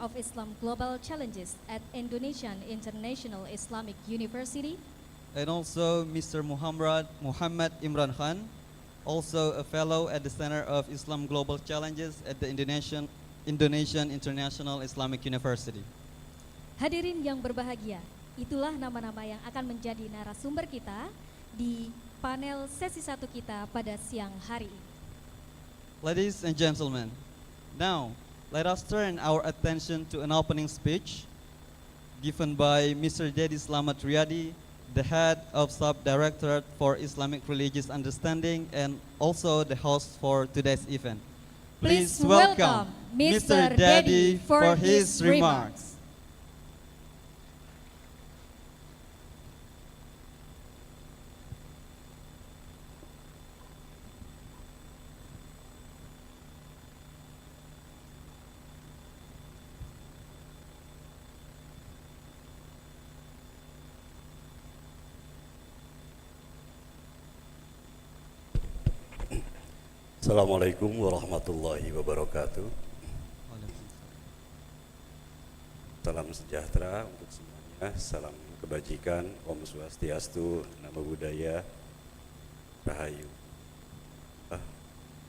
of Islam Global Challenges at Indonesian International Islamic University. And also Mr. Muhammad Imran Khan, also a fellow at the Center of Islam Global Challenges at the Indonesian International Islamic University. Hadirin yang berbahagia, itulah nama-nama yang akan menjadi narasumber kita di panel sesi 1 kita pada siang hari ini. Ladies and gentlemen, now let us turn our attention to an opening speech given by Mr. Dedi Slamet Riyadi, the head of Sub-Directorate for Islamic Religious Understanding and also the host for today's event. Please welcome Mr. Dedi for his remarks. Assalamualaikum warahmatullahi wabarakatuh. Salam sejahtera untuk semuanya, salam kebajikan, Om Swastiastu, Namo Buddhaya, Rahayu.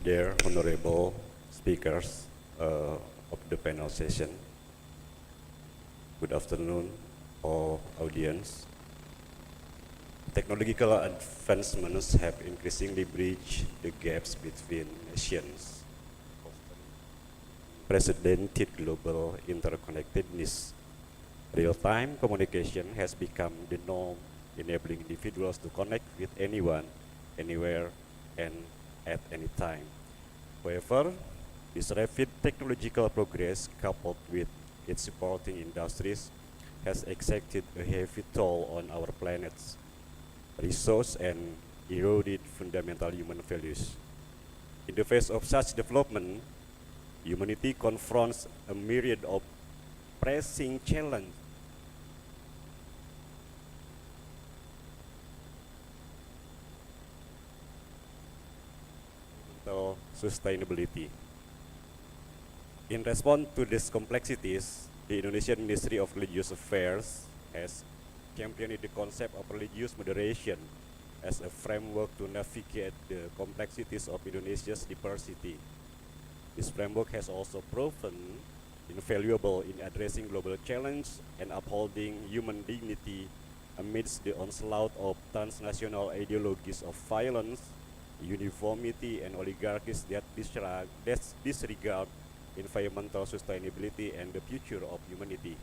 Dear honorable speakers of the panel session, good afternoon all audience. Technological advancements have increasingly bridged the gaps between nations, unprecedented global interconnectedness. Real-time communication has become the norm, enabling individuals to connect with anyone, anywhere, and at any time. However, this rapid technological progress, coupled with its supporting industries, has exacted a heavy toll on our planet's resource and eroded fundamental human values. In the face of such development, humanity confronts a myriad of pressing challenges. Sustainability. In response to these complexities, the Indonesian Ministry of Religious Affairs has championed the concept of religious moderation as a framework to navigate the complexities of Indonesia's diversity. This framework has also proven invaluable in addressing global challenge and upholding human dignity amidst the onslaught of transnational ideologies of violence, uniformity, and oligarchies that disregard environmental sustainability and the future of humanity.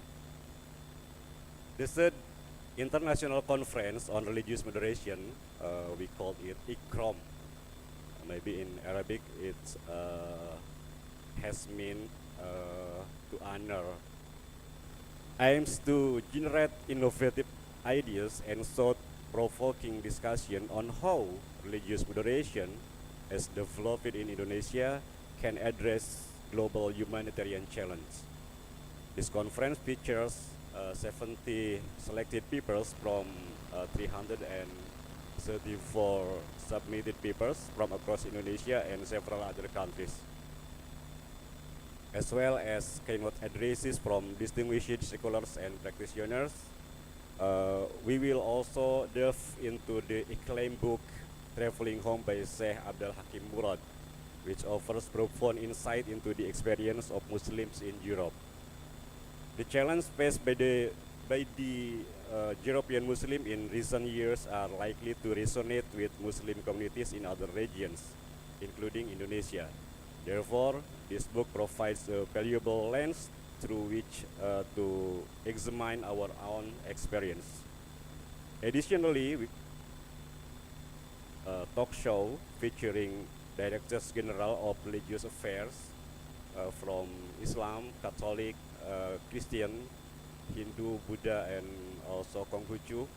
The third International Conference on Religious Moderation, we call it ICROM. Maybe in Arabic it has meant to honor. Aims to generate innovative ideas and thought-provoking discussion on how religious moderation, as developed in Indonesia, can address global humanitarian challenge. This conference features 70 selected papers from 334 submitted papers from across Indonesia and several other countries, as well as keynote addresses from distinguished scholars and practitioners. We will also delve into the acclaimed book Traveling Home by Sheikh Abdul Hakim Murad, which offers profound insight into the experience of Muslims in Europe. The challenges faced by the European Muslim in recent years are likely to resonate with Muslim communities in other regions, including Indonesia. Therefore, this book provides a valuable lens through which to examine our own experience. Additionally, a talk show featuring Directors General of Religious Affairs from Islam, Catholic, Christian, Hindu, Buddha, and also Konghucu,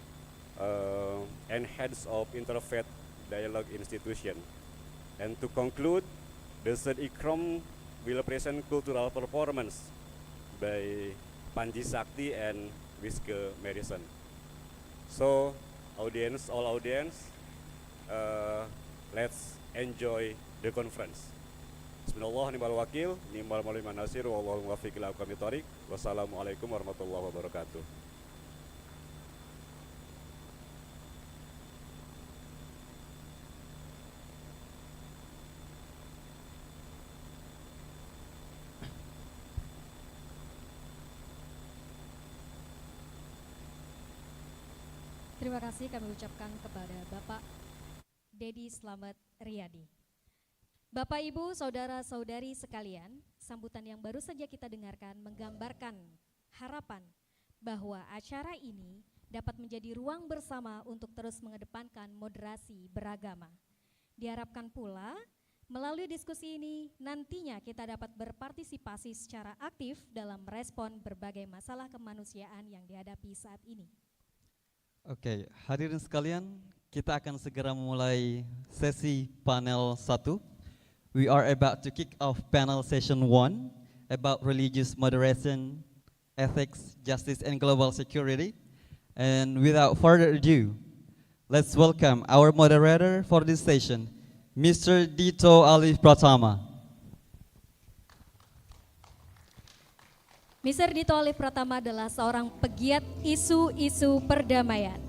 and heads of interfaith dialogue institution. And to conclude, the third ICROM will present cultural performance by Panji Sakti and Wietske Merison. So, all audience, let's enjoy the conference. Bismillah, ni'mal wakil, ni'mal maulim nasir, wallahu muwaffiq ila aqwamit thoriq. Wassalamualaikum warahmatullahi wabarakatuh. Terima kasih kami ucapkan kepada Bapak Dedi Slamet Riyadi. Bapak, Ibu, Saudara-saudari sekalian, sambutan yang baru saja kita dengarkan menggambarkan harapan bahwa acara ini dapat menjadi ruang bersama untuk terus mengedepankan moderasi beragama. Diharapkan pula melalui diskusi ini nantinya kita dapat berpartisipasi secara aktif dalam merespon berbagai masalah kemanusiaan yang dihadapi saat ini. Oke, hadirin sekalian, kita akan segera memulai sesi panel 1. We are about to kick off panel session 1 about religious moderation, ethics, justice, and global security. And without further ado, let's welcome our moderator for this session, Mr. Dito Alif Pratama. Mr. Dito Alif Pratama adalah seorang pegiat isu-isu perdamaian.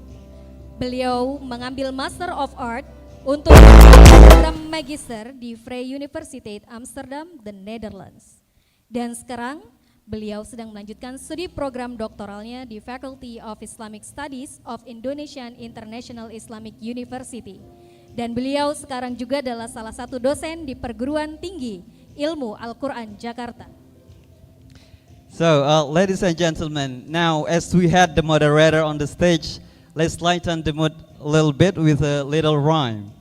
Beliau mengambil Master of Art untuk program Magister di Vrije Universiteit Amsterdam, the Netherlands. Dan sekarang beliau sedang melanjutkan studi program doktoralnya di Faculty of Islamic Studies of Indonesian International Islamic University. Dan beliau sekarang juga adalah salah satu dosen di Perguruan Tinggi Ilmu Al-Quran Jakarta. So, ladies and gentlemen, now as we had the moderator on the stage, let's lighten the mood a little bit with a little rhyme.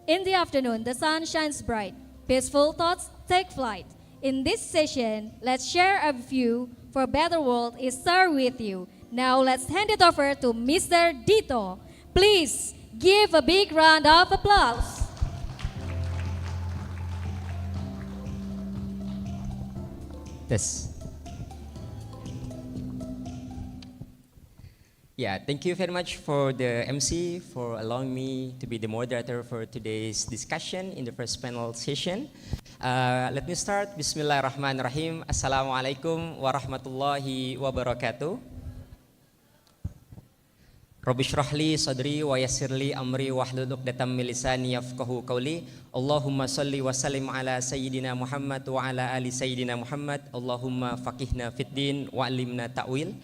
In the afternoon, the sun shines bright. Peaceful thoughts take flight. In this session, let's share a view for a better world is there with you. Now let's hand it over to Mr. Dito. Please give a big round of applause. Yes. Yeah, thank you very much for the MC for allowing me to be the moderator for today's discussion in the first panel session. Let me start. Bismillahirrahmanirrahim. Assalamualaikum warahmatullahi wabarakatuh. Rabbi shrah li sadri wa yassir li amri wahlul 'uqdatam min lisani yafqahu qawli. Allahumma shalli wa sallim ala sayyidina Muhammad wa ala ali sayyidina Muhammad. Allahumma faqihna fid din wa 'allimna ta'wil.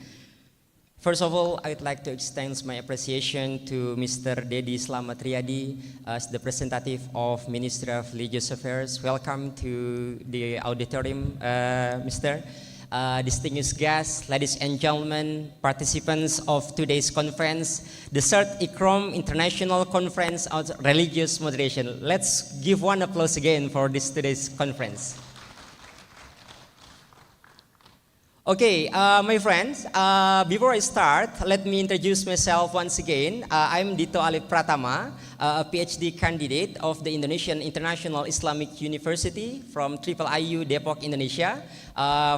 First of all, I would like to extend my appreciation to Mr. Dedi Slamet Riyadi as the representative of Ministry of Religious Affairs. Welcome to the auditorium, Mr. Distinguished guests, ladies and gentlemen, participants of today's conference, the third ICROM International Conference on Religious Moderation. Let's give one applause again for today's conference. Okay, my friends, before I start, let me introduce myself once again. I'm Dito Alif Pratama, a PhD candidate of the Indonesian International Islamic University from IIU Depok, Indonesia,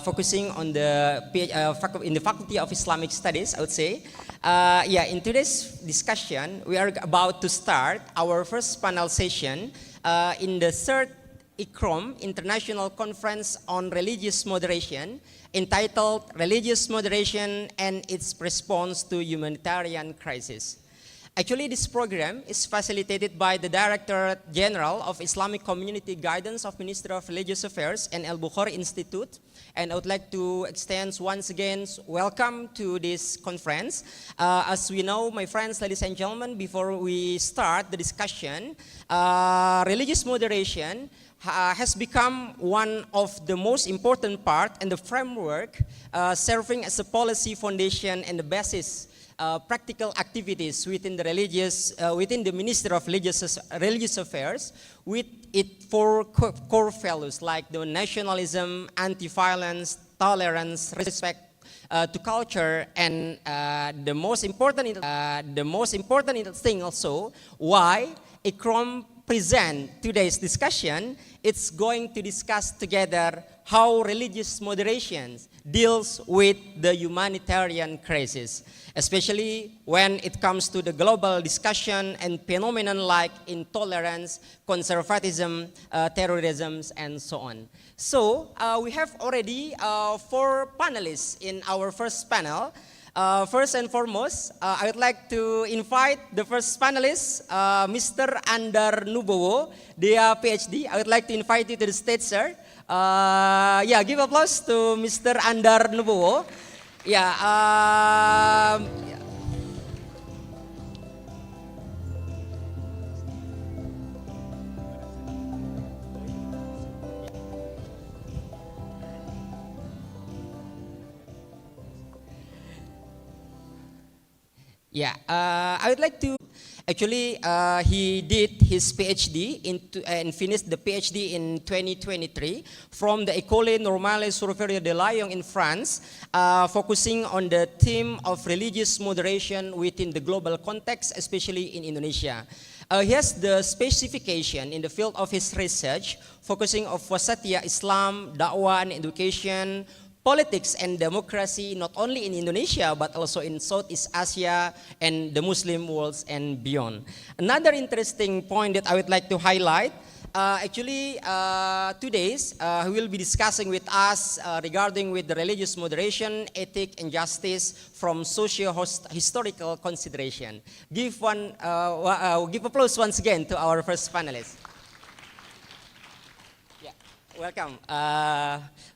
focusing on in the Faculty of Islamic Studies, I would say. In today's discussion, we are about to start our first panel session in the third ICROM International Conference on Religious Moderation, entitled Religious Moderation and its Response to Humanitarian Crises. Actually, this program is facilitated by the Director General of Islamic Community Guidance of Ministry of Religious Affairs and Al-Bukhari Institute. And I would like to extend once again welcome to this conference. As we know, my friends, ladies and gentlemen, before we start the discussion, religious moderation has become one of the most important part and the framework serving as a policy foundation and the basis practical activities within the Ministry of Religious Affairs, with its four core values like the nationalism, anti-violence, tolerance, respect to culture, and the most important thing also, why ICROM present today's discussion, it's going to discuss together how religious moderation deals with the humanitarian crisis, especially when it comes to the global discussion and phenomenon like intolerance, conservatism, terrorism, and so on. So we have already 4 panelists in our first panel. First and foremost, I would like to invite the first panelist, Mr. Andar Nubowo, dia PhD. I would like to invite you to the stage, sir. Yeah, give applause to Mr. Andar Nubowo. Yeah, yeah, I would like to. Actually, he did his PhD and finished the PhD in 2023 from the École Normale Supérieure de Lyon in France, focusing on the theme of religious moderation within the global context, especially in Indonesia. He has the specification in the field of his research, focusing on wasatiyah Islam, da'wah and education, politics and democracy, not only in Indonesia, but also in Southeast Asia and the Muslim world and beyond. Another interesting point that I would like to highlight, today he will be discussing with us regarding with the religious moderation, ethic, and justice from socio-historical consideration. Give applause once again to our first panelist. Yeah, welcome.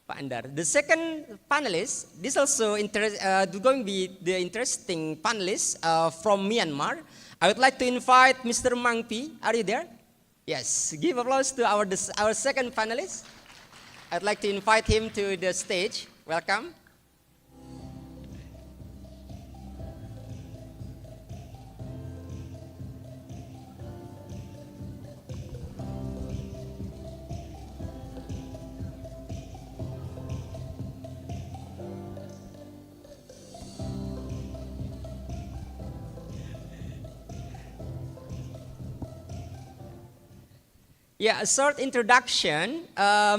Pak Andar. The second panelist, this also going to be the interesting panelist from Myanmar. I would like to invite Mr. Mang Pi. Are you there? Yes. Give applause to our second panelist. I'd like to invite him to the stage. Welcome. Yeah, a short introduction.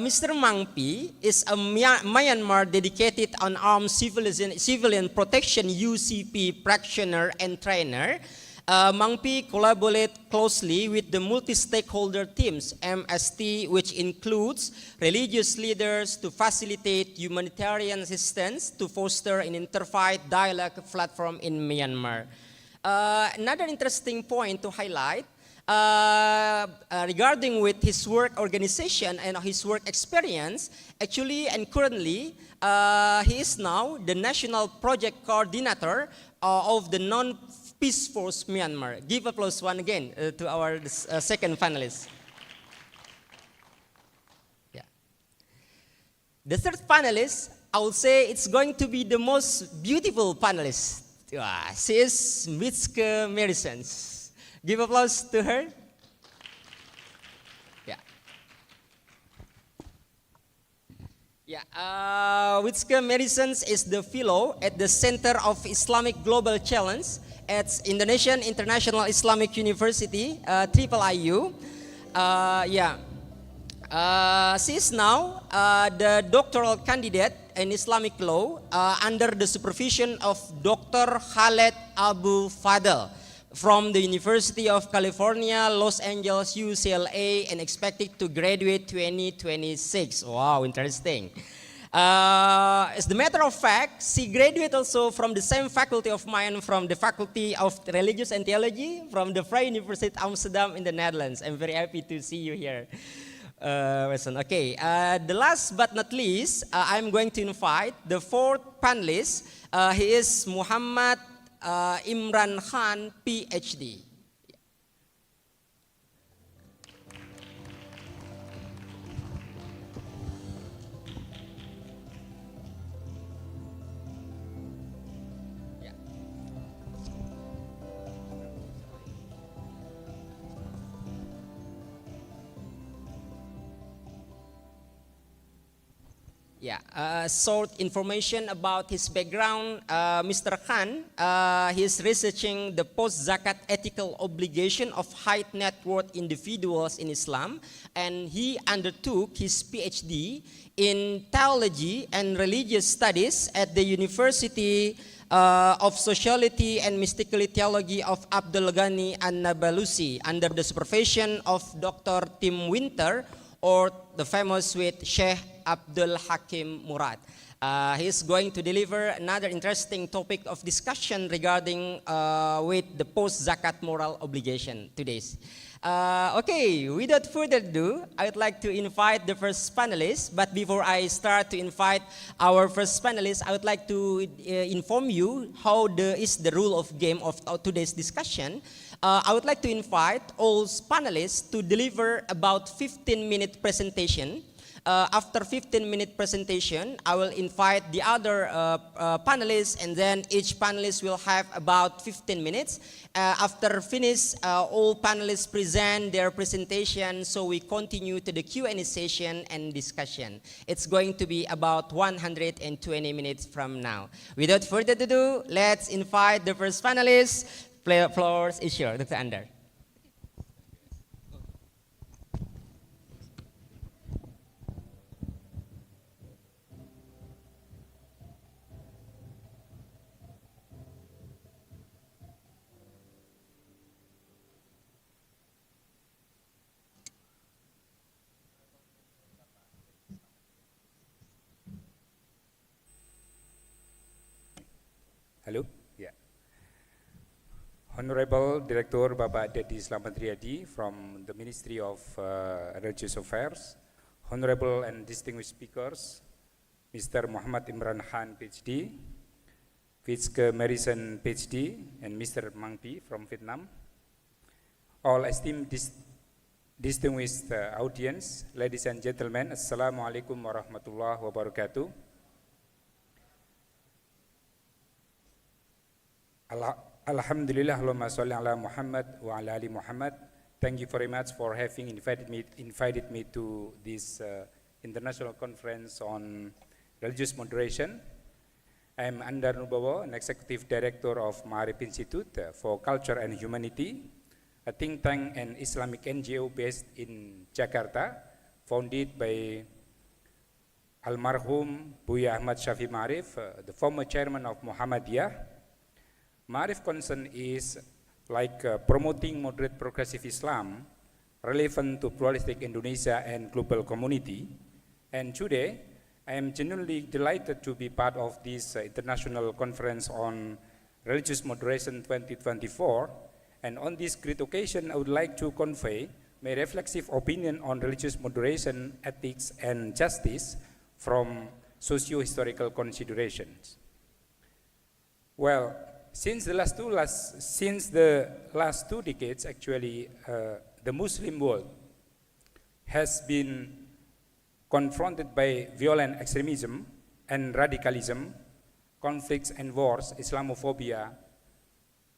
Mr. Mang Pi is a Myanmar dedicated unarmed civilian protection UCP practitioner and trainer. Mang Pi collaborates closely with the multi-stakeholder teams, MST, which includes religious leaders to facilitate humanitarian assistance to foster an interfaith dialogue platform in Myanmar. Another interesting point to highlight, regarding with his work organization and his work experience, actually and currently, he is now the national project coordinator of the Non-Peace Force Myanmar. Give applause once again to our second panelist. Yeah. The third panelist, I would say it's going to be the most beautiful panelist. She is Wietske Merison. Give applause to her. Yeah. Yeah. Wietske Merison is the fellow at the Center of Islamic Global Challenge at Indonesian International Islamic University, IIIU. She is now the doctoral candidate in Islamic law under the supervision of Dr. Khaled Abu Fadl from the University of California, Los Angeles, UCLA, and expected to graduate 2026. Wow, interesting. As a matter of fact, she graduated also from the same faculty of mine, from the Faculty of Religious and Theology, from the Vrije University Amsterdam in the Netherlands. I'm very happy to see you here. Okay, the last but not least, I'm going to invite the fourth panelist. He is Muhammad Imran Khan, PhD. Yeah, short information about his background. Mr. Khan, he's researching the post-zakat ethical obligation of high net worth individuals in Islam, and he undertook his PhD in theology and religious studies at the University of Sociality and Mystical Theology of Abdul Ghani an-Nablusi under the supervision of Dr. Tim Winter, or the famous with Sheikh Abdul Hakim Murad. He is going to deliver another interesting topic of discussion regarding with the post-zakat moral obligation today. Okay, without further ado, I would like to invite the first panelist. But before I start to invite our first panelist, I would like to inform you how is the rule of game of today's discussion. I would like to invite all panelists to deliver about 15-minute presentation. After 15-minute presentation, I will invite the other panelists, and then each panelist will have about 15 minutes. After finish, all panelists present their presentation, so we continue to the Q&A session and discussion. It's going to be about 120 minutes from now. Without further ado, let's invite the first panelist. Floor is yours, Dr. Andar. Hello? Yeah. Honorable Director Bapak Dedi Slamet Riyadi from the Ministry of Religious Affairs, Honorable and distinguished speakers, Mr. Muhammad Imran Khan, PhD, Wietske Merison, PhD, and Mr. Mang Pi from Vietnam. All esteemed distinguished audience, ladies and gentlemen, Assalamu alaikum warahmatullahi wabarakatuh. Alhamdulillah, Allahumma salli ala Muhammad wa ala ali Muhammad. Thank you very much for having invited me to this international conference on religious moderation. I am Andar Nubowo, an executive director of Ma'arif Institute for Culture and Humanity, a think tank and Islamic NGO based in Jakarta, founded by Almarhum Buya Ahmad Shafi Ma'arif, the former chairman of Muhammadiyah. Ma'arif concern is like promoting moderate progressive Islam relevant to pluralistic Indonesia and global community. And today, I am genuinely delighted to be part of this international conference on religious moderation 2024. And on this great occasion, I would like to convey my reflexive opinion on religious moderation, ethics, and justice from socio-historical considerations. Well, since the last two decades, actually, the Muslim world has been confronted by violent extremism and radicalism, conflicts and wars, Islamophobia,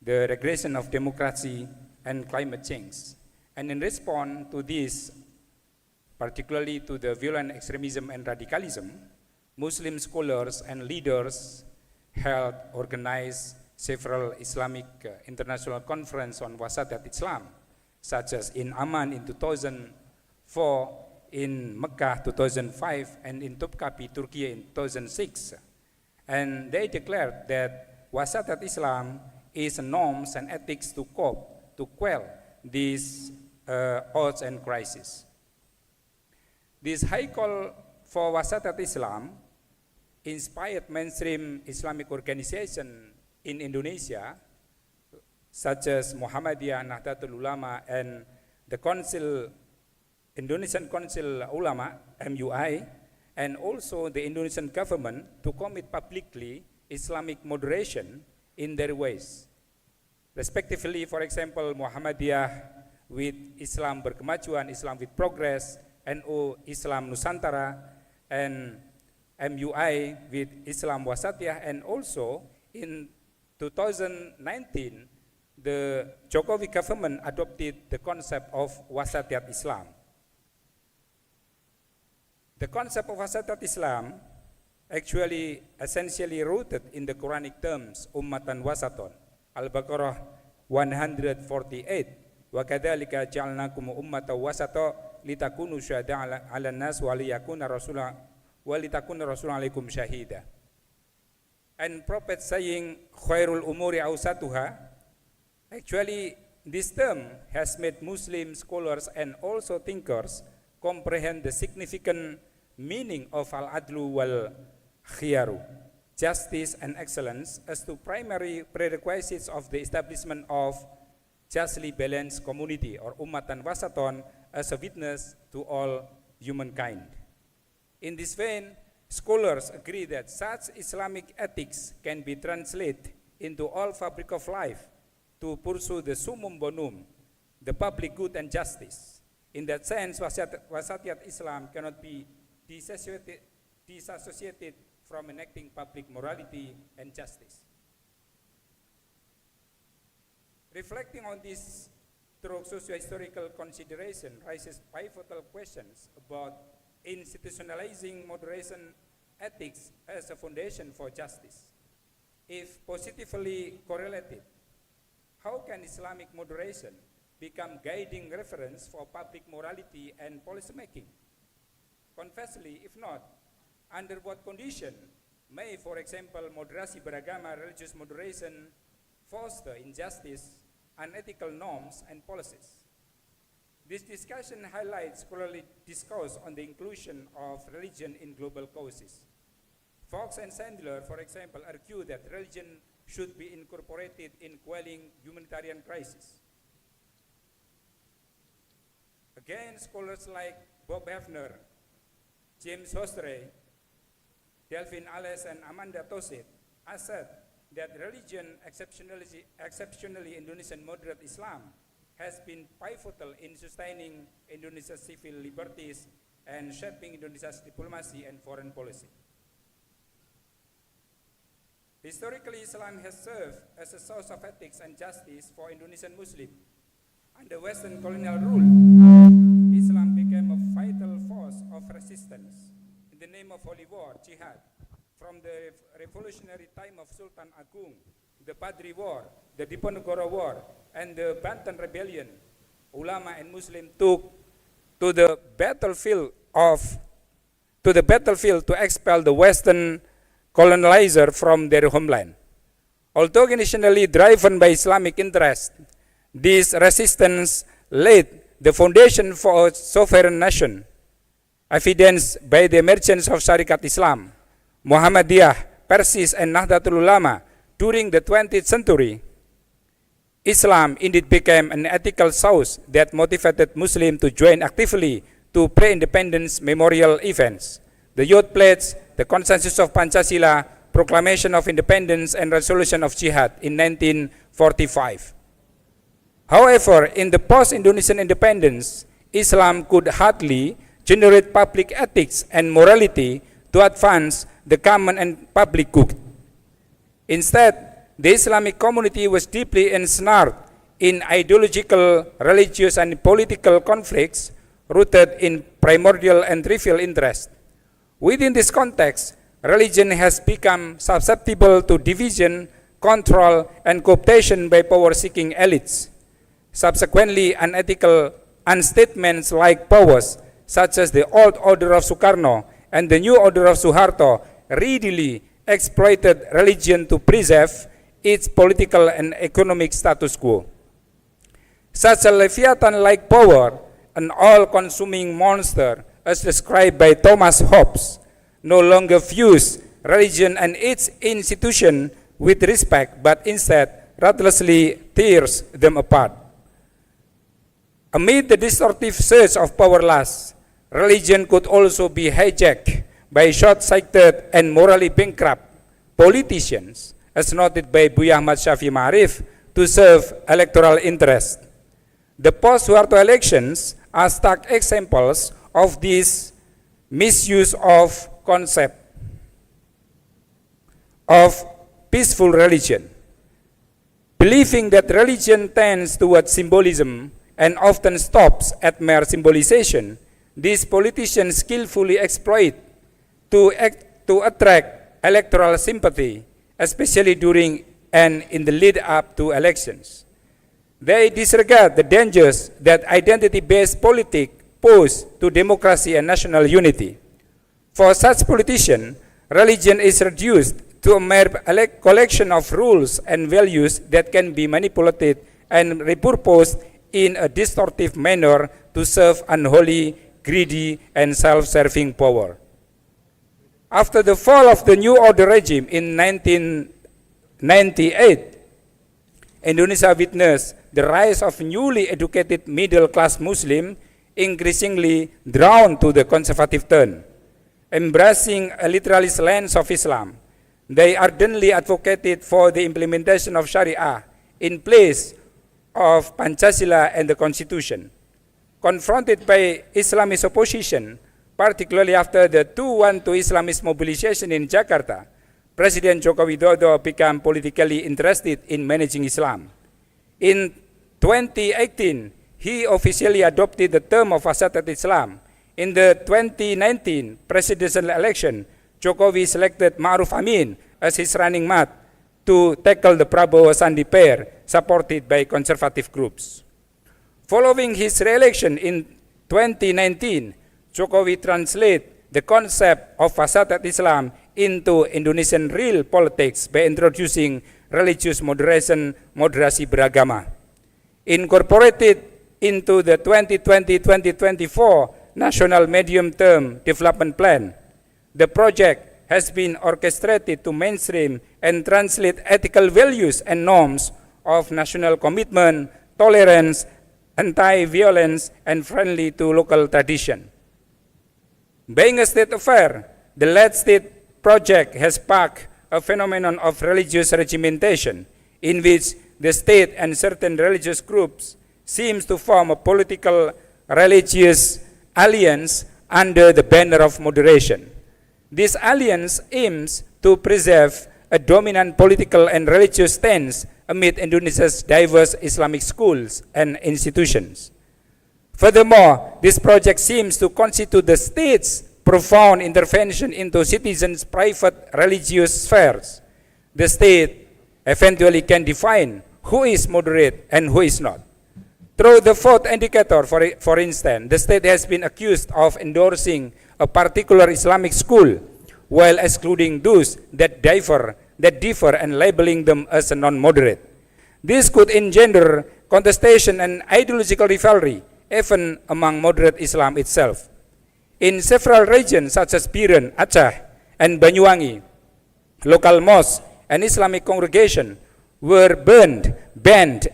the regression of democracy, and climate change. And in response to this, particularly to the violent extremism and radicalism, Muslim scholars and leaders held, organized several Islamic international conferences on Wasatiyat Islam, such as in Amman in 2004, in Mecca 2005, and in Topkapi, Turkey in 2006. And they declared that Wasatiyat Islam is norms and ethics to cope, to quell these odds and crises. This high call for Wasatiyat Islam inspired mainstream Islamic organizations in Indonesia, such as Muhammadiyah, Nahdlatul Ulama, and the Indonesian Council Ulama, MUI, and also the Indonesian government to commit publicly Islamic moderation in their ways. Respectively, for example, Muhammadiyah with Islam Berkemajuan, Islam with Progress, NU Islam Nusantara, and MUI with Islam Wasatiyah, and also in 2019, the Jokowi government adopted the concept of Wasatiyat Islam. The concept of Wasatiyat Islam actually essentially rooted in the Quranic terms, ummatan wasaton. Al-Baqarah 148. Wa kadzalika ja'alnakum ummatan wasata litakunu syuhada'a 'alan nas wa litakuna rasulun 'alaikum syahida. And Prophet saying khairul umuri awsatuha, actually this term has made Muslim scholars and also thinkers comprehend the significant meaning of al-adlu wal khiyaru, justice and excellence, as two primary prerequisites of the establishment of justly balanced community or ummatan wasaton as a witness to all humankind. In this vein, scholars agree that such Islamic ethics can be translated into all fabric of life to pursue the summum bonum, the public good and justice. In that sense, wasatiyat Islam cannot be disassociated from enacting public morality and justice. Reflecting on this through socio-historical consideration raises pivotal questions about institutionalizing moderation ethics as a foundation for justice. If positively correlated, how can Islamic moderation become guiding reference for public morality and policymaking? Conversely, if not, under what condition may, for example, moderasi beragama, religious moderation, foster injustice, unethical norms and policies? This discussion highlights scholarly discourse on the inclusion of religion in global causes. Fox and Sandler, for example, argue that religion should be incorporated in quelling humanitarian crises. Again, scholars like Bob Hefner, James Hostre, Delvin Alles, and Amanda Tosit assert that religion, exceptionally Indonesian moderate Islam, has been pivotal in sustaining Indonesia's civil liberties and shaping Indonesia's diplomacy and foreign policy. Historically, Islam has served as a source of ethics and justice for Indonesian Muslims. Under Western colonial rule, Islam became a vital force of resistance in the name of holy war, jihad. From the revolutionary time of Sultan Agung, the Padri War, the Diponegoro War, and the Banten Rebellion, ulama and Muslim took to the battlefield to expel the Western colonizer from their homeland. Although initially driven by Islamic interest, this resistance laid the foundation for a sovereign nation, evidenced by the emergence of Syarikat Islam, Muhammadiyah, Persis, and Nahdlatul Ulama during the 20th century. Islam indeed became an ethical source that motivated Muslims to join actively to pre-independence memorial events, the Youth Pledge, the Consensus of Pancasila, Proclamation of Independence, and Resolution of Jihad in 1945. However, in the post-Indonesian independence, Islam could hardly generate public ethics and morality to advance the common and public good. Instead, the Islamic community was deeply ensnared in ideological, religious, and political conflicts rooted in primordial and trivial interest. Within this context, religion has become susceptible to division, control, and cooptation by power-seeking elites. Subsequently, unethical statements like powers, such as the old order of Sukarno and the new order of Suharto, readily exploited religion to preserve its political and economic status quo. Such a Leviathan-like power, an all-consuming monster, as described by Thomas Hobbes, no longer views religion and its institution with respect, but instead ruthlessly tears them apart. Amid the distortive surge of power lust, religion could also be hijacked by short-sighted and morally bankrupt politicians, as noted by Buya Ahmad Syafi'i Ma'arif, to serve electoral interest. The post-Suharto elections are stark examples of this misuse of concept of peaceful religion. Believing that religion tends towards symbolism and often stops at mere symbolization, these politicians skillfully exploit to to attract electoral sympathy, especially during and in the lead up to elections. They disregard the dangers that identity-based politics pose to democracy and national unity. For such politicians, religion is reduced to a mere collection of rules and values that can be manipulated and repurposed in a distortive manner to serve unholy, greedy, and self-serving power. After the fall of the New Order regime in 1998, Indonesia witnessed the rise of newly educated middle-class Muslims increasingly drawn to the conservative turn. Embracing a literalist lens of Islam, they ardently advocated for the implementation of Sharia in place of Pancasila and the Constitution. Confronted by Islamist opposition, particularly after the 2-1 to Islamist mobilization in Jakarta, President Joko Widodo became politically interested in managing Islam. In 2018, he officially adopted the term of Asyadat Islam. In the 2019 presidential election, Jokowi selected Ma'ruf Amin as his running mate to tackle the Prabowo Sandi pair, supported by conservative groups. Following his re-election in 2019, Jokowi translated the concept of Asyadat Islam into Indonesian real politics by introducing religious moderasi beragama. Incorporated into the 2020-2024 National Medium-Term Development Plan, the project has been orchestrated to mainstream and translate ethical values and norms of national commitment, tolerance, anti-violence, and friendly to local tradition. Being a state affair, the Let State project has sparked a phenomenon of religious regimentation, in which the state and certain religious groups seems to form a political religious alliance under the banner of moderation. This alliance aims to preserve a dominant political and religious stance amid Indonesia's diverse Islamic schools and institutions. Furthermore, this project seems to constitute the state's profound intervention into citizens' private religious spheres. The state eventually can define who is moderate and who is not. Through the fourth indicator, for instance, the state has been accused of endorsing a particular Islamic school while excluding those that differ and labeling them as a non-moderate. This could engender contestation and ideological rivalry even among moderate Islam itself. In several regions such as Biren, Aceh, and Banyuwangi, local mosques and Islamic congregations were banned,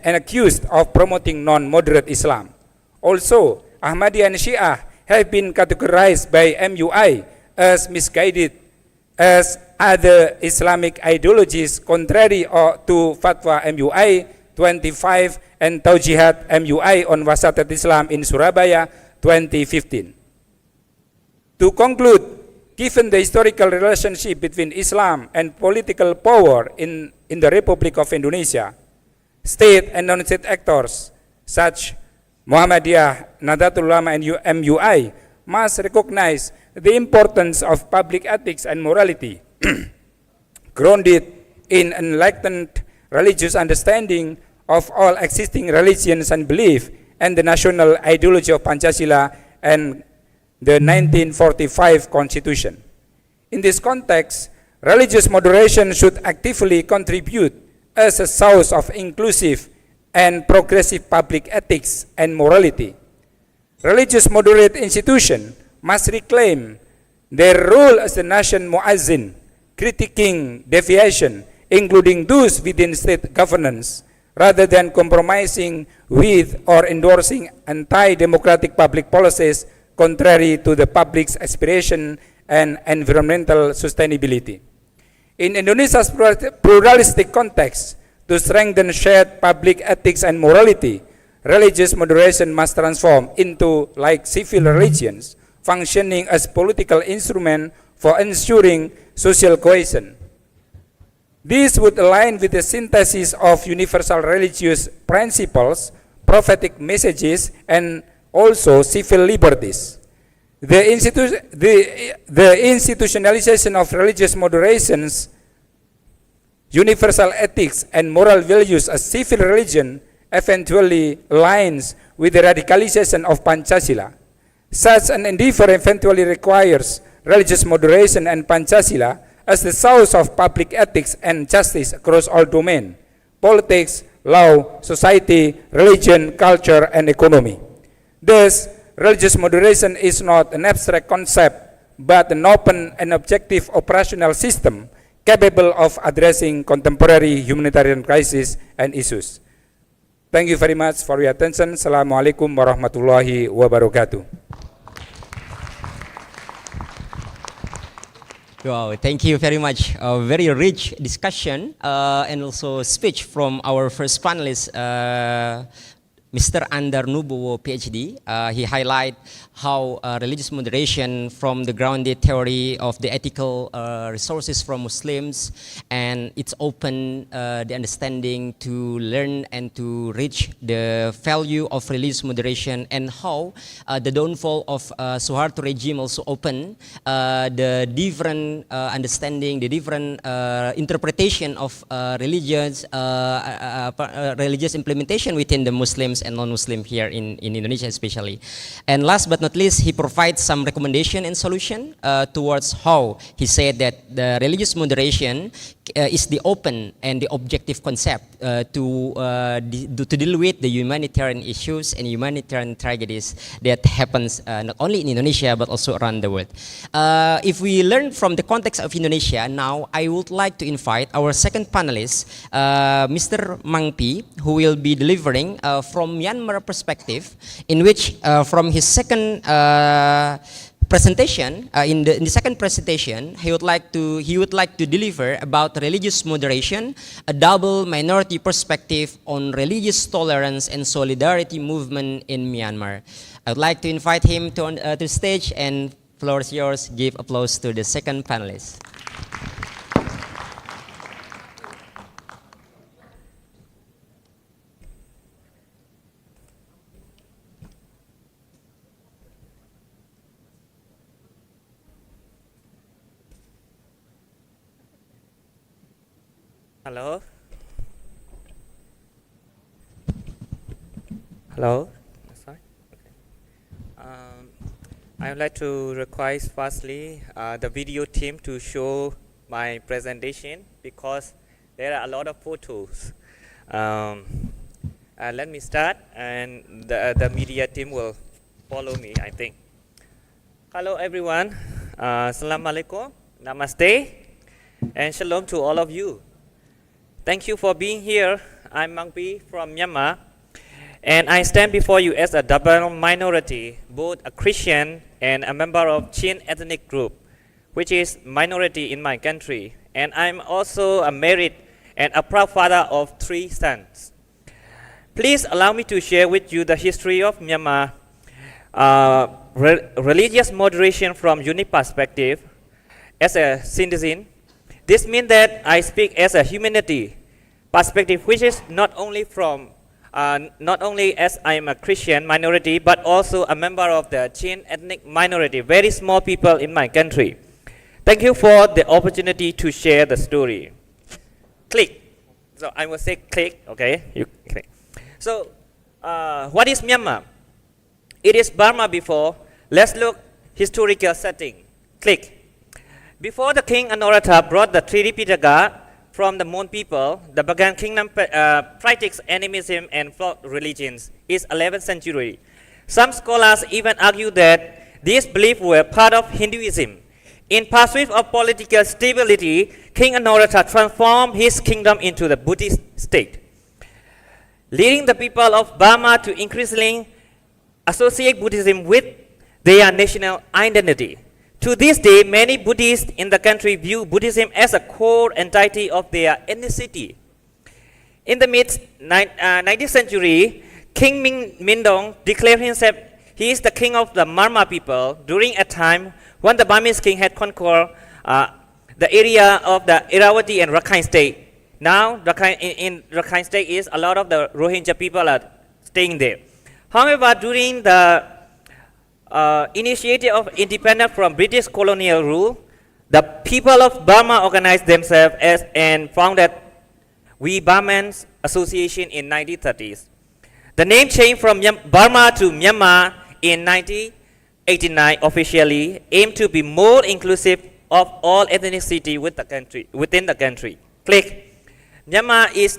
and accused of promoting non-moderate Islam. Also, Ahmadiyya and Shia have been categorized by MUI as misguided as other Islamic ideologies contrary to Fatwa MUI 25 and Taujihat MUI on Wasatiyat Islam in Surabaya 2015. To conclude, given the historical relationship between Islam and political power in the Republic of Indonesia, state and non-state actors such Muhammadiyah, Nahdlatul Ulama, and MUI must recognize the importance of public ethics and morality, grounded in enlightened religious understanding of all existing religions and belief, and the national ideology of Pancasila and the 1945 Constitution. In this context, religious moderation should actively contribute as a source of inclusive and progressive public ethics and morality. Religious moderate institutions must reclaim their role as the nation muazzin, critiquing deviation, including those within state governance, rather than compromising with or endorsing anti-democratic public policies contrary to the public's aspiration and environmental sustainability. In Indonesia's pluralistic context, to strengthen shared public ethics and morality, religious moderation must transform into, like civil religions, functioning as political instrument for ensuring social cohesion. This would align with the synthesis of universal religious principles, prophetic messages, and also civil liberties. The institutionalization of religious moderations, universal ethics, and moral values as civil religion eventually aligns with the radicalization of Pancasila. Such an endeavor eventually requires religious moderation and Pancasila as the source of public ethics and justice across all domains: politics, law, society, religion, culture, and economy. Thus, religious moderation is not an abstract concept, but an open and objective operational system capable of addressing contemporary humanitarian crises and issues. Thank you very much for your attention. Assalamualaikum warahmatullahi wabarakatuh. Wow, thank you very much. A very rich discussion and also speech from our first panelist, Mr. Andar Nubowo, PhD. He highlight how religious moderation from the grounded theory of the ethical resources from Muslims, and it's open the understanding to learn and to reach the value of religious moderation, and how the downfall of Suharto regime also open the different understanding, the different interpretation of religious implementation within the Muslims and non-Muslim here in Indonesia especially. And last but not least, he provides some recommendation and solution towards how he said that the religious moderation is the open and the objective concept to deal with the humanitarian issues and humanitarian tragedies that happens not only in Indonesia but also around the world. If we learn from the context of Indonesia, now I would like to invite our second panelist, Mr. Mang Pi, who will be delivering from Myanmar perspective, in which from his second presentation, in the second presentation, he would like to deliver about religious moderation, a double minority perspective on religious tolerance and solidarity movement in Myanmar. I would like to invite him to the stage, and floor is yours. Give applause to the second panelist. Hello. Hello. Sorry. Okay. I would like to request firstly the video team to show my presentation, because there are a lot of photos. Let me start, and the media team will follow me, I think. Hello everyone. Assalamu alaikum. Namaste. And shalom to all of you. Thank you for being here. I'm Mang Pi from Myanmar, and I stand before you as a double minority, both a Christian and a member of Chin ethnic group, which is minority in my country. And I'm also a married and a proud father of 3 sons. Please allow me to share with you the history of Myanmar, religious moderation from unique perspective as a citizen. This means that I speak as a humanity perspective, which is not only as I am a Christian minority, but also a member of the Chin ethnic minority, very small people in my country. Thank you for the opportunity to share the story. Click. So I will say click, okay? You click. So what is Myanmar? It is Burma before. Let's look historical setting. Click. Before the king Anuruddha brought the Treaty Pitaka from the Mon people, the Bagan kingdom practiced animism and folk religions is 11th century. Some scholars even argue that these beliefs were part of Hinduism. In pursuit of political stability, King Anuruddha transformed his kingdom into the Buddhist state, leading the people of Burma to increasingly associate Buddhism with their national identity. To this day, many Buddhists in the country view Buddhism as a core entity of their ethnicity. In the mid-19th century, King Mindong declared himself he is the king of the Marma people during a time when the Burmese king had conquered the area of the Irrawaddy and Rakhine state. Now, in Rakhine state is a lot of the Rohingya people are staying there. However, during the initiative of independence from British colonial rule, the people of Burma organized themselves as and founded We Burmans Association in 1930s. The name changed from Burma to Myanmar in 1989 officially, aimed to be more inclusive of all ethnicity within the country. Click. Myanmar is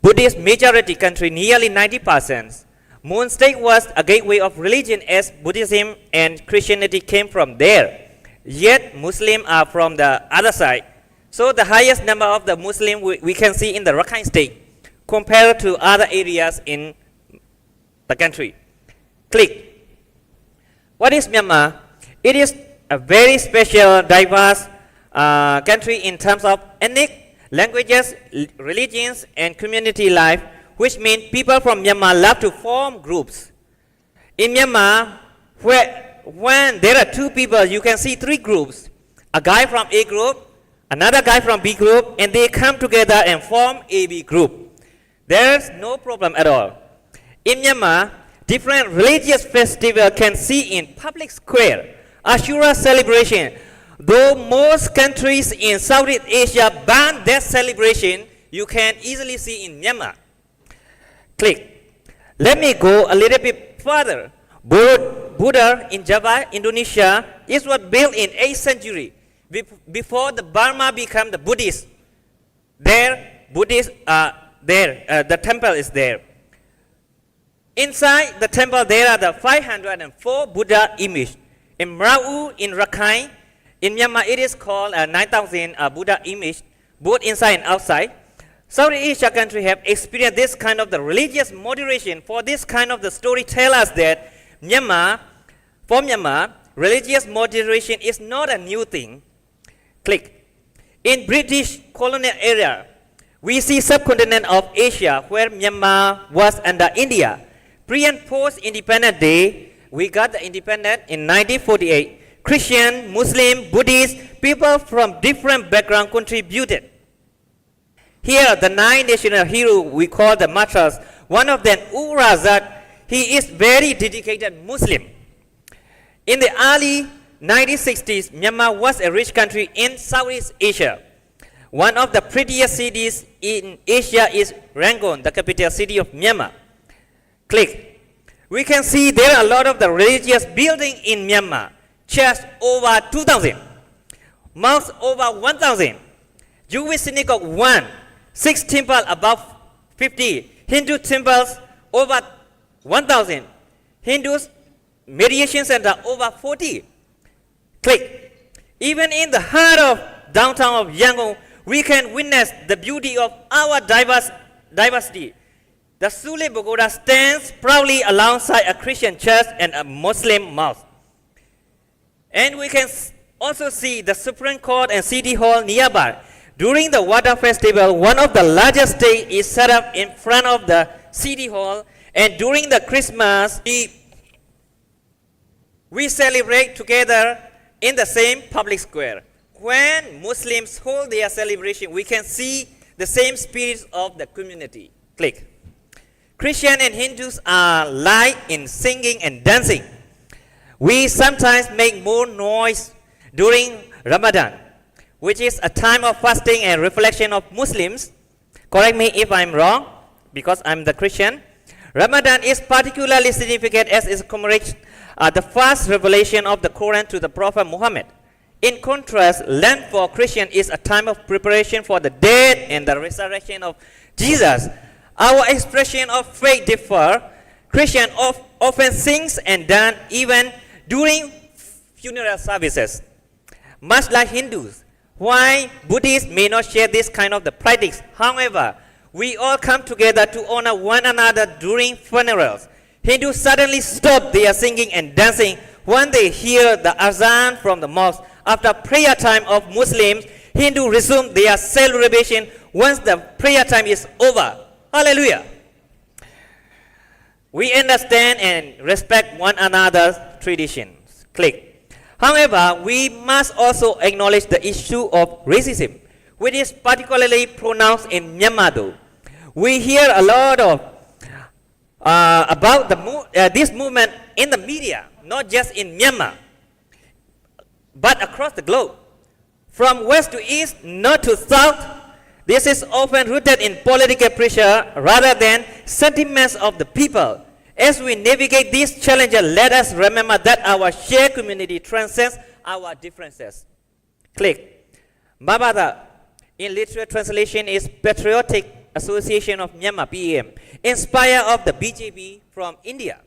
Buddhist majority country, nearly 90%. Moon State was a gateway of religion as Buddhism and Christianity came from there. Yet Muslims are from the other side. So the highest number of the Muslims we can see in the Rakhine State compared to other areas in the country. Click. What is Myanmar? It is a very special, diverse country in terms of ethnic, languages, religions, and community life, which means people from Myanmar love to form groups. In Myanmar, when there are two people, you can see three groups. A guy from A group, another guy from B group, and they come together and form AB group. There's no problem at all. In Myanmar, different religious festivals can see in public square. Ashura celebration. Though most countries in Southeast Asia ban that celebration, you can easily see in Myanmar. Click. Let me go a little bit further. Buddha in Java, Indonesia, is was built in 8th century. Before the Burma became the Buddhist. There, Buddhists are there. The temple is there. Inside the temple, there are the 504 Buddha images. In Mrau, in Rakhine, in Myanmar, it is called 9,000 Buddha image, both inside and outside. Southeast Asia countries have experienced this kind of the religious moderation. For this kind of the story tell us that for Myanmar, religious moderation is not a new thing. Click. In British colonial era, we see subcontinent of Asia where Myanmar was under India. Pre and post independent day, we got the independence in 1948. Christian, Muslim, Buddhist, people from different backgrounds contributed. Here, the 9 national heroes we call the martyrs. One of them, Urazak, he is very dedicated Muslim. In the early 1960s, Myanmar was a rich country in Southeast Asia. One of the prettiest cities in Asia is Rangoon, the capital city of Myanmar. Click. We can see there are a lot of the religious buildings in Myanmar. Church over 2,000. Mosques over 1,000. Jewish synagogue 1. 6 temples above 50. Hindu temples over 1,000. Hindus mediation center over 40. Click. Even in the heart of downtown of Yangon, we can witness the beauty of our diversity. The Sule Pagoda stands proudly alongside a Christian church and a Muslim mosque. And we can also see the Supreme Court and City Hall nearby. During the water festival, one of the largest stage is set up in front of the City Hall. And during the Christmas, we celebrate together in the same public square. When Muslims hold their celebration, we can see the same spirit of the community. Click. Christian and Hindus are alike in singing and dancing. We sometimes make more noise during Ramadan, which is a time of fasting and reflection of Muslims. Correct me if I'm wrong, because I'm the Christian. Ramadan is particularly significant as it commemorates the first revelation of the Quran to the Prophet Muhammad. In contrast, Lent for Christian is a time of preparation for the death and the resurrection of Jesus. Our expression of faith differ. Christian often sings and dance even during funeral services, much like Hindus. Why Buddhists may not share this kind of the practice. However, we all come together to honor one another during funerals. Hindus suddenly stop their singing and dancing when they hear the azan from the mosque. After prayer time of Muslims, Hindus resume their celebration once the prayer time is over. Hallelujah. We understand and respect one another's traditions. Click. However, we must also acknowledge the issue of racism, which is particularly pronounced in Myanmar though. We hear a lot of about this movement in the media, not just in Myanmar, but across the globe. From west to east, north to south, this is often rooted in political pressure rather than sentiments of the people. As we navigate these challenges, let us remember that our shared community transcends our differences. Click. Mabada, in literal translation, is Patriotic Association of Myanmar, PAM, inspired of the BJP from India.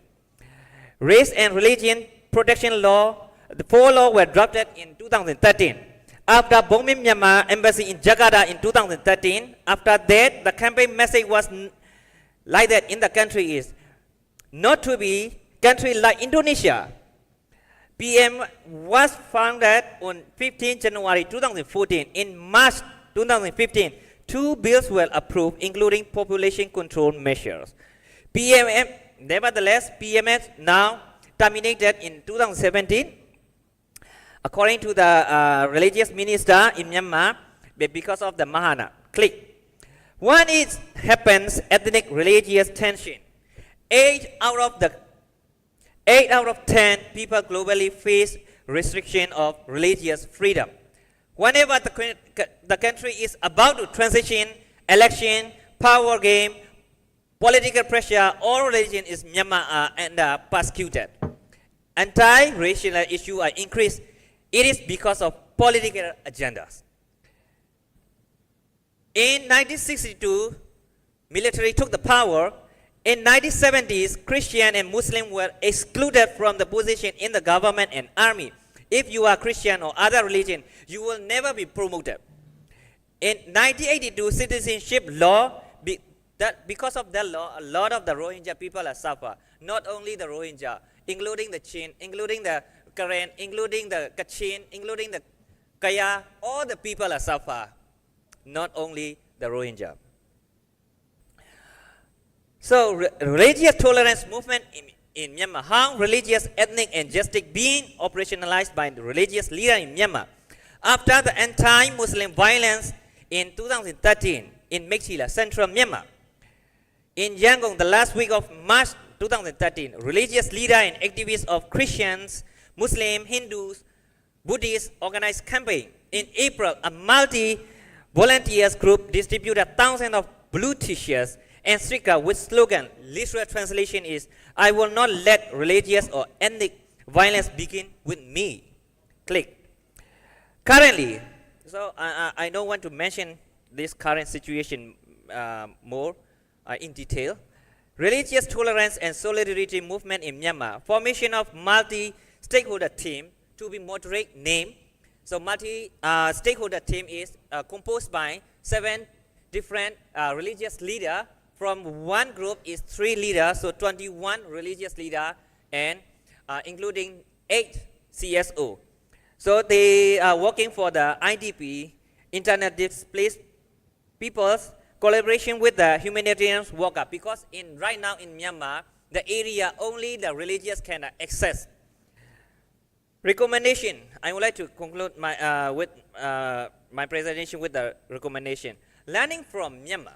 Race and religion protection law, the 4 laws were drafted in 2013. After bombing Myanmar embassy in Jakarta in 2013, after that, the campaign message was like that in the country is not to be country like Indonesia. PM was founded on 15 January 2014. In March 2015, 2 bills were approved, including population control measures. Nevertheless, PMS now terminated in 2017. According to the religious minister in Myanmar, because of the Mahana. Click. One is happens ethnic religious tension. 8 out of 10 people globally face restriction of religious freedom. Whenever the country is about to transition, election, power game, political pressure, all religion is Myanmar and persecuted. Anti-racial issues are increased. It is because of political agendas. In 1962, military took the power. In 1970s, Christian and Muslim were excluded from the position in the government and army. If you are Christian or other religion, you will never be promoted. In 1982, citizenship law, because of that law, a lot of the Rohingya people are suffer. Not only the Rohingya, including the Chin, including the Karen, including the Kachin, including the Kaya, all the people are suffer. Not only the Rohingya. So, religious tolerance movement in Myanmar, how religious, ethnic, and justice being operationalized by the religious leader in Myanmar. After the anti-Muslim violence in 2013 in Mekchila, central Myanmar. In Yangon, the last week of March 2013, religious leader and activists of Christians, Muslims, Hindus, Buddhists organized campaign. In April, a multi-volunteers group distributed thousands of blue t-shirts and stickers with slogan, literal translation is, I will not let religious or ethnic violence begin with me. Click. Currently, so I don't want to mention this current situation more in detail. Religious tolerance and solidarity movement in Myanmar. Formation of multi-stakeholder team to be moderate name. So multi-stakeholder team is composed by 7 different religious leaders. From one group is 3 leaders, so 21 religious leaders, and including 8 CSO. So they are working for the IDP, Internet Displaced Peoples, collaboration with the humanitarian worker, because right now in Myanmar, the area only the religious can access. Recommendation. I would like to conclude my presentation with the recommendation. Learning from Myanmar.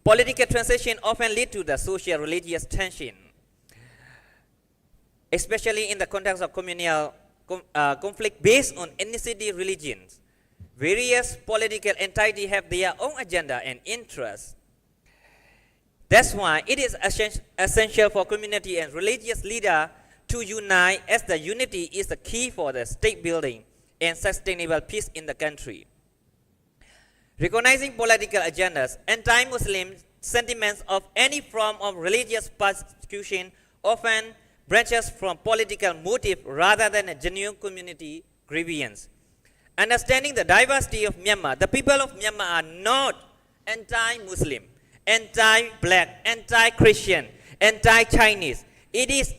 Political transition often lead to the social religious tension, especially in the context of communal conflict based on ethnicity religions. Various political entities have their own agenda and interests. That's why it is essential for community and religious leaders to unite, as the unity is the key for the state building and sustainable peace in the country. Recognizing political agendas, anti-Muslim sentiments of any form of religious persecution often branches from political motive rather than a genuine community grievance. Understanding the diversity of Myanmar, the people of Myanmar are not anti-Muslim, anti-black, anti-Christian, anti-Chinese. It is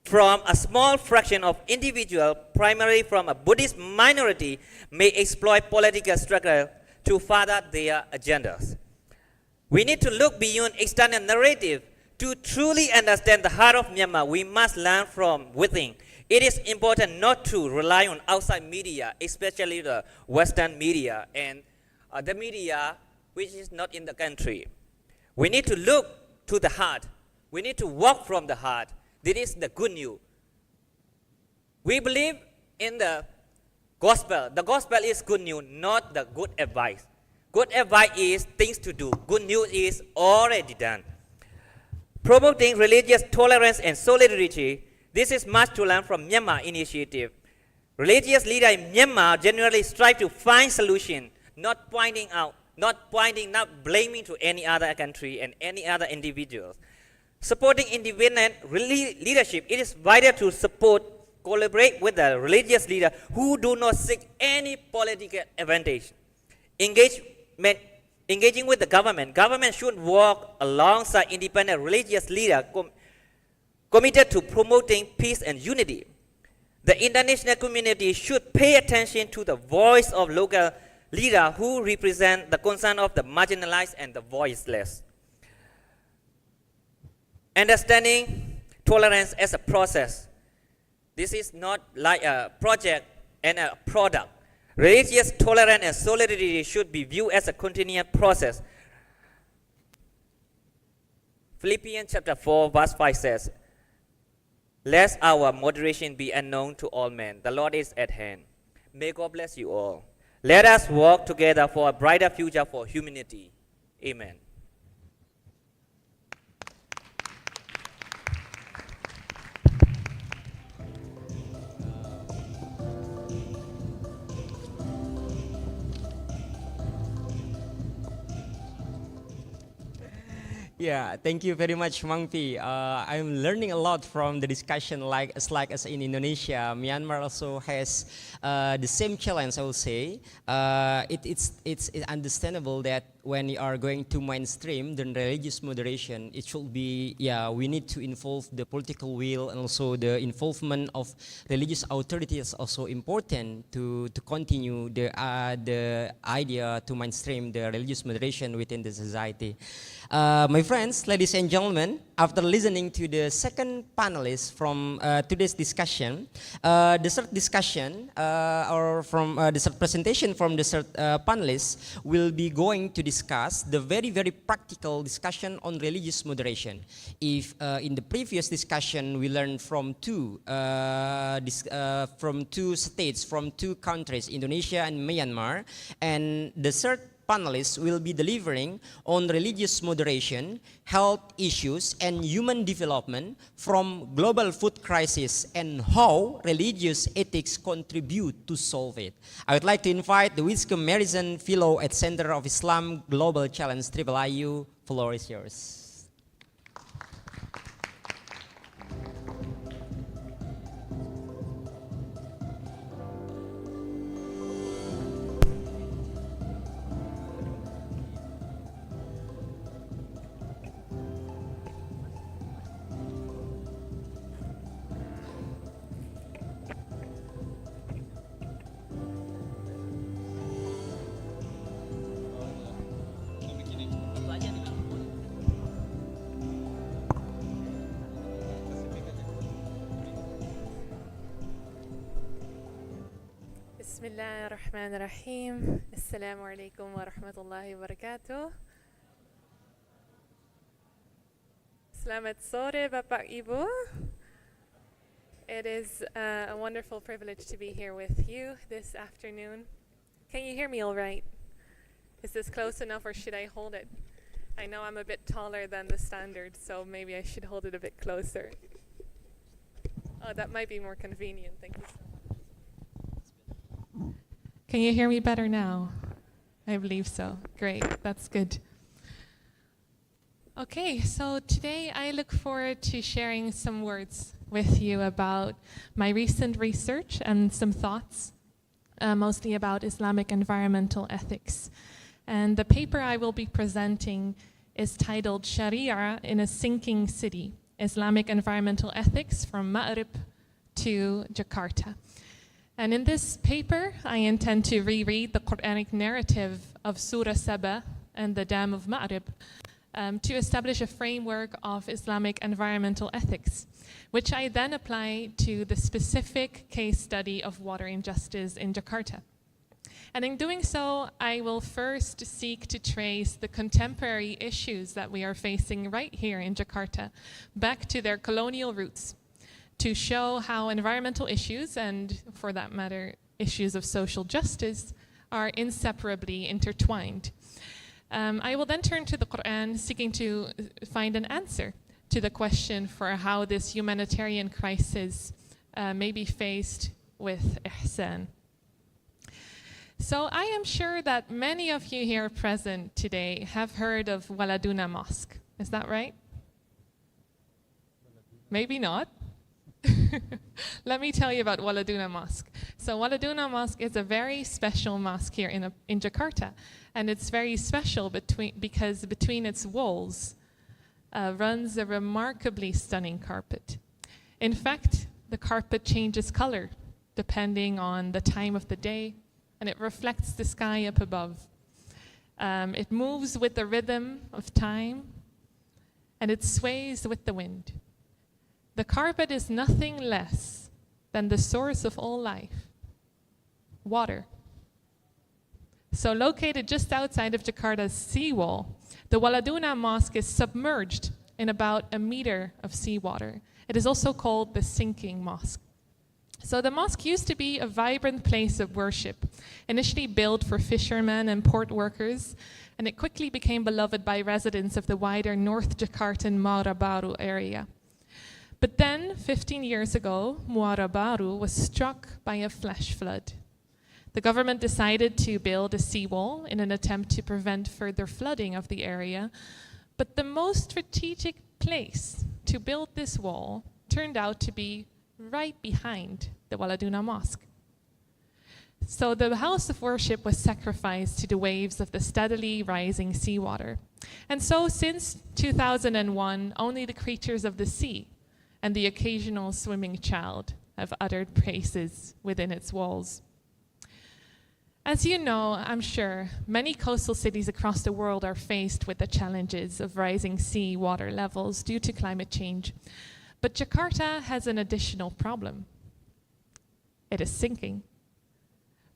from a small fraction of individuals, primarily from a Buddhist minority, may exploit political struggle to further their agendas. We need to look beyond external narrative to truly understand the heart of Myanmar. We must learn from within. It is important not to rely on outside media, especially the Western media and the media which is not in the country. We need to look to the heart. We need to walk from the heart. This is the good news. We believe in the gospel. The gospel is good news, not the good advice. Good advice is things to do. Good news is already done. Promoting religious tolerance and solidarity, this is much to learn from Myanmar initiative. Religious leaders in Myanmar generally strive to find solution, not pointing out, not blaming to any other country and any other individuals. Supporting independent leadership, it is vital to collaborate with the religious leader who do not seek any political advantage. Engaging with the government should work alongside independent religious leaders committed to promoting peace and unity. The international community should pay attention to the voice of local leaders who represent the concern of the marginalized and the voiceless. Understanding tolerance as a process. This is not like a project and a product. Religious tolerance and solidarity should be viewed as a continuous process. Philippians chapter 4 verse 5 says, "Lest our moderation be unknown to all men, the Lord is at hand." May God bless you all. Let us work together for a brighter future for humanity. Amen. Yeah, thank you very much, Mang Pi. I'm learning a lot from the discussion. Like as in Indonesia, Myanmar also has the same challenge. I would say it's understandable that when you are going to mainstream the religious moderation, it should be we need to involve the political will, and also the involvement of religious authority is also important to continue the idea to mainstream the religious moderation within the society. My friends, ladies and gentlemen, after listening to the second panelist from today's discussion, the third discussion or from the third presentation from the third panelists will be going to discuss the very, very practical discussion on religious moderation. If in the previous discussion we learned from two states, from two countries, Indonesia and Myanmar, and the third panelists will be delivering on religious moderation, health issues, and human development from global food crisis and how religious ethics contribute to solve it. I would like to invite the Wietske Merison Fellow at Center of Islam Global Challenge IIIU. Floor is yours. Bismillahirrahmanirrahim. Assalamu alaikum wa rahmatullahi wa barakatuh. Selamat sore, Bapak Ibu. It is a wonderful privilege to be here with you this afternoon. Can you hear me all right? Is this close enough, or should I hold it? I know I'm a bit taller than the standard, so maybe I should hold it a bit closer. Oh, that might be more convenient. Thank you so much. Can you hear me better now? I believe so. Great, that's good. Okay, so today I look forward to sharing some words with you about my recent research and some thoughts, mostly about Islamic environmental ethics. And the paper I will be presenting is titled Sharia in a Sinking City, Islamic Environmental Ethics from Ma'rib to Jakarta. And in this paper, I intend to reread the Quranic narrative of Surah Saba and the Dam of Ma'rib to establish a framework of Islamic environmental ethics, which I then apply to the specific case study of water injustice in Jakarta. And in doing so, I will first seek to trace the contemporary issues that we are facing right here in Jakarta back to their colonial roots. to show how environmental issues, and for that matter, issues of social justice, are inseparably intertwined. I will then turn to the Quran, seeking to find an answer to the question for how this humanitarian crisis may be faced with ihsan. So I am sure that many of you here present today have heard of Waladuna Mosque. Is that right? Maybe not. Let me tell you about Waladuna Mosque. So Waladuna Mosque is a very special mosque here in Jakarta. And it's very special because between its walls runs a remarkably stunning carpet. In fact, the carpet changes color depending on the time of the day, and it reflects the sky up above. It moves with the rhythm of time, and it sways with the wind. The carpet is nothing less than the source of all life, water. So located just outside of Jakarta's seawall, the Waladuna Mosque is submerged in about a meter of seawater. It is also called the sinking mosque. So the mosque used to be a vibrant place of worship, initially built for fishermen and port workers, and it quickly became beloved by residents of the wider North Jakartan Muara Baru area. But then, 15 years ago, Muara Baru was struck by a flash flood. The government decided to build a seawall in an attempt to prevent further flooding of the area, but the most strategic place to build this wall turned out to be right behind the Waladuna Mosque. So the house of worship was sacrificed to the waves of the steadily rising seawater. And so since 2001, only the creatures of the sea and the occasional swimming child have uttered praises within its walls. As you know, I'm sure, many coastal cities across the world are faced with the challenges of rising sea water levels due to climate change. But Jakarta has an additional problem. It is sinking.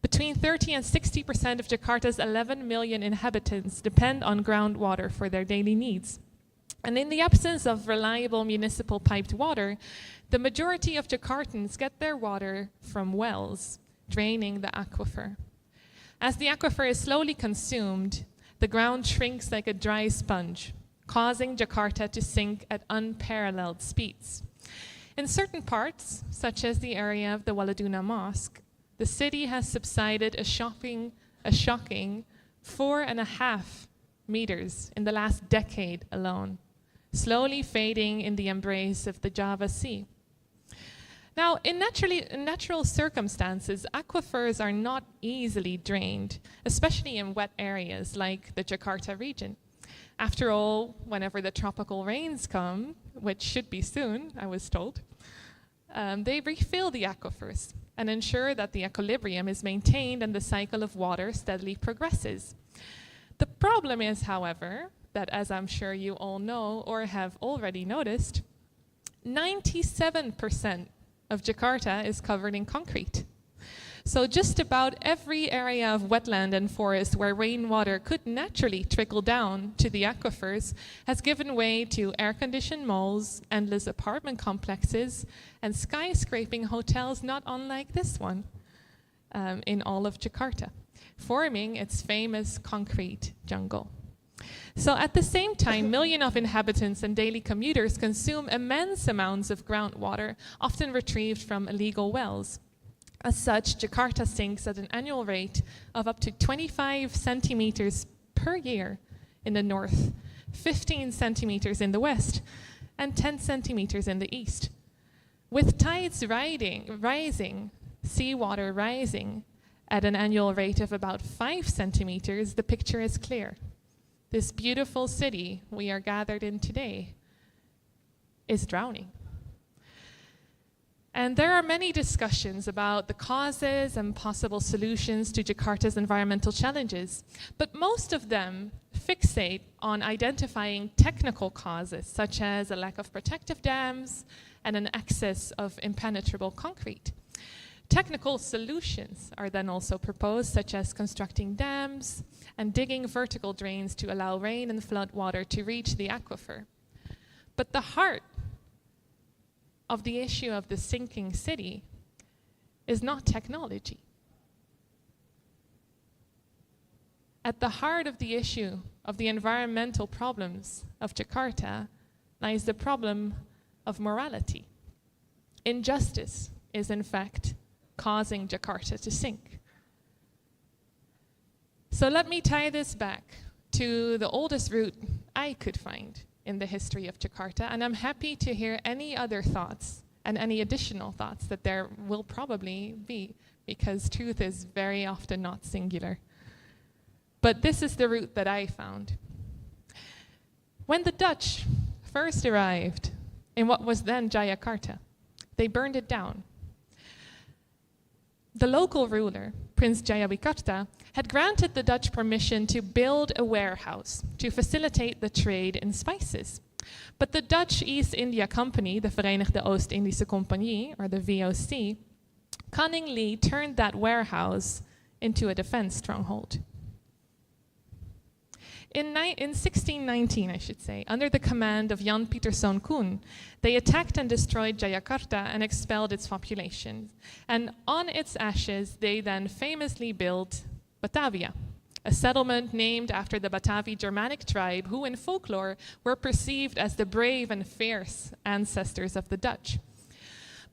Between 30 and 60% of Jakarta's 11 million inhabitants depend on groundwater for their daily needs. And in the absence of reliable municipal piped water, the majority of Jakartans get their water from wells, draining the aquifer. As the aquifer is slowly consumed, the ground shrinks like a dry sponge, causing Jakarta to sink at unparalleled speeds. In certain parts, such as the area of the Waladuna Mosque, the city has subsided a shocking 4.5 meters in the last decade alone, slowly fading in the embrace of the Java Sea. Now, in natural circumstances, aquifers are not easily drained, especially in wet areas like the Jakarta region. After all, whenever the tropical rains come, which should be soon, I was told, they refill the aquifers and ensure that the equilibrium is maintained and the cycle of water steadily progresses. The problem is, however, that as I'm sure you all know or have already noticed, 97% of Jakarta is covered in concrete. So just about every area of wetland and forest where rainwater could naturally trickle down to the aquifers has given way to air-conditioned malls, endless apartment complexes, and skyscraping hotels not unlike this one in all of Jakarta, forming its famous concrete jungle. So at the same time, millions of inhabitants and daily commuters consume immense amounts of groundwater, often retrieved from illegal wells. As such, Jakarta sinks at an annual rate of up to 25 centimeters per year in the north, 15 centimeters in the west, and 10 centimeters in the east. With tides rising, seawater rising at an annual rate of about 5 centimeters, the picture is clear. This beautiful city we are gathered in today is drowning. And there are many discussions about the causes and possible solutions to Jakarta's environmental challenges, but most of them fixate on identifying technical causes, such as a lack of protective dams and an excess of impenetrable concrete. Technical solutions are then also proposed, such as constructing dams and digging vertical drains to allow rain and flood water to reach the aquifer. But the heart of the issue of the sinking city is not technology. At the heart of the issue of the environmental problems of Jakarta lies the problem of morality. Injustice is, in fact, causing Jakarta to sink. So let me tie this back to the oldest route I could find in the history of Jakarta, and I'm happy to hear any other thoughts and any additional thoughts that there will probably be, because truth is very often not singular. But this is the route that I found. When the Dutch first arrived in what was then Jayakarta, they burned it down. The local ruler, Prince Jayawikarta, had granted the Dutch permission to build a warehouse to facilitate the trade in spices. But the Dutch East India Company, the Verenigde Oost-Indische Compagnie, or the VOC, cunningly turned that warehouse into a defense stronghold. In 1619, I should say, under the command of Jan Pieterszoon Koen, they attacked and destroyed Jayakarta and expelled its population. And on its ashes, they then famously built Batavia, a settlement named after the Batavi Germanic tribe, who in folklore were perceived as the brave and fierce ancestors of the Dutch.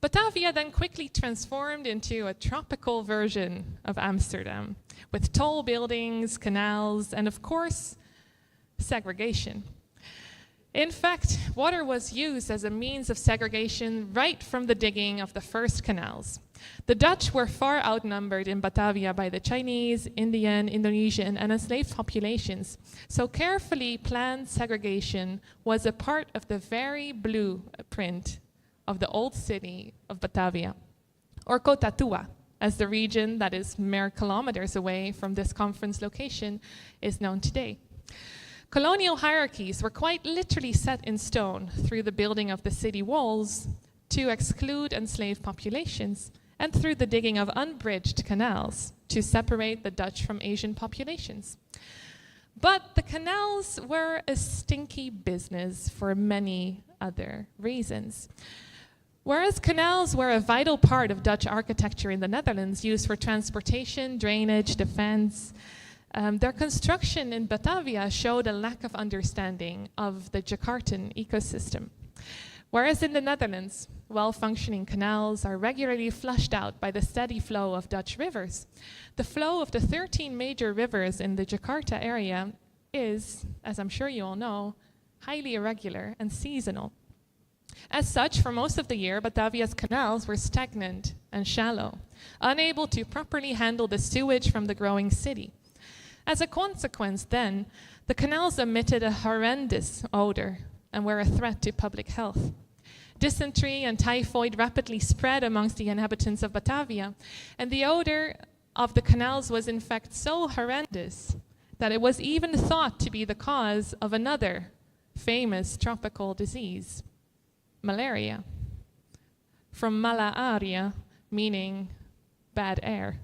Batavia then quickly transformed into a tropical version of Amsterdam, with tall buildings, canals, and of course, segregation. In fact, water was used as a means of segregation right from the digging of the first canals. The Dutch were far outnumbered in Batavia by the Chinese, Indian, Indonesian, and enslaved populations, so carefully planned segregation was a part of the very blueprint of the old city of Batavia, or Kota Tua, as the region that is mere kilometers away from this conference location is known today. Colonial hierarchies were quite literally set in stone through the building of the city walls to exclude enslaved populations, and through the digging of unbridged canals to separate the Dutch from Asian populations. But the canals were a stinky business for many other reasons. Whereas canals were a vital part of Dutch architecture in the Netherlands, used for transportation, drainage, defense, their construction in Batavia showed a lack of understanding of the Jakartan ecosystem. Whereas in the Netherlands, well-functioning canals are regularly flushed out by the steady flow of Dutch rivers, the flow of the 13 major rivers in the Jakarta area is, as I'm sure you all know, highly irregular and seasonal. As such, for most of the year, Batavia's canals were stagnant and shallow, unable to properly handle the sewage from the growing city. As a consequence, then, the canals emitted a horrendous odor and were a threat to public health. Dysentery and typhoid rapidly spread amongst the inhabitants of Batavia, and the odor of the canals was in fact so horrendous that it was even thought to be the cause of another famous tropical disease, malaria, from malaria, meaning bad air.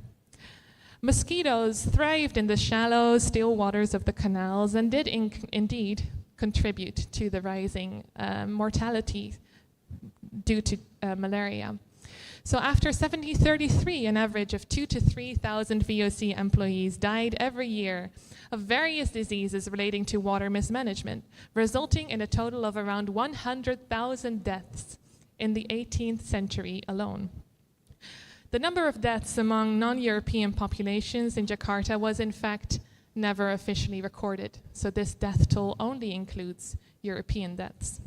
Mosquitoes thrived in the shallow, still waters of the canals and did indeed contribute to the rising mortality due to malaria. So after 1733, an average of 2,000 to 3,000 VOC employees died every year of various diseases relating to water mismanagement, resulting in a total of around 100,000 deaths in the 18th century alone. The number of deaths among non-European populations in Jakarta was in fact never officially recorded, so this death toll only includes European deaths.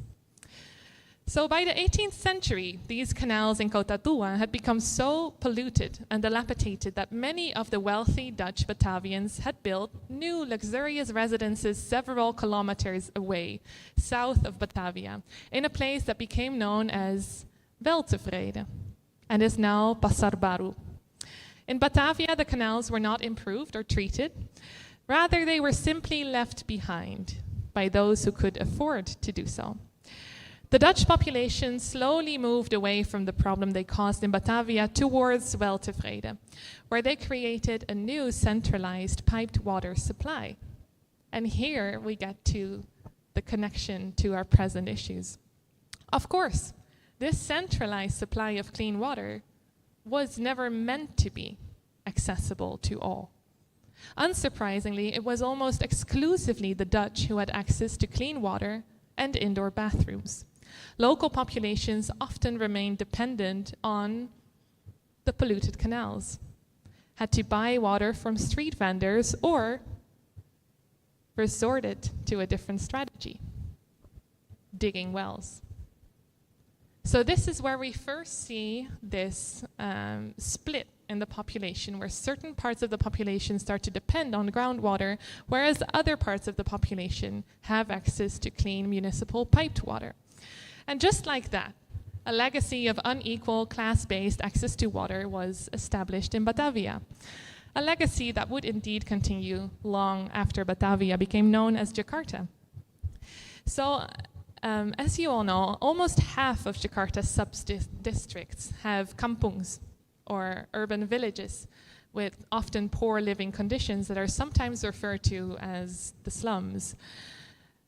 So by the 18th century, these canals in Kota Tua had become so polluted and dilapidated that many of the wealthy Dutch Batavians had built new luxurious residences several kilometers away, south of Batavia, in a place that became known as Weltevrede and is now Pasar Baru. In Batavia, the canals were not improved or treated. Rather, they were simply left behind by those who could afford to do so. The Dutch population slowly moved away from the problem they caused in Batavia towards Weltevrede, where they created a new centralized piped water supply. And here we get to the connection to our present issues. Of course, this centralized supply of clean water was never meant to be accessible to all. Unsurprisingly, it was almost exclusively the Dutch who had access to clean water and indoor bathrooms. Local populations often remained dependent on the polluted canals, had to buy water from street vendors, or resorted to a different strategy, digging wells. So this is where we first see this split in the population, where certain parts of the population start to depend on groundwater, whereas other parts of the population have access to clean municipal piped water. And just like that, a legacy of unequal class-based access to water was established in Batavia, a legacy that would indeed continue long after Batavia became known as Jakarta. So, as you all know, almost half of Jakarta's sub-districts have kampungs, or urban villages, with often poor living conditions that are sometimes referred to as the slums,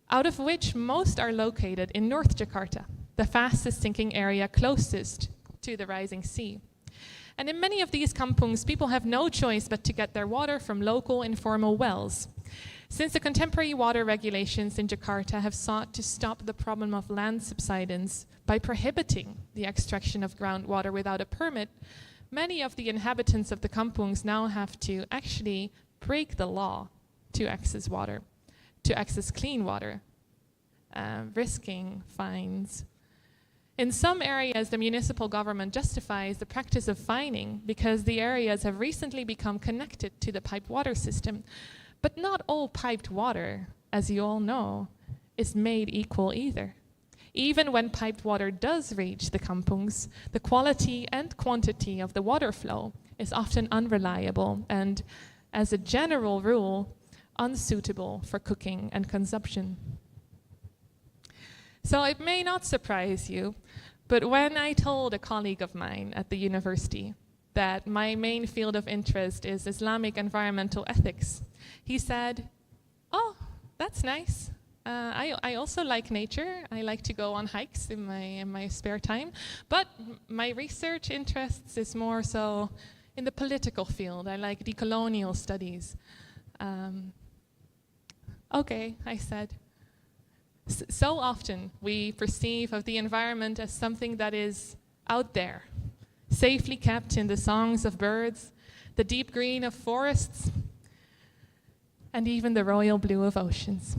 out of which most are located in North Jakarta, the fastest sinking area closest to the rising sea. And in many of these kampungs, people have no choice but to get their water from local informal wells. Since the contemporary water regulations in Jakarta have sought to stop the problem of land subsidence by prohibiting the extraction of groundwater without a permit, many of the inhabitants of the kampungs now have to actually break the law to access water, to access clean water, risking fines. In some areas, the municipal government justifies the practice of fining because the areas have recently become connected to the piped water system. But not all piped water, as you all know, is made equal either. Even when piped water does reach the kampungs, the quality and quantity of the water flow is often unreliable and, as a general rule, unsuitable for cooking and consumption. So it may not surprise you, but when I told a colleague of mine at the university that my main field of interest is Islamic environmental ethics, he said, "Oh, that's nice. I also like nature. I like to go on hikes in my spare time, but my research interests is more so in the political field. I like decolonial studies." Okay, I said. So often we perceive of the environment as something that is out there, safely kept in the songs of birds, the deep green of forests, and even the royal blue of oceans.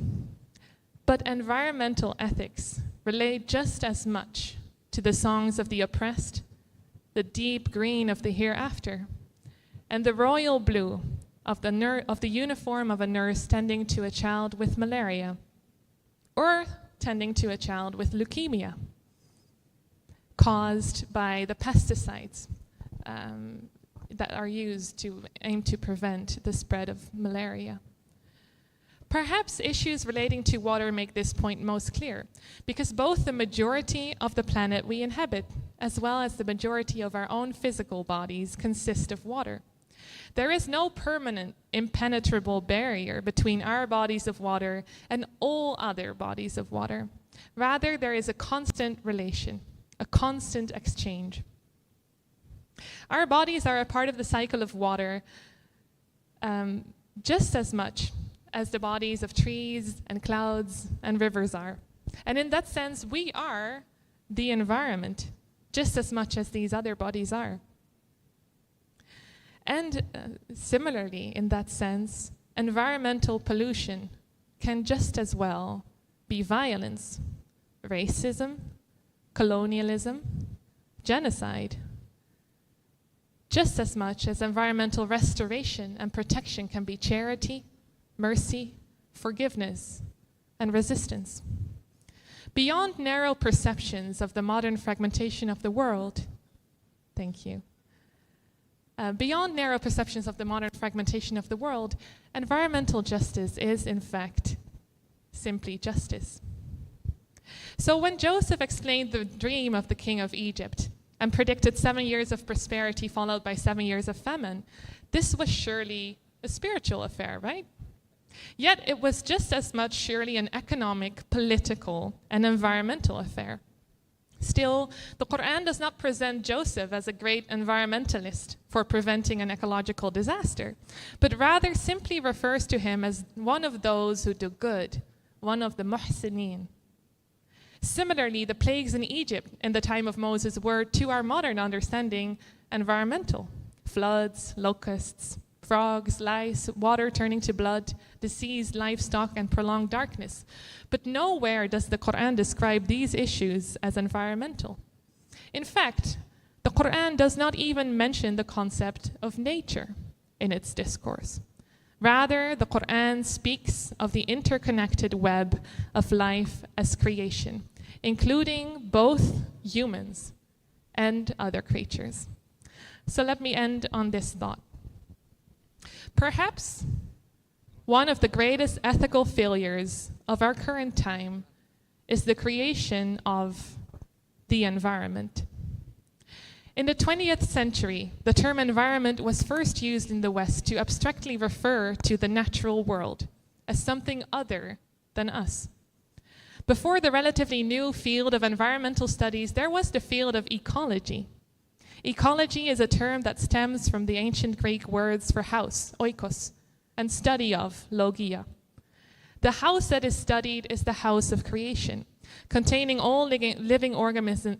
But environmental ethics relate just as much to the songs of the oppressed, the deep green of the hereafter, and the royal blue of the uniform of a nurse tending to a child with malaria, or tending to a child with leukemia, caused by the pesticides that are used to aim to prevent the spread of malaria. Perhaps issues relating to water make this point most clear, because both the majority of the planet we inhabit, as well as the majority of our own physical bodies, consist of water. There is no permanent, impenetrable barrier between our bodies of water and all other bodies of water. Rather, there is a constant relation, a constant exchange. Our bodies are a part of the cycle of water just as much as the bodies of trees and clouds and rivers are. And in that sense, we are the environment just as much as these other bodies are. And similarly, in that sense, environmental pollution can just as well be violence, racism, colonialism, genocide, just as much as environmental restoration and protection can be charity, mercy, forgiveness, and resistance. Beyond narrow perceptions of the modern fragmentation of the world, thank you. Beyond narrow perceptions of the modern fragmentation of the world, environmental justice is, in fact, simply justice. So when Joseph explained the dream of the king of Egypt and predicted 7 years of prosperity followed by 7 years of famine, this was surely a spiritual affair, right? Yet it was just as much surely an economic, political, and environmental affair. Still, the Quran does not present Joseph as a great environmentalist for preventing an ecological disaster, but rather simply refers to him as one of those who do good, one of the muhsinin. Similarly, the plagues in Egypt in the time of Moses were, to our modern understanding, environmental. Floods, locusts, frogs, lice, water turning to blood, diseased livestock, and prolonged darkness. But nowhere does the Quran describe these issues as environmental. In fact, the Quran does not even mention the concept of nature in its discourse. Rather, the Quran speaks of the interconnected web of life as creation, including both humans and other creatures. So let me end on this thought. Perhaps one of the greatest ethical failures of our current time is the creation of the environment. In the 20th century, the term environment was first used in the West to abstractly refer to the natural world as something other than us. Before the relatively new field of environmental studies, there was the field of ecology. Ecology is a term that stems from the ancient Greek words for house, oikos, and study of, logia. The house that is studied is the house of creation, containing all living organisms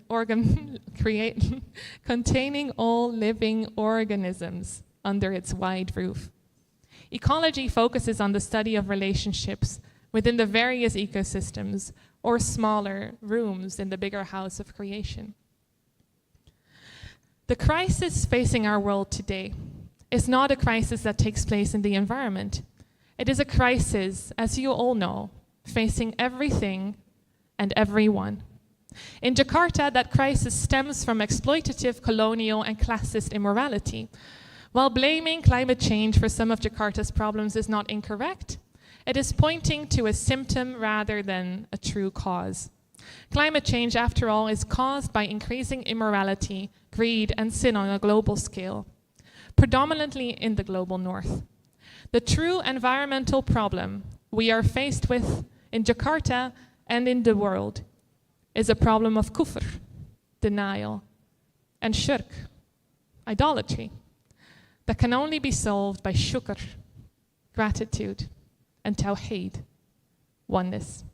under its wide roof. Ecology focuses on the study of relationships within the various ecosystems or smaller rooms in the bigger house of creation. The crisis facing our world today is not a crisis that takes place in the environment. It is a crisis, as you all know, facing everything and everyone. In Jakarta, that crisis stems from exploitative, colonial, and classist immorality. While blaming climate change for some of Jakarta's problems is not incorrect, it is pointing to a symptom rather than a true cause. Climate change, after all, is caused by increasing immorality, greed, and sin on a global scale, predominantly in the global north. The true environmental problem we are faced with in Jakarta and in the world is a problem of kufr, denial, and shirk, idolatry, that can only be solved by shukr, gratitude, and tawheed, oneness.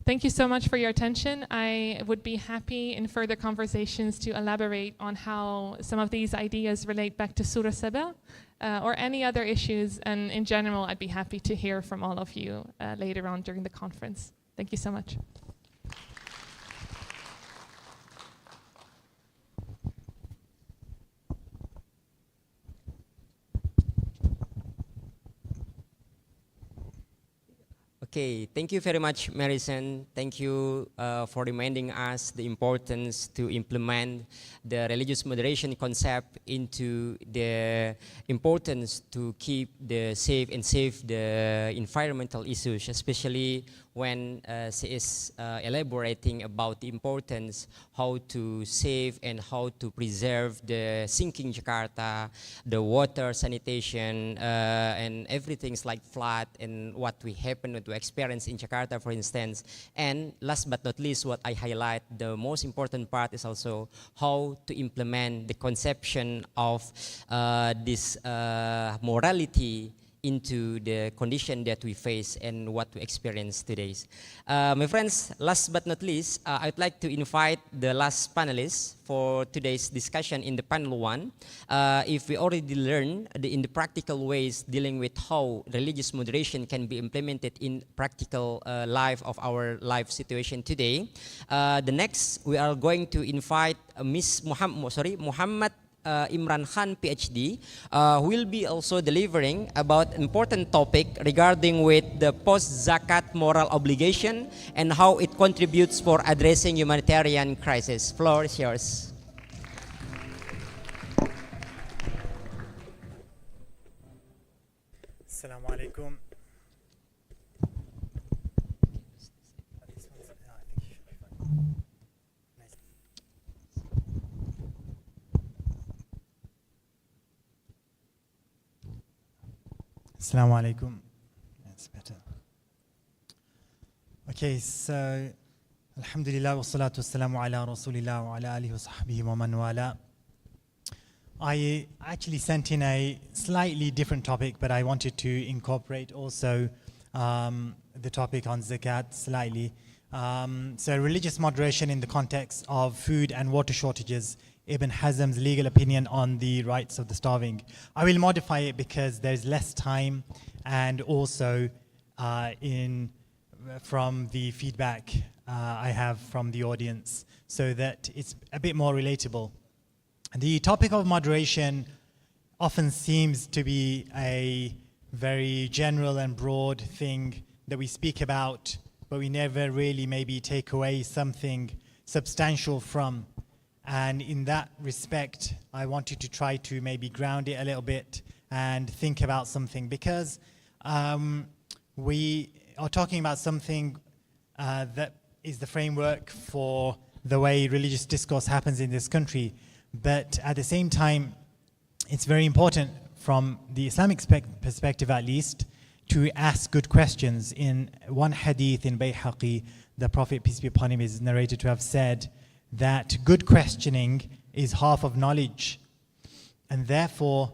Thank you so much for your attention. I would be happy in further conversations to elaborate on how some of these ideas relate back to Surah Saba or any other issues. And in general, I'd be happy to hear from all of you later on during the conference. Thank you so much. Okay, thank you very much, Merison. Thank you for reminding us the importance to implement the religious moderation concept into the importance to keep the safe the environmental issues, especially when she is elaborating about the importance how to save and how to preserve the sinking Jakarta, the water, sanitation, and everything's like flood and what we happen to experience in Jakarta, for instance. And last but not least, what I highlight, the most important part is also how to implement the conception of this morality into the condition that we face and what we experience today. My friends, last but not least, I'd like to invite the last panelists for today's discussion in the panel one. If we already learned in the practical ways dealing with how religious moderation can be implemented in practical life of our life situation today, the next we are going to invite Muhammad Imran Khan, PhD, will be also delivering about important topic regarding with the post-zakat moral obligation and how it contributes for addressing humanitarian crisis. Floor is yours. Assalamu alaikum. Assalamu alaikum. That's better. Okay, so Alhamdulillah wa salatu wassalamu ala rasulillah wa ala alihi wa sahbihi wa man wala. I actually sent in a slightly different topic, but I wanted to incorporate also the topic on zakat slightly. So religious moderation in the context of food and water shortages, Ibn Hazm's legal opinion on the rights of the starving. I will modify it because there's less time, and also from the feedback I have from the audience, so that it's a bit more relatable. The topic of moderation often seems to be a very general and broad thing that we speak about, but we never really maybe take away something substantial from. And in that respect, I wanted to try to maybe ground it a little bit and think about something, because we are talking about something that is the framework for the way religious discourse happens in this country. But at the same time, it's very important from the Islamic perspective at least to ask good questions. In one hadith in Bayhaqi, the Prophet, peace be upon him, is narrated to have said that good questioning is half of knowledge. And therefore,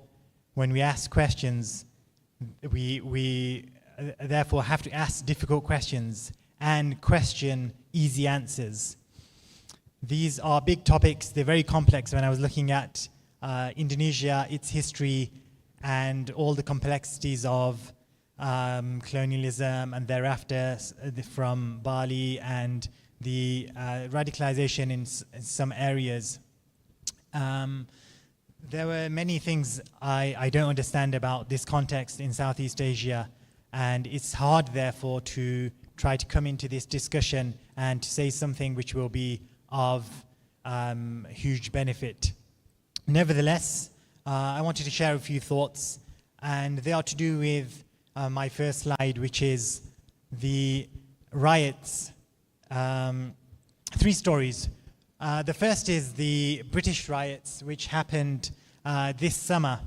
when we ask questions, we therefore have to ask difficult questions and question easy answers. These are big topics, they're very complex. When I was looking at Indonesia, its history, and all the complexities of colonialism, and thereafter from Bali, and the radicalization in some areas. There were many things I don't understand about this context in Southeast Asia, and it's hard therefore to try to come into this discussion and to say something which will be of huge benefit. Nevertheless, I wanted to share a few thoughts, and they are to do with my first slide, which is the riots. 3 stories. The first is the British riots, which happened this summer.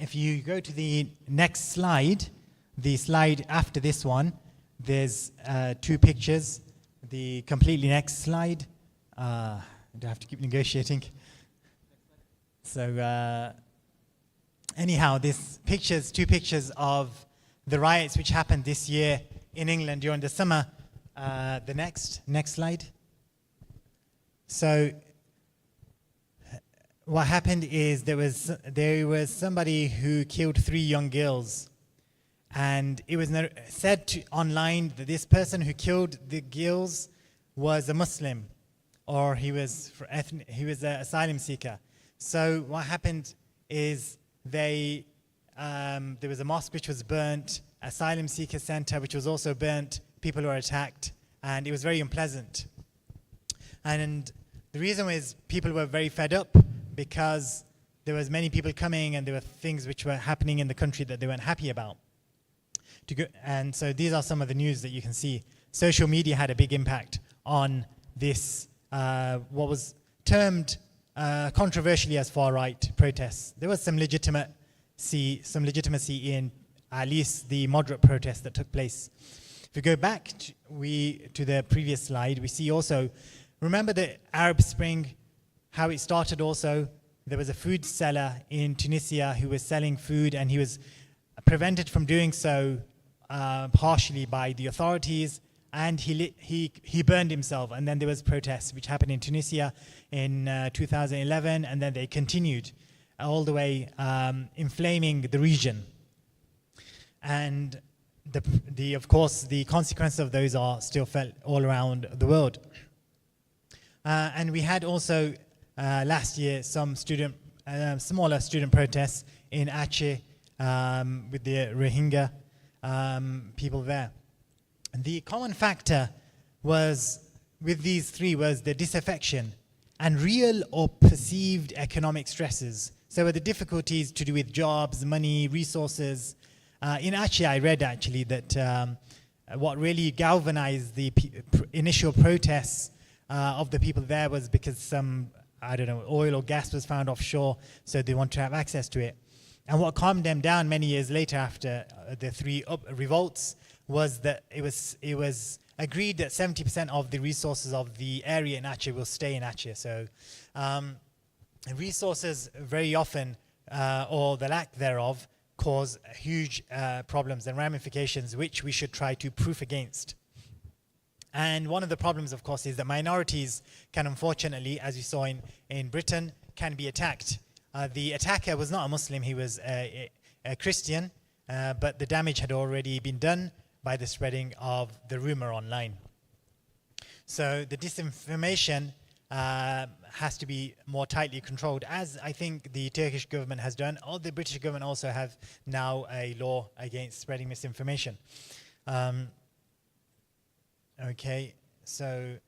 If you go to the next slide, the slide after this one, there's 2 pictures. The completely next slide. I don't have to keep negotiating. So anyhow, this 2 pictures of the riots which happened this year in England during the summer. The next slide. So what happened is there was somebody who killed 3 young girls, and it was said online that this person who killed the girls was a Muslim, or he was an asylum seeker. So what happened is there was a mosque which was burnt, asylum seeker center which was also burnt, people were attacked, and it was very unpleasant. And the reason was people were very fed up because there was many people coming, and there were things which were happening in the country that they weren't happy about. And so these are some of the news that you can see. Social media had a big impact on this, what was termed controversially as far-right protests. There was some legitimacy in at least the moderate protests that took place. If we go back to the previous slide, we see also, remember the Arab Spring, how it started also. There was a food seller in Tunisia who was selling food, and he was prevented from doing so partially by the authorities, and he burned himself. And then there was protests which happened in Tunisia in 2011, and then they continued all the way, inflaming the region. And of course, the consequences of those are still felt all around the world. And we had also last year some smaller student protests in Aceh with the Rohingya people there. And the common factor was with these 3 was the disaffection and real or perceived economic stresses. So the difficulties to do with jobs, money, resources. In Aceh, I read actually that what really galvanized the initial protests of the people there was because some, oil or gas was found offshore, so they want to have access to it. And what calmed them down many years later after the 3 revolts was that it was agreed that 70% of the resources of the area in Aceh will stay in Aceh. So resources very often, or the lack thereof, cause huge problems and ramifications which we should try to proof against. And one of the problems, of course, is that minorities can, unfortunately, as we saw in Britain, can be attacked. The attacker was not a Muslim, he was a Christian, but the damage had already been done by the spreading of the rumor online. So the disinformation has to be more tightly controlled, as I think the Turkish government has done, or the British government also have now a law against spreading misinformation. Okay, so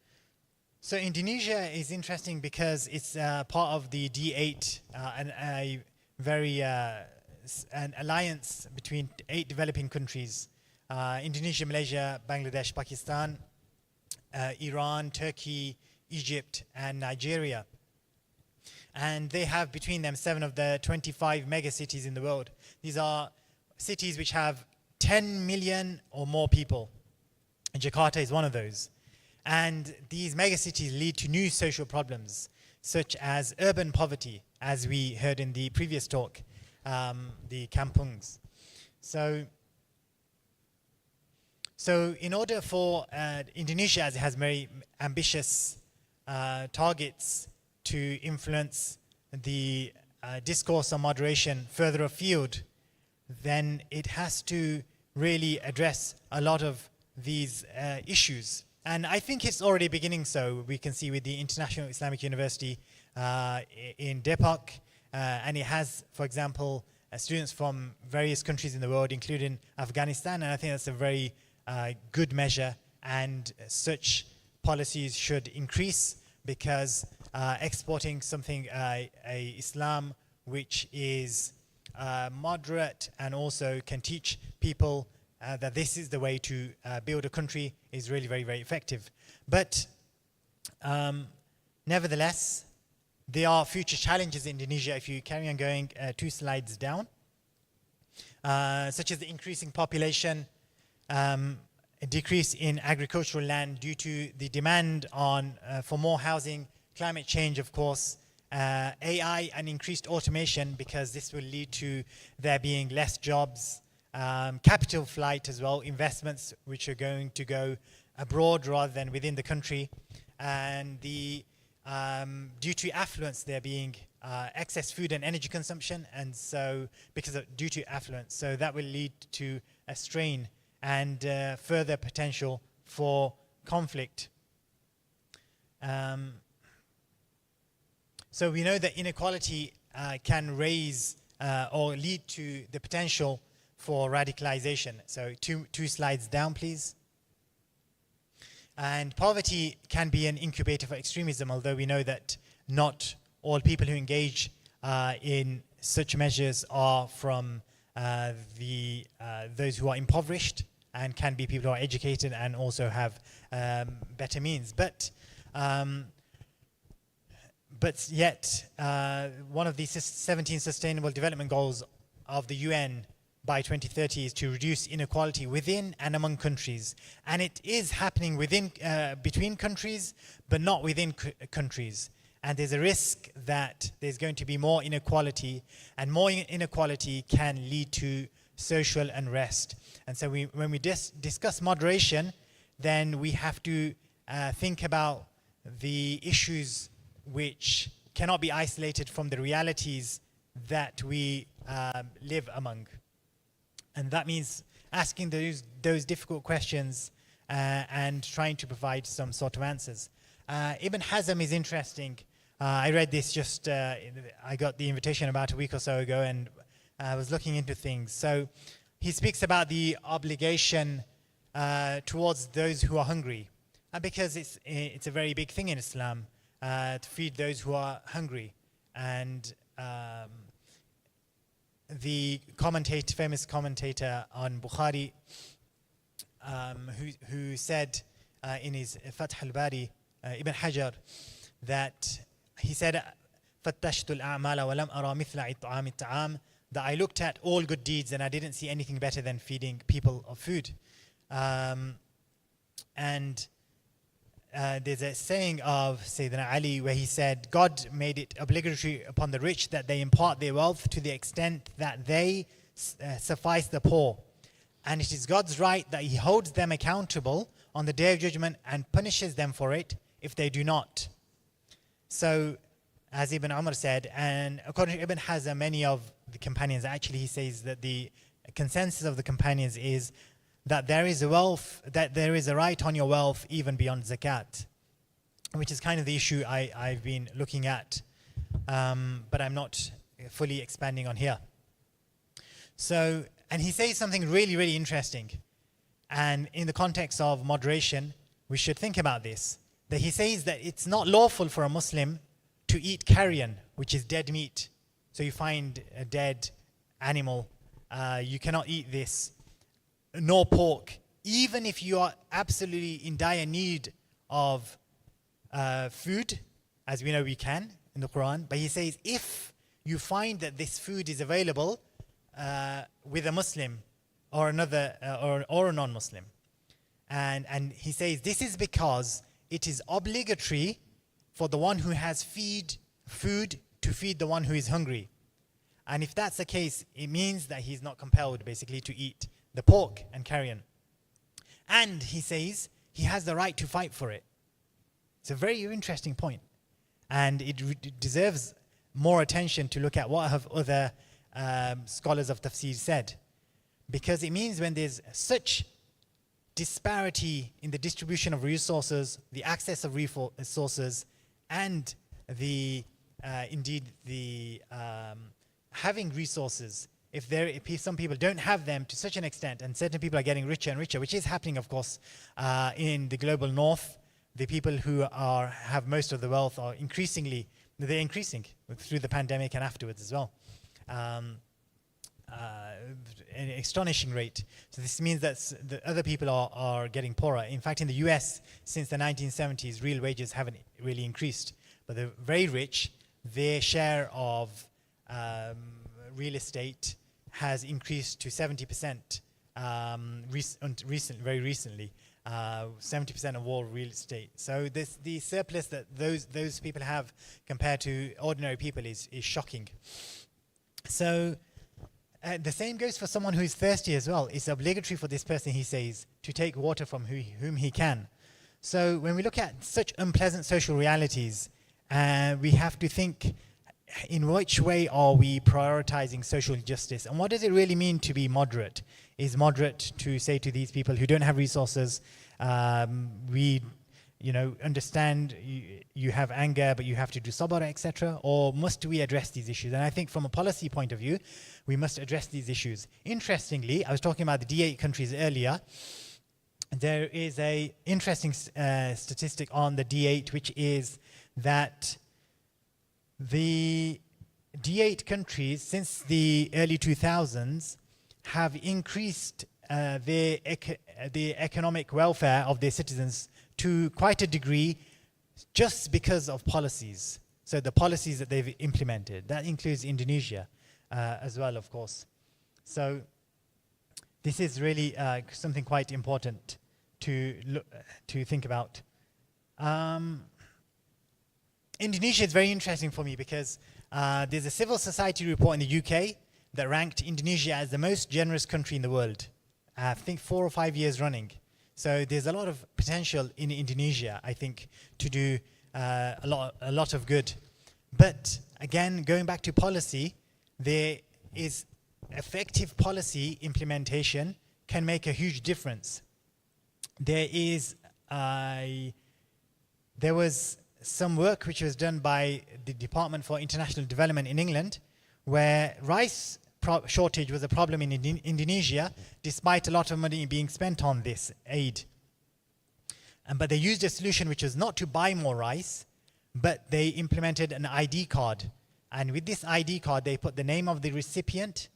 Indonesia is interesting because it's part of the D8, a very an alliance between 8 developing countries: Indonesia, Malaysia, Bangladesh, Pakistan, Iran, Turkey, Egypt, and Nigeria. And they have between them 7 of the 25 mega cities in the world. These are cities which have 10 million or more people. And Jakarta is one of those. And these megacities lead to new social problems, such as urban poverty, as we heard in the previous talk, the kampungs. So in order for Indonesia, as it has very ambitious targets to influence the discourse on moderation further afield, then it has to really address a lot of these issues. And I think it's already beginning so. We can see with the International Islamic University in Depok, and it has, for example, students from various countries in the world, including Afghanistan, and I think that's a very good measure, and such policies should increase, because exporting something, a Islam which is moderate and also can teach people that this is the way to build a country is really very, very effective. But nevertheless, there are future challenges in Indonesia. If you carry on going 2 slides down, such as the increasing population, a decrease in agricultural land due to the demand for more housing, climate change, of course, AI and increased automation, because this will lead to there being less jobs, capital flight as well, investments which are going to go abroad rather than within the country, and due to affluence there being excess food and energy consumption, and so due to affluence, so that will lead to a strain and further potential for conflict. So we know that inequality can raise or lead to the potential for radicalization. So two slides down, please. And poverty can be an incubator for extremism, although we know that not all people who engage in such measures are from those who are impoverished, and can be people who are educated and also have better means. But yet, one of the 17 Sustainable Development Goals of the UN by 2030 is to reduce inequality within and among countries. And it is happening between countries, but not within countries. And there's a risk that there's going to be more inequality, and more inequality can lead to social unrest. And so when we discuss moderation, then we have to think about the issues which cannot be isolated from the realities that we live among. And that means asking those difficult questions and trying to provide some sort of answers. Ibn Hazm is interesting. I read this I got the invitation about a week or so ago, and I was looking into things. So he speaks about the obligation towards those who are hungry, because it's a very big thing in Islam to feed those who are hungry. And the famous commentator on Bukhari, who said in his Fath al-Bari, Ibn Hajar, that he said, فَتَّشْتُ الْأَعْمَالَ وَلَمْ أَرَى مِثْلَ إِطْعَامِ الطَّعَامِ, that I looked at all good deeds and I didn't see anything better than feeding people of food. And there's a saying of Sayyidina Ali where he said, God made it obligatory upon the rich that they impart their wealth to the extent that they suffice the poor. And it is God's right that He holds them accountable on the Day of Judgment and punishes them for it if they do not. So, as Ibn Umar said, and according to Ibn Hazm, many of the companions, actually he says that the consensus of the companions is that there is a wealth, that there is a right on your wealth even beyond zakat, which is kind of the issue I've been looking at, but I'm not fully expanding on here. So, and he says something really, really interesting. And in the context of moderation, we should think about this. That he says that it's not lawful for a Muslim to eat carrion, which is dead meat. So you find a dead animal, you cannot eat this, nor pork, even if you are absolutely in dire need of food, as we know we can in the Quran. But he says if you find that this food is available with a Muslim or another or a non-Muslim, and he says this is because it is obligatory for the one who has food to feed the one who is hungry. And if that's the case, it means that he's not compelled basically to eat the pork and carrion. And he says he has the right to fight for it. It's a very interesting point. And it deserves more attention to look at what have other scholars of tafsir said. Because it means when there's such disparity in the distribution of resources, the access of resources, and the having resources, if some people don't have them to such an extent, and certain people are getting richer and richer, which is happening, of course, in the global north, the people who have most of the wealth are increasing through the pandemic and afterwards as well. An astonishing rate. So this means that the other people are getting poorer. In fact, in the US, since the 1970s, real wages haven't really increased. But the very rich, their share of real estate has increased to 70% very recently. 70% of all real estate. So the surplus that those people have compared to ordinary people is shocking. So the same goes for someone who is thirsty as well. It's obligatory for this person, he says, to take water from whom he can. So when we look at such unpleasant social realities, we have to think, in which way are we prioritizing social justice? And what does it really mean to be moderate? Is moderate to say to these people who don't have resources, we understand you have anger, but you have to do sabr, etc. Or must we address these issues? And I think from a policy point of view, we must address these issues. Interestingly, I was talking about the D8 countries earlier. There is a interesting statistic on the D8, which is that the D8 countries, since the early 2000s, have increased the economic welfare of their citizens to quite a degree just because of policies. So the policies that they've implemented. That includes Indonesia as well, of course. So this is really something quite important to think about. Indonesia is very interesting for me because there's a civil society report in the UK that ranked Indonesia as the most generous country in the world. I think 4 or 5 years running. So there's a lot of potential in Indonesia, I think, to do a lot of good. But again, going back to policy, there is effective policy implementation can make a huge difference. There was some work which was done by the Department for International Development in England, where rice shortage was a problem in Indonesia, despite a lot of money being spent on this aid. But they used a solution which was not to buy more rice, but they implemented an ID card. And with this ID card, they put the name of the recipient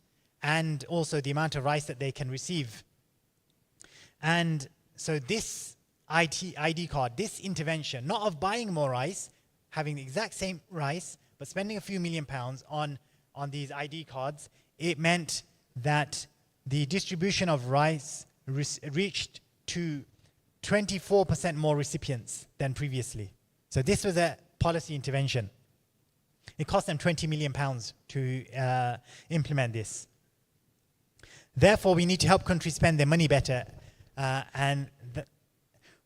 and also the amount of rice that they can receive. And so this ID card, this intervention, not of buying more rice, having the exact same rice, but spending a few £1 million on these ID cards, it meant that the distribution of rice reached to 24% more recipients than previously. So this was a policy intervention. It cost them £20 million to implement this. Therefore, we need to help countries spend their money better.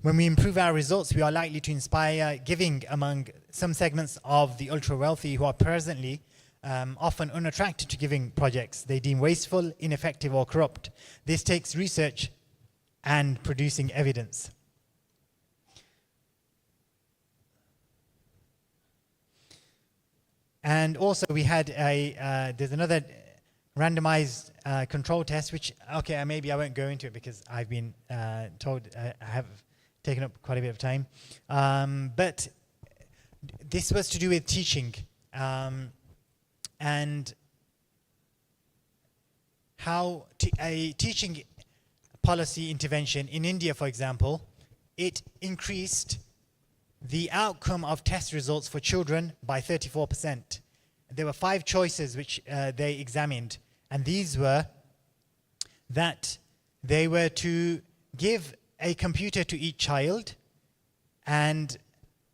When we improve our results, we are likely to inspire giving among some segments of the ultra-wealthy who are presently often unattracted to giving projects they deem wasteful, ineffective, or corrupt. This takes research and producing evidence. And also we had there's another randomized control test, which, okay, maybe I won't go into it because I've been told I have taken up quite a bit of time. But this was to do with teaching and how a teaching policy intervention in India, for example, it increased the outcome of test results for children by 34%. There were 5 choices which they examined, and these were that they were to give a computer to each child,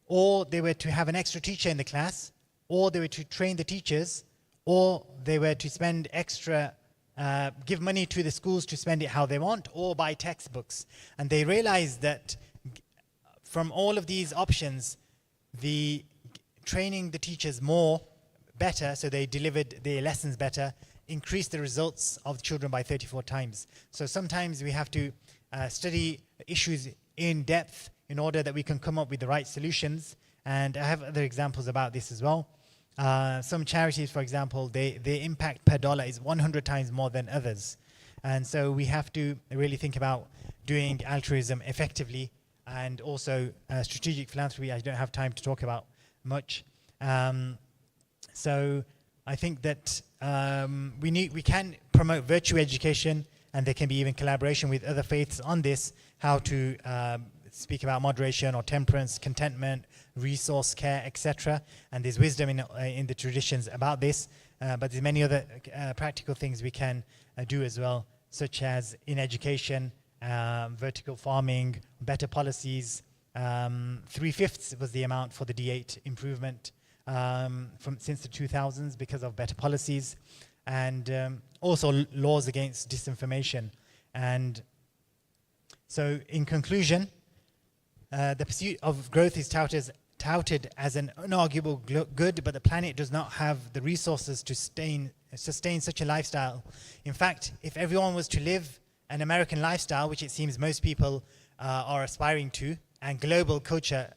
or they were to have an extra teacher in the class, or they were to train the teachers, or they were to spend extra, give money to the schools to spend it how they want, or buy textbooks. And they realized that from all of these options, the training the teachers better, so they delivered their lessons better, increased the results of the children by 34 times. So sometimes we have to study issues in depth in order that we can come up with the right solutions. And I have other examples about this as well. Some charities, for example, their impact per dollar is 100 times more than others. And so we have to really think about doing altruism effectively, and also strategic philanthropy. I don't have time to talk about much. So I think that we can promote virtue education, and there can be even collaboration with other faiths on this, how to speak about moderation or temperance, contentment, resource care, etc. And there's wisdom in the traditions about this, but there's many other practical things we can do as well, such as in education, vertical farming, better policies. 3/5 was the amount for the D8 improvement since the 2000s because of better policies, and also laws against disinformation. And so in conclusion, the pursuit of growth is touted as an unarguable good, but the planet does not have the resources to sustain such a lifestyle. In fact, if everyone was to live an American lifestyle, which it seems most people are aspiring to, and global culture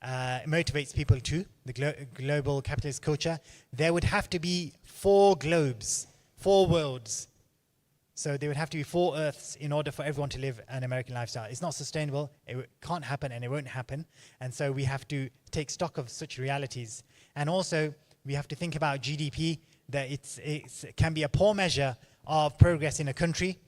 motivates people to, the global capitalist culture, there would have to be 4 globes, 4 worlds. So there would have to be 4 Earths in order for everyone to live an American lifestyle. It's not sustainable, it can't happen, and it won't happen. And so we have to take stock of such realities. And also, we have to think about GDP, that it can be a poor measure of progress in a country.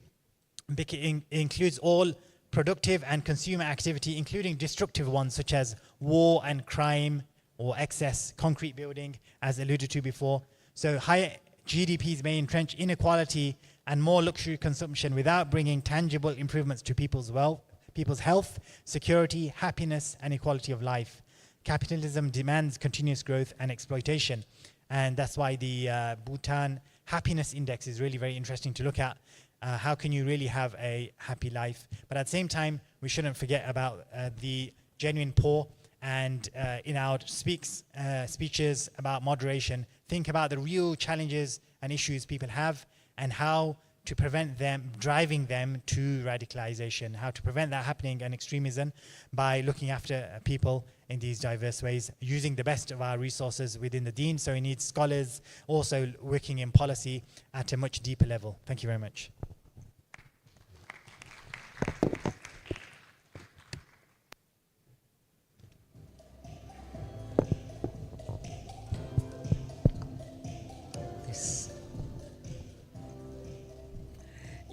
It includes all productive and consumer activity, including destructive ones such as war and crime or excess concrete building, as alluded to before. So higher GDPs may entrench inequality and more luxury consumption without bringing tangible improvements to people's health, security, happiness, and equality of life. Capitalism demands continuous growth and exploitation. And that's why the Bhutan Happiness Index is really very interesting to look at. How can you really have a happy life? But at the same time, we shouldn't forget about the genuine poor. And in our speeches about moderation, think about the real challenges and issues people have, and how to prevent them, driving them to radicalization, how to prevent that happening and extremism by looking after people in these diverse ways, using the best of our resources within the Deen. So it needs scholars also working in policy at a much deeper level. Thank you very much.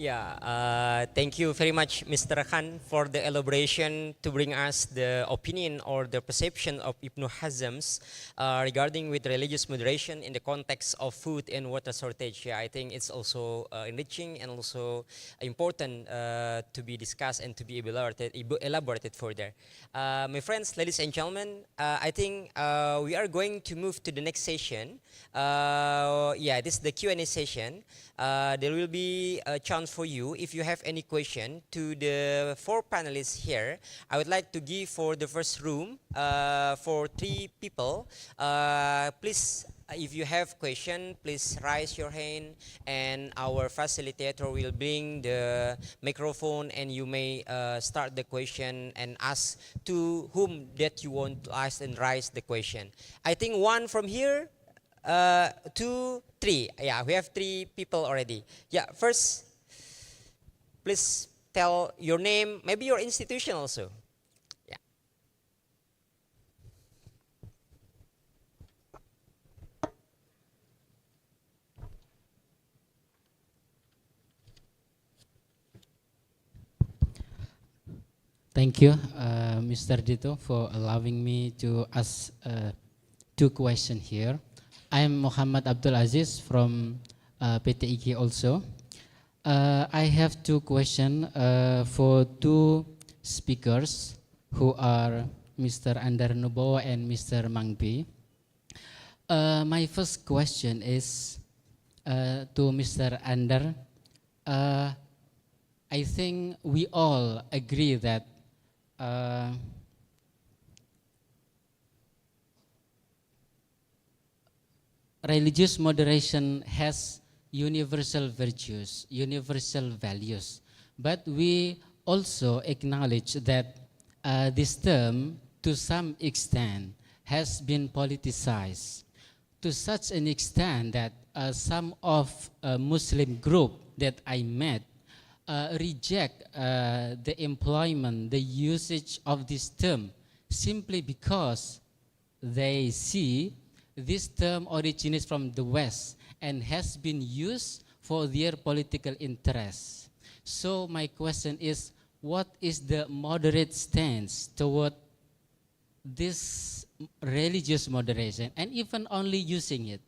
Yeah, thank you very much, Mr. Khan, for the elaboration to bring us the opinion or the perception of Ibn Hazm's regarding with religious moderation in the context of food and water shortage. Yeah, I think it's also enriching and also important to be discussed and to be elaborated further. My friends, ladies and gentlemen, I think we are going to move to the next session. Yeah, this is the Q&A session. There will be a chance for you if you have any question to the 4 panelists here. I would like to give for the first room for 3 people. Please, if you have question, please raise your hand and our facilitator will bring the microphone and you may start the question and ask to whom that you want to ask and raise the question. I think 1 from here. 2, 3. Yeah, we have 3 people already. Yeah, first, please tell your name, maybe your institution also. Yeah. Thank you, Mr. Dito, for allowing me to ask 2 questions here. I'm Muhammad Abdul Aziz from PT IKI also. I have 2 questions for 2 speakers who are Mr. Andar Nubowo and Mr. Mang Pi. My first question is to Mr. Andar. I think we all agree that religious moderation has universal virtues, universal values. But we also acknowledge that this term, to some extent, has been politicized to such an extent that some of Muslim group that I met reject the employment, the usage of this term, simply because they see this term originates from the West and has been used for their political interests. So my question is, what is the moderate stance toward this religious moderation and even only using it?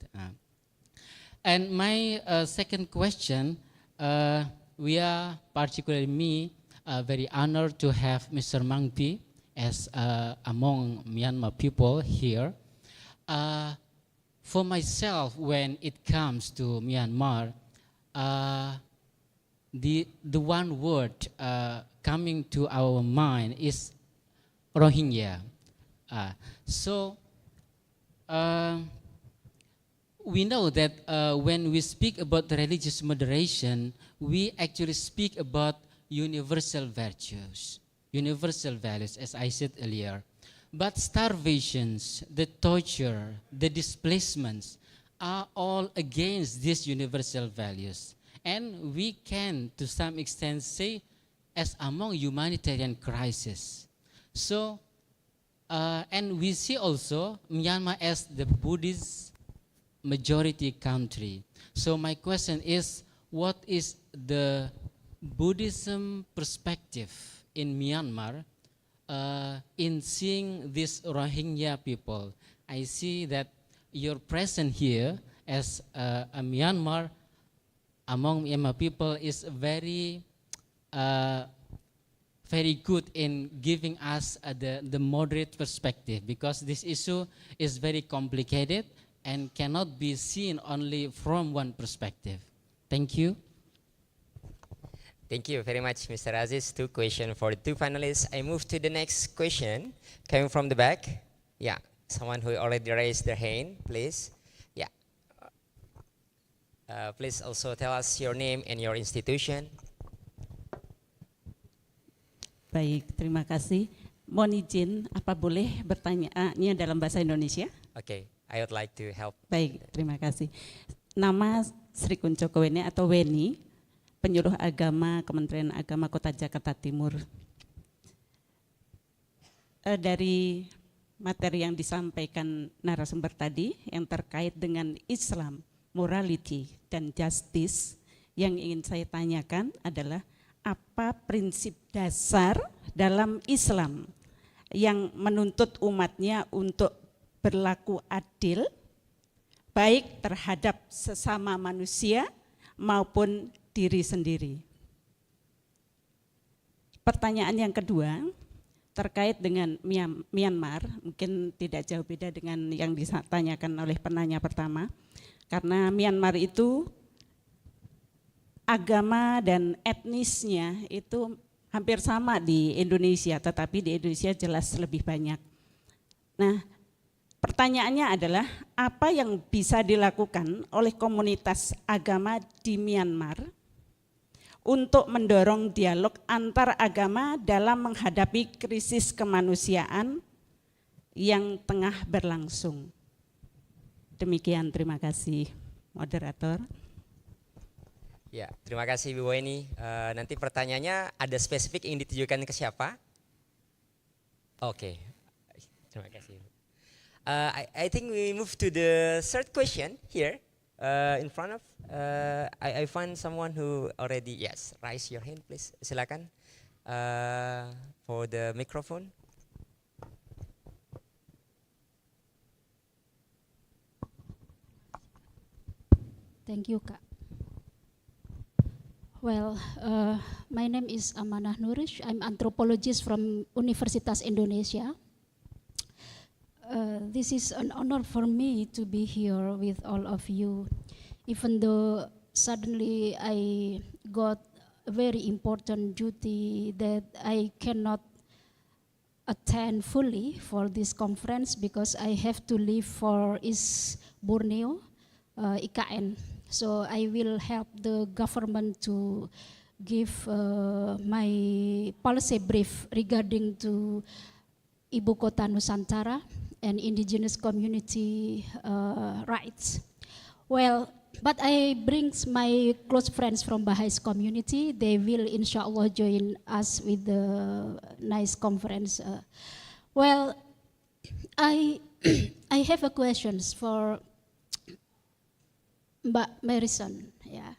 And my second question, we are, particularly me, very honored to have Mr. Mang Pi as among Myanmar people here. For myself, when it comes to Myanmar, the one word coming to our mind is Rohingya. So we know that when we speak about religious moderation, we actually speak about universal virtues, universal values, as I said earlier. But starvations, the torture, the displacements are all against these universal values. And we can, to some extent, say as among humanitarian crises. So, and we see also Myanmar as the Buddhist majority country. So my question is, what is the Buddhism perspective in Myanmar in seeing these Rohingya people? I see that your presence here as a Myanmar, among Myanmar people, is very very good in giving us the moderate perspective, because this issue is very complicated and cannot be seen only from one perspective. Thank you. Thank you very much, Mr. Aziz. 2 questions for the 2 panelists. I move to the next question, coming from the back. Yeah, someone who already raised their hand, please. Yeah. Please also tell us your name and your institution. Baik, terima kasih. Mohon izin, apa boleh bertanyaannya dalam bahasa Indonesia? Okay, I would like to help. Baik, terima kasih. Nama Sri Kuncoko Weni atau Weni, penyuluh agama Kementerian Agama Kota Jakarta Timur. Dari materi yang disampaikan narasumber tadi yang terkait dengan Islam, morality, dan justice, yang ingin saya tanyakan adalah apa prinsip dasar dalam Islam yang menuntut umatnya untuk berlaku adil baik terhadap sesama manusia maupun diri sendiri. Pertanyaan yang kedua terkait dengan Myanmar, mungkin tidak jauh beda dengan yang ditanyakan oleh penanya pertama, karena Myanmar itu agama dan etnisnya itu hampir sama di Indonesia, tetapi di Indonesia jelas lebih banyak. Nah, pertanyaannya adalah apa yang bisa dilakukan oleh komunitas agama di Myanmar untuk mendorong dialog antar agama dalam menghadapi krisis kemanusiaan yang tengah berlangsung. Demikian, terima kasih, moderator. Ya, terima kasih Bu Weni. Nanti pertanyaannya ada spesifik yang ditujukan ke siapa? Oke, terima kasih. I think we move to the third question here in front of. I find someone who already, yes, raise your hand please. Silakan for the microphone. Thank you, Kak. Well, my name is Amanah Nurish. I'm anthropologist from Universitas Indonesia. This is an honor for me to be here with all of you, even though suddenly I got a very important duty that I cannot attend fully for this conference because I have to leave for East Borneo, IKN. So I will help the government to give my policy brief regarding to Ibu Kota Nusantara and indigenous community rights. Well, but I bring my close friends from Baha'is community. They will inshallah join us with the nice conference. Well, I have a questions for Mbak Merison. Yeah,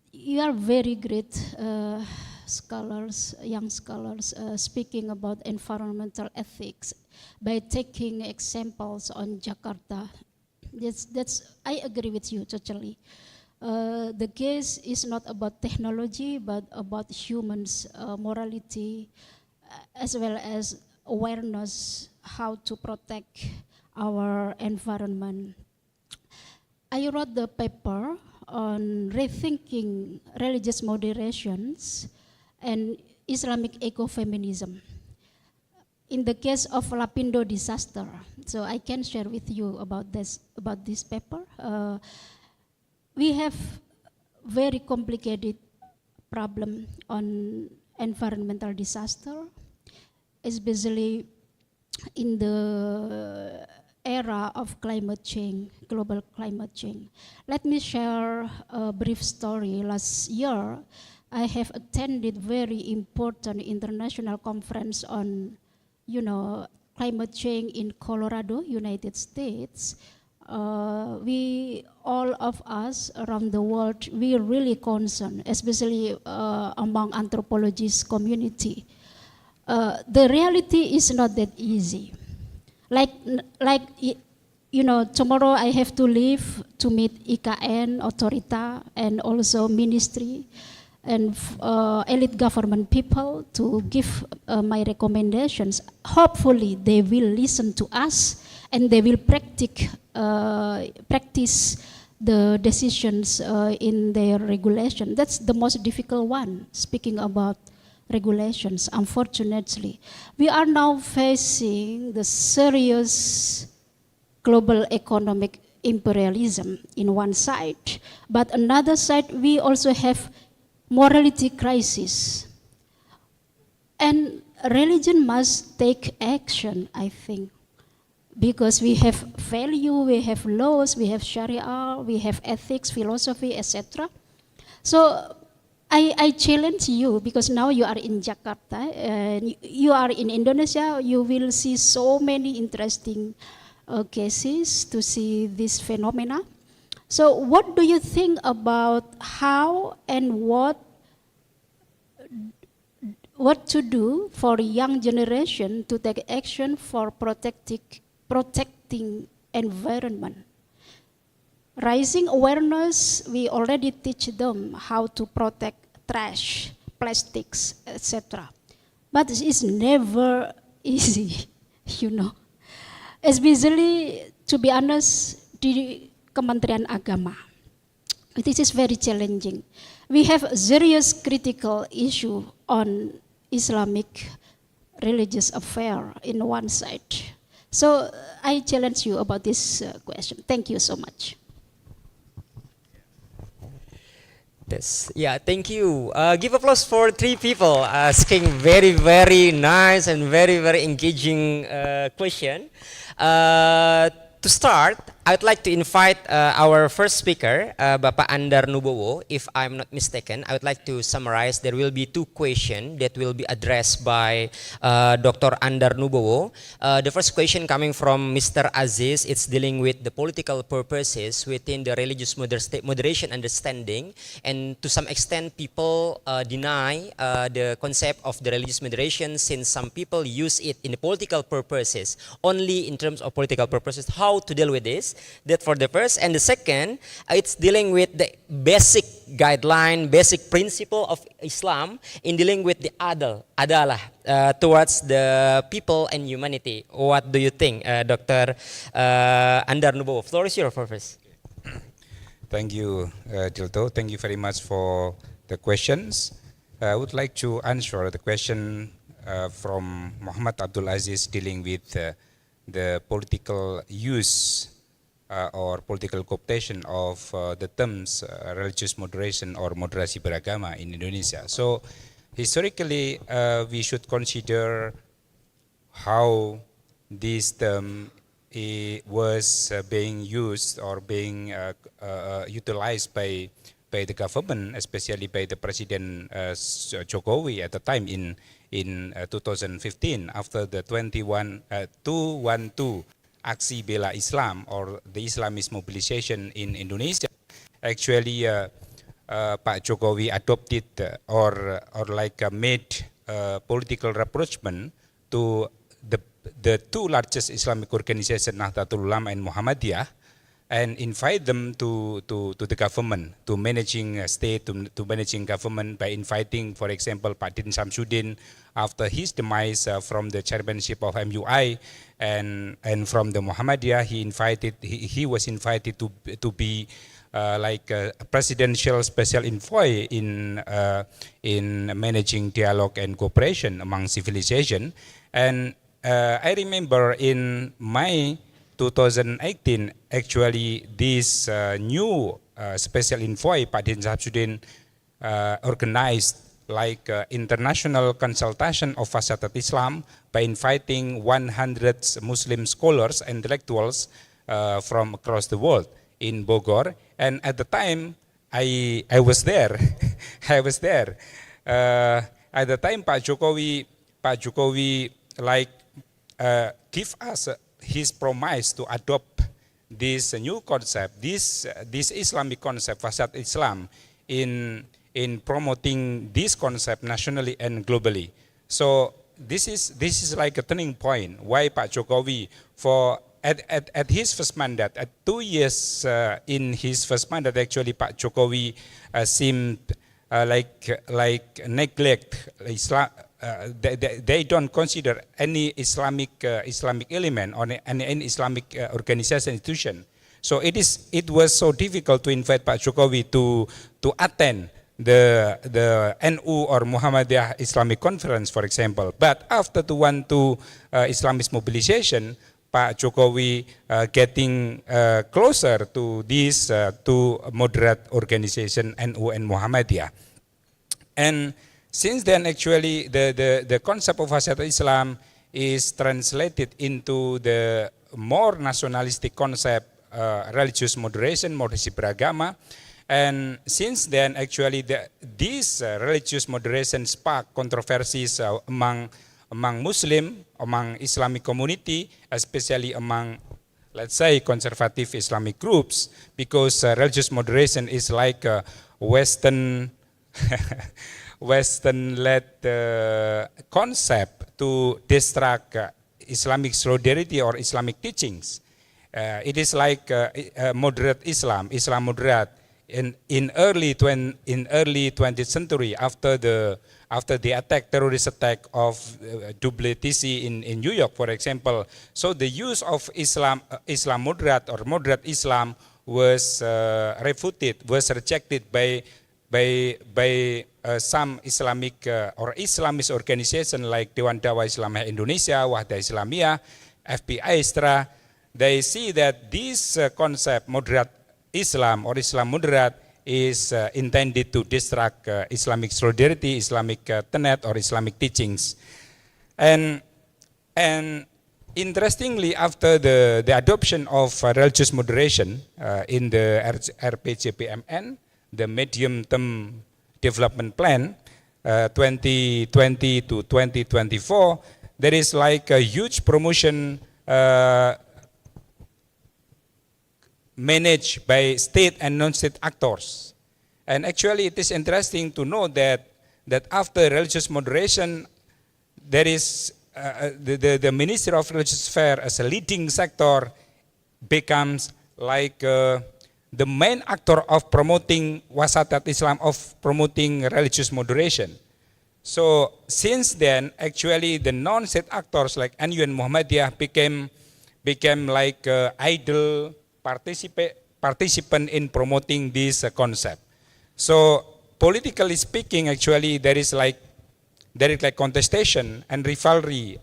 you are very great scholars, young scholars, speaking about environmental ethics by taking examples on Jakarta. I agree with you totally. The case is not about technology, but about humans' morality, as well as awareness how to protect our environment. I wrote the paper on rethinking religious moderations and Islamic ecofeminism. In the case of Lapindo disaster, so I can share with you about this paper. We have very complicated problem on environmental disaster, especially in the era of climate change, global climate change. Let me share a brief story. Last year, I have attended very important international conference on climate change in Colorado, United States. We, all of us around the world, we really concerned, especially among anthropologists community. The reality is not that easy. Tomorrow I have to leave to meet IKN, Otorita, and also ministry and elite government people to give my recommendations. Hopefully they will listen to us and they will practice the decisions in their regulation. That's the most difficult one, speaking about regulations. Unfortunately, we are now facing the serious global economic imperialism in one side, but another side we also have morality crisis. And religion must take action, I think, because we have value, we have laws, we have Sharia, we have ethics, philosophy, etc. So I challenge you, because now you are in Jakarta and you are in Indonesia, you will see so many interesting cases to see this phenomena. So what do you think about how and what to do for young generation to take action for protecting environment? Raising awareness, we already teach them how to protect trash, plastics, etc. But it's never easy, you know. Especially, to be honest, di Kementerian Agama. This is very challenging. We have a serious critical issue on Islamic religious affair in one side. So I challenge you about this question. Thank you so much. Yeah, thank you. Give applause for three people asking very, very nice and very, very engaging question. To start, I'd like to invite our first speaker, Bapak Andar Nubowo. If I'm not mistaken, I would like to summarize. There will be two questions that will be addressed by Dr. Andar Nubowo. The first question coming from Mr. Aziz, it's dealing with the political purposes within the religious moderation understanding. And to some extent, people deny the concept of the religious moderation since some people use it in the political purposes, only in terms of political purposes. How to deal with this? That for the first. And the second, it's dealing with the basic guideline, basic principle of Islam in dealing with the adalah towards the people and humanity. What do you think, Dr. Andar Nubowo? Floor is yours first. Thank you, Tilto. Thank you very much for the questions. I would like to answer the question from Muhammad Abdul Aziz dealing with the political use or political cooptation of the terms religious moderation or moderasi beragama in Indonesia. So historically, we should consider how this term was being used or being utilized by the government, especially by the President Jokowi at the time in 2015 after the 212 Aksi Bela Islam or the Islamist mobilization in Indonesia. Actually, Pak Jokowi adopted or made political rapprochement to the two largest Islamic organizations, Nahdlatul Ulama and Muhammadiyah, and invite them to the government, to managing state, to managing government by inviting, for example, Pak Din Samsudin after his demise from the chairmanship of MUI and from the Muhammadiyah. He was invited to be like a presidential special envoy in managing dialogue and cooperation among civilization. And I remember in May 2018, actually this new special envoy, Pak Din Samsudin, organized like international consultation of Fashadat Islam by inviting 100 Muslim scholars and intellectuals from across the world in Bogor. And at the time, I was there. I was there. At the time, Pak Jokowi give us his promise to adopt this new concept, this Islamic concept, Fashadat Islam, in promoting this concept nationally and globally. So this is like a turning point. Why Pak Jokowi at his first mandate, at 2 years in his first mandate, actually Pak Jokowi seemed like neglect Islam. They don't consider any Islamic element or any Islamic organization institution. So it was so difficult to invite Pak Jokowi to attend the NU or Muhammadiyah Islamic Conference, for example. But after the 1-2 Islamist mobilization, Pak Jokowi getting closer to these two moderate organization, NU and Muhammadiyah. And since then, actually, the concept of Fashadat Islam is translated into the more nationalistic concept, religious moderation, moderasi beragama. And since then, actually, this religious moderation sparked controversies among Muslim, among Islamic community, especially among let's say, conservative Islamic groups, because religious moderation is like a Western Western-led concept to distract Islamic solidarity or Islamic teachings. It is like moderate Islam, Islam moderate. In early 20th century, after the terrorist attack of WTC in New York, for example, so the use of Islam moderate or moderate Islam was refuted, was rejected by some Islamic or Islamist organization like Dewan Dakwah Islamiyah Indonesia, Wahda Islamiyah, FPI Istra. They see that this concept moderate Islam or Islam moderate is intended to distract Islamic solidarity, Islamic tenet or Islamic teachings. And interestingly, after the adoption of religious moderation in the RPJPMN, the medium-term development plan 2020 to 2024, there is like a huge promotion managed by state and non-state actors. And actually it is interesting to know that after religious moderation, there is the Ministry of Religious Affairs as a leading sector becomes like the main actor of promoting wasatat Islam, of promoting religious moderation. So since then, actually the non-state actors like NU and Muhammadiyah became like idle participant in promoting this concept. So politically speaking, actually there is like contestation and rivalry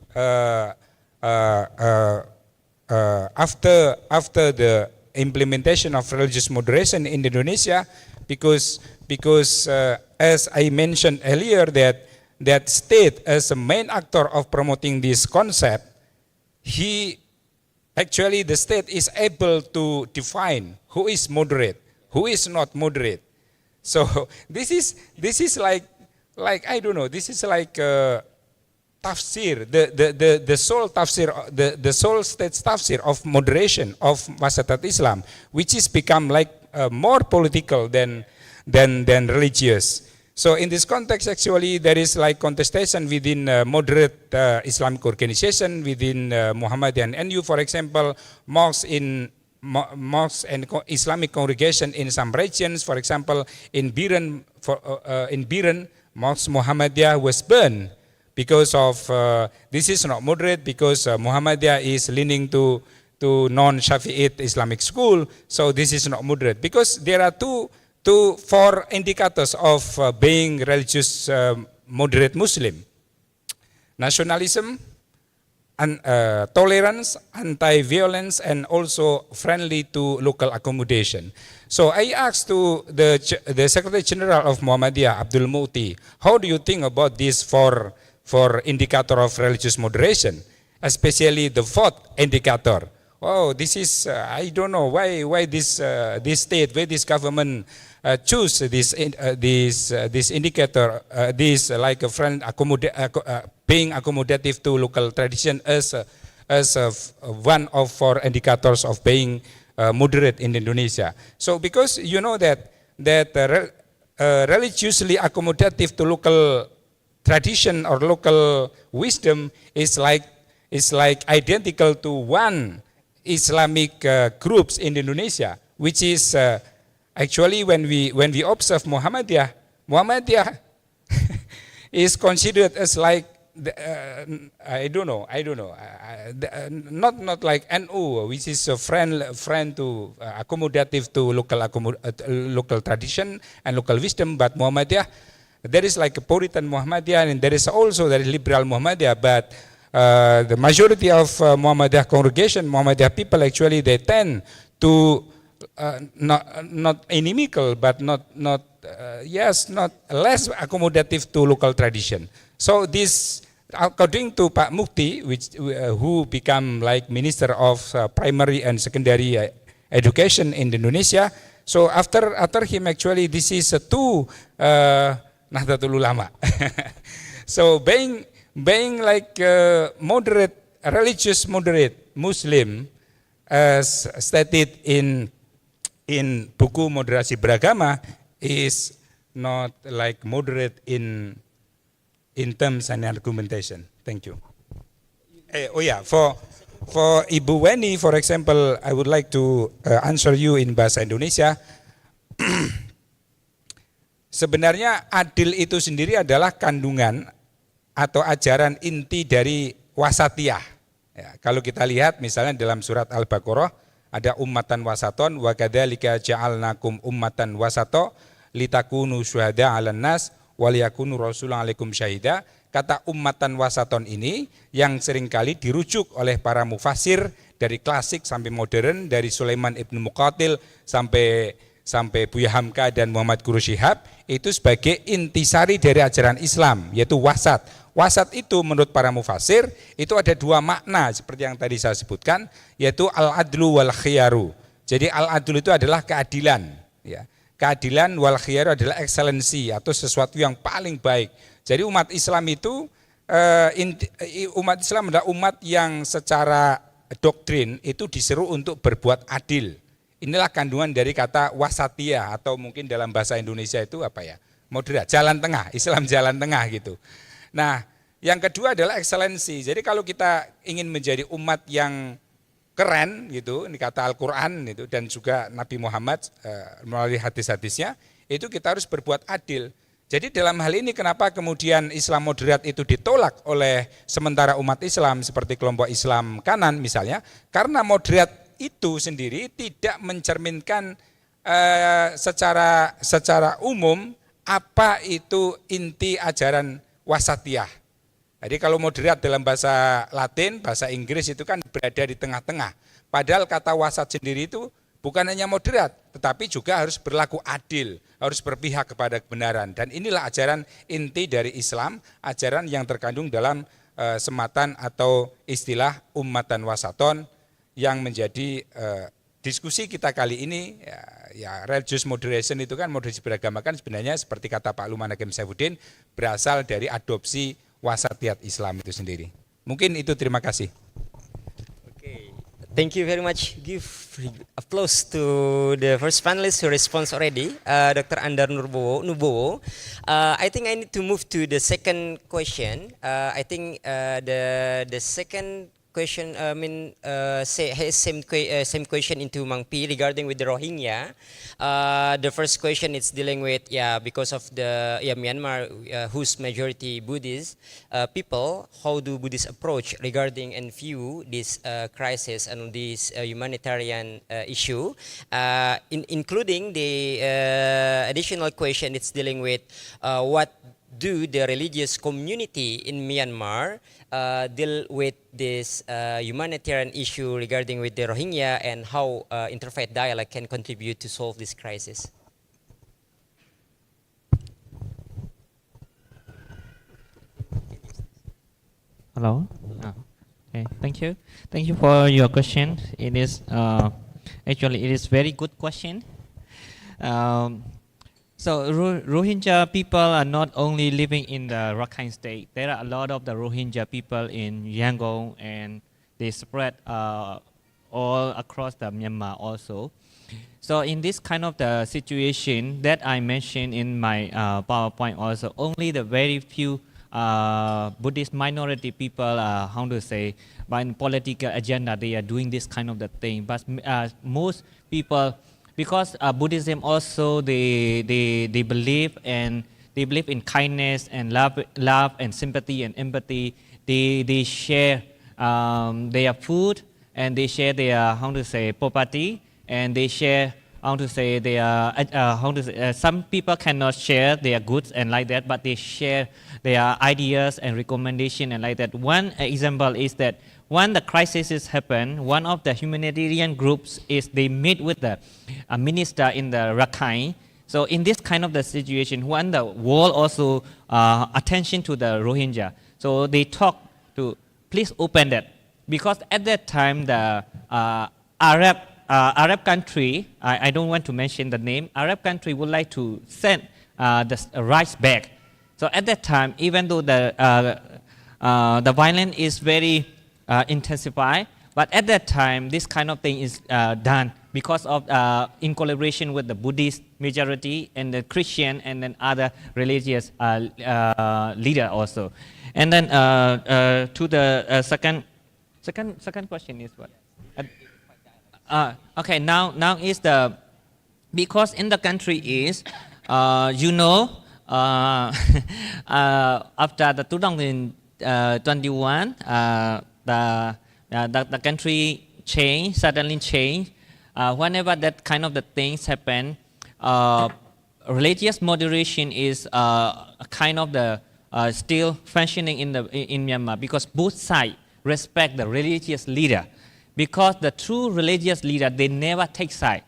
after the implementation of religious moderation in Indonesia, because as I mentioned earlier, that state as a main actor of promoting this concept, actually the state is able to define who is moderate, who is not moderate. So this is like I don't know, this is like tafsir, the sole tafsir, the sole state's tafsir of moderation of wasatat Islam, which is become like more political than religious. So in this context, actually, there is like contestation within moderate Islamic organization, within Muhammadiyah and NU, for example, mosques and Islamic congregation in some regions, for example, in Biren, mosque Muhammadiyah was burned because of this is not moderate, because Muhammadiyah is leaning to non-Shafi'ite Islamic school, so this is not moderate, because there are four indicators of being religious moderate Muslim: nationalism, tolerance, anti-violence, and also friendly to local accommodation. So I asked to the Secretary General of Muhammadiyah, Abdul Mu'ti, how do you think about this for indicator of religious moderation, especially the fourth indicator? Oh, this is I don't know why this state, why this government choose this indicator, this like a friend being accommodative to local tradition as one of four indicators of being moderate in Indonesia. So because you know that religiously accommodative to local tradition or local wisdom is like identical to one Islamic groups in Indonesia, which is actually when we observe Muhammadiyah is considered as like I don't know, not like NU, which is a friend to accommodative to local tradition and local wisdom, but Muhammadiyah, there is like a Puritan Muhammadiyah, and there is also the liberal Muhammadiyah, but the majority of Muhammadiyah congregation, Muhammadiyah people, actually they tend to not inimical, but not less accommodative to local tradition. So this, according to Pak Mukti, who become like Minister of Primary and Secondary Education in Indonesia. So after him, actually, this is two Nahdlatul Ulama. So being like moderate, religious moderate Muslim, as stated in buku moderasi beragama, is not like moderate in terms and argumentation. Thank you. For Ibu Weni, for example, I would like to answer you in bahasa Indonesia. Sebenarnya adil itu sendiri adalah kandungan atau ajaran inti dari wasatiyah. Ya, kalau kita lihat misalnya dalam surat Al-Baqarah ada ummatan wasaton wa kadzalika ja'alnakum ummatan wasato litakunu syuhada 'alan nas wal yakunu rasulun 'alaikum syahida. Kata ummatan wasaton ini yang seringkali dirujuk oleh para mufasir dari klasik sampai modern, dari Sulaiman ibnu Muqatil sampai Buya Hamka dan Muhammad Guru Shihab, itu sebagai intisari dari ajaran Islam, yaitu wasat. Wasat itu menurut para mufasir itu ada dua makna seperti yang tadi saya sebutkan, yaitu al-adlu wal khiyaru. Jadi al-adlu itu adalah keadilan, ya. Keadilan wal khiyaru adalah excellency atau sesuatu yang paling baik. Jadi umat Islam itu umat Islam adalah umat yang secara doktrin itu diseru untuk berbuat adil. Inilah kandungan dari kata wasatiyah atau mungkin dalam bahasa Indonesia itu apa ya? Moderat, jalan tengah, Islam jalan tengah gitu. Nah, yang kedua adalah excellency. Jadi kalau kita ingin menjadi umat yang keren gitu, ini kata Al-Qur'an itu dan juga Nabi Muhammad melalui hadis-hadisnya, itu kita harus berbuat adil. Jadi dalam hal ini kenapa kemudian Islam moderat itu ditolak oleh sementara umat Islam seperti kelompok Islam kanan misalnya, karena moderat itu sendiri tidak mencerminkan secara umum apa itu inti ajaran wasatiyah. Jadi kalau moderat dalam bahasa Latin, bahasa Inggris itu kan berada di tengah-tengah. Padahal kata wasat sendiri itu bukan hanya moderat, tetapi juga harus berlaku adil, harus berpihak kepada kebenaran. Dan inilah ajaran inti dari Islam, ajaran yang terkandung dalam sematan atau istilah ummatan wasaton yang menjadi diskusi kita kali ini. Ya religious moderation itu kan moderasi beragama kan sebenarnya seperti kata Pak Luman Hakim Saifuddin berasal dari adopsi wasatiyat Islam itu sendiri. Mungkin itu, terima kasih. Thank you very much. Give applause to the first panelist who responds already, Dr. Andar Nubowo. I think I need to move to the second question. I think the second question, has same question into Mang Pi regarding with the Rohingya. The first question is dealing with because of the Myanmar, whose majority Buddhist people. How do Buddhists approach regarding and view this crisis and this humanitarian issue, including the additional question. It's dealing with what do the religious community in Myanmar deal with this humanitarian issue regarding with the Rohingya, and how interfaith dialogue can contribute to solve this crisis? Hello. Okay. Thank you. Thank you for your question. It is actually it is very good question. So Rohingya people are not only living in the Rakhine state. There are a lot of the Rohingya people in Yangon, and they spread all across the Myanmar also. So in this kind of the situation that I mentioned in my PowerPoint also, only the very few Buddhist minority people, how to say, by political agenda, they are doing this kind of the thing. But most people, because Buddhism also they believe in kindness and love and sympathy and empathy. They share their food, and they share their property, and they share some people cannot share their goods and like that, but they share their ideas and recommendation and like that. One example is that when the crisis happen, one of the humanitarian groups is they meet with the minister in the Rakhine. So in this kind of the situation, when the world also attention to the Rohingya, so they talk to please open that, because at that time the Arab country, I don't want to mention the name, Arab country would like to send the rights back. So at that time, even though the violence is very intensified, But at that time, this kind of thing is done because of in collaboration with the Buddhist majority and the Christian and then other religious leader also. And then to the second question is what? Okay, now is the, because in the country is after the 2021 the country suddenly changed. Whenever that kind of the things happen, religious moderation is kind of the still functioning in Myanmar, because both sides respect the religious leader. Because the true religious leader, they never take side.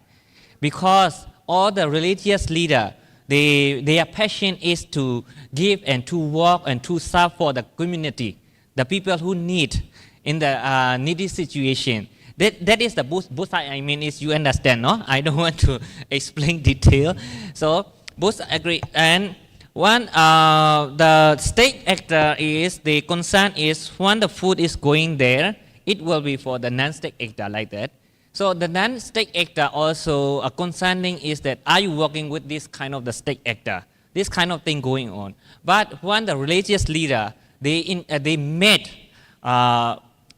Because all the religious leader, their passion is to give and to work and to serve for the community, the people who need in the needy situation. That is the both sides. I mean, is you understand, no? I don't want to explain detail. So both agree. And one, the state actor is, the concern is when the food is going there, it will be for the non-state actor like that. So the non-state actor also concerning is that, are you working with this kind of the state actor? This kind of thing going on. But when the religious leader, they met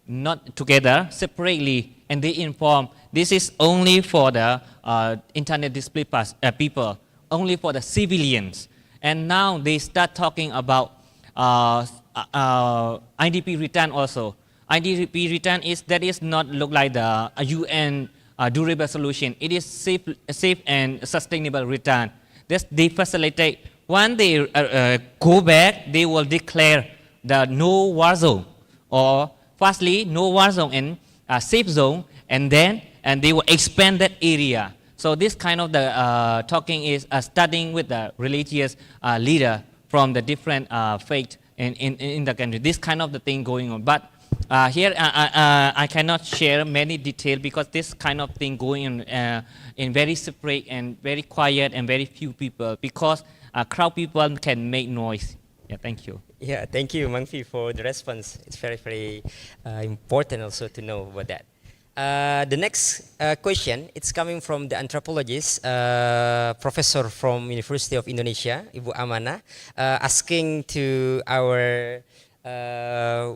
not together, separately, and they inform this is only for the internet display people, only for the civilians. And now they start talking about IDP return also. IDP return is not look like the UN durable solution. It is safe and sustainable return. They facilitate. When they go back, they will declare the no war zone, or firstly no war zone and safe zone, and then they will expand that area. So this kind of the talking is starting with the religious leader from the different faith in the country. This kind of the thing going on. But here I cannot share many detail, because this kind of thing going on in very separate and very quiet and very few people, because crowd people can make noise. Yeah, thank you. Yeah, thank you, Mang Pi, for the response. It's very, very important also to know about that. The next question, it's coming from the anthropologist, professor from University of Indonesia, Ibu Amana, asking to our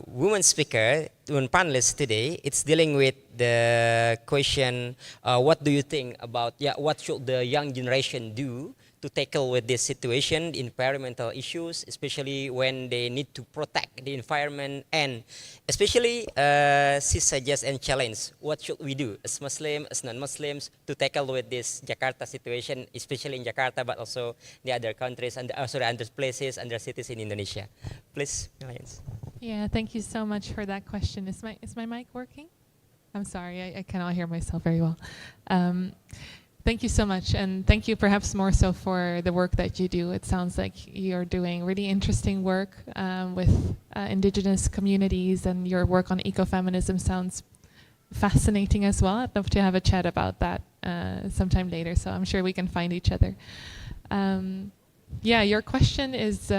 woman speaker, woman panelist today. It's dealing with the question, what do you think about, what should the young generation do to tackle with this situation, environmental issues, especially when they need to protect the environment, and especially she suggests and challenge, what should we do as Muslims, as non-Muslims, to tackle with this Jakarta situation, especially in Jakarta, but also the other countries and other places, other cities in Indonesia. Please, Alliance. Yeah, thank you so much for that question. Is my mic working? I'm sorry, I cannot hear myself very well. Thank you so much, and thank you perhaps more so for the work that you do. It sounds like you're doing really interesting work with indigenous communities, and your work on ecofeminism sounds fascinating as well. I'd love to have a chat about that sometime later, so I'm sure we can find each other. Yeah, your question is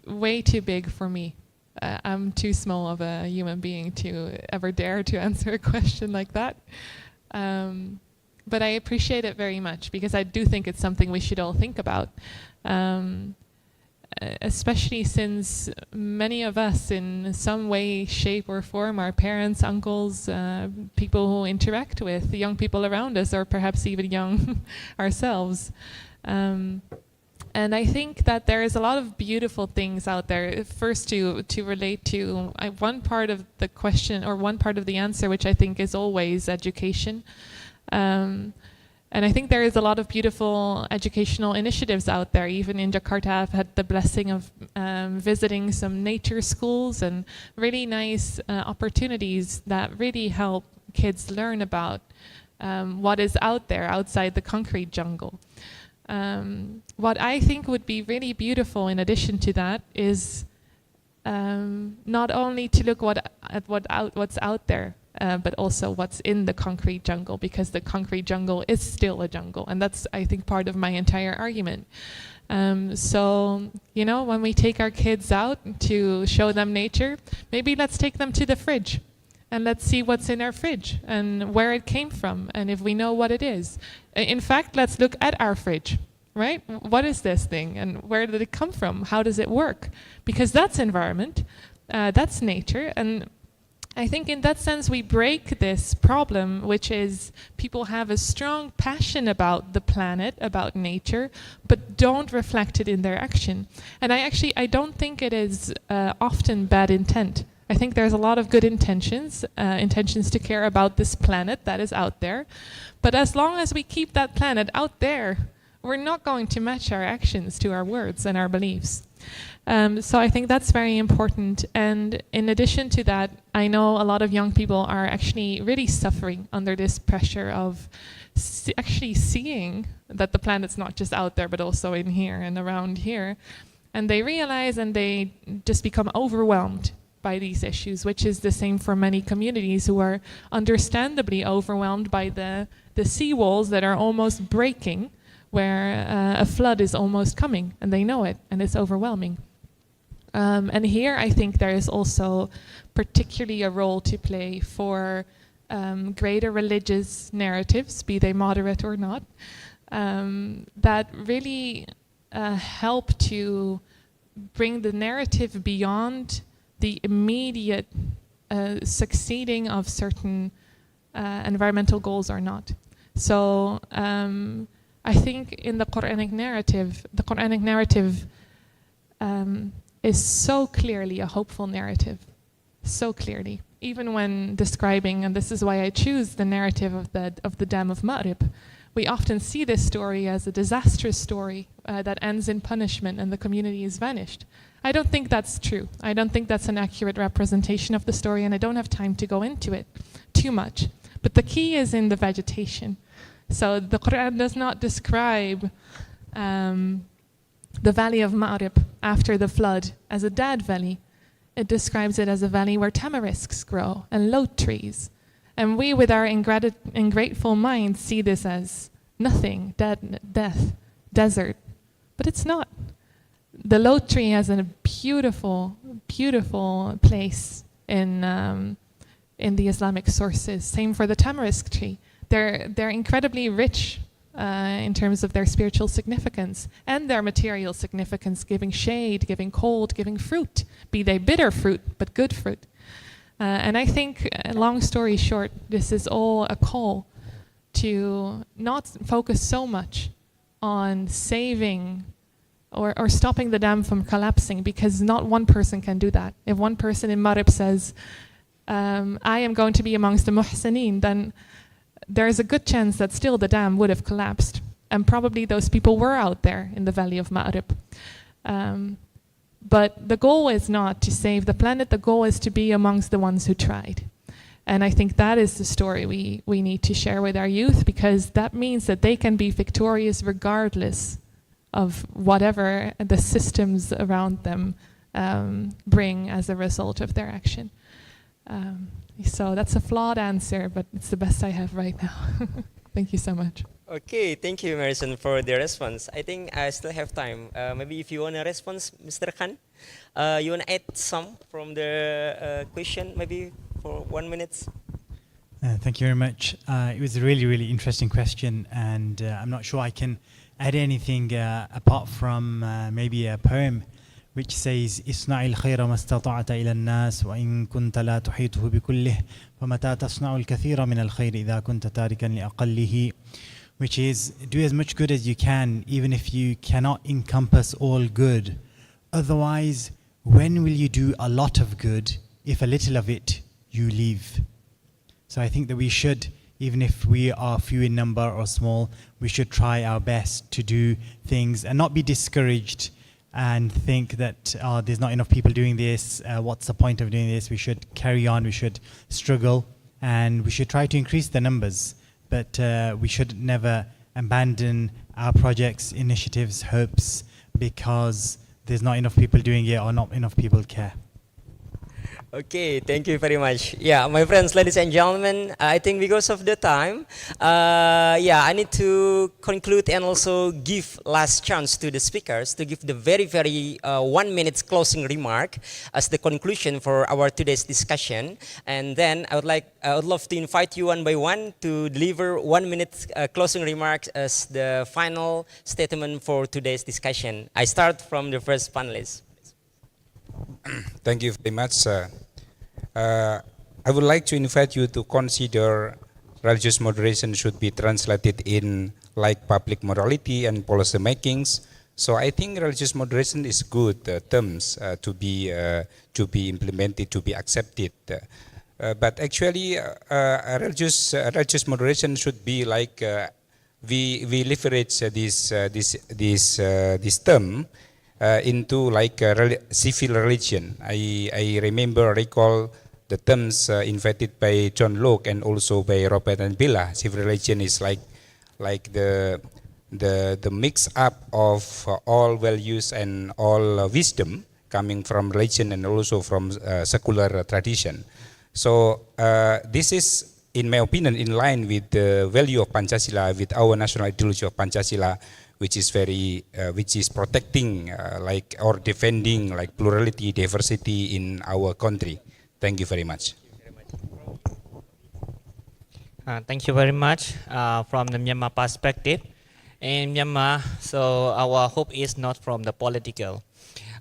way too big for me. I'm too small of a human being to ever dare to answer a question like that. But I appreciate it very much, because I do think it's something we should all think about, especially since many of us in some way, shape or form, our parents, uncles, people who interact with the young people around us, or perhaps even young ourselves. And I think that there is a lot of beautiful things out there. First, to relate to one part of the question, or one part of the answer, which I think is always education. And I think there is a lot of beautiful educational initiatives out there. Even in Jakarta, I've had the blessing of visiting some nature schools, and really nice opportunities that really help kids learn about what is out there, outside the concrete jungle. What I think would be really beautiful in addition to that is not only to look at what's out there, but also what's in the concrete jungle, because the concrete jungle is still a jungle, and that's, I think, part of my entire argument. So, you know, when we take our kids out to show them nature, maybe let's take them to the fridge and let's see what's in our fridge and where it came from and if we know what it is. In fact, let's look at our fridge, right? What is this thing and where did it come from? How does it work? Because that's environment, that's nature, and I think in that sense we break this problem, which is people have a strong passion about the planet, about nature, but don't reflect it in their action. And I don't think it is often bad intent. I think there's a lot of good intentions, intentions to care about this planet that is out there. But as long as we keep that planet out there, we're not going to match our actions to our words and our beliefs. So I think that's very important. And in addition to that, I know a lot of young people are actually really suffering under this pressure of actually seeing that the planet's not just out there, but also in here and around here. And they realize and they just become overwhelmed by these issues, which is the same for many communities who are understandably overwhelmed by the seawalls that are almost breaking, where a flood is almost coming, and they know it, and it's overwhelming. And here I think there is also particularly a role to play for greater religious narratives, be they moderate or not, that really help to bring the narrative beyond the immediate succeeding of certain environmental goals or not. So I think in the Quranic narrative is so clearly a hopeful narrative, so clearly. Even when describing, and this is why I choose the narrative of the Dam of Ma'rib, we often see this story as a disastrous story that ends in punishment and the community is vanished. I don't think that's true. I don't think that's an accurate representation of the story, and I don't have time to go into it too much. But the key is in the vegetation. So the Quran does not describe the valley of Ma'rib after the flood as a dead valley. It describes it as a valley where tamarisks grow and lote trees. And we, with our ungrateful minds, see this as nothing, death, desert. But it's not. The lote tree has a beautiful, beautiful place in the Islamic sources. Same for the tamarisk tree. They're incredibly rich in terms of their spiritual significance and their material significance, giving shade, giving cold, giving fruit, be they bitter fruit, but good fruit. And I think, long story short, this is all a call to not focus so much on saving or stopping the dam from collapsing, because not one person can do that. If one person in Ma'rib says, I am going to be amongst the muhsineen, then there's a good chance that still the dam would have collapsed. And probably those people were out there in the valley of Ma'rib. But the goal is not to save the planet, the goal is to be amongst the ones who tried. And I think that is the story we need to share with our youth, because that means that they can be victorious regardless of whatever the systems around them bring as a result of their action. So that's a flawed answer, but it's the best I have right now. Thank you so much. Okay, thank you, Merison, for the response. I think I still have time. Maybe if you want to respond, Mr. Khan, you want to add some from the question, maybe for 1 minute? Thank you very much. It was a really, really interesting question, and I'm not sure I can add anything apart from maybe a poem which says اصنع الخير ما استطعت إلى الناس وإن كنت لا تحيطه بكله فمتى تصنع الكثير من الخير إذا كنت تاركا لأقله, which is do as much good as you can even if you cannot encompass all good. Otherwise, when will you do a lot of good if a little of it you leave? So I think that we should, even if we are few in number or small, we should try our best to do things and not be discouraged and think that there's not enough people doing this, what's the point of doing this? We should carry on, we should struggle, and we should try to increase the numbers. But we should never abandon our projects, initiatives, hopes, because there's not enough people doing it or not enough people care. Okay, thank you very much. Yeah, my friends, ladies and gentlemen, I think because of the time, yeah, I need to conclude and also give last chance to the speakers to give the very 1 minute closing remark as the conclusion for our today's discussion. And then I would love to invite you one by one to deliver 1 minute closing remarks as the final statement for today's discussion. I start from the first panelist. Thank you very much. I would like to invite you to consider religious moderation should be translated in like public morality and policy makings. So I think religious moderation is good terms to be implemented, to be accepted. But actually, religious moderation should be like we leverage this term into like civil religion. I recall the terms invented by John Locke and also by Robert and Bella. Civil religion is like the mix up of all values and all wisdom coming from religion and also from secular tradition. So this is, in my opinion, in line with the value of Pancasila, with our national ideology of Pancasila, which is protecting like or defending like plurality, diversity in our country. Thank you very much. Thank you very much. From the Myanmar perspective, in Myanmar, so our hope is not from the political.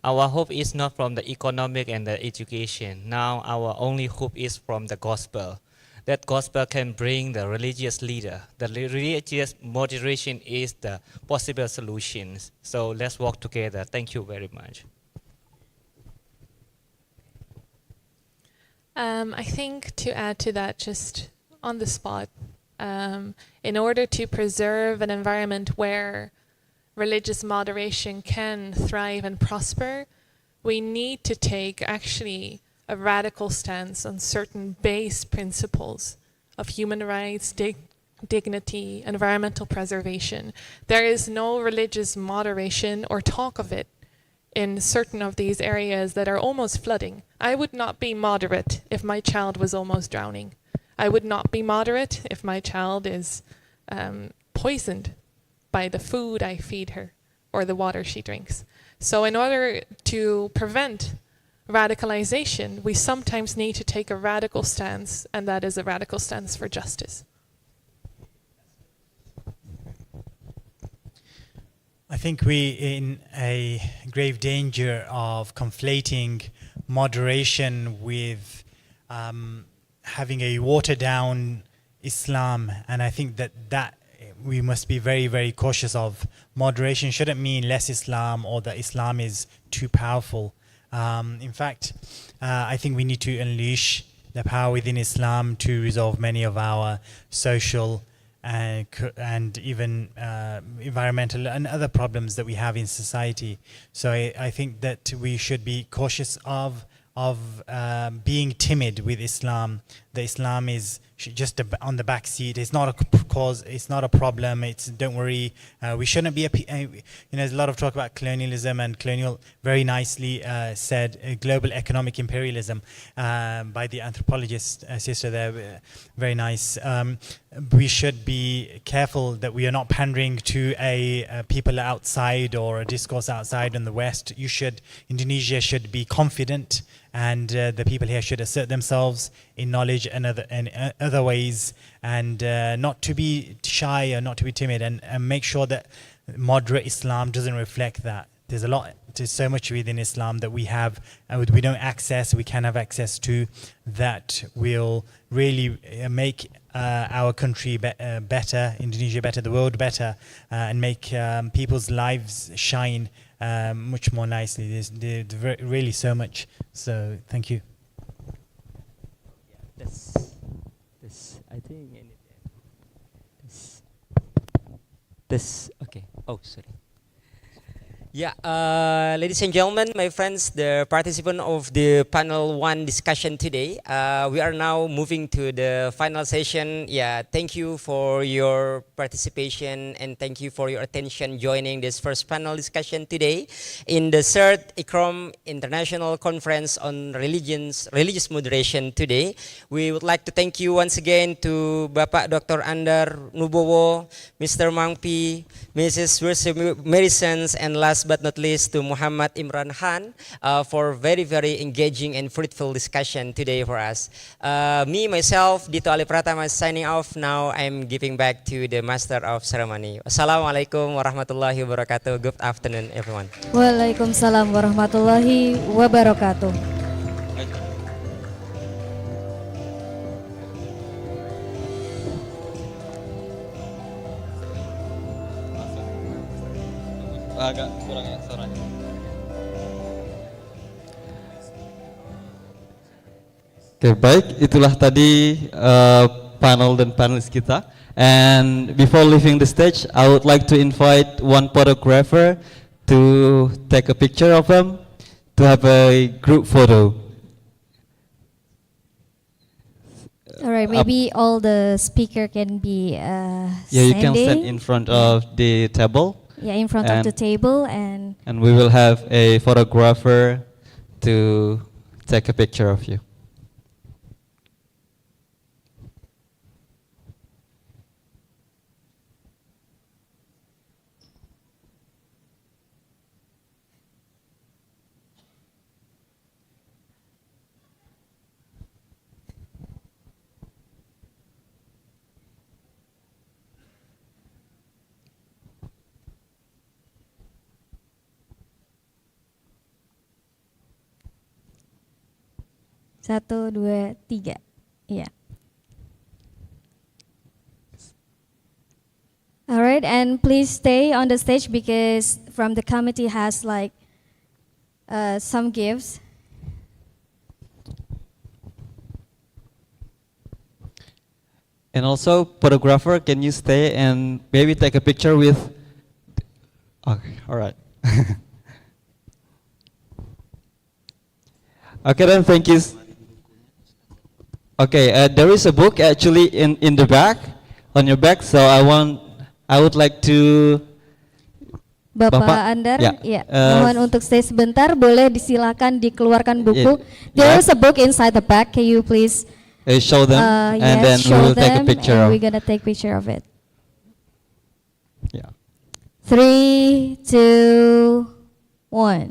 Our hope is not from the economic and the education. Now our only hope is from the gospel. That gospel can bring the religious leader. The religious moderation is the possible solutions. So let's work together. Thank you very much. I think to add to that, just on the spot, in order to preserve an environment where religious moderation can thrive and prosper, we need to take actually a radical stance on certain base principles of human rights, dignity, environmental preservation. There is no religious moderation or talk of it in certain of these areas that are almost flooding. I would not be moderate if my child was almost drowning. I would not be moderate if my child is poisoned by the food I feed her or the water she drinks. So in order to prevent radicalization, we sometimes need to take a radical stance, and that is a radical stance for justice. I think we're in a grave danger of conflating moderation with having a watered down Islam, and I think that we must be very cautious of. Moderation shouldn't mean less Islam or that Islam is too powerful. In fact, I think we need to unleash the power within Islam to resolve many of our social and even environmental and other problems that we have in society. So I think that we should be cautious of being timid with Islam. That Islam is just on the back seat. It's not a cause. It's not a problem. It's don't worry. We shouldn't be. There's a lot of talk about colonialism and colonial. Very nicely said, global economic imperialism by the anthropologist sister there. Very nice. We should be careful that we are not pandering to a people outside or a discourse outside in the West. Indonesia should be confident, and the people here should assert themselves in knowledge and other ways, and not to be shy or not to be timid, and make sure that moderate Islam doesn't reflect that. There's so much within Islam that we have, we don't access, we can have access to, that will really make our country better, Indonesia better, the world better, and make people's lives shine much more nicely. There's really so much. So thank you. I think this okay. Oh, sorry. Yeah, ladies and gentlemen, my friends, the participant of the panel one discussion today, we are now moving to the final session. Yeah, thank you for your participation and thank you for your attention joining this first panel discussion today in the third ICROM International Conference on Religious Moderation today. We would like to thank you once again to Bapak Dr. Andar Nubowo, Mr. Mang Pi, Mrs. Merison, and last but not least to Muhammad Imran Khan for very engaging and fruitful discussion today for us. Me myself Dito Ali Pratama signing off now. I'm giving back to the master of ceremony. Assalamualaikum warahmatullahi wabarakatuh. Good afternoon everyone. Waalaikumsalam warahmatullahi wabarakatuh. Agak kurang ya suaranya. Oke, baik, itulah tadi panel dan panelis kita. And before leaving the stage, I would like to invite one photographer to take a picture of them, to have a group photo. All right, maybe all the speaker can be Yeah, you can stand in front of the table. Yeah, in front of the table and we will have a photographer to take a picture of you. Satu, dua, tiga. Yeah. All right, and please stay on the stage because from the committee has like some gifts. And also, photographer, can you stay and maybe take a picture with? Okay, all right. Okay, then thank you. Okay, there is a book actually in the back, on your back. So I would like to. Bapak Andar, ya, mohon untuk stay sebentar. Boleh disilakan dikeluarkan buku. There is a book inside the back. Can you please show them, and then we will take a picture of. We're gonna take picture of it. Yeah. 3, 2, 1.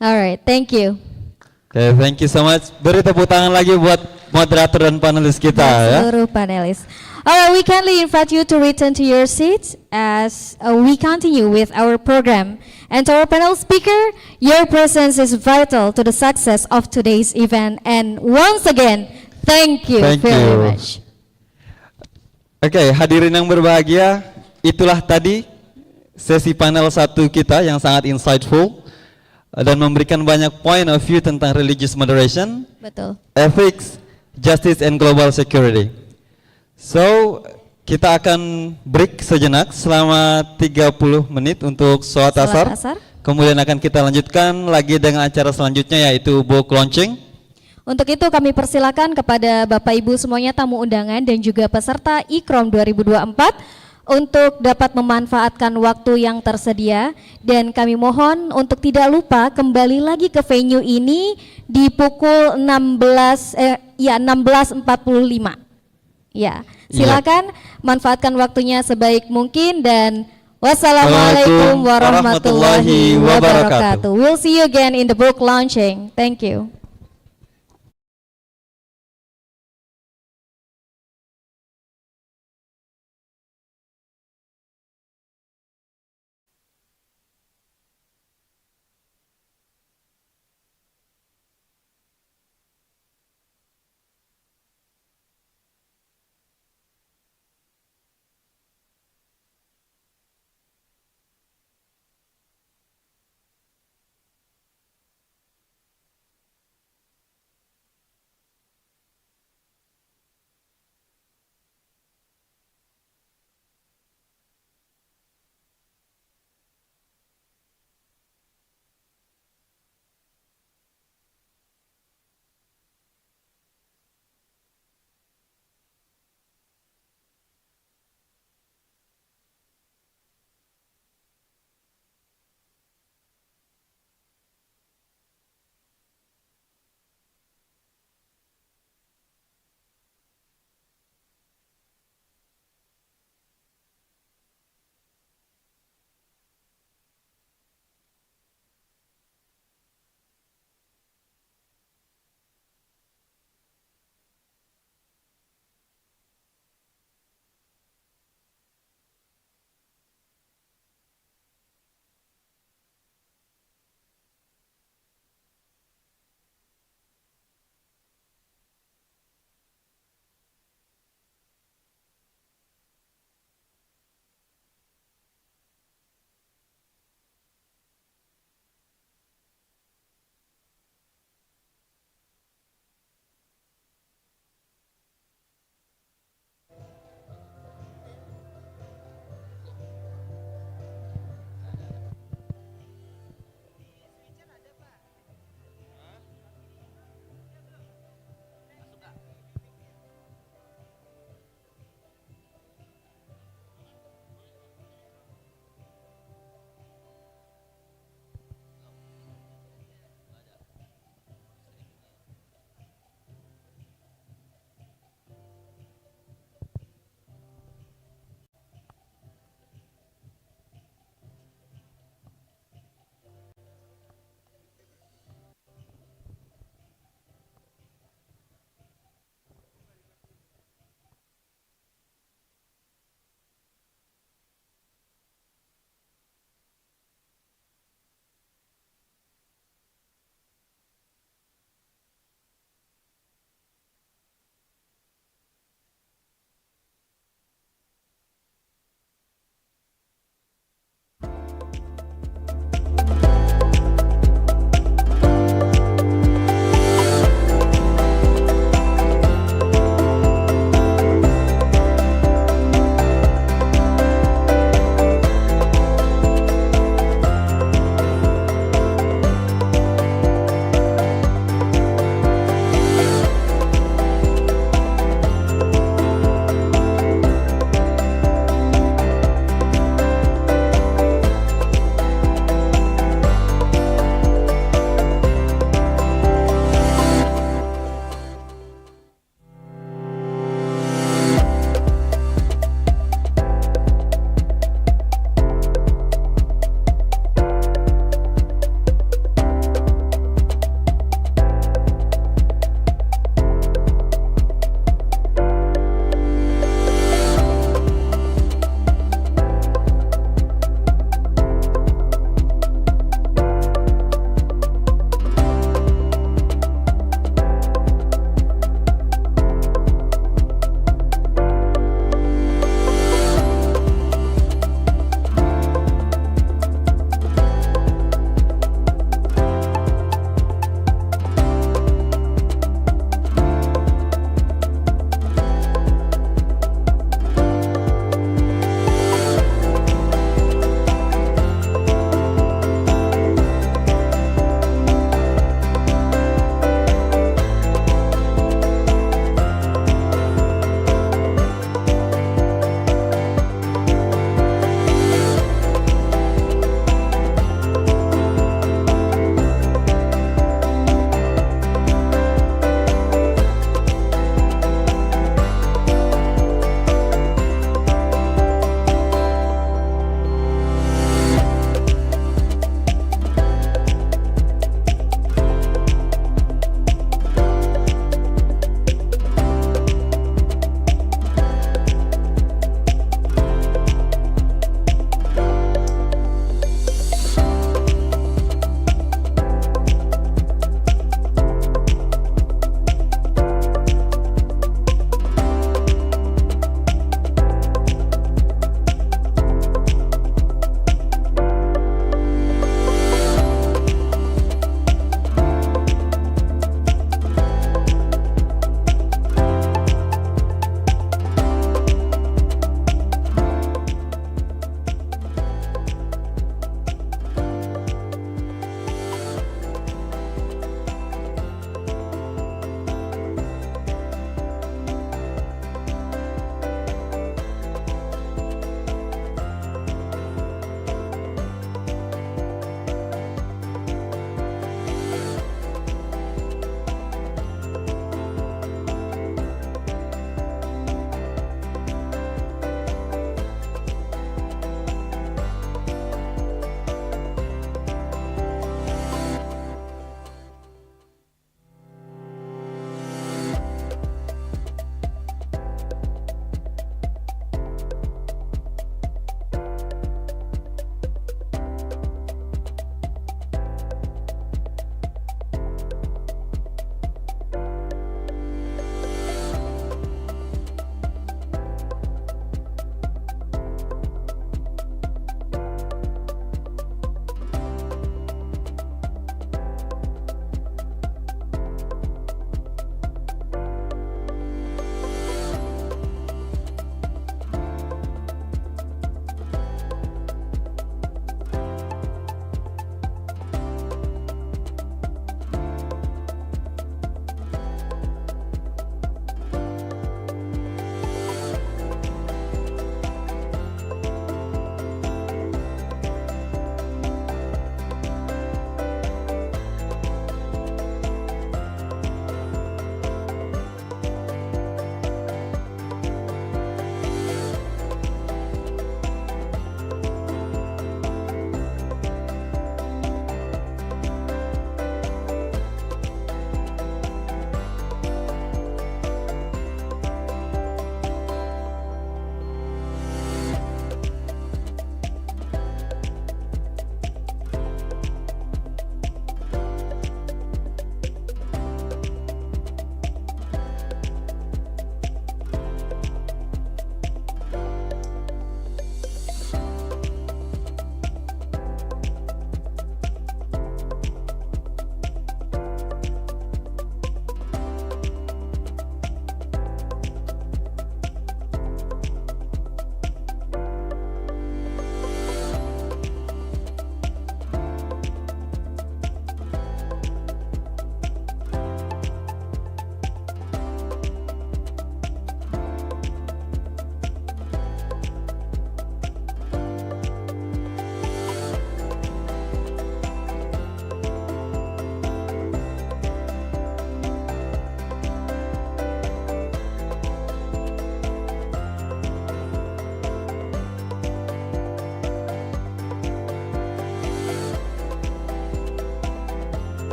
All right, thank you. Okay, thank you so much. Beri tepuk tangan lagi buat moderator dan panelis kita ya. Seluruh panelis. Alright, we kindly invite you to return to your seats as we continue with our program. And to our panel speaker, your presence is vital to the success of today's event. And once again, thank you very much. Oke, hadirin yang berbahagia, itulah tadi sesi panel 1 kita yang sangat insightful dan memberikan banyak point of view tentang religious moderation, betul, ethics, justice, and global security. So, kita akan break sejenak selama 30 menit untuk sholat asar. Kemudian akan kita lanjutkan lagi dengan acara selanjutnya yaitu book launching. Untuk itu kami persilakan kepada Bapak Ibu semuanya tamu undangan dan juga peserta ICROM 2024 untuk dapat memanfaatkan waktu yang tersedia, dan kami mohon untuk tidak lupa kembali lagi ke venue ini di pukul 16.45. Ya, silakan manfaatkan waktunya sebaik mungkin dan wassalamualaikum warahmatullahi wabarakatuh. We'll see you again in the book launching. Thank you.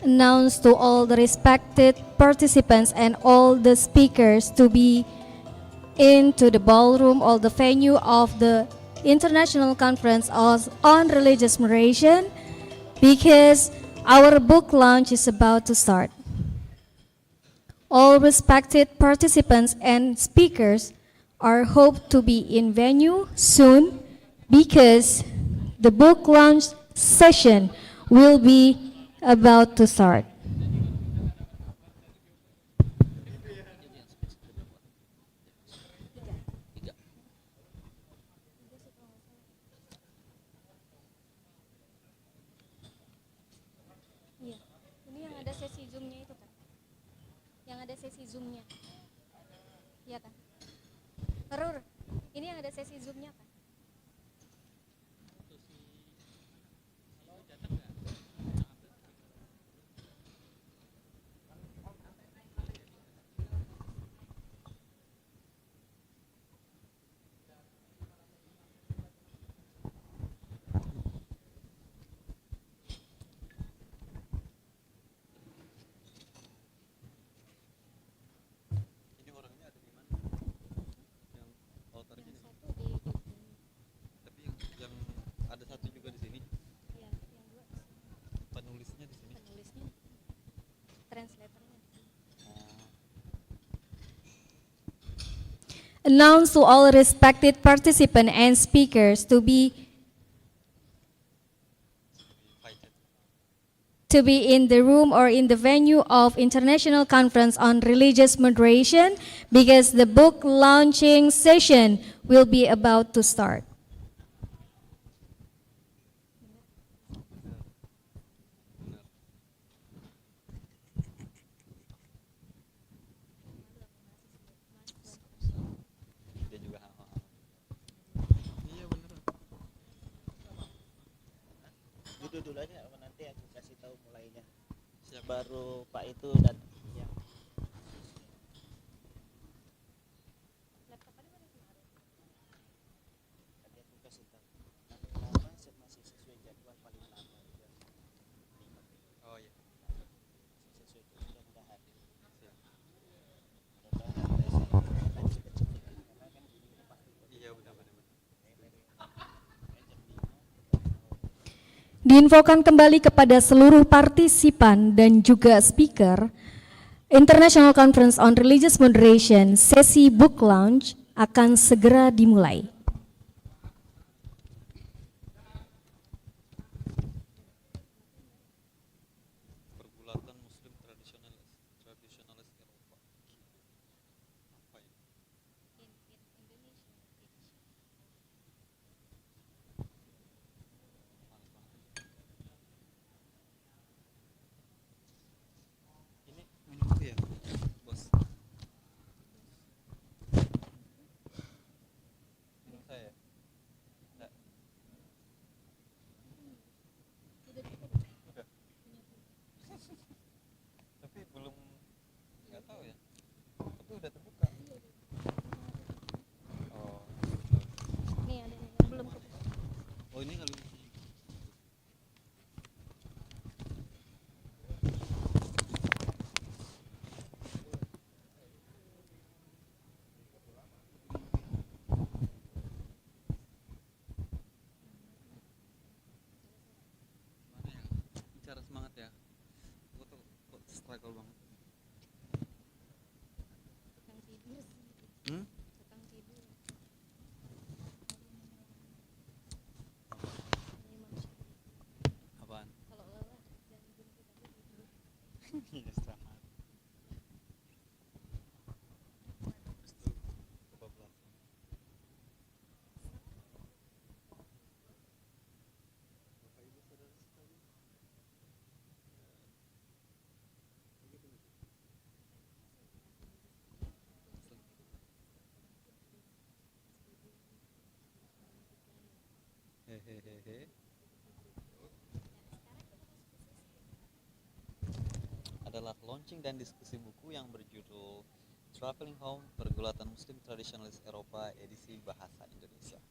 Announce to all the respected participants and all the speakers to be into the ballroom or the venue of the International Conference on Religious Moderation, because our book launch is about to start. All respected participants and speakers are hoped to be in venue soon, because the book launch session will be about to start. Iya, ini yang ada sesi zoom-nya itu kan? Yang ada sesi zoom-nya. Iya kan? Rur, ini yang ada sesi zoom-nya kan? Ini orangnya ada di mana? Yang altar ini. Satu di Tapi yang ada satu juga di sini. ya, yang dua Penulisnya di sini. penulisnya, translatornya di sini. Announce to all respected participants and speakers to be in the room or in the venue of International Conference on Religious Moderation, because the book launching session will be about to start. Dia juga iya beneran. Duduk dulu aja, nanti aku kasih tahu mulainya. Siap. Baru Pak itu dan ya. Tadi aku kasih tahu. Nanti lama masih sesuai jadwal paling lama. Oh iya. Sesuai mudah-mudahan. Siap. Iya benar-benar. Diinfokan kembali kepada seluruh partisipan dan juga speaker, International Conference on Religious Moderation sesi book launch akan segera dimulai. Pergulatan Muslim tradisionalis Eropa. Apa ini? Ini minum kopi ya, bos? Minum saya? Enggak. Udah. Tapi belum, nggak tahu ya. Tapi udah terbuka. Oh, Nih ada yang belum kebuka. oh ini kali ini. Mana ya? Bicara semangat ya. Aku tuh kok struggle banget. Tukang tidur. Hmm? Tukang tidur. Apaan? Kalau lelah dan belum kita tidur. Iya, istirahat. Terus tuh kebablasan. Bapak Ibu saudara sekalian. Hehehe. Adalah launching dan diskusi buku yang berjudul Traveling Home, Pergulatan Muslim Tradisionalis Eropa edisi Bahasa Indonesia.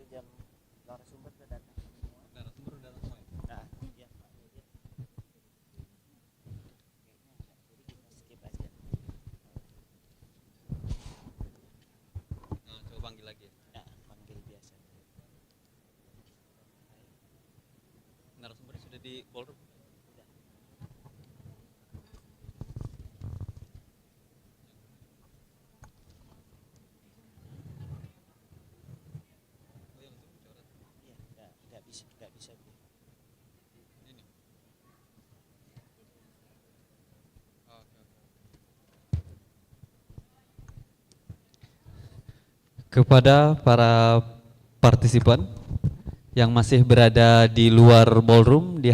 jam narasumber udah datang semua. Narasumber udah datang semua. Nah, iya Pak. Jadi kita skip aja. Nah, coba panggil lagi. Ya, panggil biasa. Narasumbernya sudah di ballroom. Udah. Iya, nggak bisa. Ini. Oke. Kepada para partisipan yang masih berada di luar ballroom di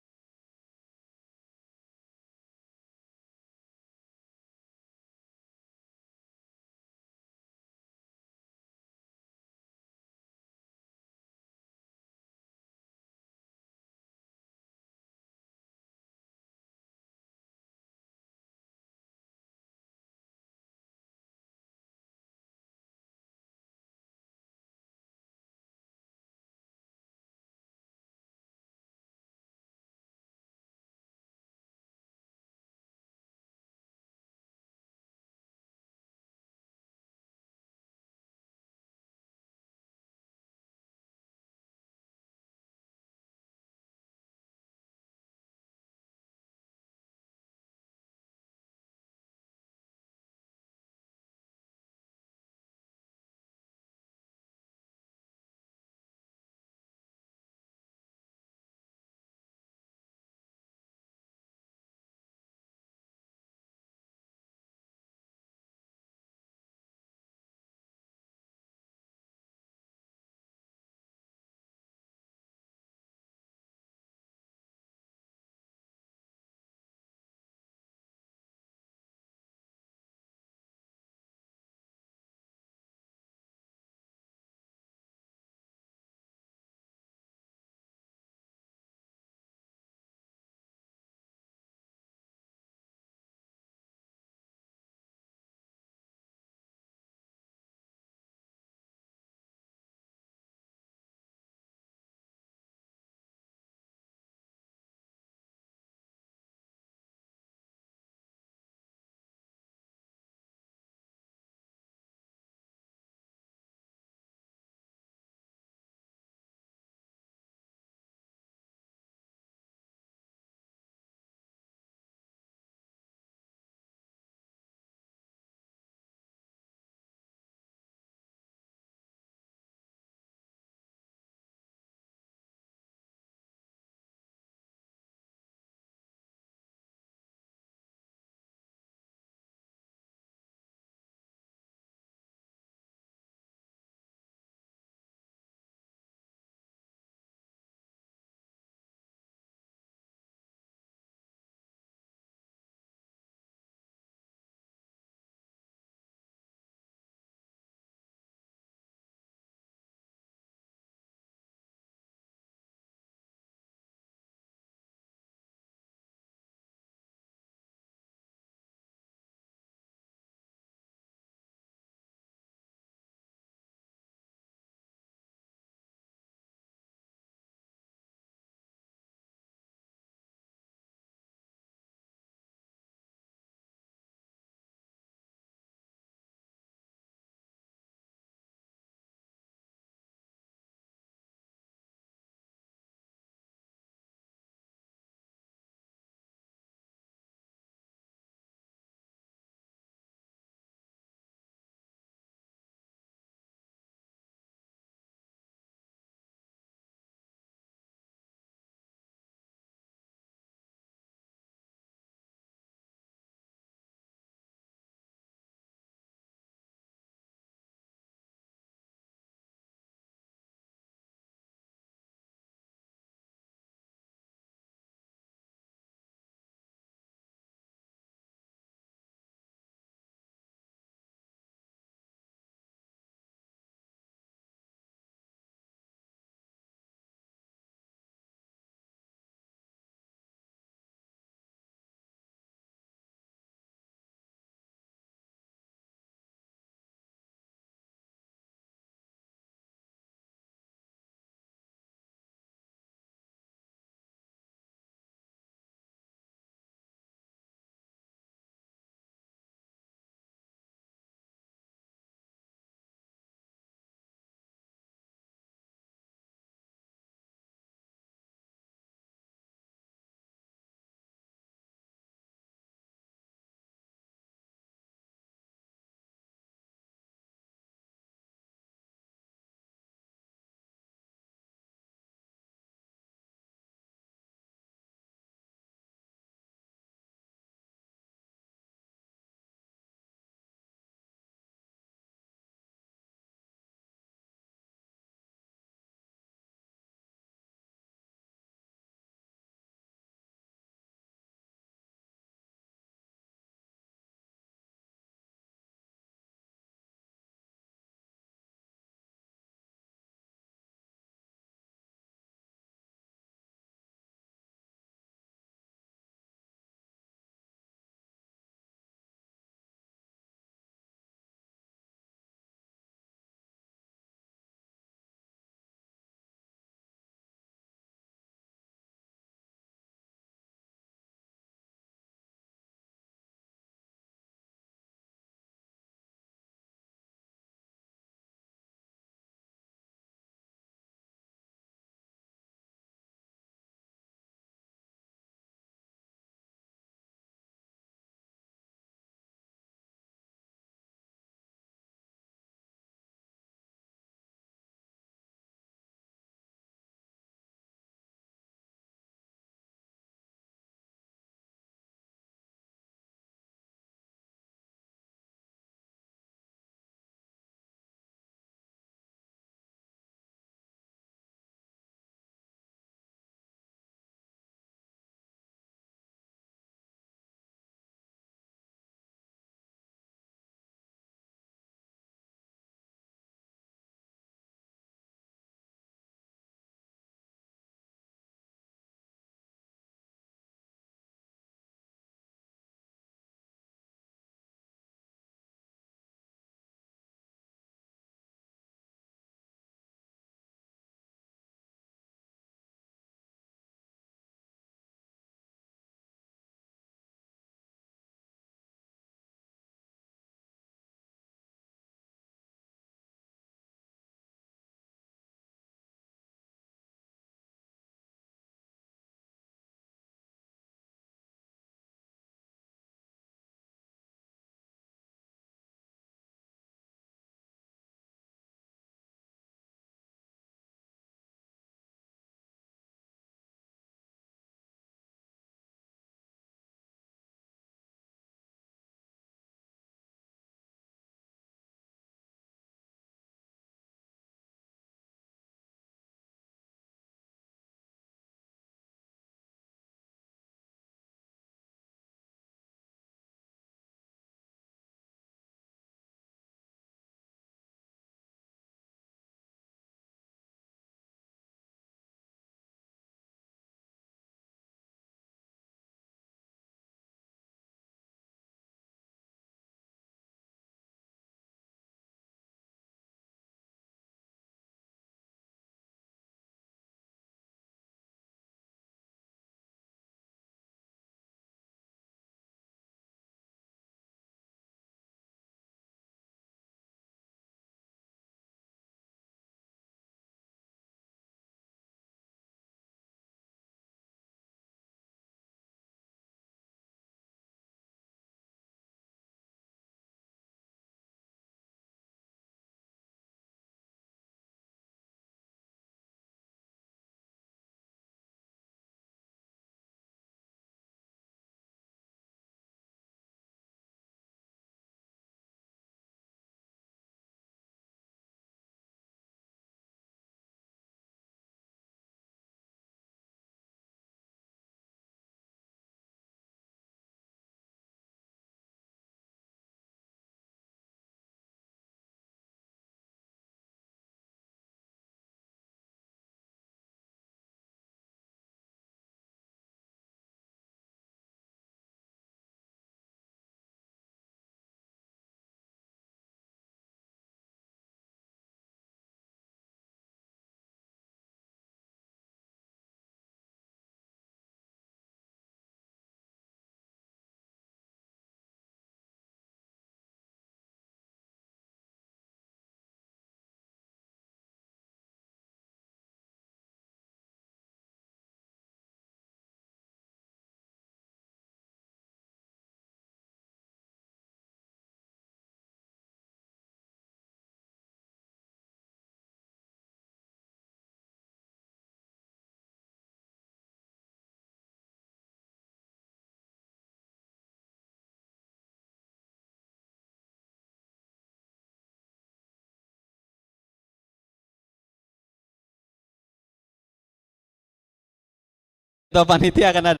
panitia akan ada.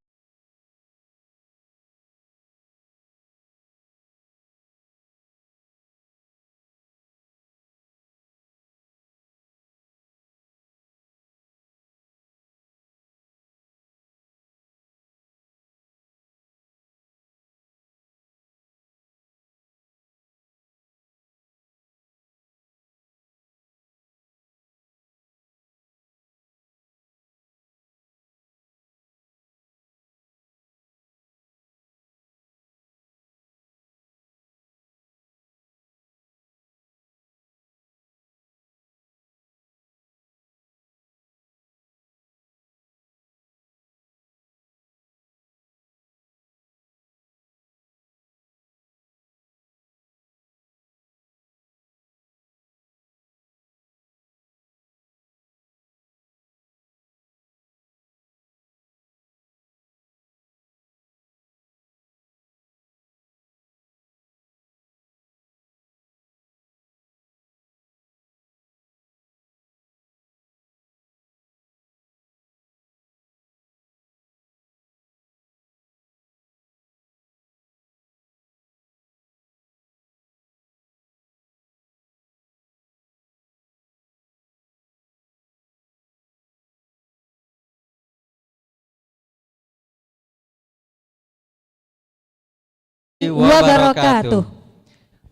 Wabarakatuh.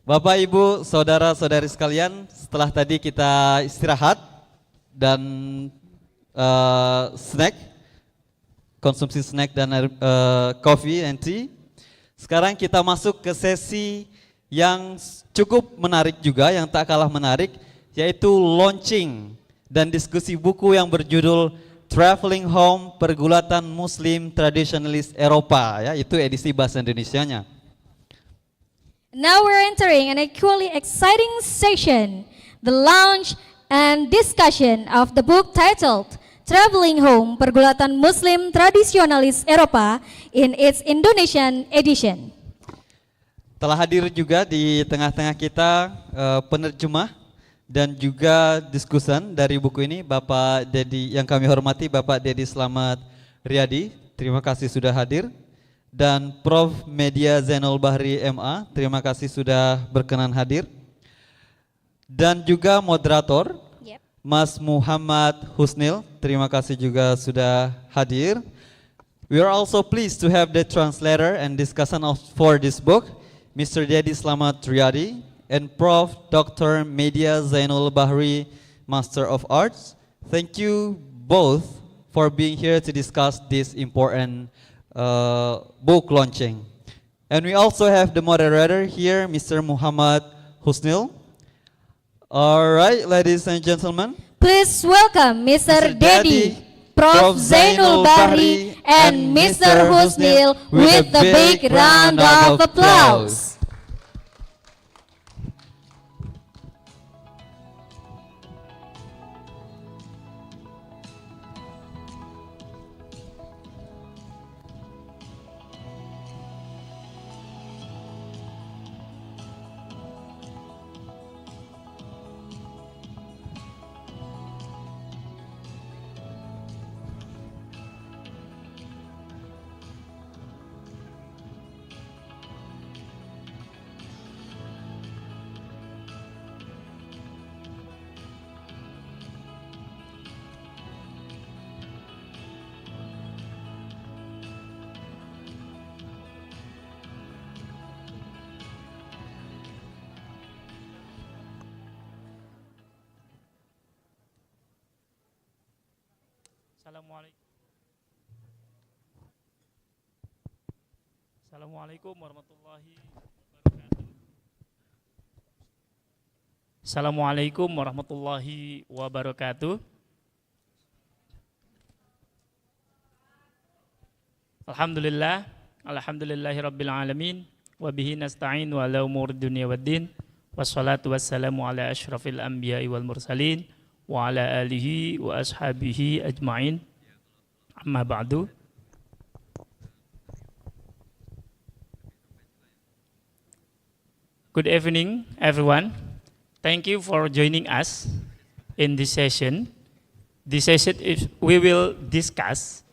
Bapak, Ibu, saudara-saudari sekalian, setelah tadi kita istirahat dan snack, konsumsi snack dan coffee and tea, sekarang kita masuk ke sesi yang cukup menarik juga, yang tak kalah menarik, yaitu launching dan diskusi buku yang berjudul Traveling Home Pergulatan Muslim Traditionalist Eropa, ya, itu edisi bahasa Indonesianya. Now we're entering an equally exciting session, the launch and discussion of the book titled Traveling Home Pergulatan Muslim Tradisionalis Eropa in its Indonesian edition. Telah hadir juga di tengah-tengah kita penerjemah dan juga diskusan dari buku ini, Bapak Dedi, yang kami hormati Bapak Dedi Slamet Riyadi, terima kasih sudah hadir. Dan Prof. Media Zainul Bahri MA, terima kasih sudah berkenan hadir. Dan juga moderator, Mas Muhammad Husnil, terima kasih juga sudah hadir. We are also pleased to have the translator and discussion for this book, Mr. Dedi Slamet Riyadi, and Prof. Dr. Media Zainul Bahri, Master of Arts. Thank you both for being here to discuss this important book launching. And we also have the moderator here, Mr. Muhammad Husnil. All right, ladies and gentlemen, Please welcome Mr. Dedi, Prof. Zainul Bahri, and Mr. Husnil with a big round of applause. Assalamualaikum warahmatullahi wabarakatuh. Assalamualaikum warahmatullahi wabarakatuh. Alhamdulillah, alhamdulillahi rabbil alamin, wa bihi nasta'in wa ala umuri dunya waddin, wassalatu wassalamu ala asyrafil anbiya'i wal mursalin, wa ala alihi wa ashabihi ajma'in, amma ba'du. Good evening, everyone. Thank you for joining us in this session. This session we will discuss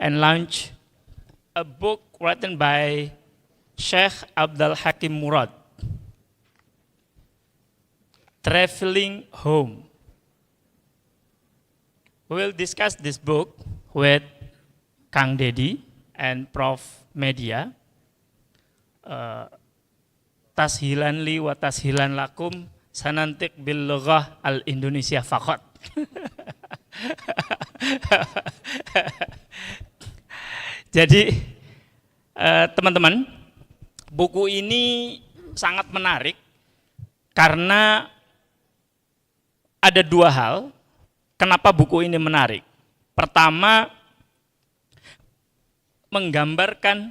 and launch a book written by Sheikh Abdul Hakim Murad, Traveling Home. We will discuss this book with Kang Dedi and Prof. Media. Tashilan li wa tashilan lakum sanantik bil lughah al Indonesia faqat. Jadi teman-teman, buku ini sangat menarik karena ada dua hal kenapa buku ini menarik. Pertama, menggambarkan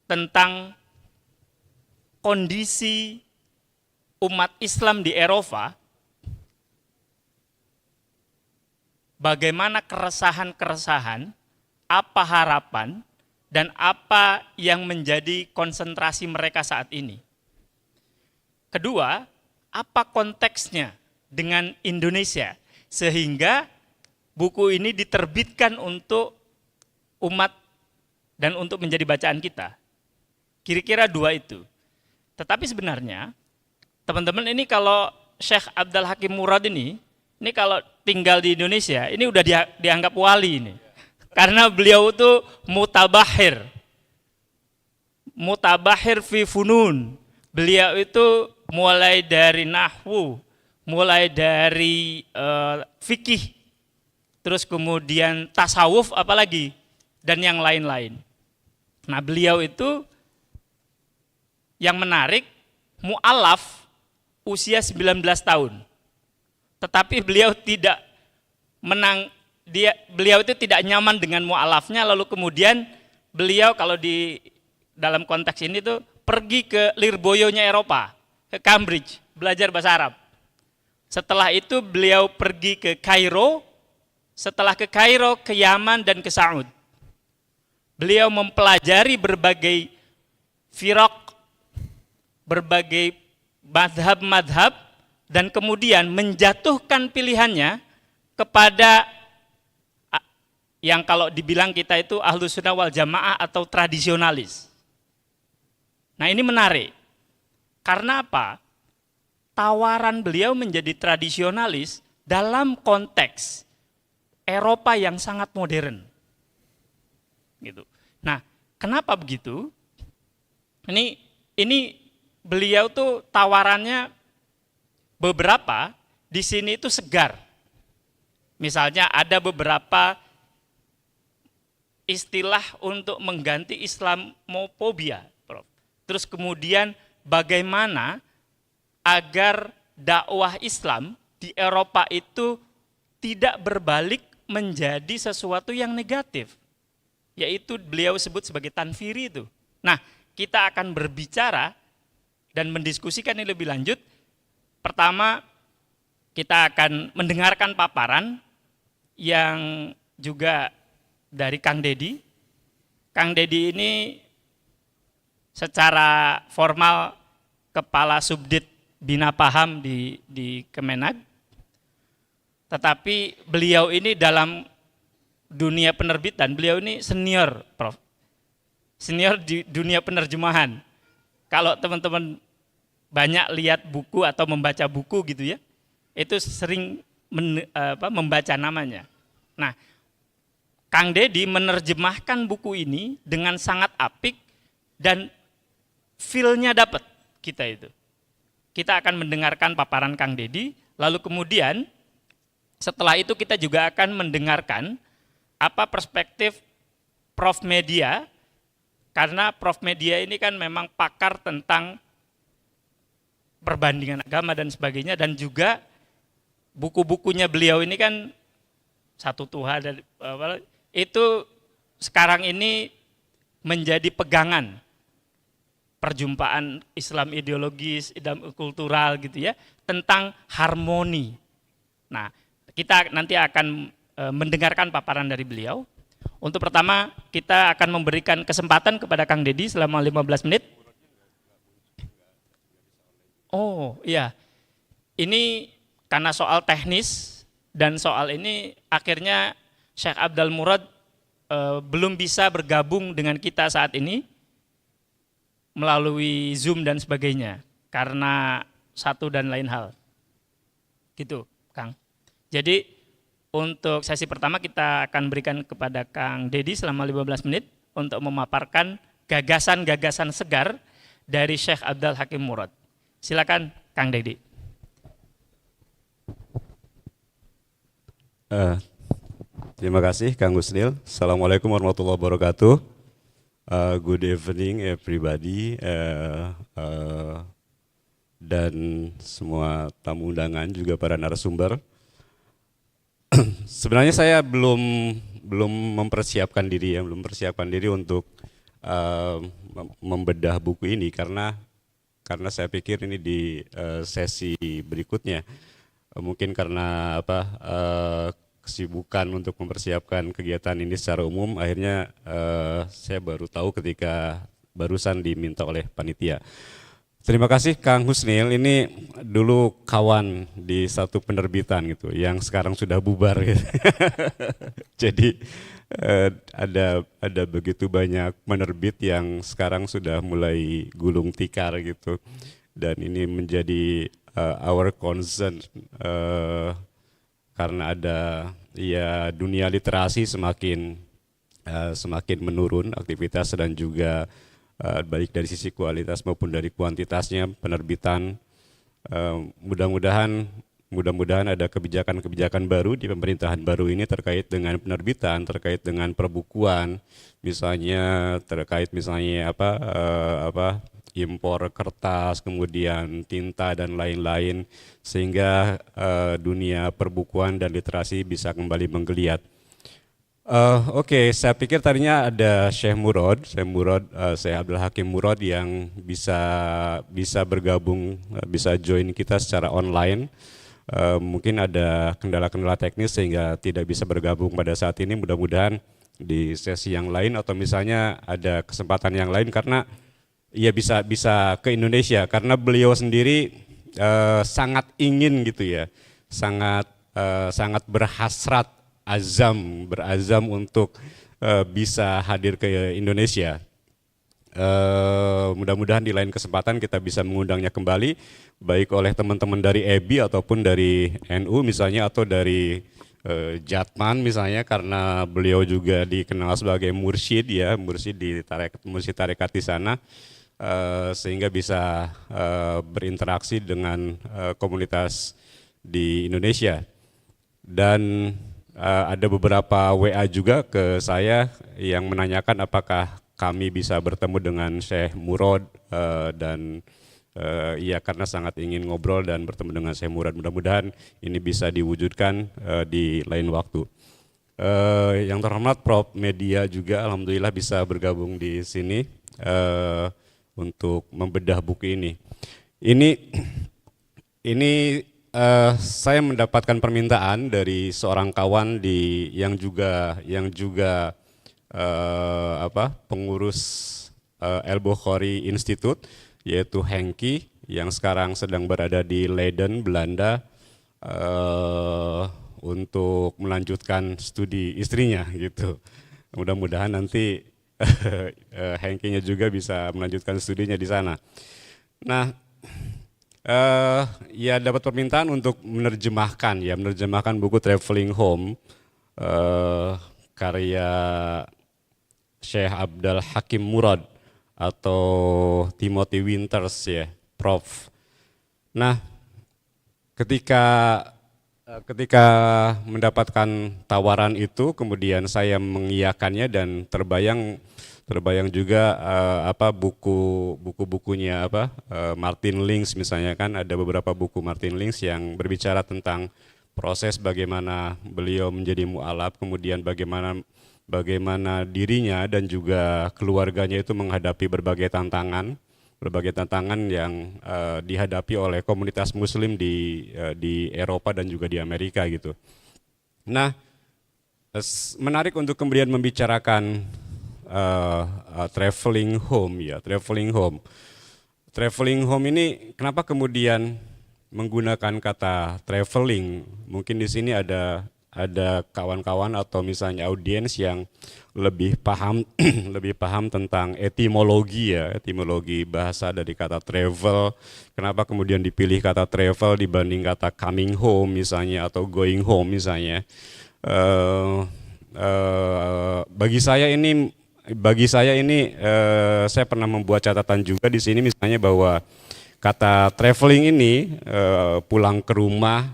tentang kondisi umat Islam di Eropa, bagaimana keresahan-keresahan, apa harapan, dan apa yang menjadi konsentrasi mereka saat ini. Kedua, apa konteksnya dengan Indonesia, sehingga buku ini diterbitkan untuk umat dan untuk menjadi bacaan kita. Kira-kira dua itu. Tetapi sebenarnya, teman-teman, ini kalau Syekh Abdul Hakim Murad ini kalau tinggal di Indonesia, ini udah dianggap wali ini. Karena beliau itu mutabahir fi funun. Beliau itu mulai dari nahwu, mulai dari fikih, terus kemudian tasawuf apalagi, dan yang lain-lain. Nah, beliau itu yang menarik, mu'alaf usia 19 tahun. Tetapi beliau tidak beliau itu tidak nyaman dengan mu'alafnya, lalu kemudian beliau kalau di dalam konteks ini tuh pergi ke Lirboyonya Eropa, ke Cambridge, belajar bahasa Arab. Setelah itu beliau pergi ke Kairo, setelah ke Kairo ke Yaman dan ke Saud. Beliau mempelajari berbagai firaq, berbagai madhab-madhab, dan kemudian menjatuhkan pilihannya kepada yang kalau dibilang kita itu ahlus sunnah wal jamaah atau tradisionalis. Nah, ini menarik. Karena apa? Tawaran beliau menjadi tradisionalis dalam konteks Eropa yang sangat modern. Gitu. Nah, kenapa begitu? Ini beliau tuh tawarannya beberapa di sini itu segar. Misalnya ada beberapa istilah untuk mengganti Islamofobia, Prof. Terus kemudian bagaimana agar dakwah Islam di Eropa itu tidak berbalik menjadi sesuatu yang negatif, yaitu beliau sebut sebagai tanfiri itu. Nah, kita akan berbicara dan mendiskusikan ini lebih lanjut. Pertama, kita akan mendengarkan paparan yang juga dari Kang Dedi. Kang Dedi ini secara formal Kepala Subdit Bina Paham di Kemenag. Tetapi beliau ini dalam dunia penerbitan, beliau ini senior, Prof. Senior di dunia penerjemahan. Kalau teman-teman banyak lihat buku atau membaca buku gitu ya, itu sering membaca namanya. Nah, Kang Dedi menerjemahkan buku ini dengan sangat apik dan feel-nya dapat kita itu. Kita akan mendengarkan paparan Kang Dedi, lalu kemudian setelah itu kita juga akan mendengarkan apa perspektif Prof. Media, karena Prof. Media ini kan memang pakar tentang perbandingan agama dan sebagainya, dan juga buku-bukunya beliau ini kan Satu Tuhan, dan itu sekarang ini menjadi pegangan perjumpaan Islam ideologis, Islam kultural gitu ya, tentang harmoni. Nah, kita nanti akan mendengarkan paparan dari beliau. Untuk pertama, kita akan memberikan kesempatan kepada Kang Dedi selama 15 menit. Oh iya, ini karena soal teknis dan soal ini akhirnya Syekh Abdul Murad belum bisa bergabung dengan kita saat ini melalui Zoom dan sebagainya karena satu dan lain hal. Gitu, Kang. Jadi untuk sesi pertama kita akan berikan kepada Kang Dedi selama 15 menit untuk memaparkan gagasan-gagasan segar dari Syekh Abdul Hakim Murad. Silakan Kang Dedi. Terima kasih Kang Gusnil. Assalamualaikum warahmatullahi wabarakatuh. Good evening everybody. Dan semua tamu undangan juga para narasumber. Sebenarnya saya belum mempersiapkan diri untuk membedah buku ini karena saya pikir ini di sesi berikutnya mungkin karena kesibukan untuk mempersiapkan kegiatan ini secara umum, akhirnya saya baru tahu ketika barusan diminta oleh panitia. Terima kasih Kang Husnil, ini dulu kawan di satu penerbitan gitu, yang sekarang sudah bubar gitu. Jadi ada begitu banyak penerbit yang sekarang sudah mulai gulung tikar gitu, dan ini menjadi our concern. Karena ada dunia literasi semakin menurun aktivitas dan juga baik dari sisi kualitas maupun dari kuantitasnya penerbitan. Mudah-mudahan ada kebijakan-kebijakan baru di pemerintahan baru ini terkait dengan penerbitan, terkait dengan perbukuan, misalnya terkait impor kertas, kemudian tinta dan lain-lain, sehingga dunia perbukuan dan literasi bisa kembali menggeliat. Oke, saya pikir tadinya ada Syekh Abdul Hakim Murad yang bisa bergabung, bisa join kita secara online. Mungkin ada kendala-kendala teknis sehingga tidak bisa bergabung pada saat ini. Mudah-mudahan di sesi yang lain atau misalnya ada kesempatan yang lain, karena ia bisa ke Indonesia karena beliau sendiri sangat ingin gitu ya, sangat berazam untuk bisa hadir ke Indonesia. Mudah-mudahan di lain kesempatan kita bisa mengundangnya kembali, baik oleh teman-teman dari EBI ataupun dari NU misalnya, atau dari Jatman misalnya, karena beliau juga dikenal sebagai mursyid di tarekat di sana. Sehingga bisa berinteraksi dengan komunitas di Indonesia. Dan ada beberapa WA juga ke saya yang menanyakan apakah kami bisa bertemu dengan Syekh Murad, dan karena sangat ingin ngobrol dan bertemu dengan Syekh Murad. Mudah-mudahan ini bisa diwujudkan di lain waktu. Yang terhormat Prof Media juga alhamdulillah bisa bergabung di sini untuk membedah buku ini. Ini saya mendapatkan permintaan dari seorang kawan yang juga pengurus Al-Bukhari Institute, yaitu Hengki, yang sekarang sedang berada di Leiden, Belanda, untuk melanjutkan studi istrinya gitu. Mudah-mudahan nanti Hengkinya juga bisa melanjutkan studinya di sana. Nah, dapat permintaan untuk menerjemahkan buku Traveling Home karya Syekh Abdul Hakim Murad atau Timothy Winters ya, Prof. Nah, ketika mendapatkan tawaran itu, kemudian saya mengiyakannya dan terbayang juga buku-bukunya Martin Links misalnya, kan ada beberapa buku Martin Links yang berbicara tentang proses bagaimana beliau menjadi mu'alaf, kemudian bagaimana dirinya dan juga keluarganya itu menghadapi berbagai tantangan yang dihadapi oleh komunitas muslim di Eropa dan juga di Amerika gitu. Nah, menarik untuk kemudian membicarakan traveling home. Traveling home ini kenapa kemudian menggunakan kata traveling? Mungkin di sini ada kawan-kawan atau misalnya audiens yang lebih paham lebih paham tentang etimologi ya, etimologi bahasa dari kata travel. Kenapa kemudian dipilih kata travel dibanding kata coming home misalnya atau going home misalnya. Bagi saya ini saya pernah membuat catatan juga di sini misalnya bahwa kata traveling ini pulang ke rumah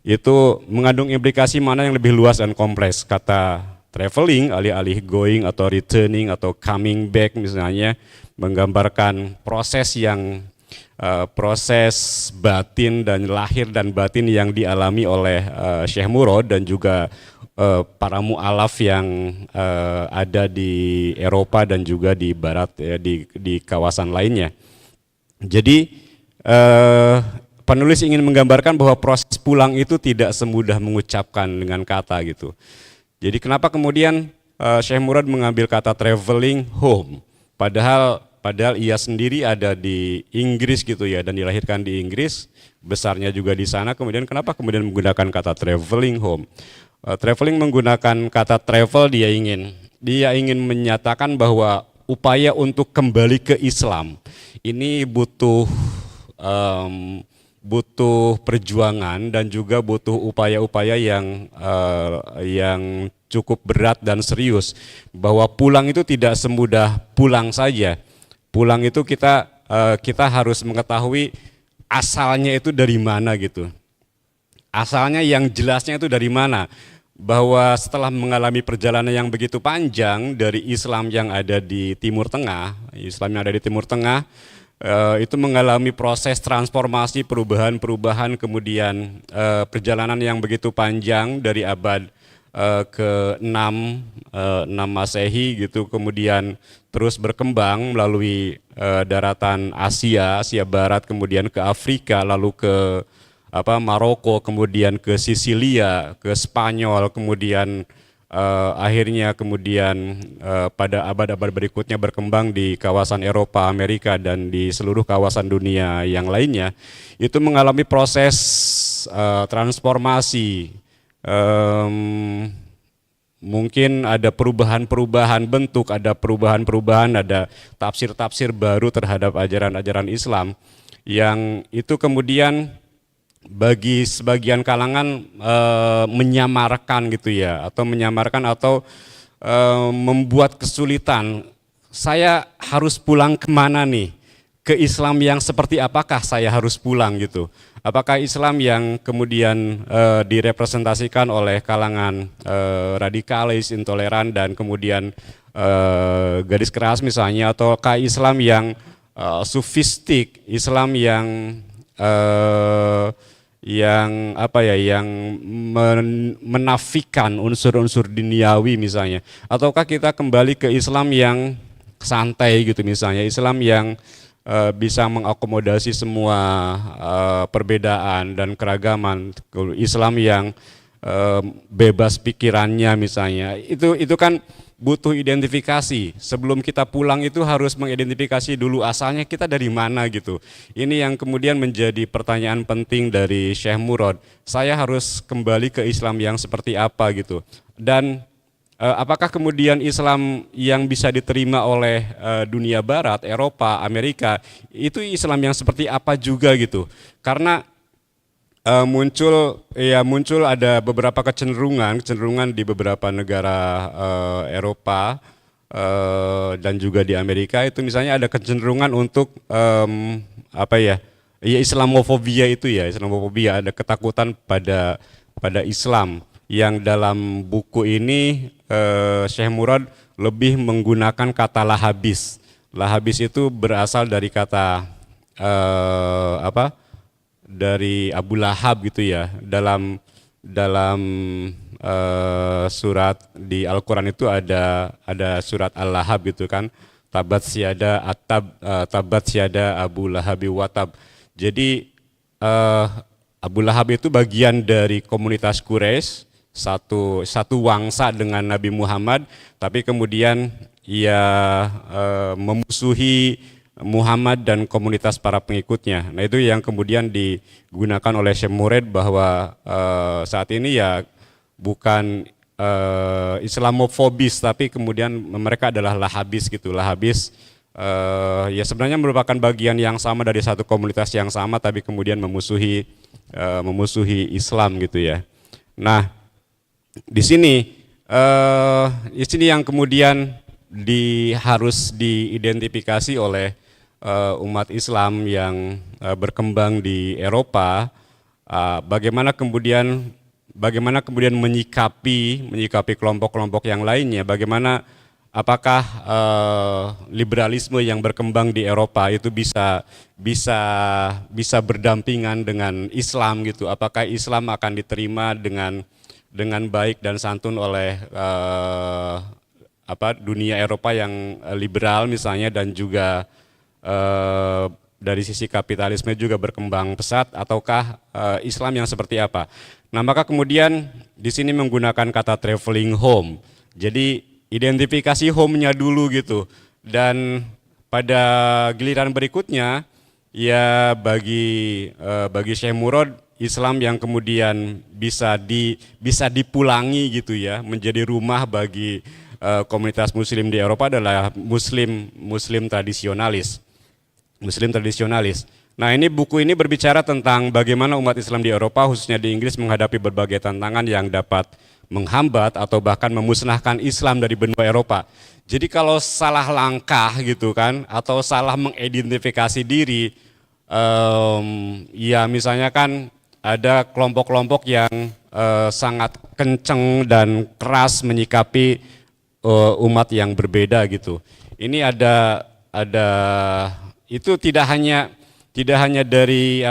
itu mengandung implikasi mana yang lebih luas dan kompleks. Kata traveling alih-alih going atau returning atau coming back misalnya menggambarkan proses yang proses batin dan lahir dan batin yang dialami oleh Syekh Murad dan juga para mu'alaf yang ada di Eropa dan juga di Barat ya, di kawasan lainnya. Jadi penulis ingin menggambarkan bahwa proses pulang itu tidak semudah mengucapkan dengan kata gitu. Jadi kenapa kemudian Syekh Murad mengambil kata traveling home, padahal ia sendiri ada di Inggris gitu ya dan dilahirkan di Inggris, besarnya juga di sana. Kemudian kenapa kemudian menggunakan kata traveling home? Traveling menggunakan kata travel dia ingin menyatakan bahwa upaya untuk kembali ke Islam ini butuh perjuangan dan juga butuh upaya-upaya yang cukup berat dan serius. Bahwa pulang itu tidak semudah pulang saja. Pulang itu kita harus mengetahui asalnya itu dari mana gitu. Asalnya yang jelasnya itu dari mana. Bahwa setelah mengalami perjalanan yang begitu panjang dari Islam yang ada di Timur Tengah, itu mengalami proses transformasi, perubahan, kemudian perjalanan yang begitu panjang dari abad ke-6 Masehi gitu, kemudian terus berkembang melalui daratan Asia Barat, kemudian ke Afrika, lalu ke Maroko, kemudian ke Sisilia, ke Spanyol, kemudian akhirnya pada abad-abad berikutnya berkembang di kawasan Eropa, Amerika, dan di seluruh kawasan dunia yang lainnya. Itu mengalami proses transformasi. Mungkin ada perubahan-perubahan bentuk, ada perubahan-perubahan, ada tafsir-tafsir baru terhadap ajaran-ajaran Islam yang itu kemudian bagi sebagian kalangan menyamarkan gitu ya, atau membuat kesulitan. Saya harus pulang kemana nih? Ke Islam yang seperti apakah saya harus pulang gitu? Apakah Islam yang kemudian direpresentasikan oleh kalangan radikalis, intoleran, dan kemudian garis keras misalnya, ataukah Islam yang sufistik, Islam yang menafikan unsur-unsur duniawi misalnya, ataukah kita kembali ke Islam yang santai gitu misalnya, Islam yang bisa mengakomodasi semua perbedaan dan keragaman, Islam yang bebas pikirannya misalnya. Itu kan butuh identifikasi. Sebelum kita pulang itu harus mengidentifikasi dulu asalnya kita dari mana gitu. Ini yang kemudian menjadi pertanyaan penting dari Syekh Murad. Saya harus kembali ke Islam yang seperti apa gitu. Dan apakah kemudian Islam yang bisa diterima oleh dunia barat, Eropa, Amerika, itu Islam yang seperti apa juga gitu. Karena muncul ada beberapa kecenderungan di beberapa negara Eropa dan juga di Amerika, itu misalnya ada kecenderungan untuk Islamofobia itu ya, Islamofobia, ada ketakutan pada Islam, yang dalam buku ini Syekh Murad lebih menggunakan kata lahabis. Lahabis itu berasal dari kata dari Abu Lahab gitu ya. Dalam surat di Al-Quran itu ada surat Al-Lahab gitu kan, tabat syada Abu Lahabi watab. Jadi Abu Lahab itu bagian dari komunitas Quraisy, satu wangsa dengan Nabi Muhammad, tapi kemudian ia memusuhi Muhammad dan komunitas para pengikutnya. Nah, itu yang kemudian digunakan oleh Syekh Murad bahwa saat ini ya Islamofobis, tapi kemudian mereka adalah Lahabis gitu. Lahabis ya sebenarnya merupakan bagian yang sama dari satu komunitas yang sama, tapi kemudian memusuhi Islam gitu ya. Nah, di sini yang kemudian harus diidentifikasi oleh umat Islam yang berkembang di Eropa, bagaimana kemudian menyikapi kelompok-kelompok yang lainnya, bagaimana apakah liberalisme yang berkembang di Eropa itu bisa berdampingan dengan Islam gitu, apakah Islam akan diterima dengan baik dan santun oleh dunia Eropa yang liberal misalnya, dan juga dari sisi kapitalisme juga berkembang pesat, ataukah Islam yang seperti apa? Nah, maka kemudian di sini menggunakan kata traveling home. Jadi identifikasi home-nya dulu gitu. Dan pada giliran berikutnya ya bagi Syekh Murad, Islam yang kemudian bisa dipulangi gitu ya, menjadi rumah bagi komunitas muslim di Eropa adalah muslim tradisionalis. Nah, ini buku ini berbicara tentang bagaimana umat Islam di Eropa, khususnya di Inggris, menghadapi berbagai tantangan yang dapat menghambat atau bahkan memusnahkan Islam dari benua Eropa. Jadi kalau salah langkah gitu kan, atau salah mengidentifikasi diri, ya misalnya kan ada kelompok-kelompok yang sangat kenceng dan keras menyikapi umat yang berbeda gitu. Ini ada itu tidak hanya dari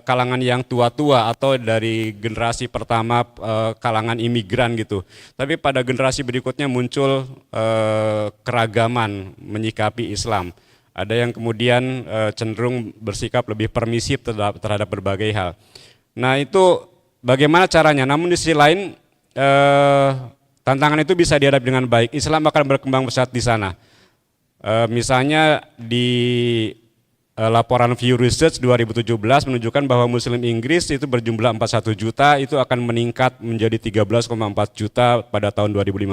kalangan yang tua-tua atau dari generasi pertama kalangan imigran gitu, tapi pada generasi berikutnya muncul keragaman menyikapi Islam. Ada yang kemudian cenderung bersikap lebih permisif terhadap berbagai hal. Nah, itu bagaimana caranya? Namun di sisi lain tantangan itu bisa dihadapi dengan baik. Islam akan berkembang pesat di sana. Misalnya di laporan Pew Research 2017 menunjukkan bahwa Muslim Inggris itu berjumlah 41 juta, itu akan meningkat menjadi 13,4 juta pada tahun 2050.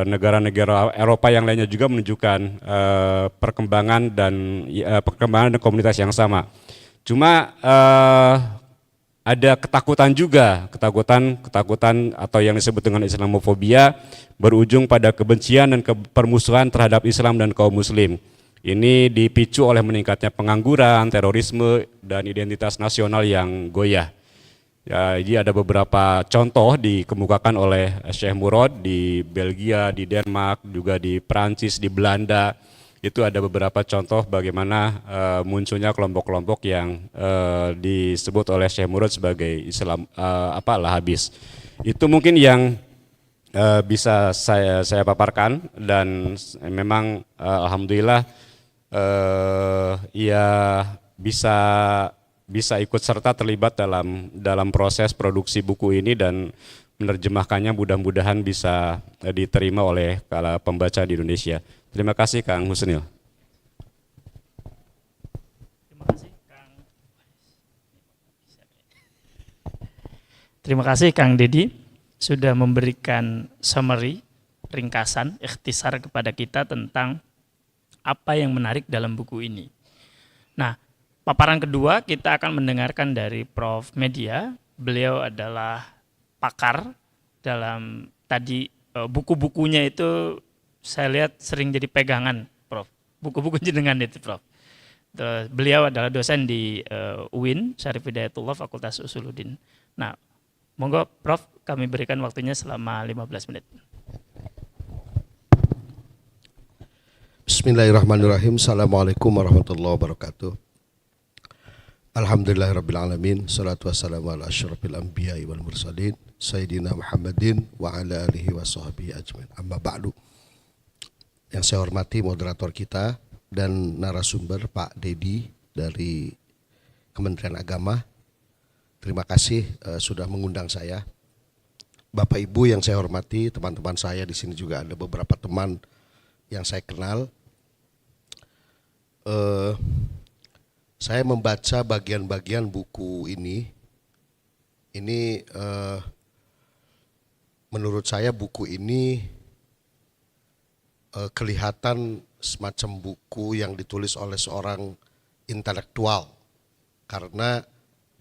Negara-negara Eropa yang lainnya juga menunjukkan perkembangan dan komunitas yang sama. Cuma ada ketakutan juga, ketakutan atau yang disebut dengan Islamofobia, berujung pada kebencian dan permusuhan terhadap Islam dan kaum muslim. Ini dipicu oleh meningkatnya pengangguran, terorisme, dan identitas nasional yang goyah. Ya, jadi ada beberapa contoh dikemukakan oleh Syekh Murad di Belgia, di Denmark, juga di Prancis, di Belanda. Itu ada beberapa contoh bagaimana munculnya kelompok-kelompok yang disebut oleh Syekh Murad sebagai Islam Lahabis. Itu mungkin yang bisa saya paparkan, dan memang alhamdulillah ya bisa ikut serta terlibat dalam proses produksi buku ini, dan menerjemahkannya mudah-mudahan bisa diterima oleh para pembaca di Indonesia. Terima kasih Kang Husnil. Terima kasih Kang Dedi sudah memberikan summary, ringkasan, ikhtisar kepada kita tentang apa yang menarik dalam buku ini. Nah, paparan kedua kita akan mendengarkan dari Prof. Media. Beliau adalah pakar dalam tadi buku-bukunya itu saya lihat sering jadi pegangan, Prof. Buku-buku jenengan itu, Prof. Beliau adalah dosen di UIN, Syarif Hidayatullah, Fakultas Usuluddin. Nah, monggo Prof, kami berikan waktunya selama 15 menit. Bismillahirrahmanirrahim. Assalamualaikum warahmatullahi wabarakatuh. Alhamdulillahirrabbilalamin. Salatu wassalamu ala asyrafil anbiya'i wal mursalin Sayyidina Muhammadin wa ala alihi wa sahbihi ajmain. Amma ba'du. Yang saya hormati moderator kita dan narasumber Pak Dedi dari Kementerian Agama. Terima kasih sudah mengundang saya. Bapak Ibu yang saya hormati, teman-teman saya di sini juga ada beberapa teman yang saya kenal. Saya membaca bagian-bagian buku ini menurut saya buku ini kelihatan semacam buku yang ditulis oleh seorang intelektual, karena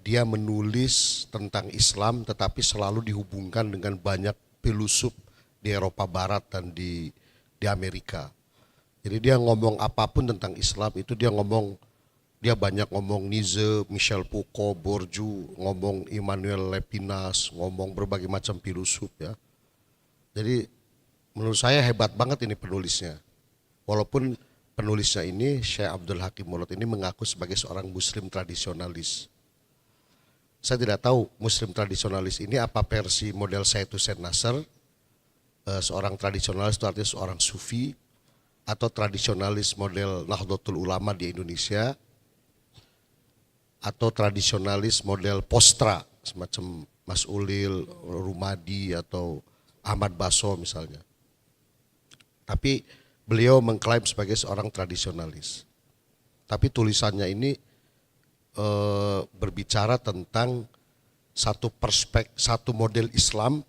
dia menulis tentang Islam tetapi selalu dihubungkan dengan banyak filosof di Eropa Barat dan di Amerika. Jadi dia ngomong apapun tentang Islam itu dia banyak ngomong Nietzsche, Michel Foucault, Bourdieu, ngomong Immanuel Levinas, ngomong berbagai macam filosof ya. Jadi menurut saya hebat banget ini penulisnya. Walaupun penulisnya ini, Syekh Abdul Hakim Mulad ini mengaku sebagai seorang muslim tradisionalis. Saya tidak tahu muslim tradisionalis ini apa versi model Said Hussein Nasr, seorang tradisionalis itu artinya seorang sufi, atau tradisionalis model Nahdlatul Ulama di Indonesia, atau tradisionalis model Postra, semacam Mas Ulil, Rumadi, atau Ahmad Baso misalnya. Tapi beliau mengklaim sebagai seorang tradisionalis. Tapi tulisannya ini berbicara tentang satu model Islam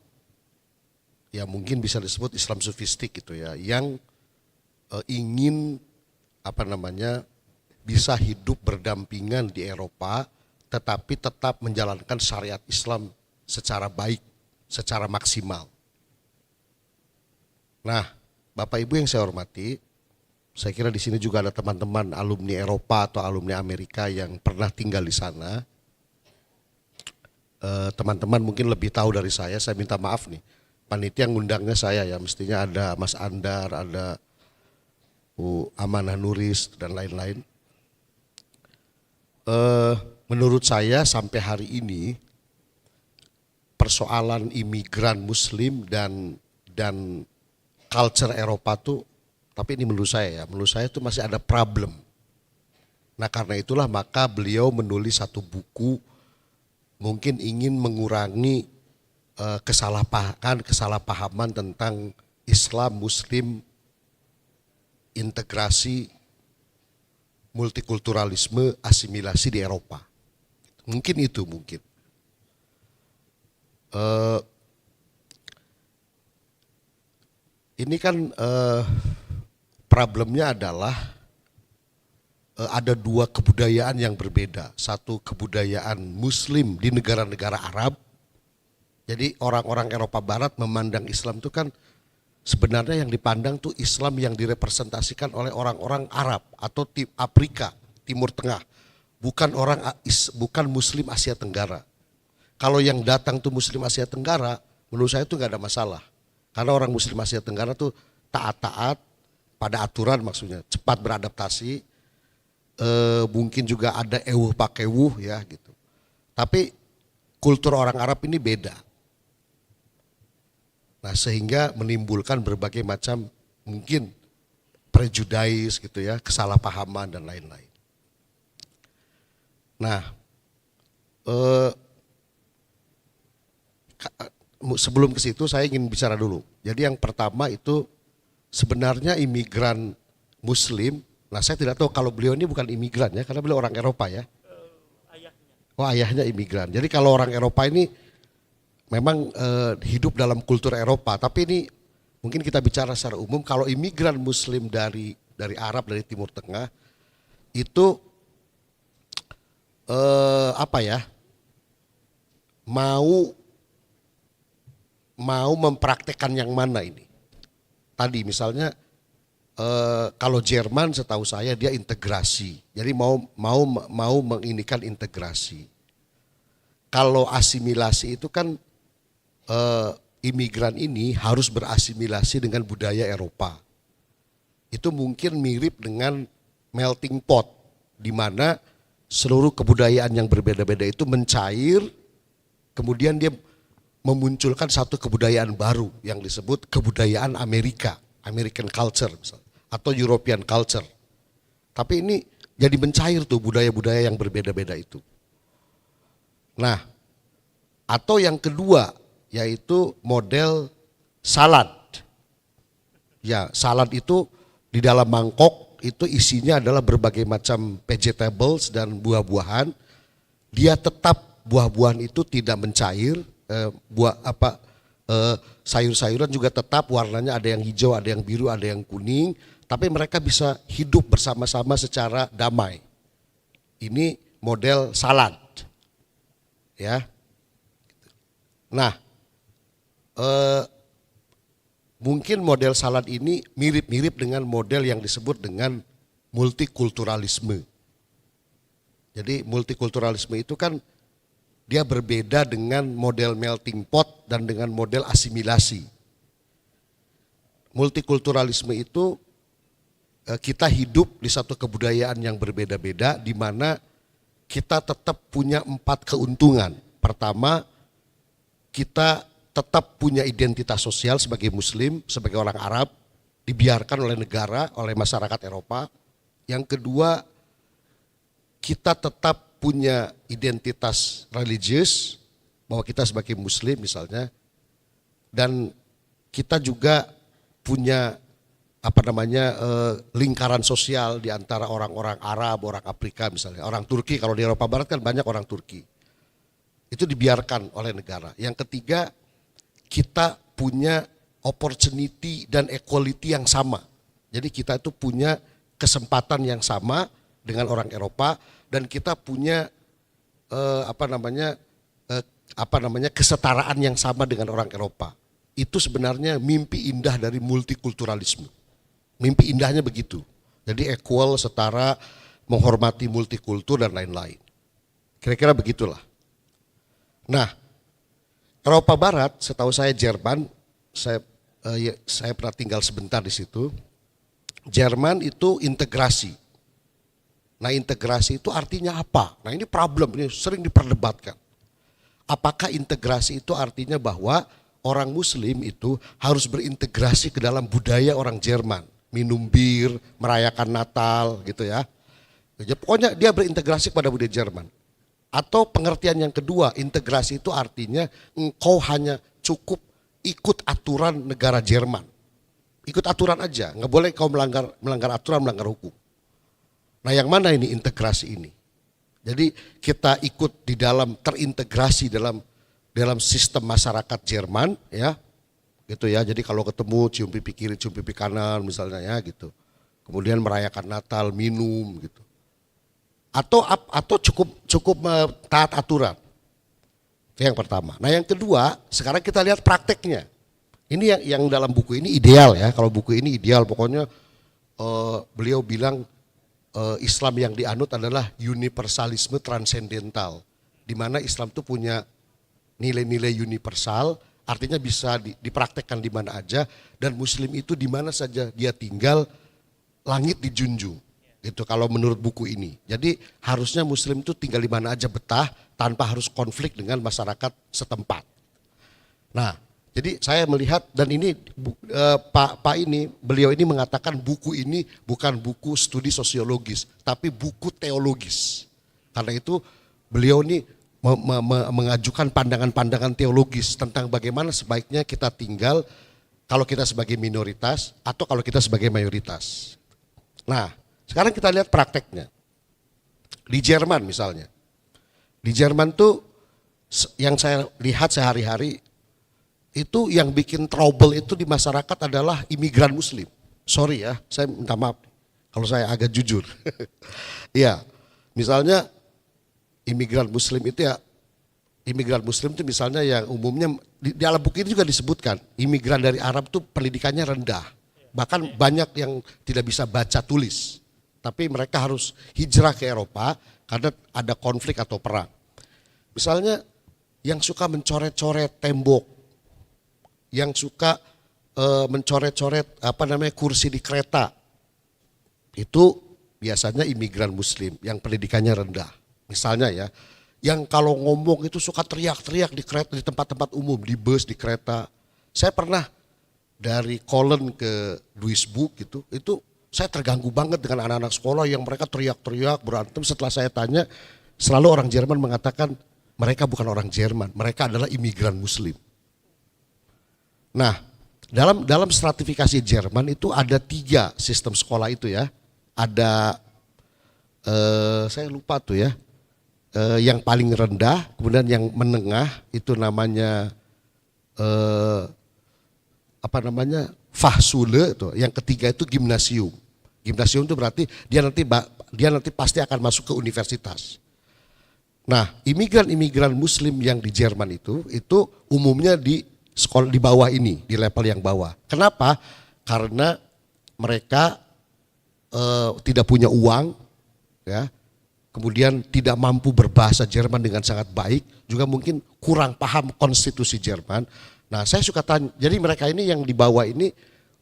yang mungkin bisa disebut Islam sufistik gitu ya, yang ingin bisa hidup berdampingan di Eropa, tetapi tetap menjalankan syariat Islam secara baik, secara maksimal. Nah, Bapak Ibu yang saya hormati, saya kira di sini juga ada teman-teman alumni Eropa atau alumni Amerika yang pernah tinggal di sana. Teman-teman mungkin lebih tahu dari saya minta maaf nih. Panitia ngundangnya saya ya, mestinya ada Mas Andar, ada Bu Amanah Nuris dan lain-lain. Menurut saya sampai hari ini persoalan imigran Muslim dan culture Eropa tuh, tapi ini menurut saya itu masih ada problem. Nah karena itulah maka beliau menulis satu buku, mungkin ingin mengurangi kesalahpahaman tentang Islam, Muslim, integrasi, multikulturalisme, asimilasi di Eropa. Mungkin itu mungkin. Ini kan problemnya adalah ada dua kebudayaan yang berbeda. Satu kebudayaan Muslim di negara-negara Arab. Jadi orang-orang Eropa Barat memandang Islam itu kan sebenarnya yang dipandang tuh Islam yang direpresentasikan oleh orang-orang Arab atau Afrika, Timur Tengah. Bukan Muslim Asia Tenggara. Kalau yang datang tuh Muslim Asia Tenggara, menurut saya itu nggak ada masalah. Karena orang Muslim Asia Tenggara tuh taat-taat pada aturan, maksudnya cepat beradaptasi, mungkin juga ada ewuh pakewuh ya gitu. Tapi kultur orang Arab ini beda. Nah sehingga menimbulkan berbagai macam mungkin prejudice gitu ya, kesalahpahaman dan lain-lain. Nah sebelum ke situ saya ingin bicara dulu. Jadi yang pertama itu sebenarnya imigran Muslim. Nah saya tidak tahu kalau beliau ini bukan imigran ya, karena beliau orang Eropa ya. Oh ayahnya imigran. Jadi kalau orang Eropa ini memang hidup dalam kultur Eropa. Tapi ini mungkin kita bicara secara umum. Kalau imigran Muslim dari Arab, dari Timur Tengah itu mau mempraktekkan yang mana ini? Tadi misalnya kalau Jerman setahu saya dia integrasi, jadi mau menginikan integrasi. Kalau asimilasi itu kan imigran ini harus berasimilasi dengan budaya Eropa. Itu mungkin mirip dengan melting pot, di mana seluruh kebudayaan yang berbeda-beda itu mencair, kemudian dia memunculkan satu kebudayaan baru yang disebut kebudayaan Amerika, American culture misalnya, atau European culture. Tapi ini jadi mencair tuh budaya-budaya yang berbeda-beda itu. Nah, atau yang kedua yaitu model salad. Ya, salad itu di dalam mangkok itu isinya adalah berbagai macam vegetables dan buah-buahan. Dia tetap buah-buahan itu tidak mencair, sayur-sayuran juga tetap warnanya ada yang hijau, ada yang biru, ada yang kuning, tapi mereka bisa hidup bersama-sama secara damai. Ini model salad, ya. Nah, mungkin model salad ini mirip-mirip dengan model yang disebut dengan multikulturalisme. Jadi multikulturalisme itu kan dia berbeda dengan model melting pot dan dengan model asimilasi. Multikulturalisme itu kita hidup di satu kebudayaan yang berbeda-beda di mana kita tetap punya 4 keuntungan. Pertama, kita tetap punya identitas sosial sebagai Muslim, sebagai orang Arab, dibiarkan oleh negara, oleh masyarakat Eropa. Yang kedua, kita tetap punya identitas religius, bahwa kita sebagai Muslim misalnya, dan kita juga punya lingkaran sosial di antara orang-orang Arab, orang Afrika misalnya, orang Turki. Kalau di Eropa Barat kan banyak orang Turki. Itu dibiarkan oleh negara. Yang ketiga, kita punya opportunity dan equality yang sama. Jadi kita itu punya kesempatan yang sama dengan orang Eropa, dan kita punya kesetaraan yang sama dengan orang Eropa. Itu sebenarnya mimpi indah dari multikulturalisme. Mimpi indahnya begitu. Jadi equal, setara, menghormati multikultur dan lain-lain. Kira-kira begitulah. Nah, Eropa Barat, setahu saya Jerman, saya pernah tinggal sebentar di situ. Jerman itu integrasi. Nah, integrasi itu artinya apa? Nah, ini problem, ini sering diperdebatkan. Apakah integrasi itu artinya bahwa orang Muslim itu harus berintegrasi ke dalam budaya orang Jerman, minum bir, merayakan Natal, gitu ya. Pokoknya dia berintegrasi kepada budaya Jerman. Atau pengertian yang kedua, integrasi itu artinya engkau hanya cukup ikut aturan negara Jerman. Ikut aturan aja, nggak boleh kau melanggar aturan, melanggar hukum. Nah, yang mana ini integrasi ini? Jadi kita ikut di dalam, terintegrasi dalam sistem masyarakat Jerman, ya, gitu ya. Jadi kalau ketemu cium pipi kiri, cium pipi kanan, misalnya ya, gitu. Kemudian merayakan Natal, minum, gitu. Atau cukup taat aturan. Itu yang pertama. Nah, yang kedua, sekarang kita lihat prakteknya. Ini yang dalam buku ini ideal ya. Kalau buku ini ideal, pokoknya beliau bilang Islam yang dianut adalah universalisme transendental, di mana Islam itu punya nilai-nilai universal, artinya bisa dipraktekkan di mana aja, dan Muslim itu di mana saja dia tinggal, langit dijunjung. Itu kalau menurut buku ini. Jadi harusnya Muslim itu tinggal di mana aja betah, tanpa harus konflik dengan masyarakat setempat. Nah, jadi saya melihat, dan ini beliau ini mengatakan buku ini bukan buku studi sosiologis, tapi buku teologis. Karena itu beliau ini mengajukan pandangan-pandangan teologis tentang bagaimana sebaiknya kita tinggal kalau kita sebagai minoritas atau kalau kita sebagai mayoritas. Nah, sekarang kita lihat prakteknya. Di Jerman misalnya. Di Jerman tuh yang saya lihat sehari-hari, itu yang bikin trouble itu di masyarakat adalah imigran Muslim. Sorry ya, saya minta maaf kalau saya agak jujur. Iya, misalnya imigran Muslim itu misalnya yang umumnya di dalam buku ini juga disebutkan, imigran dari Arab itu pendidikannya rendah. Bahkan banyak yang tidak bisa baca tulis. Tapi mereka harus hijrah ke Eropa karena ada konflik atau perang. Misalnya yang suka mencoret-coret tembok, yang suka mencoret-coret kursi di kereta, itu biasanya imigran Muslim yang pendidikannya rendah. Misalnya ya, yang kalau ngomong itu suka teriak-teriak di kereta, di tempat-tempat umum, di bus, di kereta. Saya pernah dari Cologne ke Duisburg gitu, itu saya terganggu banget dengan anak-anak sekolah yang mereka teriak-teriak, berantem. Setelah saya tanya, selalu orang Jerman mengatakan mereka bukan orang Jerman, mereka adalah imigran Muslim. Nah, dalam stratifikasi Jerman itu ada 3 sistem sekolah itu ya. Ada, saya lupa tuh ya, yang paling rendah, kemudian yang menengah itu namanya Fachschule itu. Yang ketiga itu gimnasium. Gimnasium itu berarti dia nanti pasti akan masuk ke universitas. Nah, imigran-imigran Muslim yang di Jerman itu umumnya di sekolah di bawah ini, di level yang bawah. Kenapa? Karena mereka tidak punya uang, ya. Kemudian tidak mampu berbahasa Jerman dengan sangat baik, juga mungkin kurang paham konstitusi Jerman. Nah, saya suka tanya, jadi mereka ini yang di bawah ini,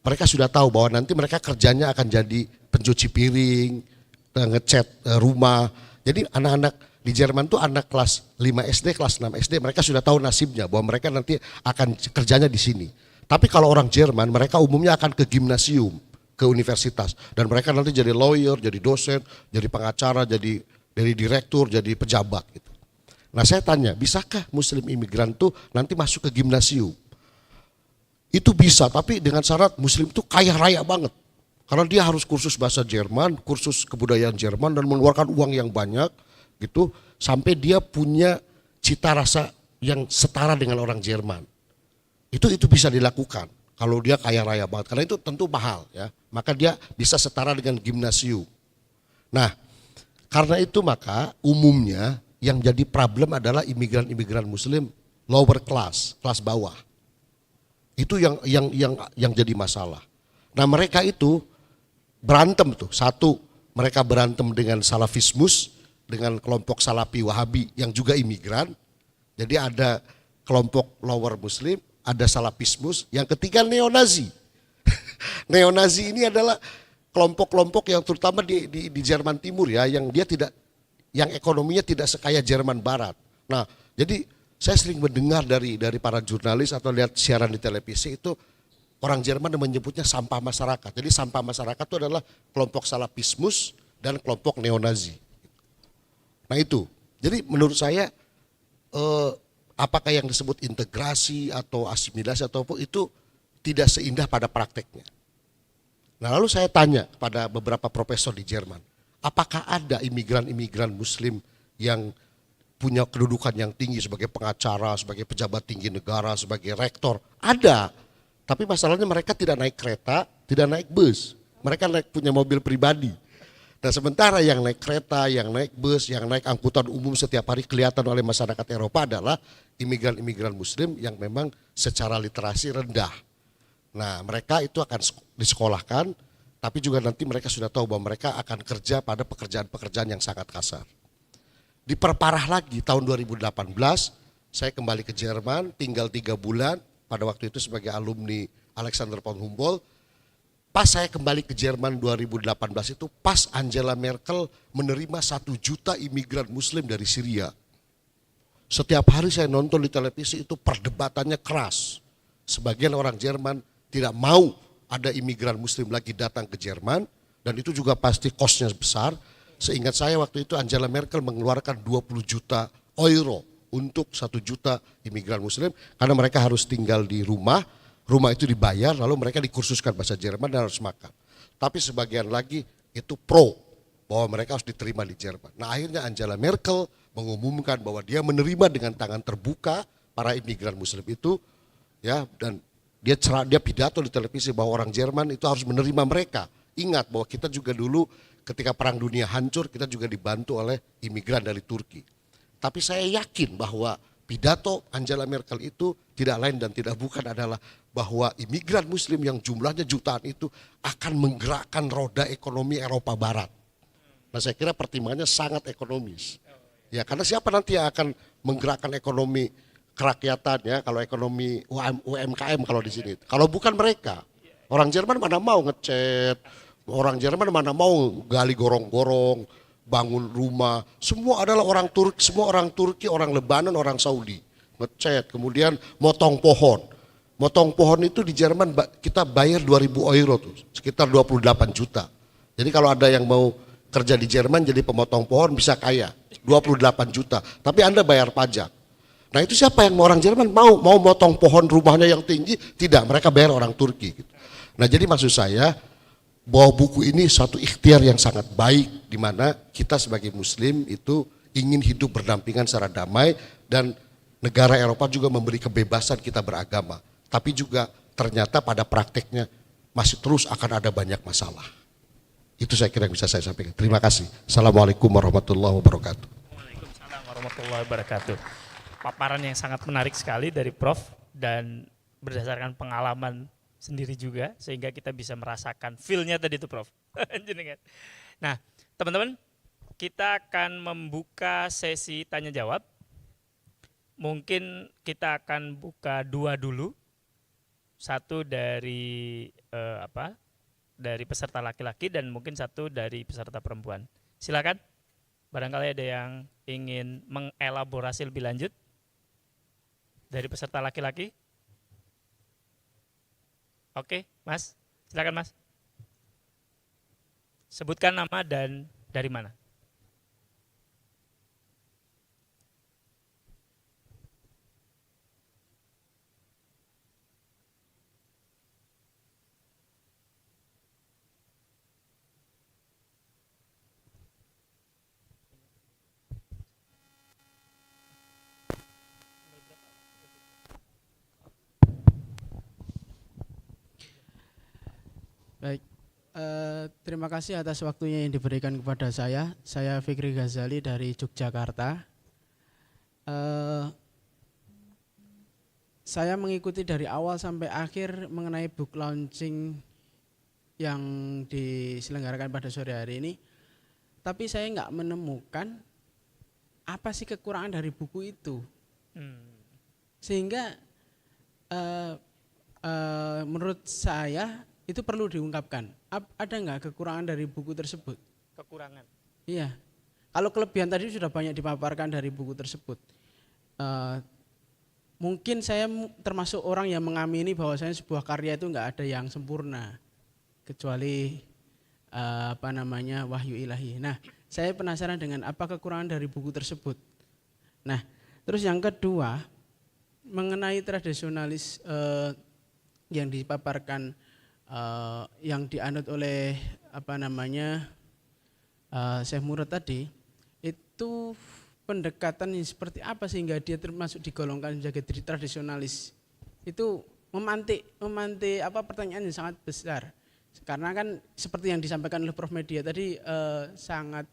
mereka sudah tahu bahwa nanti mereka kerjanya akan jadi pencuci piring, ngecat rumah. Jadi anak-anak di Jerman tuh anak kelas 5 SD, kelas 6 SD, mereka sudah tahu nasibnya bahwa mereka nanti akan kerjanya di sini. Tapi kalau orang Jerman, mereka umumnya akan ke gimnasium, ke universitas. Dan mereka nanti jadi lawyer, jadi dosen, jadi pengacara, jadi direktur, jadi pejabat gitu. Nah, saya tanya, bisakah Muslim imigran tuh nanti masuk ke gimnasium? Itu bisa, tapi dengan syarat Muslim tuh kaya raya banget. Karena dia harus kursus bahasa Jerman, kursus kebudayaan Jerman, dan mengeluarkan uang yang banyak gitu, sampai dia punya cita rasa yang setara dengan orang Jerman. Itu bisa dilakukan kalau dia kaya raya banget, karena itu tentu mahal ya. Maka dia bisa setara dengan gimnasium. Nah, karena itu maka umumnya yang jadi problem adalah imigran-imigran Muslim lower class, kelas bawah. Itu yang jadi masalah. Nah, mereka itu berantem tuh. Satu, mereka berantem dengan salafismus, dengan kelompok Salafi Wahabi yang juga imigran. Jadi ada kelompok lower Muslim, ada salafismus. Yang ketiga neonazi. Neonazi ini adalah kelompok-kelompok yang terutama di Jerman Timur ya, yang ekonominya tidak sekaya Jerman Barat. Nah, jadi saya sering mendengar dari para jurnalis atau lihat siaran di televisi itu orang Jerman menyebutnya sampah masyarakat. Jadi sampah masyarakat itu adalah kelompok salafismus dan kelompok neonazi. Nah itu, jadi menurut saya apakah yang disebut integrasi atau asimilasi ataupun itu tidak seindah pada prakteknya. Nah, lalu saya tanya kepada beberapa profesor di Jerman, apakah ada imigran-imigran Muslim yang punya kedudukan yang tinggi sebagai pengacara, sebagai pejabat tinggi negara, sebagai rektor? Ada, tapi masalahnya mereka tidak naik kereta, tidak naik bus, mereka punya mobil pribadi. Nah, sementara yang naik kereta, yang naik bus, yang naik angkutan umum setiap hari kelihatan oleh masyarakat Eropa adalah imigran-imigran Muslim yang memang secara literasi rendah. Nah, mereka itu akan disekolahkan, tapi juga nanti mereka sudah tahu bahwa mereka akan kerja pada pekerjaan-pekerjaan yang sangat kasar. Diperparah lagi tahun 2018, saya kembali ke Jerman, tinggal 3 bulan, pada waktu itu sebagai alumni Alexander von Humboldt. Pas saya kembali ke Jerman 2018 itu, pas Angela Merkel menerima 1 juta imigran Muslim dari Syria. Setiap hari saya nonton di televisi itu perdebatannya keras. Sebagian orang Jerman tidak mau ada imigran Muslim lagi datang ke Jerman, dan itu juga pasti kosnya besar. Seingat saya waktu itu Angela Merkel mengeluarkan 20 juta euro untuk 1 juta imigran Muslim, karena mereka harus tinggal di rumah itu dibayar, lalu mereka dikursuskan bahasa Jerman dan harus makan. Tapi sebagian lagi itu pro, bahwa mereka harus diterima di Jerman. Nah, akhirnya Angela Merkel mengumumkan bahwa dia menerima dengan tangan terbuka para imigran Muslim itu, ya, dan dia pidato di televisi bahwa orang Jerman itu harus menerima mereka. Ingat bahwa kita juga dulu ketika Perang Dunia hancur, kita juga dibantu oleh imigran dari Turki. Tapi saya yakin bahwa pidato Angela Merkel itu tidak lain dan tidak bukan adalah bahwa imigran Muslim yang jumlahnya jutaan itu akan menggerakkan roda ekonomi Eropa Barat. Nah, saya kira pertimbangannya sangat ekonomis. Ya, karena siapa nanti yang akan menggerakkan ekonomi kerakyatan ya, kalau ekonomi UMKM kalau di sini. Kalau bukan mereka, orang Jerman mana mau ngecat, orang Jerman mana mau gali gorong-gorong, bangun rumah, semua adalah orang Turki, semua orang Turki, orang Lebanon, orang Saudi. Ngecat, kemudian motong pohon. Motong pohon itu di Jerman kita bayar 2.000 euro tuh, sekitar 28 juta. Jadi kalau ada yang mau kerja di Jerman jadi pemotong pohon bisa kaya, 28 juta. Tapi Anda bayar pajak. Nah, itu siapa yang mau orang Jerman mau motong pohon rumahnya yang tinggi? Tidak, mereka bayar orang Turki. Gitu. Nah, jadi maksud saya bahwa buku ini suatu ikhtiar yang sangat baik, di mana kita sebagai Muslim itu ingin hidup berdampingan secara damai, dan negara Eropa juga memberi kebebasan kita beragama, tapi juga ternyata pada prakteknya masih terus akan ada banyak masalah. Itu saya kira yang bisa saya sampaikan. Terima kasih. Assalamualaikum warahmatullahi wabarakatuh. Waalaikumsalam warahmatullahi wabarakatuh. Paparan yang sangat menarik sekali dari Prof, dan berdasarkan pengalaman sendiri juga, sehingga kita bisa merasakan feel-nya tadi itu Prof. Nah teman-teman, kita akan membuka sesi tanya jawab. Mungkin kita akan buka dua dulu. Satu dari dari peserta laki-laki dan mungkin satu dari peserta perempuan. Silakan. Barangkali ada yang ingin mengelaborasi lebih lanjut dari peserta laki-laki. Oke, Mas. Silakan, Mas. Sebutkan nama dan dari mana. Baik, terima kasih atas waktunya yang diberikan kepada saya. Saya Fikri Ghazali dari Yogyakarta. Saya mengikuti dari awal sampai akhir mengenai book launching yang diselenggarakan pada sore hari ini. Tapi saya nggak menemukan apa sih kekurangan dari buku itu. Sehingga menurut saya itu perlu diungkapkan. Ada nggak kekurangan dari buku tersebut? Kekurangan? Iya. Kalau kelebihan tadi sudah banyak dipaparkan dari buku tersebut. Mungkin saya termasuk orang yang mengamini bahwasanya sebuah karya itu nggak ada yang sempurna, kecuali wahyu ilahi. Nah, saya penasaran dengan apa kekurangan dari buku tersebut. Nah, terus yang kedua, mengenai tradisionalis yang dipaparkan, yang dianut oleh Syekh Murad tadi, itu pendekatan yang seperti apa sehingga dia termasuk digolongkan sebagai tradisionalis? Itu memantik pertanyaan yang sangat besar. Karena kan seperti yang disampaikan oleh Prof Media tadi sangat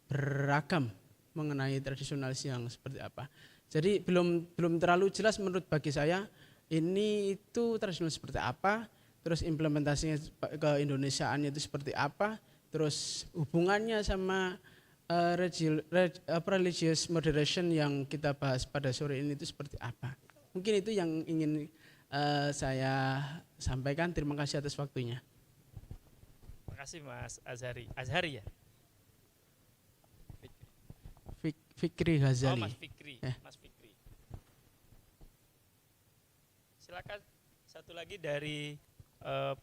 beragam mengenai tradisionalis yang seperti apa. Jadi belum terlalu jelas menurut bagi saya ini itu tradisionalis seperti apa, terus implementasinya ke Indonesiaannya itu seperti apa, terus hubungannya sama religious moderation yang kita bahas pada sore ini itu seperti apa. Mungkin itu yang ingin saya sampaikan. Terima kasih atas waktunya. Terima kasih Mas Azhari. Azhari ya? Fikri Ghazali. Oh Mas Fikri. Mas Fikri. Silakan satu lagi dari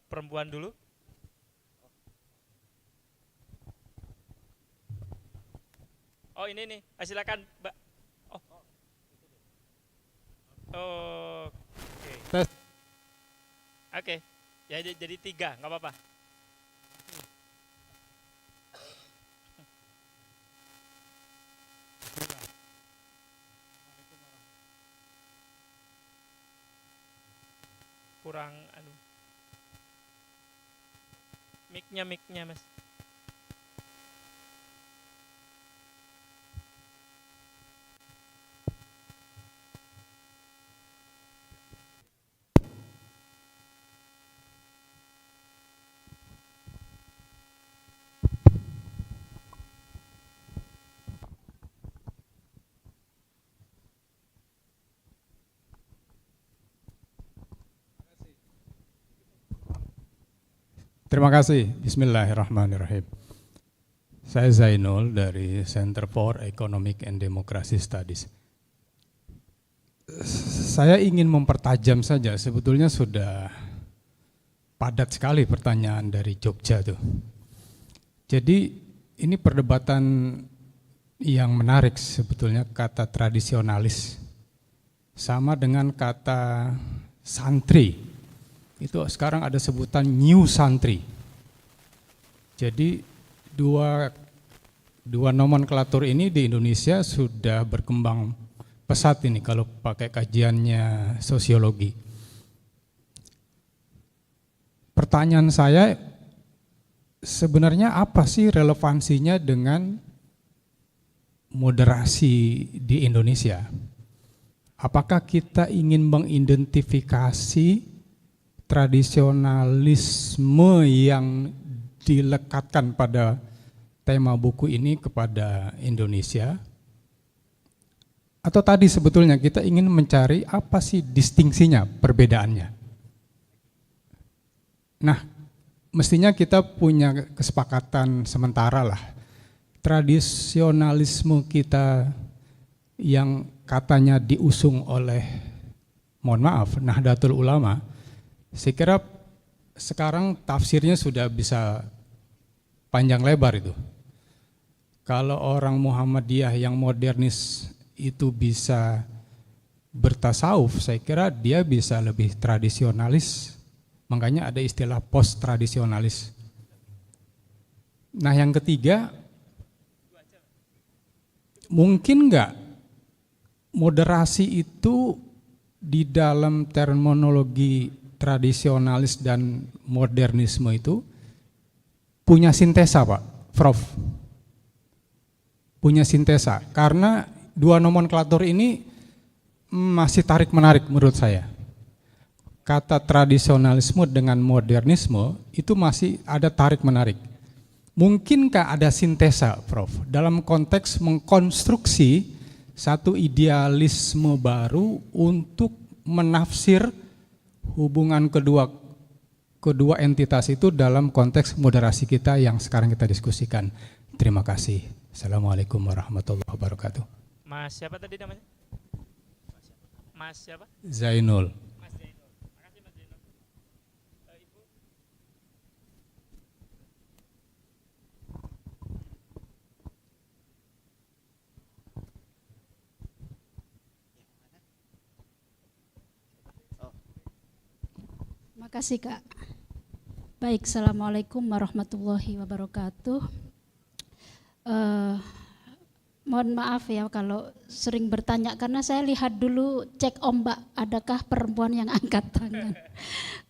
perempuan dulu. Oh ini nih, silakan Mbak. Oke. Oke, jadi 3, nggak apa-apa. Kurang mic-nya Mas. Terima kasih. Bismillahirrahmanirrahim. Saya Zainul dari Center for Economic and Democracy Studies. Saya ingin mempertajam saja, sebetulnya sudah padat sekali pertanyaan dari Jogja tuh. Jadi ini perdebatan yang menarik sebetulnya, kata tradisionalis sama dengan kata santri. Itu sekarang ada sebutan new santri. Jadi dua nomenklatur ini di Indonesia sudah berkembang pesat ini kalau pakai kajiannya sosiologi. Pertanyaan saya, sebenarnya apa sih relevansinya dengan moderasi di Indonesia? Apakah kita ingin mengidentifikasi tradisionalisme yang dilekatkan pada tema buku ini kepada Indonesia? Atau tadi sebetulnya kita ingin mencari apa sih distingsinya, perbedaannya? Nah, mestinya kita punya kesepakatan sementara lah. Tradisionalisme kita yang katanya diusung oleh, mohon maaf, Nahdlatul Ulama, saya kira sekarang tafsirnya sudah bisa panjang lebar itu. Kalau orang Muhammadiyah yang modernis itu bisa bertasawuf, saya kira dia bisa lebih tradisionalis. Makanya ada istilah post-tradisionalis. Nah, yang ketiga, mungkin enggak moderasi itu di dalam terminologi tradisionalis dan modernisme itu punya sintesa, Pak, Prof. Punya sintesa, karena dua nomenklatur ini masih tarik-menarik menurut saya. Kata tradisionalisme dengan modernisme itu masih ada tarik-menarik. Mungkinkah ada sintesa, Prof, dalam konteks mengkonstruksi satu idealisme baru untuk menafsir hubungan kedua entitas itu dalam konteks moderasi kita yang sekarang kita diskusikan. Terima kasih. Assalamualaikum warahmatullahi wabarakatuh. Mas siapa tadi namanya? Mas siapa? Zainul. Mas Zainul. Makasih Mas Zainul. Ibu. Makasih Kak. Baik, Assalamualaikum warahmatullahi wabarakatuh. Mohon maaf ya kalau sering bertanya, karena saya lihat dulu cek ombak adakah perempuan yang angkat tangan.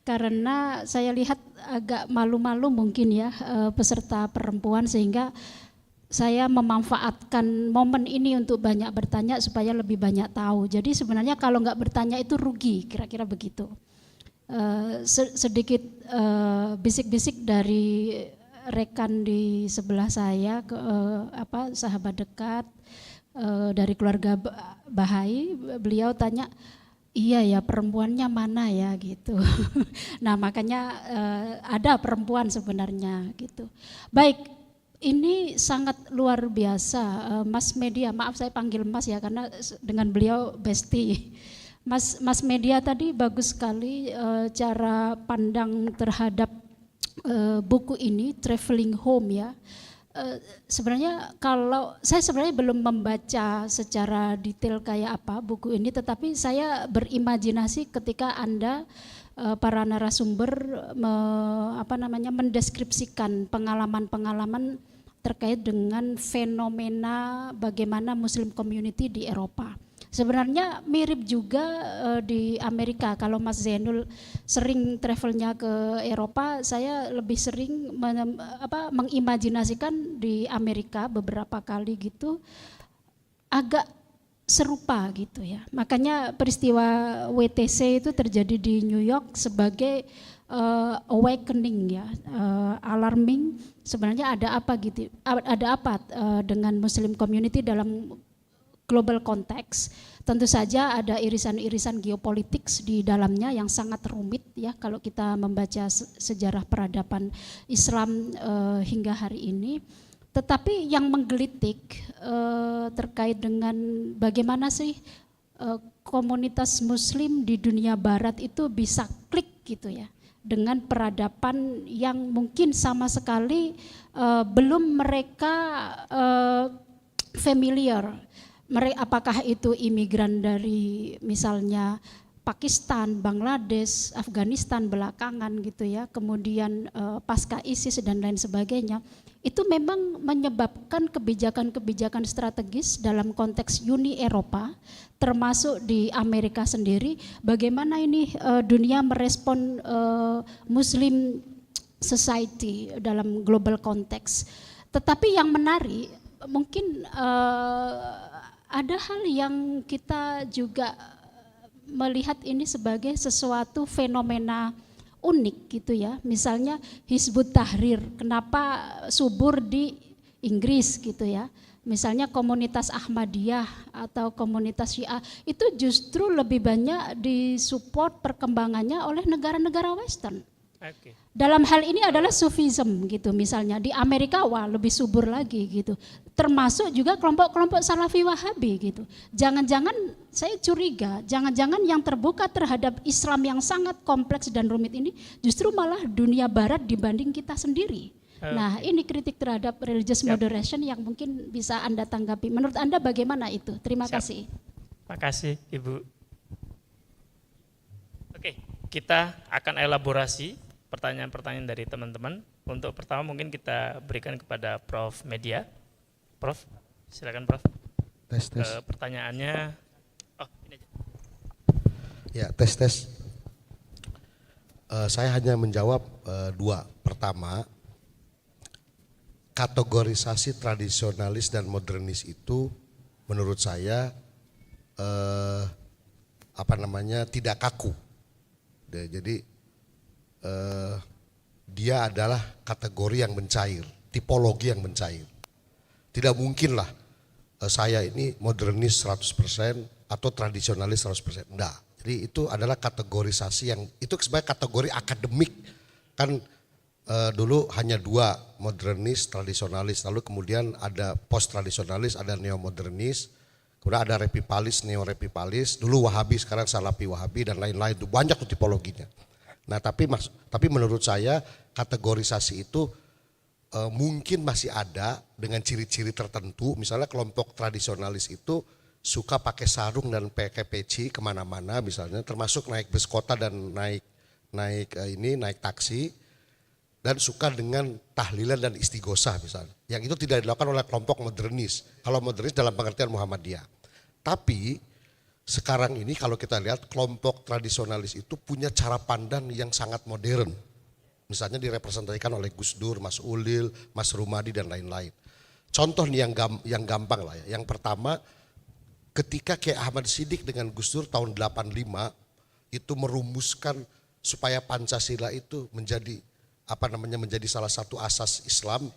Karena saya lihat agak malu-malu mungkin ya peserta perempuan, sehingga saya memanfaatkan momen ini untuk banyak bertanya supaya lebih banyak tahu. Jadi sebenarnya kalau nggak bertanya itu rugi, kira-kira begitu. Sedikit bisik-bisik dari rekan di sebelah saya, sahabat dekat dari keluarga Bahai, beliau tanya, iya ya perempuannya mana ya gitu. Nah makanya ada perempuan sebenarnya gitu. Baik, ini sangat luar biasa, Mas Media, maaf saya panggil Mas ya karena dengan beliau bestie. Mas Media tadi bagus sekali cara pandang terhadap buku ini, Traveling Home ya. Sebenarnya kalau saya sebenarnya belum membaca secara detail kayak apa buku ini, tetapi saya berimajinasi ketika Anda para narasumber mendeskripsikan pengalaman-pengalaman terkait dengan fenomena bagaimana Muslim community di Eropa. Sebenarnya mirip juga di Amerika. Kalau Mas Zainul sering travelnya ke Eropa, saya lebih sering mengimajinasikan di Amerika beberapa kali gitu, agak serupa gitu ya. Makanya peristiwa WTC itu terjadi di New York sebagai awakening ya, alarming. Sebenarnya ada apa gitu? Ada apa dengan Muslim community dalam global konteks? Tentu saja ada irisan-irisan geopolitik di dalamnya yang sangat rumit ya kalau kita membaca sejarah peradaban Islam hingga hari ini. Tetapi yang menggelitik terkait dengan bagaimana sih komunitas Muslim di dunia Barat itu bisa klik gitu ya dengan peradaban yang mungkin sama sekali belum mereka familiar. Apakah itu imigran dari misalnya Pakistan, Bangladesh, Afghanistan belakangan gitu ya, kemudian pasca ISIS dan lain sebagainya, itu memang menyebabkan kebijakan-kebijakan strategis dalam konteks Uni Eropa, termasuk di Amerika sendiri, bagaimana ini dunia merespon Muslim society dalam global konteks. Tetapi yang menarik, mungkin ada hal yang kita juga melihat ini sebagai sesuatu fenomena unik gitu ya. Misalnya Hizbut Tahrir, kenapa subur di Inggris gitu ya. Misalnya komunitas Ahmadiyah atau komunitas Syiah itu justru lebih banyak disupport perkembangannya oleh negara-negara Western. Oke. Dalam hal ini adalah Sufism gitu, misalnya di Amerika wah lebih subur lagi gitu. Termasuk juga kelompok-kelompok Salafi Wahabi gitu. Jangan-jangan saya curiga, jangan-jangan yang terbuka terhadap Islam yang sangat kompleks dan rumit ini justru malah dunia barat dibanding kita sendiri. Nah, ini kritik terhadap religious moderation yang mungkin bisa Anda tanggapi. Menurut Anda bagaimana itu? Terima kasih. Terima kasih, Ibu. Oke, kita akan elaborasi pertanyaan-pertanyaan dari teman-teman. Untuk pertama mungkin kita berikan kepada Prof. Media. Prof, silakan Prof. Tes. Pertanyaannya, ini aja. Ya, tes. Saya hanya menjawab dua. Pertama, kategorisasi tradisionalis dan modernis itu menurut saya tidak kaku. Jadi dia adalah kategori yang mencair, tipologi yang mencair. Tidak mungkinlah saya ini modernis 100% atau tradisionalis 100%. Enggak. Jadi itu adalah kategorisasi yang itu sebagai kategori akademik. Kan dulu hanya dua, modernis, tradisionalis. Lalu kemudian ada post tradisionalis, ada neomodernis. Kemudian ada revivalis, neo-revivalis. Dulu Wahabi, sekarang Salafi Wahabi dan lain-lain. Itu banyak tuh tipologinya. Nah tapi menurut saya kategorisasi itu mungkin masih ada dengan ciri-ciri tertentu. Misalnya kelompok tradisionalis itu suka pakai sarung dan pakai peci kemana-mana misalnya, termasuk naik bus kota dan naik taksi, dan suka dengan tahlilan dan istighosah misalnya. Yang itu tidak dilakukan oleh kelompok modernis. Kalau modernis dalam pengertian Muhammadiyah. Tapi sekarang ini kalau kita lihat kelompok tradisionalis itu punya cara pandang yang sangat modern. Misalnya direpresentasikan oleh Gus Dur, Mas Ulil, Mas Rumadi dan lain-lain. Contoh nih yang gampang lah ya. Yang pertama, ketika Kiai Ahmad Siddiq dengan Gus Dur tahun 85 itu merumuskan supaya Pancasila itu menjadi menjadi salah satu asas Islam,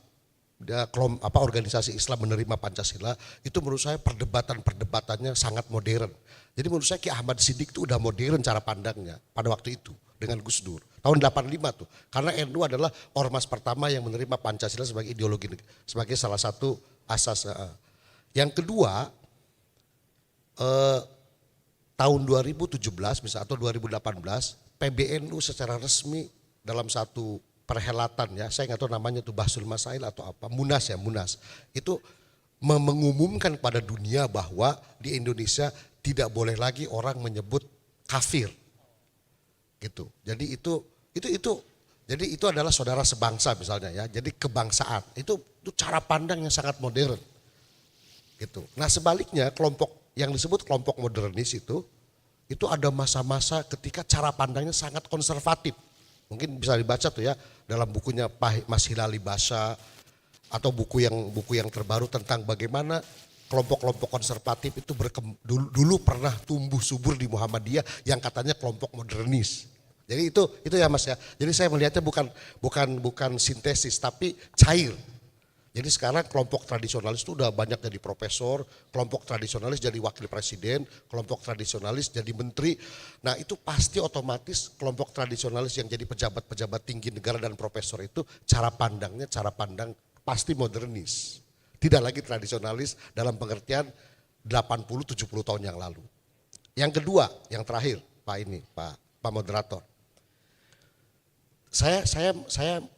organisasi Islam menerima Pancasila, itu menurut saya perdebatan-perdebatannya sangat modern. Jadi menurut saya Kiai Ahmad Siddiq itu udah modern cara pandangnya pada waktu itu dengan Gus Dur. Tahun 85 tuh, karena NU adalah ormas pertama yang menerima Pancasila sebagai ideologi, sebagai salah satu asas. Yang kedua, tahun 2017 misalnya atau 2018, PBNU secara resmi dalam satu perhelatan ya, saya nggak tahu namanya tuh Bahsul Masail atau apa, Munas, itu mengumumkan kepada dunia bahwa di Indonesia tidak boleh lagi orang menyebut kafir, gitu. Jadi itu adalah saudara sebangsa misalnya ya, jadi kebangsaan itu cara pandang yang sangat modern, gitu. Nah sebaliknya kelompok yang disebut kelompok modernis itu ada masa-masa ketika cara pandangnya sangat konservatif. Mungkin bisa dibaca tuh ya dalam bukunya Mas Hilali Basha atau buku yang terbaru tentang bagaimana kelompok-kelompok konservatif itu dulu pernah tumbuh subur di Muhammadiyah yang katanya kelompok modernis. Jadi itu ya Mas ya. Jadi saya melihatnya bukan sintesis tapi cair. Jadi sekarang kelompok tradisionalis itu udah banyak jadi profesor, kelompok tradisionalis jadi wakil presiden, kelompok tradisionalis jadi menteri. Nah itu pasti otomatis kelompok tradisionalis yang jadi pejabat-pejabat tinggi negara dan profesor itu cara pandang pasti modernis. Tidak lagi tradisionalis dalam pengertian 80-70 tahun yang lalu. Yang kedua, yang terakhir Pak Moderator.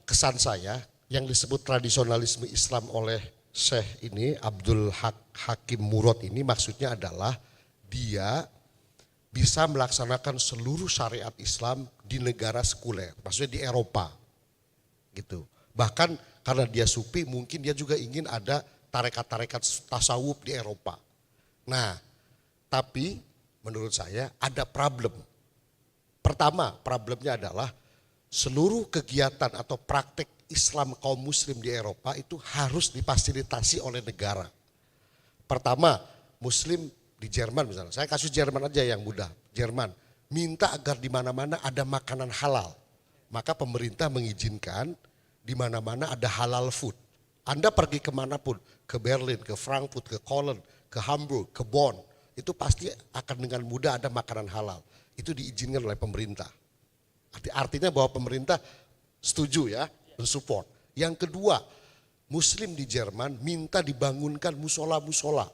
Kesan saya yang disebut tradisionalisme Islam oleh Syekh ini, Abdul Hakim Murad ini maksudnya adalah dia bisa melaksanakan seluruh syariat Islam di negara sekuler, maksudnya di Eropa gitu. Bahkan karena dia sufi mungkin dia juga ingin ada tarekat-tarekat tasawuf di Eropa. Nah, tapi menurut saya ada problem. Pertama, problemnya adalah seluruh kegiatan atau praktek Islam kaum muslim di Eropa itu harus difasilitasi oleh negara. Pertama, muslim di Jerman misalnya, saya kasih Jerman aja yang mudah. Jerman minta agar di mana-mana ada makanan halal. Maka pemerintah mengizinkan di mana-mana ada halal food. Anda pergi kemanapun, ke Berlin, ke Frankfurt, ke Cologne, ke Hamburg, ke Bonn, itu pasti akan dengan mudah ada makanan halal. Itu diizinkan oleh pemerintah. Artinya bahwa pemerintah setuju ya, mensupport. Yang kedua, muslim di Jerman minta dibangunkan musola-musola.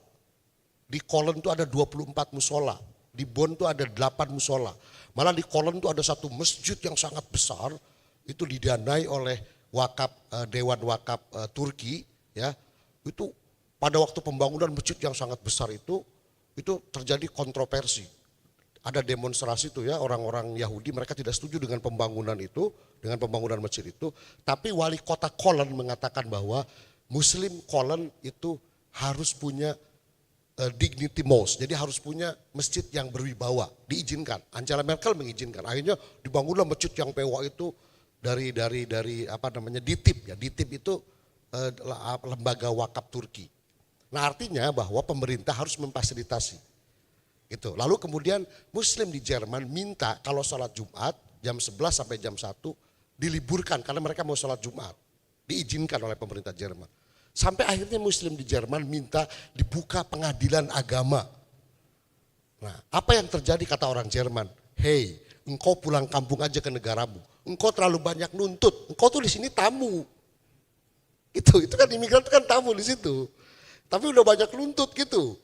Di Cologne itu ada 24 musola, di Bonn itu ada 8 musola. Malah di Cologne itu ada satu masjid yang sangat besar, itu didanai oleh Dewan Wakaf Turki, ya. Itu pada waktu pembangunan masjid yang sangat besar itu terjadi kontroversi. Ada demonstrasi itu ya, orang-orang Yahudi mereka tidak setuju dengan pembangunan itu, dengan pembangunan masjid itu. Tapi wali kota Cologne mengatakan bahwa Muslim Cologne itu harus punya dignity mosque, jadi harus punya masjid yang berwibawa, diizinkan. Angela Merkel mengizinkan. Akhirnya dibangunlah masjid yang mewah itu dari apa namanya DİTİB ya. DİTİB itu lembaga wakaf Turki. Nah, artinya bahwa pemerintah harus memfasilitasi. Gitu. Lalu kemudian muslim di Jerman minta kalau sholat Jumat jam 11 sampai jam 1 diliburkan karena mereka mau sholat Jumat. Diizinkan oleh pemerintah Jerman. Sampai akhirnya muslim di Jerman minta dibuka pengadilan agama. Nah, apa yang terjadi kata orang Jerman? Hey, engkau pulang kampung aja ke negaramu. Engkau terlalu banyak nuntut. Engkau tuh di sini tamu. Itu kan imigran itu kan tamu di situ. Tapi udah banyak nuntut gitu.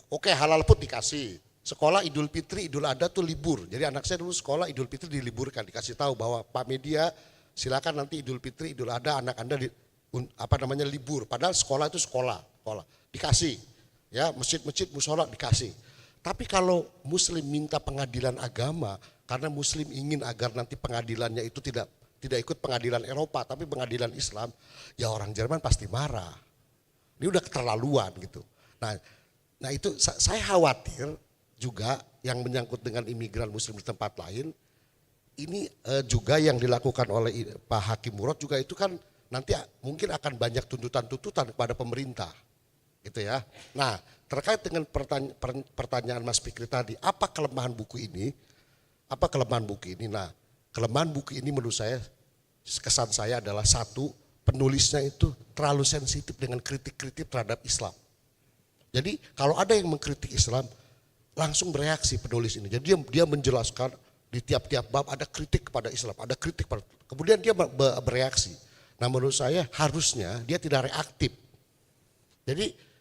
Oke, halal pun dikasih. Sekolah Idul Fitri, Idul Adha tuh libur. Jadi anak saya dulu sekolah Idul Fitri diliburkan, dikasih tahu bahwa Pak Media silakan nanti Idul Fitri, Idul Adha anak Anda libur. Padahal sekolah itu sekolah. Dikasih. Ya, masjid-masjid musola dikasih. Tapi kalau muslim minta pengadilan agama karena muslim ingin agar nanti pengadilannya itu tidak ikut pengadilan Eropa tapi pengadilan Islam, ya orang Jerman pasti marah. Ini udah keterlaluan gitu. Nah itu saya khawatir juga yang menyangkut dengan imigran muslim di tempat lain. Ini juga yang dilakukan oleh Pak Hakim Murad juga itu kan nanti mungkin akan banyak tuntutan-tuntutan kepada pemerintah. Gitu ya. Nah, terkait dengan pertanyaan Mas Fikri tadi, apa kelemahan buku ini? Apa kelemahan buku ini? Nah, kelemahan buku ini menurut saya, kesan saya adalah satu, penulisnya itu terlalu sensitif dengan kritik-kritik terhadap Islam. Jadi kalau ada yang mengkritik Islam, langsung bereaksi penulis ini. Jadi dia menjelaskan di tiap-tiap bab ada kritik kepada Islam, ada kritik, kemudian dia bereaksi. Nah menurut saya harusnya dia tidak reaktif. Jadi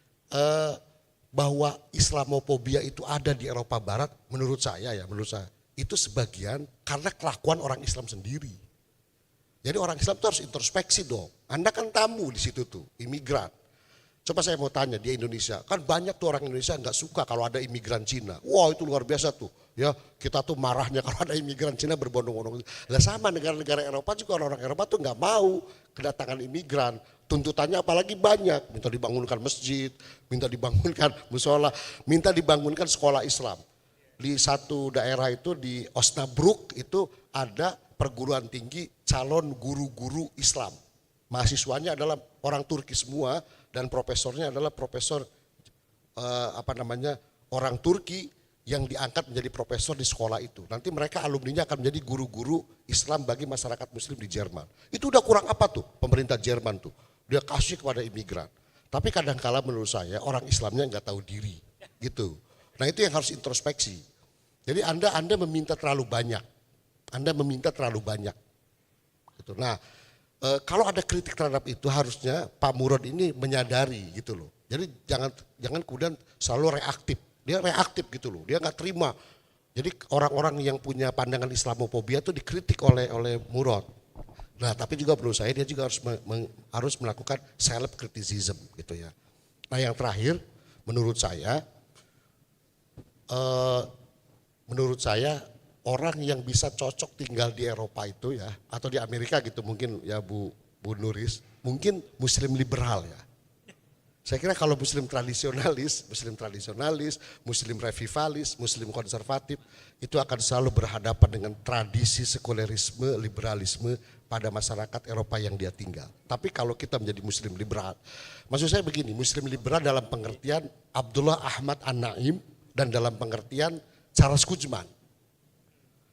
bahwa Islamofobia itu ada di Eropa Barat, menurut saya itu sebagian karena kelakuan orang Islam sendiri. Jadi orang Islam itu harus introspeksi dong. Anda kan tamu di situ tuh, imigran. Coba saya mau tanya di Indonesia, kan banyak tuh orang Indonesia nggak suka kalau ada imigran Cina. Wah itu luar biasa tuh, ya kita tuh marahnya kalau ada imigran Cina berbondong-bondong. Nah sama negara-negara Eropa juga orang Eropa tuh nggak mau kedatangan imigran. Tuntutannya apalagi banyak, minta dibangunkan masjid, minta dibangunkan musola, minta dibangunkan sekolah Islam. Di satu daerah itu di Osnabrück itu ada perguruan tinggi calon guru-guru Islam. Mahasiswanya adalah orang Turki semua dan profesornya adalah profesor orang Turki yang diangkat menjadi profesor di sekolah itu. Nanti mereka alumninya akan menjadi guru-guru Islam bagi masyarakat muslim di Jerman. Itu udah kurang apa tuh pemerintah Jerman tuh? Dia kasih kepada imigran. Tapi kadang-kala menurut saya orang Islamnya nggak tahu diri gitu. Nah itu yang harus introspeksi. Jadi Anda meminta terlalu banyak. Anda meminta terlalu banyak. Gitu. Nah, kalau ada kritik terhadap itu harusnya Pak Murad ini menyadari gitu loh. Jadi jangan kemudian selalu reaktif. Dia reaktif gitu loh. Dia nggak terima. Jadi orang-orang yang punya pandangan Islamofobia itu dikritik oleh Murad. Nah, tapi juga menurut saya dia juga harus melakukan self criticism gitu ya. Nah, yang terakhir menurut saya menurut saya orang yang bisa cocok tinggal di Eropa itu ya, atau di Amerika gitu mungkin ya Bu Nuris, mungkin Muslim liberal ya. Saya kira kalau Muslim tradisionalis, Muslim revivalis, Muslim konservatif, itu akan selalu berhadapan dengan tradisi sekulerisme, liberalisme pada masyarakat Eropa yang dia tinggal. Tapi kalau kita menjadi Muslim liberal, maksud saya begini, Muslim liberal dalam pengertian Abdullah Ahmad An-Naim dan dalam pengertian Charles Kuzman.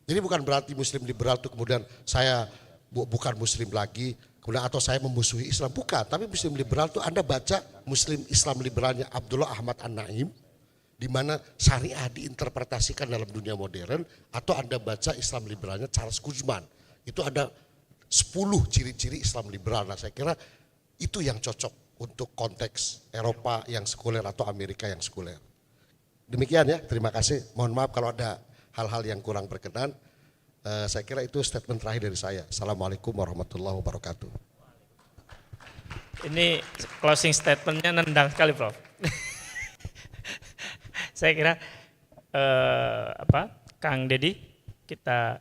Jadi bukan berarti Muslim liberal itu kemudian saya bukan Muslim lagi, kemudian atau saya memusuhi Islam, bukan. Tapi Muslim liberal itu Anda baca Muslim Islam liberalnya Abdullah Ahmad An-Naim, di mana syariah diinterpretasikan dalam dunia modern, atau Anda baca Islam liberalnya Charles Kuzman. Itu ada 10 ciri-ciri Islam liberal. Nah saya kira itu yang cocok untuk konteks Eropa yang sekuler atau Amerika yang sekuler. Demikian ya, terima kasih. Mohon maaf kalau ada hal-hal yang kurang berkenan. Saya kira itu statement terakhir dari saya. Assalamualaikum warahmatullahi wabarakatuh. Ini closing statementnya nendang sekali, Prof. Saya kira Kang Dedi, kita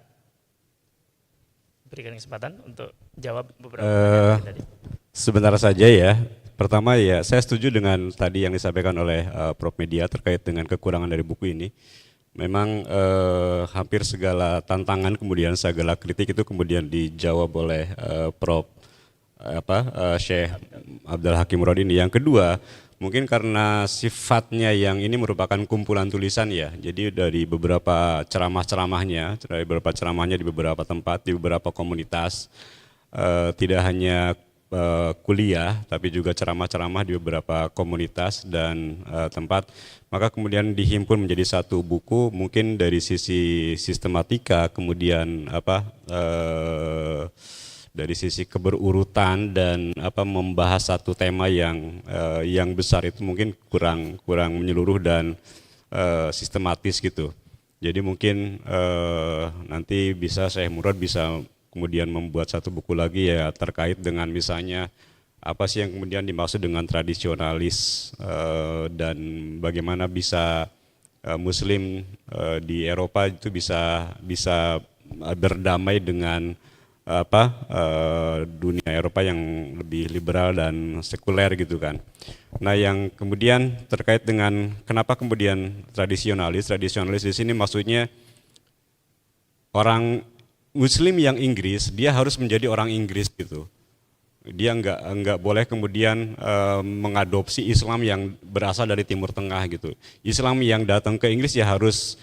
berikan kesempatan untuk jawab beberapa pertanyaan tadi. Sebentar saja ya. Pertama ya, saya setuju dengan tadi yang disampaikan oleh Prof Media terkait dengan kekurangan dari buku ini. Memang hampir segala tantangan kemudian segala kritik itu kemudian dijawab oleh Prof Syekh Abdul Hakim Rodini. Yang kedua, mungkin karena sifatnya yang ini merupakan kumpulan tulisan ya. Jadi dari beberapa ceramahnya di beberapa tempat, di beberapa komunitas, tidak hanya kuliah, tapi juga ceramah-ceramah di beberapa komunitas dan tempat, maka kemudian dihimpun menjadi satu buku, mungkin dari sisi sistematika, kemudian dari sisi keberurutan dan membahas satu tema yang besar itu mungkin kurang menyeluruh dan sistematis gitu. Jadi mungkin nanti bisa Syekh Murad bisa kemudian membuat satu buku lagi ya terkait dengan misalnya apa sih yang kemudian dimaksud dengan tradisionalis dan bagaimana bisa Muslim di Eropa itu bisa berdamai dengan dunia Eropa yang lebih liberal dan sekuler gitu kan. Nah yang kemudian terkait dengan kenapa kemudian tradisionalis di sini maksudnya orang Muslim yang Inggris, dia harus menjadi orang Inggris gitu. Dia enggak boleh kemudian mengadopsi Islam yang berasal dari Timur Tengah gitu. Islam yang datang ke Inggris ya harus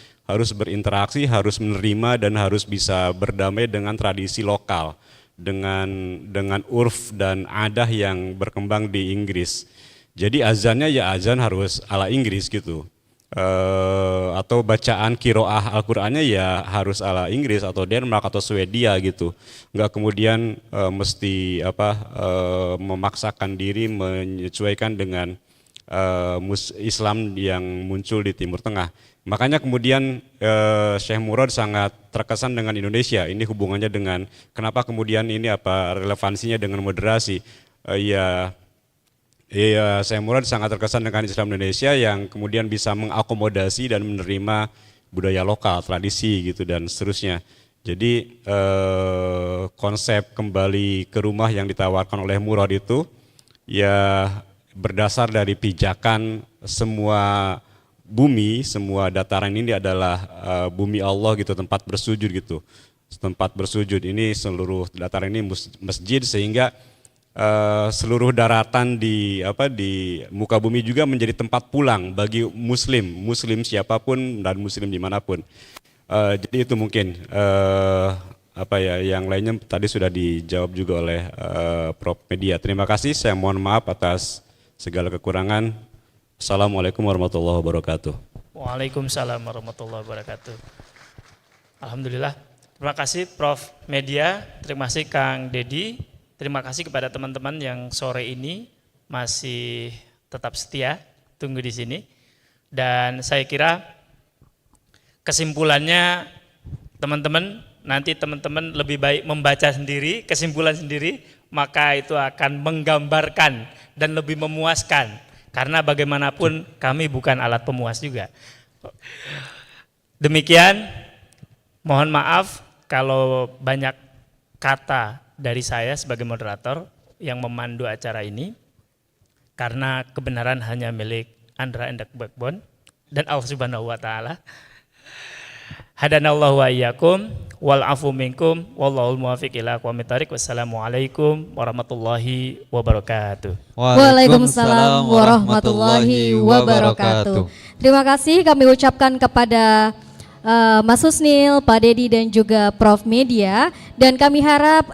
berinteraksi, harus menerima dan harus bisa berdamai dengan tradisi lokal, dengan urf dan adah yang berkembang di Inggris. Jadi azannya ya azan harus ala Inggris gitu. Atau bacaan kiroah Al-Qur'annya ya harus ala Inggris atau Denmark atau Swedia gitu. Enggak kemudian mesti memaksakan diri menyesuaikan dengan Islam yang muncul di Timur Tengah. Makanya kemudian Syekh Murad sangat terkesan dengan Indonesia. Ini hubungannya dengan kenapa kemudian ini relevansinya dengan moderasi. Syekh Murad sangat terkesan dengan Islam Indonesia yang kemudian bisa mengakomodasi dan menerima budaya lokal, tradisi gitu dan seterusnya. Jadi konsep kembali ke rumah yang ditawarkan oleh Murad itu ya berdasar dari pijakan semua bumi, semua dataran ini adalah bumi Allah gitu, tempat bersujud gitu. Tempat bersujud ini seluruh dataran ini masjid sehingga seluruh daratan di muka bumi juga menjadi tempat pulang bagi muslim siapapun dan muslim dimanapun. Jadi itu mungkin yang lainnya tadi sudah dijawab juga oleh Prof Media. Terima kasih, saya mohon maaf atas segala kekurangan. Assalamualaikum warahmatullahi wabarakatuh. Waalaikumsalam warahmatullahi wabarakatuh. Alhamdulillah. Terima kasih Prof Media, terima kasih Kang Dedi. Terima kasih kepada teman-teman yang sore ini masih tetap setia tunggu di sini. Dan saya kira kesimpulannya teman-teman, nanti teman-teman lebih baik membaca sendiri, kesimpulan sendiri, maka itu akan menggambarkan dan lebih memuaskan. Karena bagaimanapun kami bukan alat pemuas juga. Demikian, mohon maaf kalau banyak kata dari saya sebagai moderator yang memandu acara ini, karena kebenaran hanya milik Andra and the Backbone dan Allah Subhanahu wa taala. Hadanallahu wa iyyakum wal afu minkum wallahul muwaffiq ila aqwamit thariq. Wassalamualaikum warahmatullahi wabarakatuh. Waalaikumsalam warahmatullahi wabarakatuh. Terima kasih kami ucapkan kepada Mas Husnil, Pak Dedi dan juga Prof Media, dan kami harap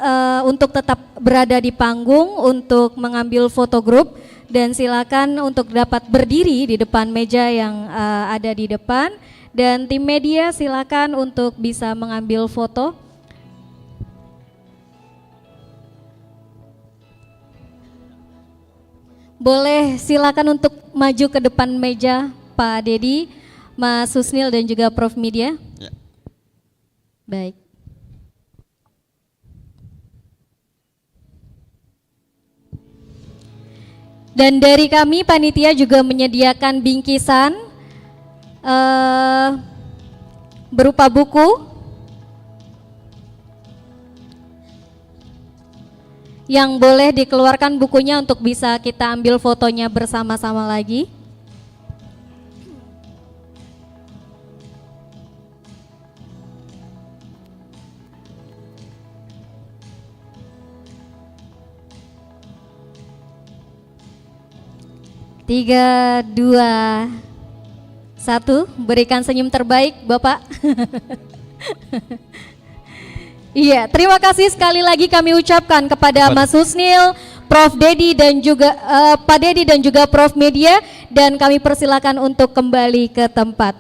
untuk tetap berada di panggung untuk mengambil foto grup, dan silakan untuk dapat berdiri di depan meja yang ada di depan, dan tim media silakan untuk bisa mengambil foto. Boleh silakan untuk maju ke depan meja Pak Dedi, Mas Husnil dan juga Prof Media. Ya. Baik. Dan dari kami panitia juga menyediakan bingkisan berupa buku yang boleh dikeluarkan bukunya untuk bisa kita ambil fotonya bersama-sama lagi. Tiga, dua, satu, berikan senyum terbaik Bapak. Iya, terima kasih sekali lagi kami ucapkan kepada Mas Husnil, Prof Dedi dan juga Pak Dedi dan juga Prof Media, dan kami persilakan untuk kembali ke tempat.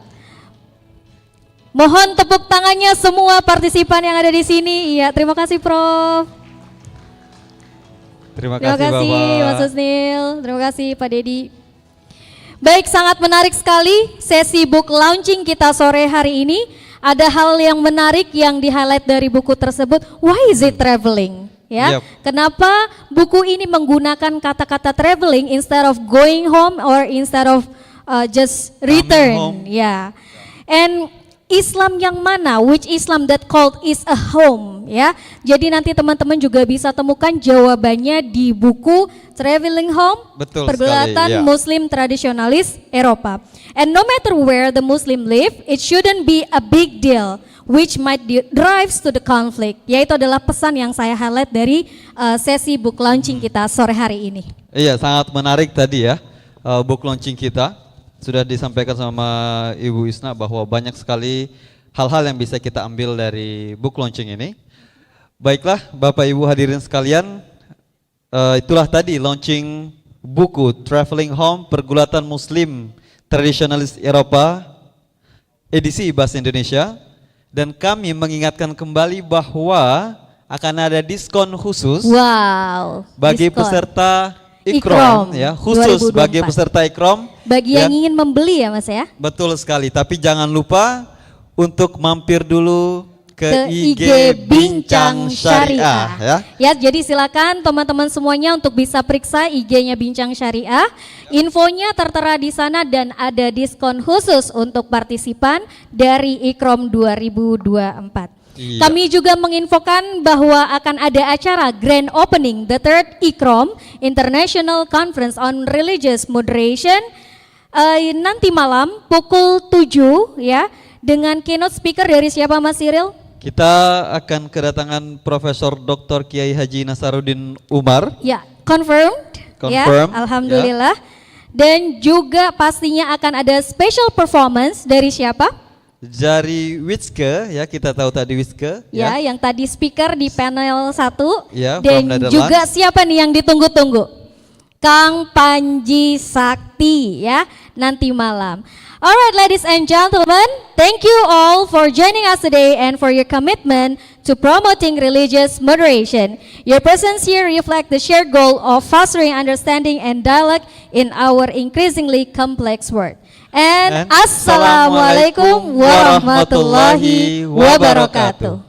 Mohon tepuk tangannya semua partisipan yang ada di sini. Iya, terima kasih Prof. Terima kasih Bapak. Mas Husnil, terima kasih Pak Dedi. Baik, sangat menarik sekali sesi book launching kita sore hari ini. Ada hal yang menarik yang di-highlight dari buku tersebut. Why is it traveling? Ya, kenapa buku ini menggunakan kata-kata traveling instead of going home or instead of just return? Ya, and Islam yang mana? Which Islam that called is a home? Ya, jadi nanti teman-teman juga bisa temukan jawabannya di buku Traveling Home, Betul Pergulatan sekali, ya. Muslim Tradisionalis Eropa. And no matter where the Muslim live, it shouldn't be a big deal, which might drives to the conflict. Yaitu adalah pesan yang saya highlight dari sesi book launching kita sore hari ini. Iya, sangat menarik tadi ya, book launching kita. Sudah disampaikan sama Ibu Isna bahwa banyak sekali hal-hal yang bisa kita ambil dari book launching ini. Baiklah Bapak Ibu hadirin sekalian, itulah tadi launching buku Traveling Home, Pergulatan Muslim Tradisionalis Eropa, edisi Bahasa Indonesia. Dan kami mengingatkan kembali bahwa akan ada diskon khusus bagi diskon. peserta ICROM, ya, khusus 2024. bagi peserta ICROM. Bagi yang ingin membeli ya Mas ya. Betul sekali, tapi jangan lupa untuk mampir dulu ke IG Bincang Syariah ya. Ya, jadi silakan teman-teman semuanya untuk bisa periksa IG-nya Bincang Syariah. Infonya tertera di sana dan ada diskon khusus untuk partisipan dari ICROM 2024. Iya. Kami juga menginfokan bahwa akan ada acara Grand Opening the Third ICROM International Conference on Religious Moderation nanti malam pukul 7 ya, dengan keynote speaker dari siapa Mas Cyril? Kita akan kedatangan Profesor Dr. Kiai Haji Nasaruddin Umar. Ya, confirmed. Ya, alhamdulillah. Ya. Dan juga pastinya akan ada special performance dari siapa? Dari Wietske ya, kita tahu tadi Wietske ya, yang tadi speaker di panel 1 ya, dan juga siapa nih yang ditunggu-tunggu? Kang Panji Sakti ya, nanti malam. Alright ladies and gentlemen, thank you all for joining us today and for your commitment to promoting religious moderation. Your presence here reflects the shared goal of fostering understanding and dialogue in our increasingly complex world. And Assalamualaikum warahmatullahi wabarakatuh.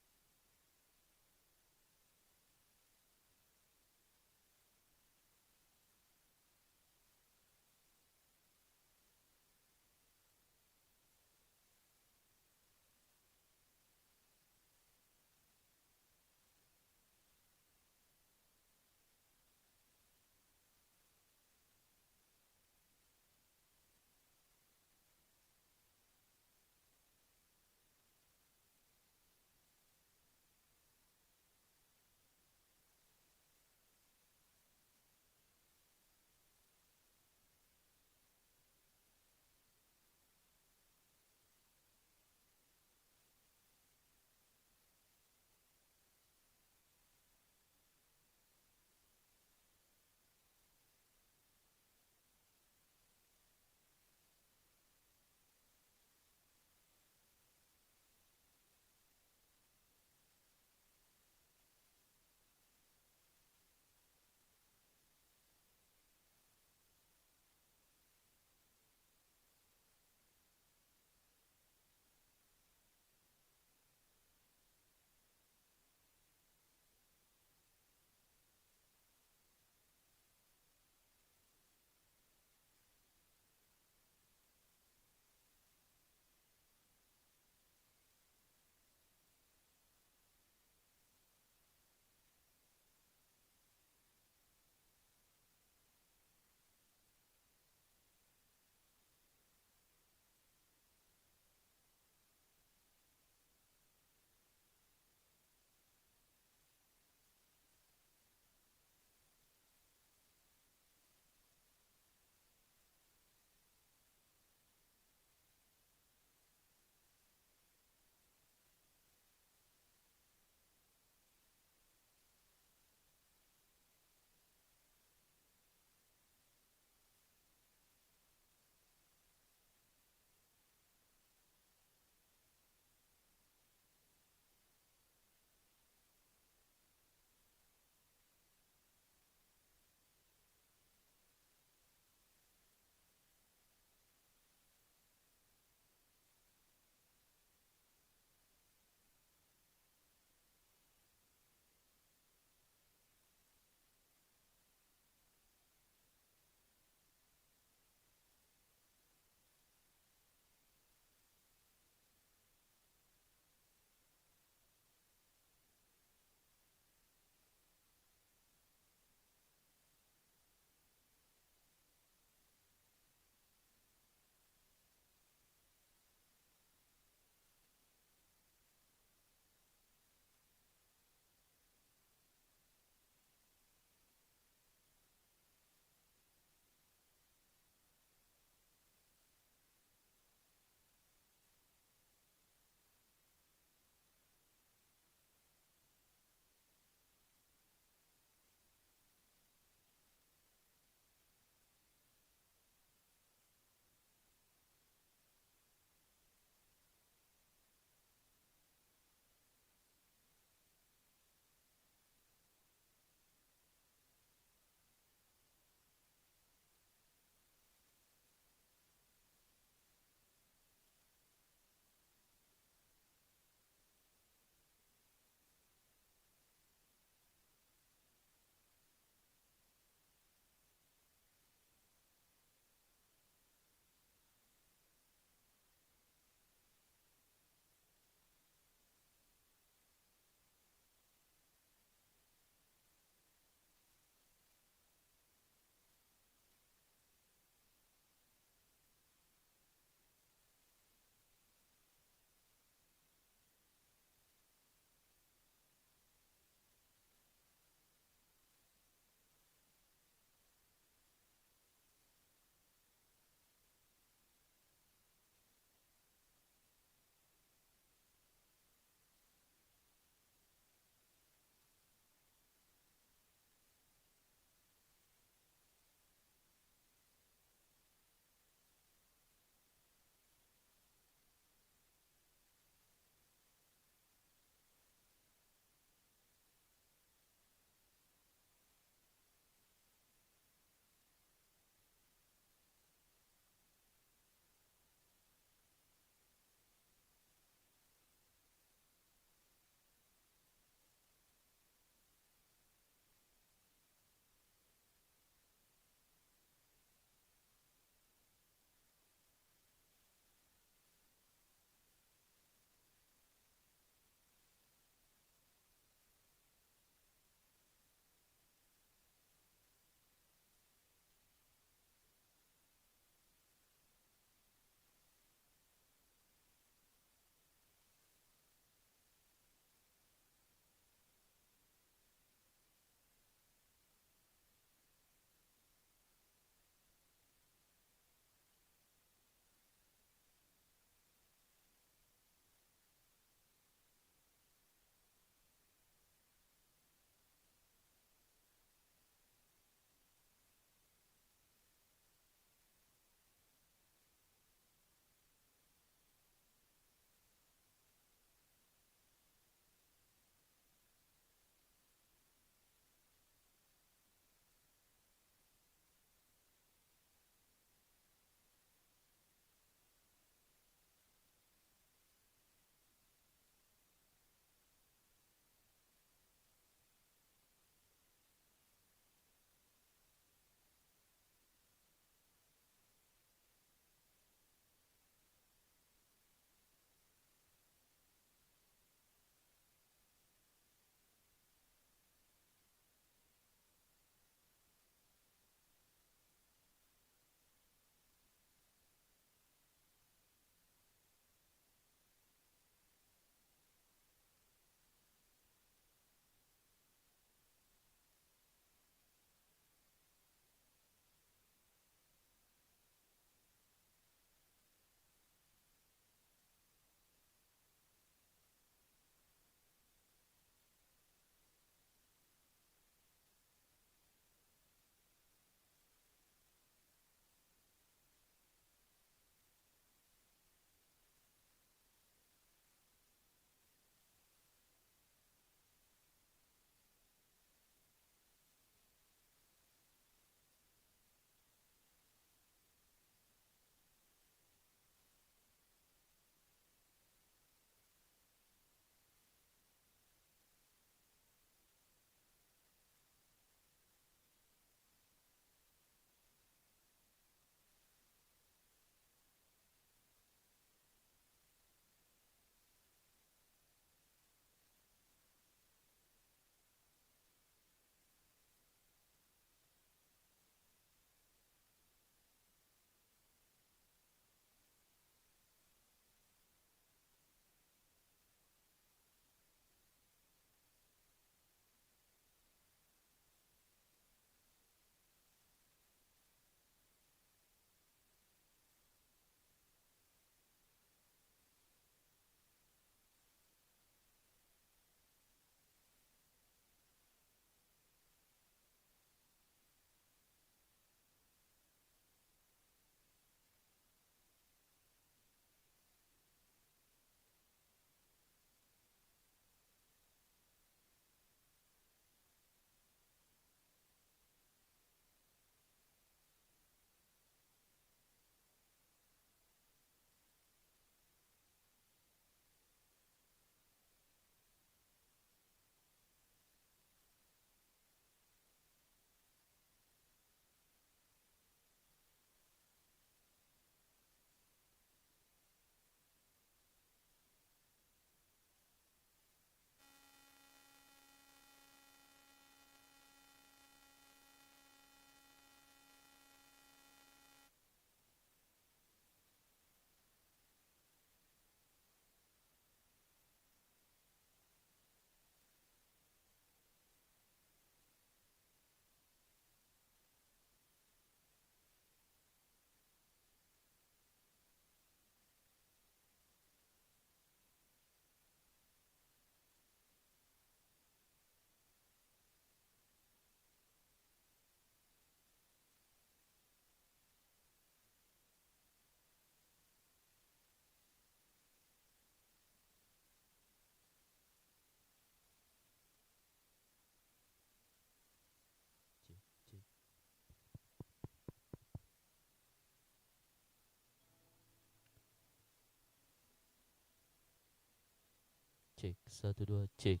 Cek, satu dua, cek,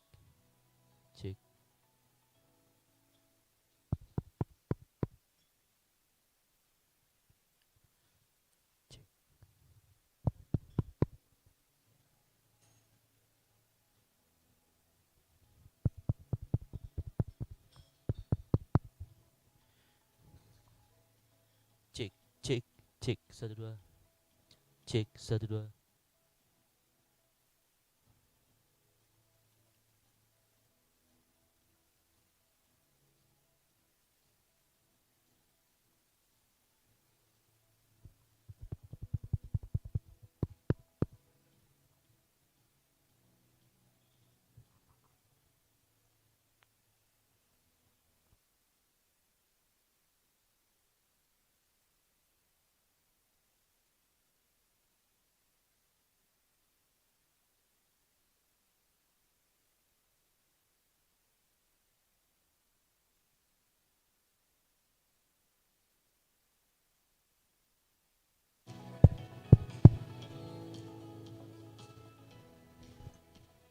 cek. Cek. Cek, cek, cek, satu dua, cek, satu dua.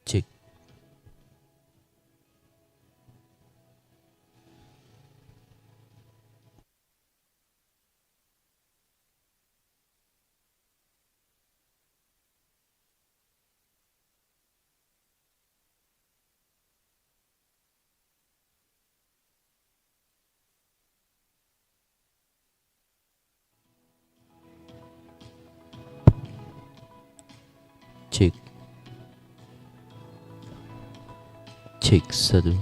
Cek. Cek. Cek, satu.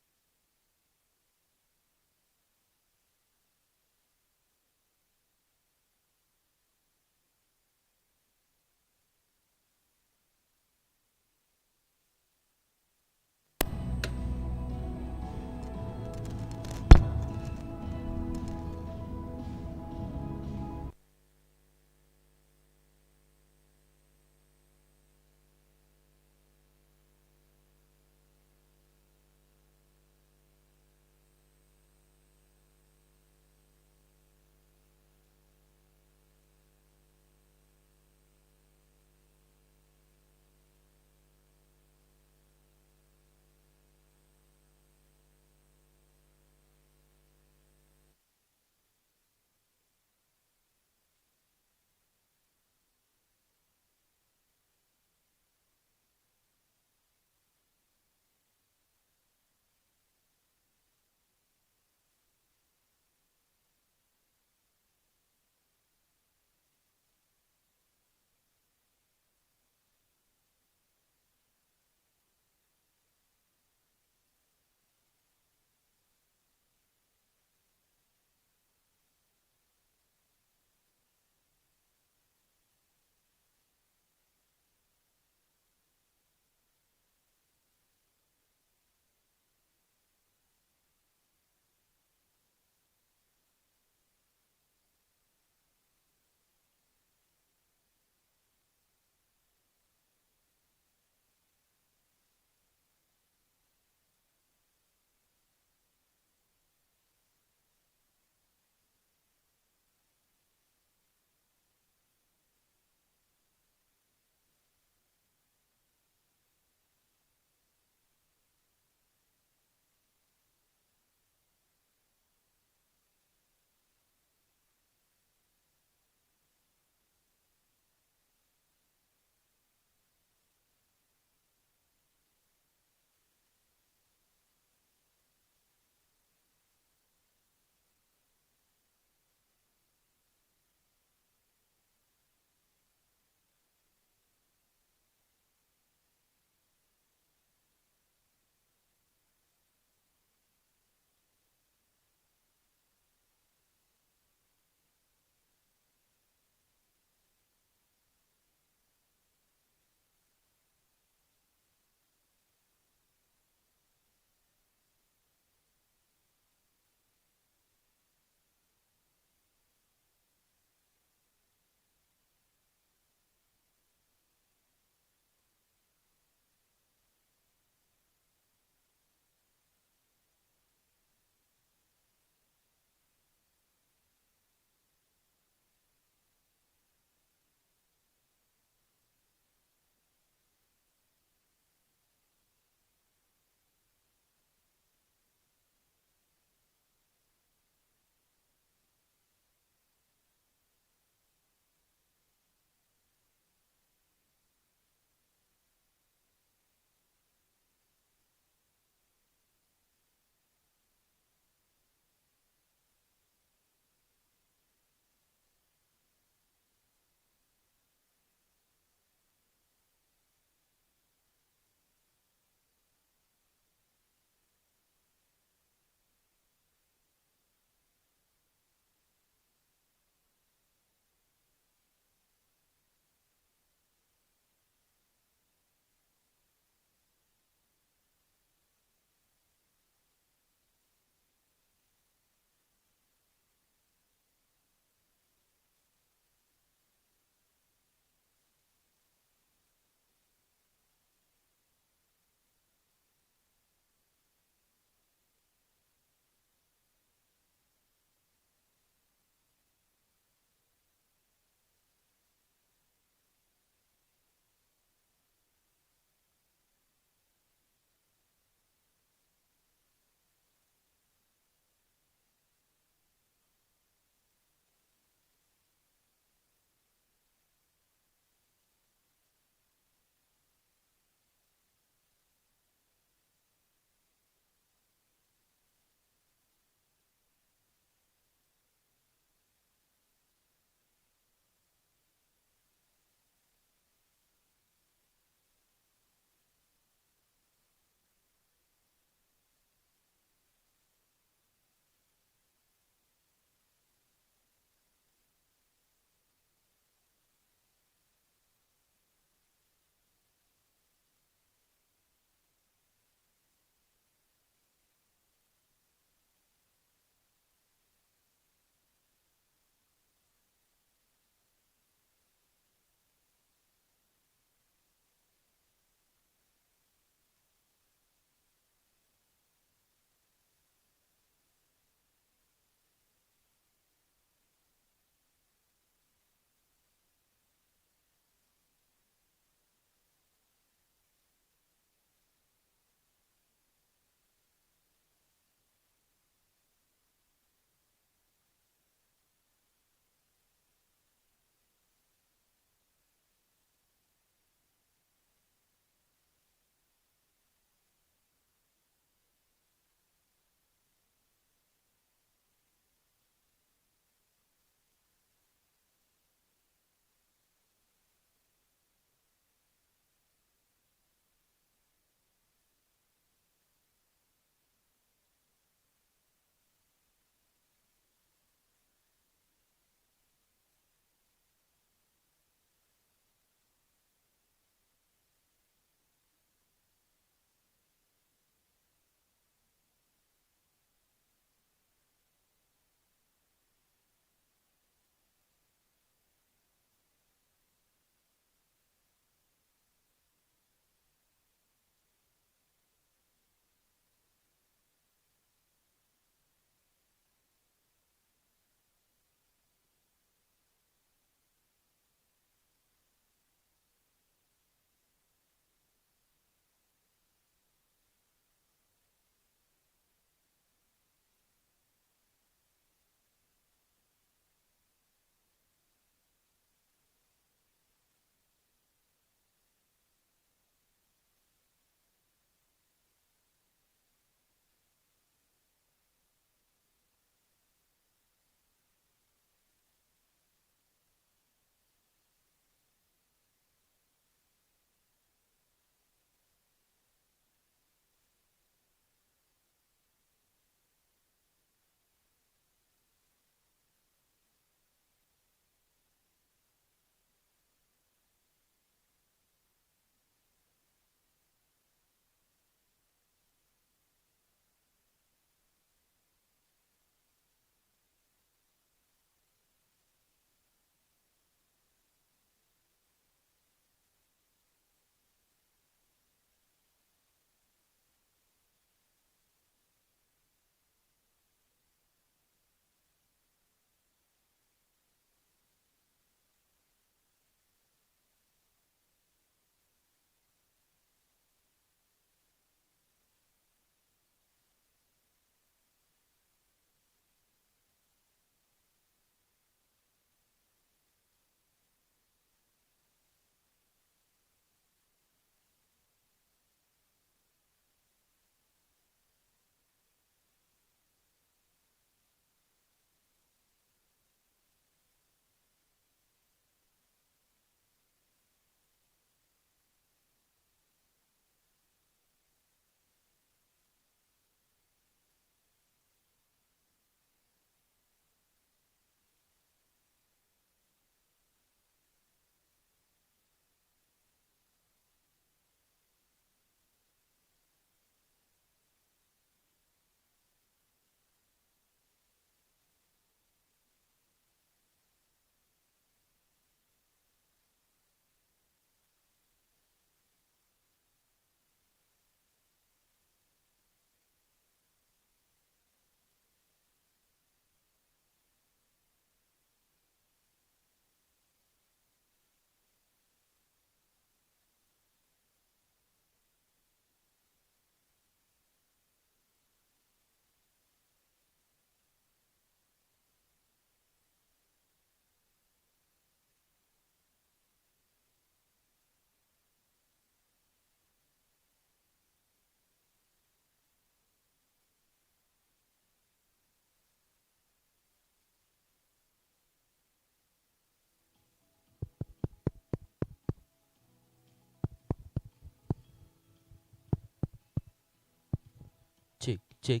cek,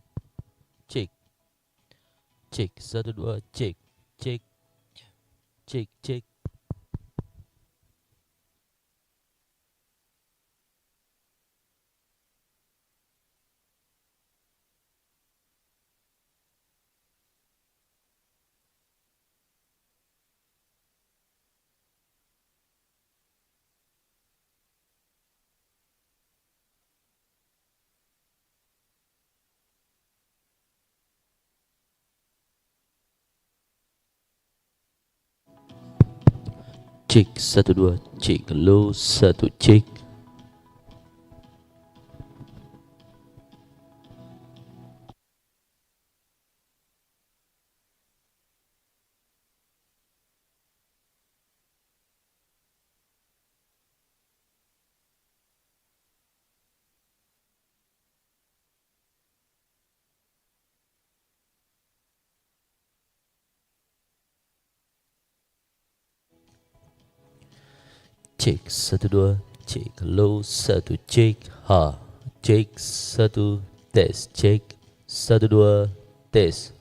cek, cek, 1 2 cek, cek, cek, cek. Cek 1 2 cek, low 1 cek. Cek 1 2 cek, low 1 cek, ha, cek 1 tes, cek 1 2 tes.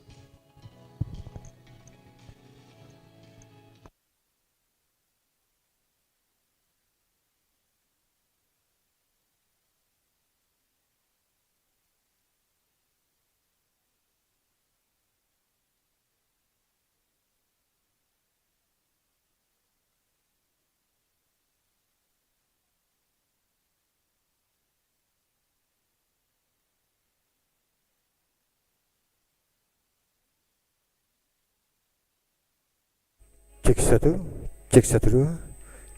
Cek 1, cek 1 2,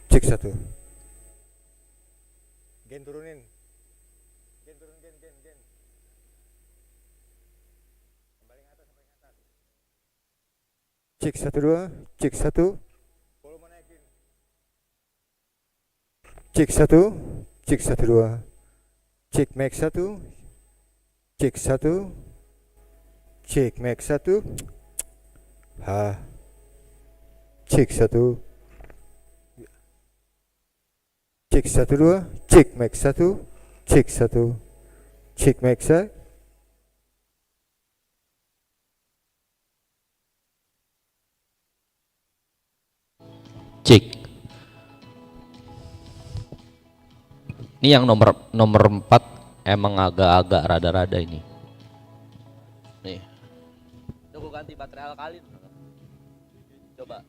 cek 1. Gen turunin. Gen turun, gen. Paling atas. Cek 1 2, cek 1. Volume naikin. Cek 1, cek 1 2. Cek mic 1. Cek 1. Cek mic 1. Ha. Cek 1. Cek 1 2, cek mic 1. Cek 1. Cek mic 1. Cek. Ini yang nomor 4 emang agak-agak rada-rada ini. Nih. Tunggu ganti baterai alkalin. Coba.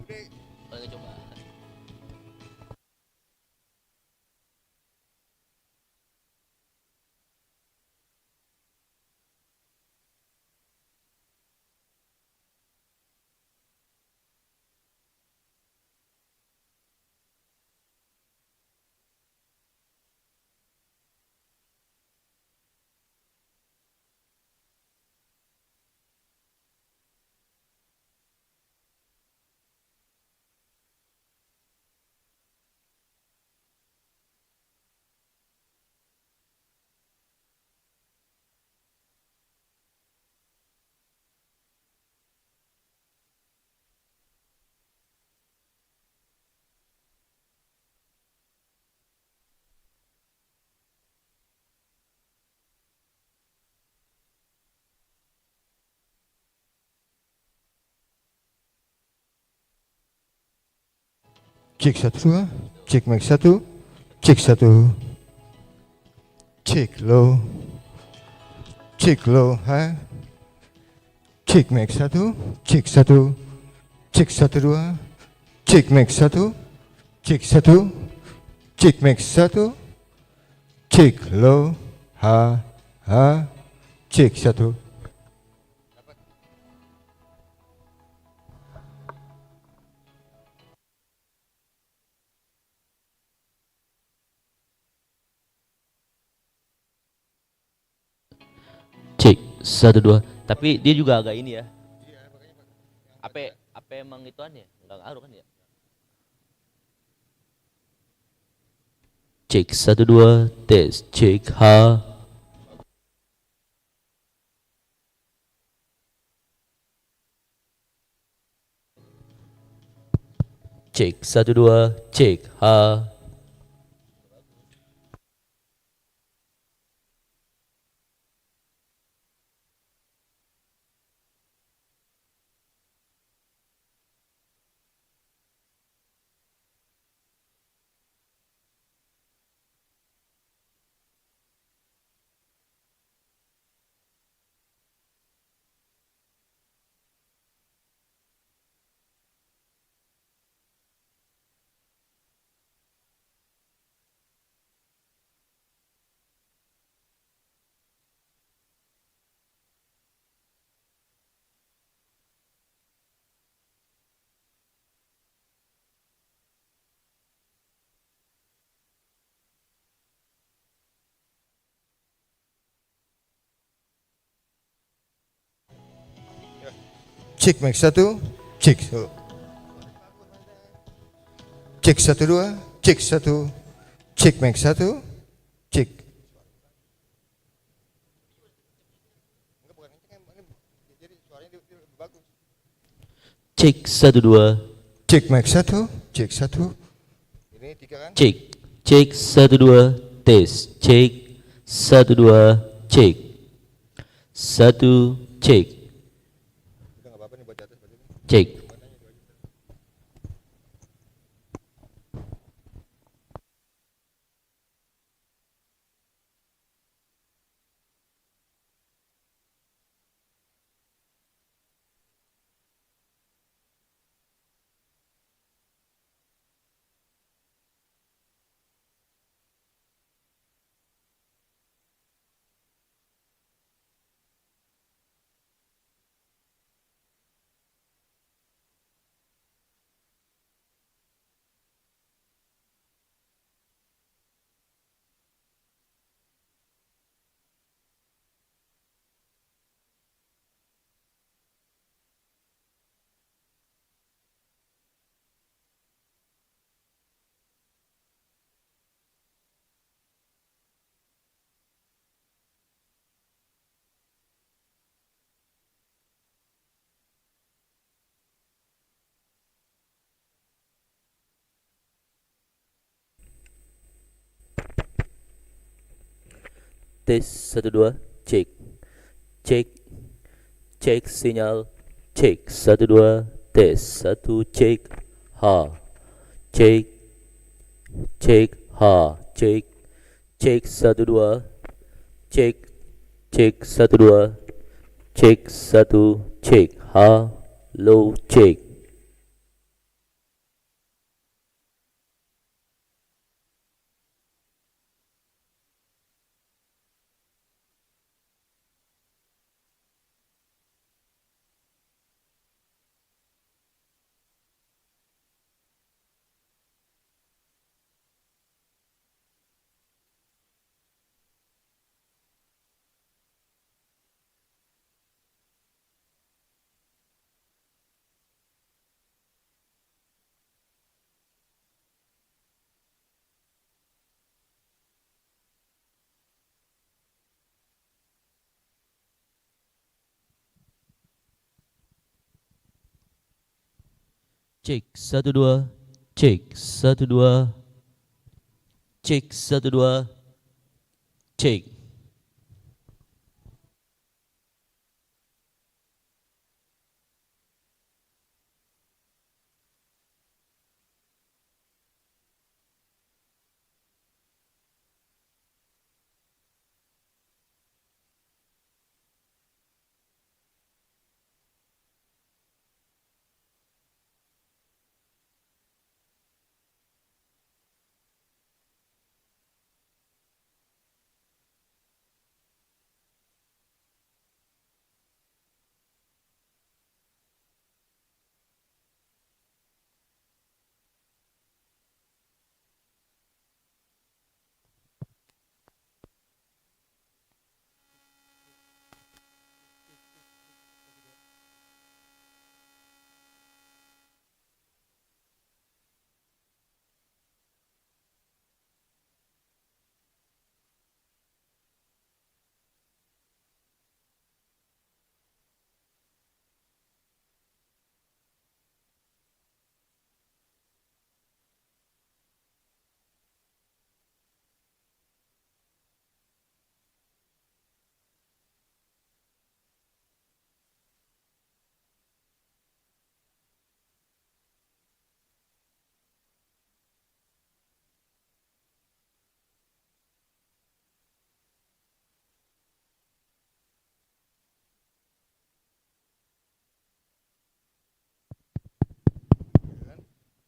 Oke, coba. Cek 1 2, cek mic 1. Cek 1. Cek low. Cek low, ha. Cek mic 1. Cek 1. Cek 1 2. Cek mic 1. Cek 1. Cek mic 1. Cek low, ha. Cek 1. Cek 1 2. Tapi dia juga agak ini ya. Apa emang ituan ya? Enggak ngaruh kan ya? Cek 1 2 tes, cek, ha. Cek 1 2 cek, ha. Cek mic 1. Cek. Cek 1 2. Cek 1. Cek mic 1. Cek. Cek 1 2. Cek mic 1. Cek 1. Ini 3 kan? Cek. Cek 1 2 tes. Cek 1 2 cek. 1 cek. Cek. Tes 1 2 cek. Cek. Cek sinyal. Cek 1 2 tes 1 cek. Ha. Cek. Cek ha. Cek. Cek 1 2. Cek. Cek 1 2. Cek 1 cek. Ha. Low cek. Cek 1 2. Cek 1 2. Cek 1 2. Cek.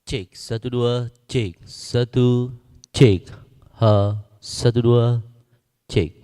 Cek 1 2. Cek 1. Cek. Ha. 1 2. Cek.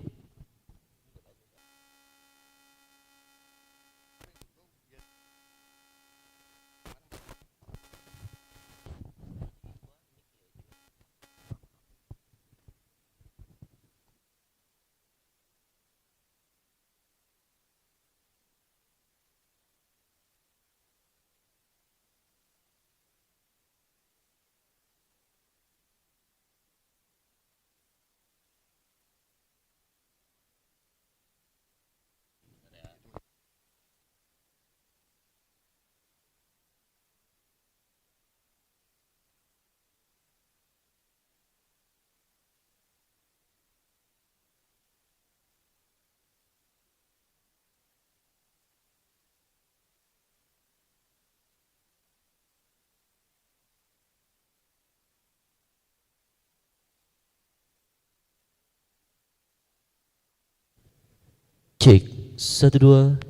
Cek, satu dua.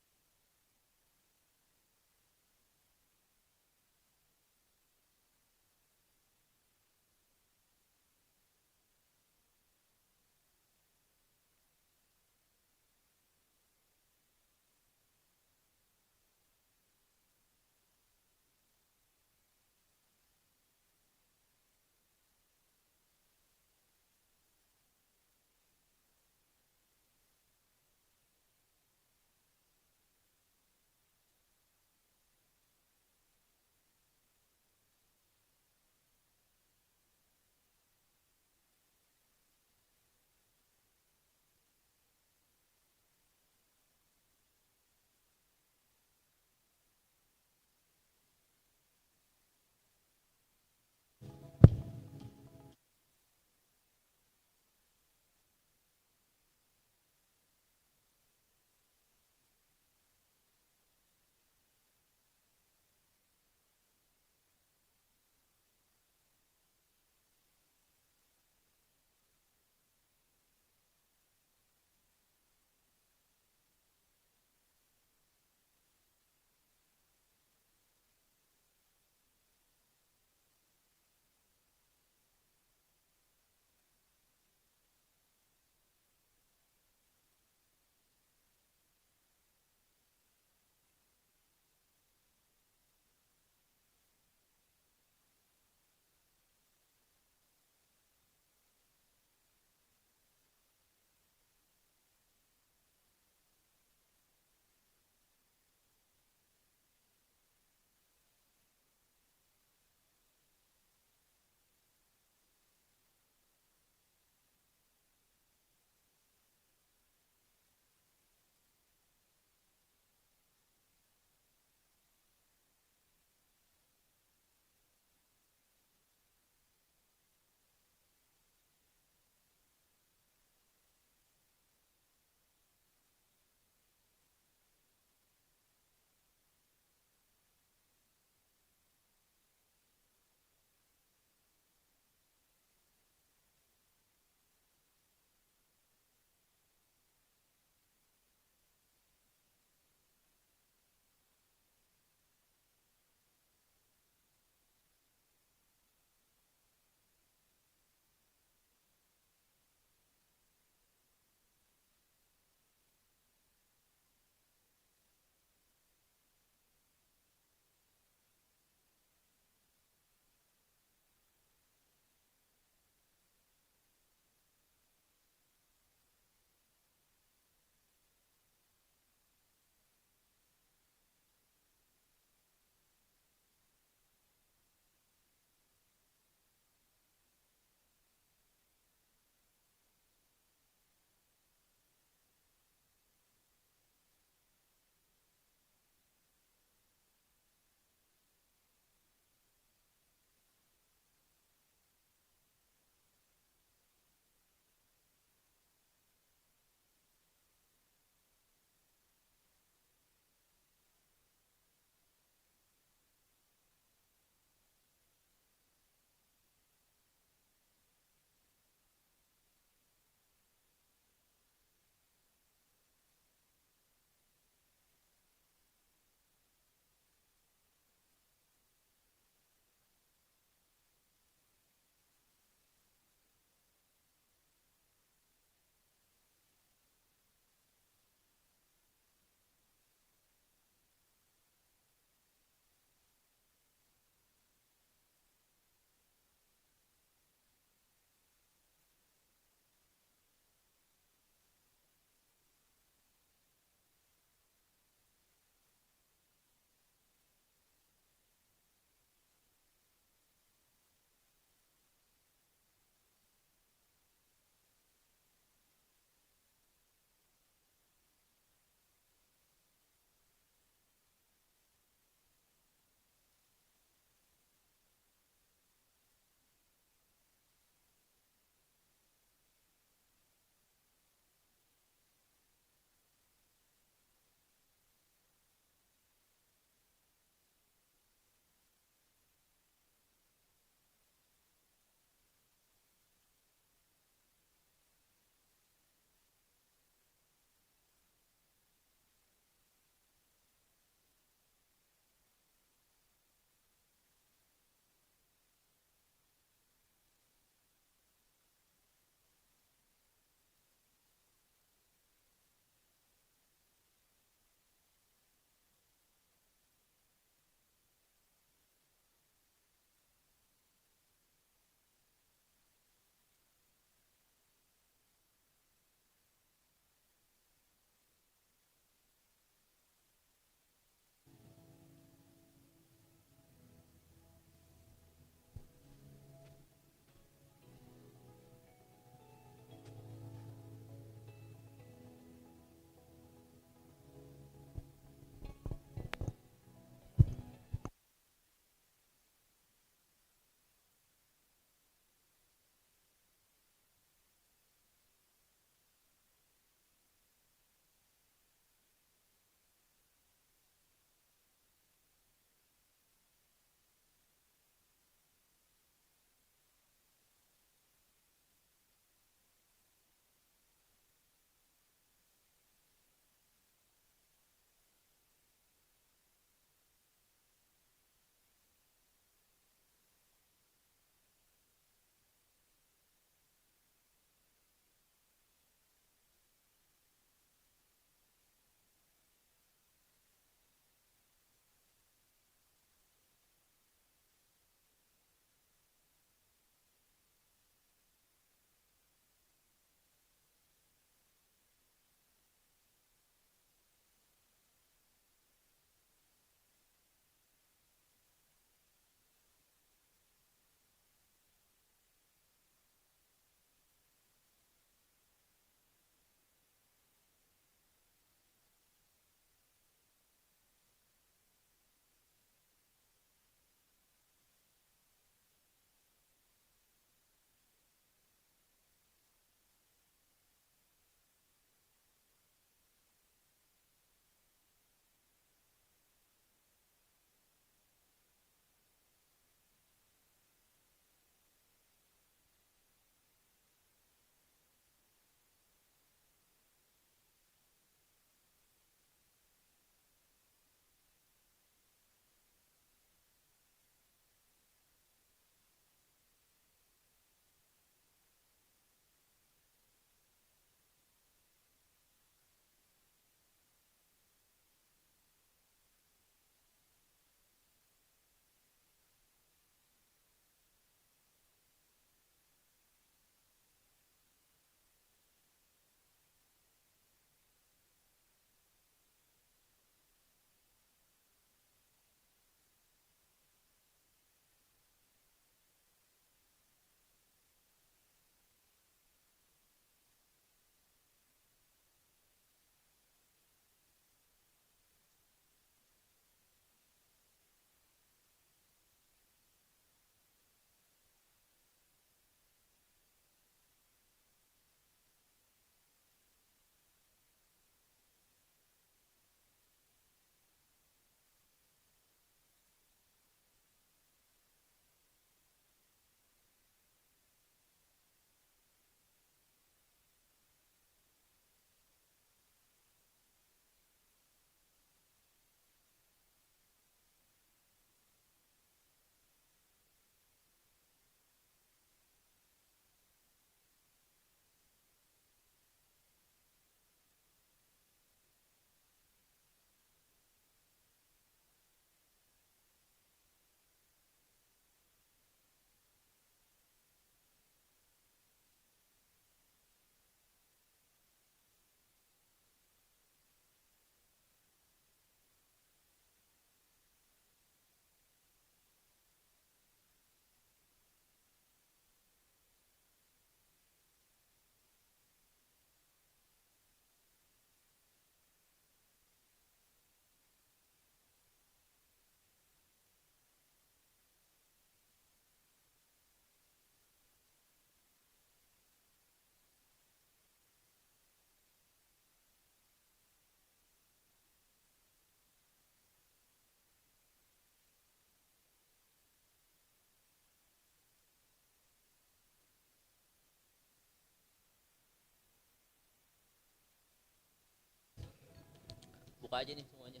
Buka aja nih semuanya.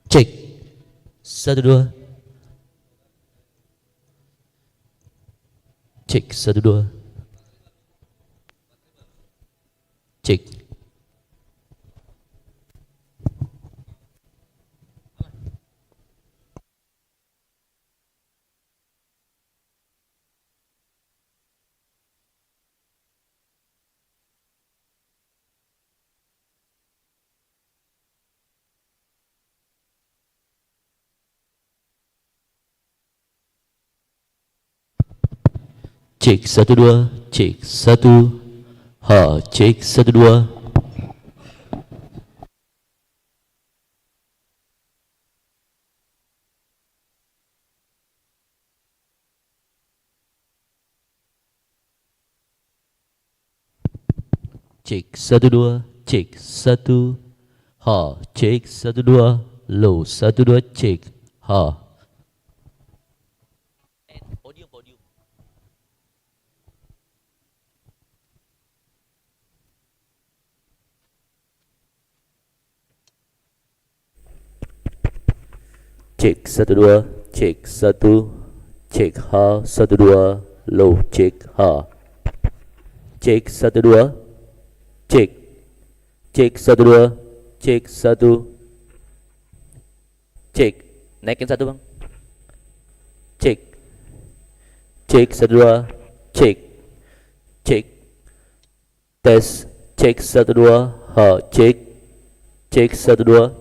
Cek. 1 2. Cek 1 2. Cek. Cek 1 2. Cek 1. Ha, cek 1 2. Cek 1 2. Cek 1. Ha, cek 1 2. Low 1 2. Cek. Ha. Podium. Cek 1 2. Cek 1. Cek ha 1 2. Low cek ha. Cek 1 2. Cek. Cek 1 2. Cek 1. Cek. Naikin 1 bang. Cek. Cek 1 2. Cek. Cek. Tes. Cek 1 2. Ha. Cek. Cek 1 2.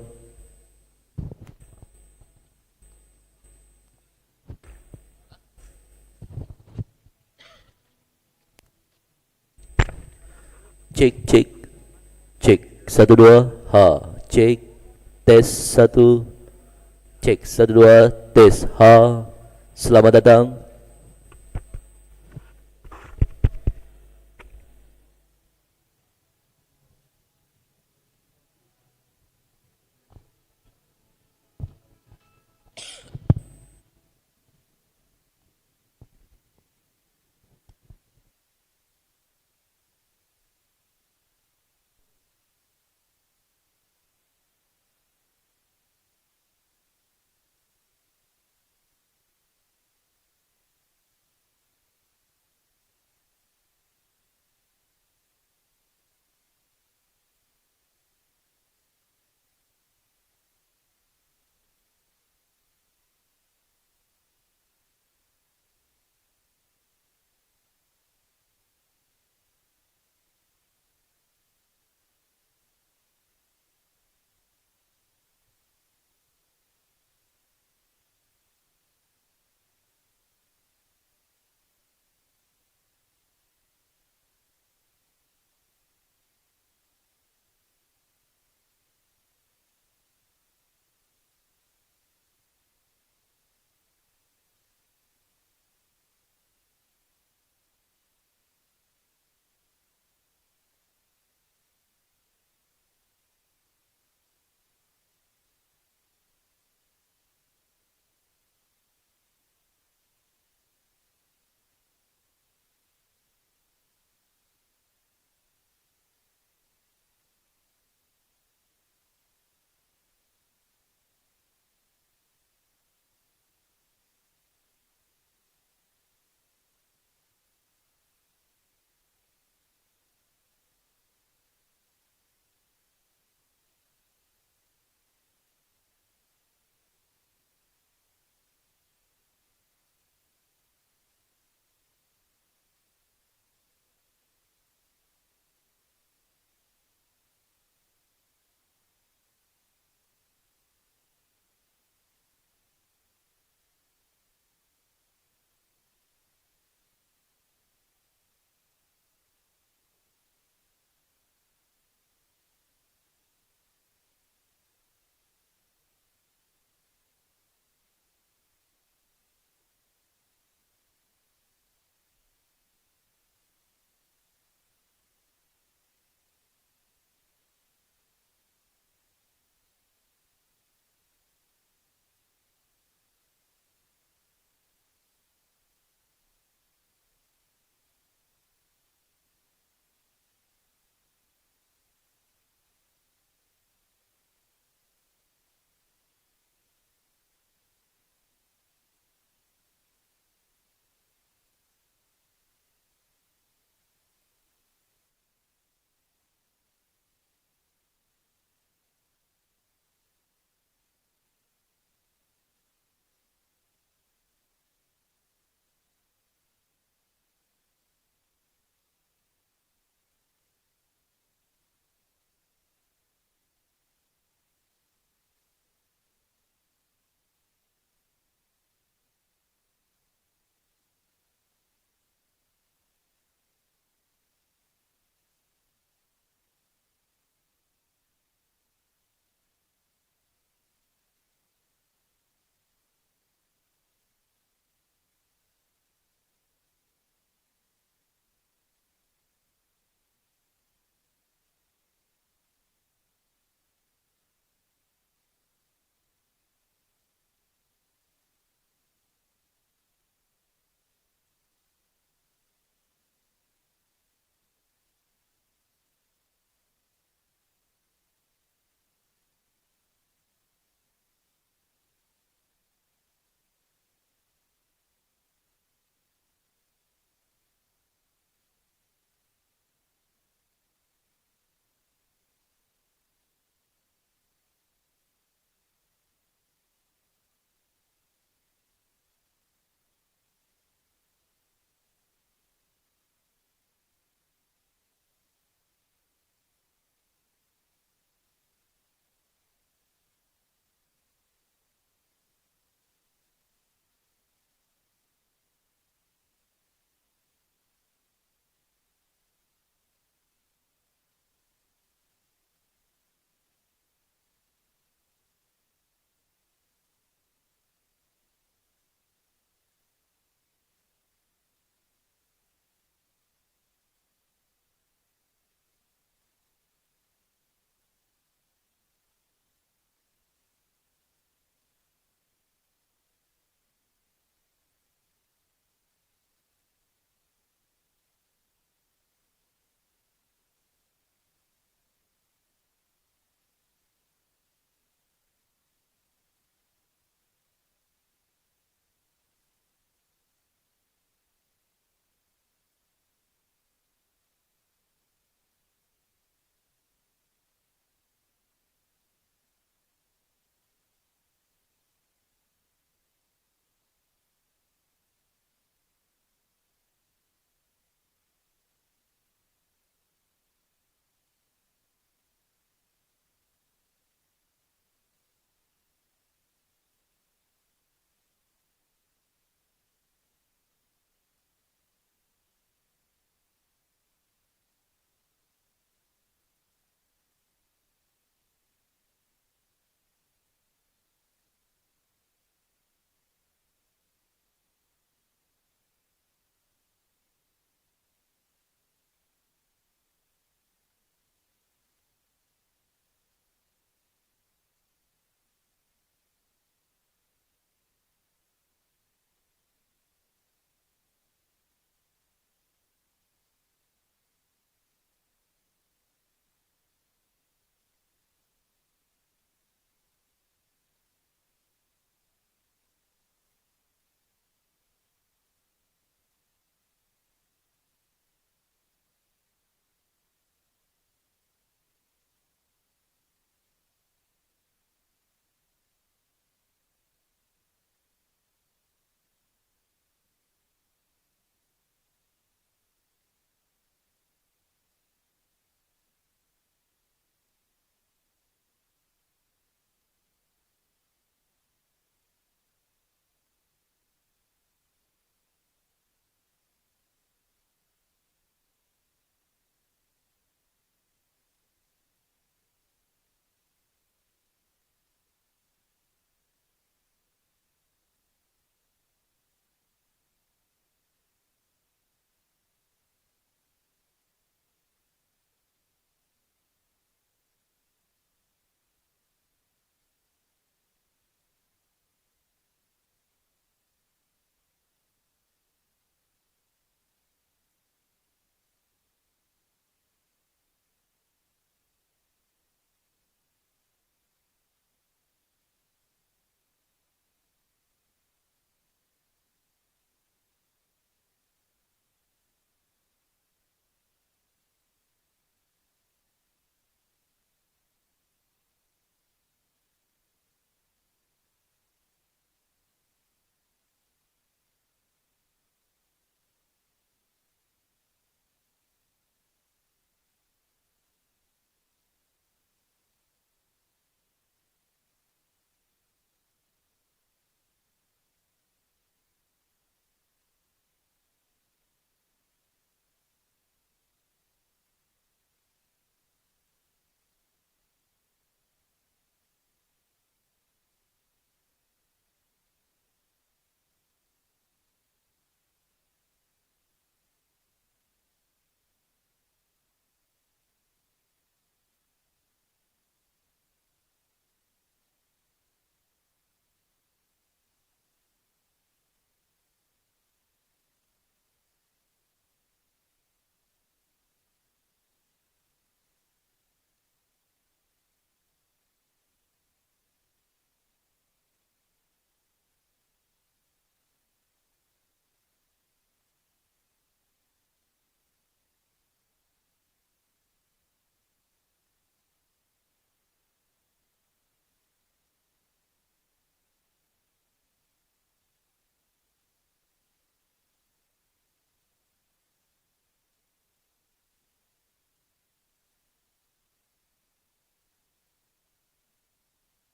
Cek. Cek. Cek 1 2. Ha. Cek. Tes 1. Cek 1 2. Tes. Ha. Selamat datang.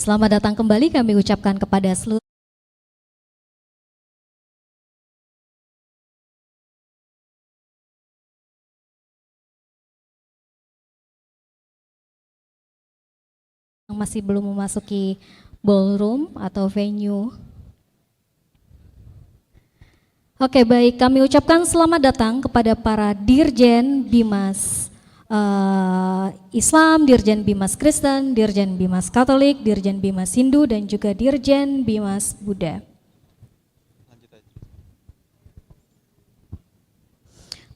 Selamat datang kembali kami ucapkan kepada seluruh yang masih belum memasuki ballroom atau venue. Oke, baik, kami ucapkan selamat datang kepada para Dirjen Bimas Islam, Dirjen Bimas Kristen, Dirjen Bimas Katolik, Dirjen Bimas Hindu, dan juga Dirjen Bimas Buddha.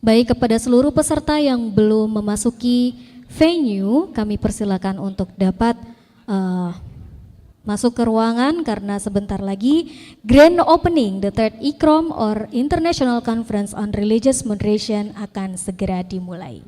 Baik, kepada seluruh peserta yang belum memasuki venue, kami persilakan untuk dapat masuk ke ruangan karena sebentar lagi grand opening the third ICROM or International Conference on Religious Moderation akan segera dimulai.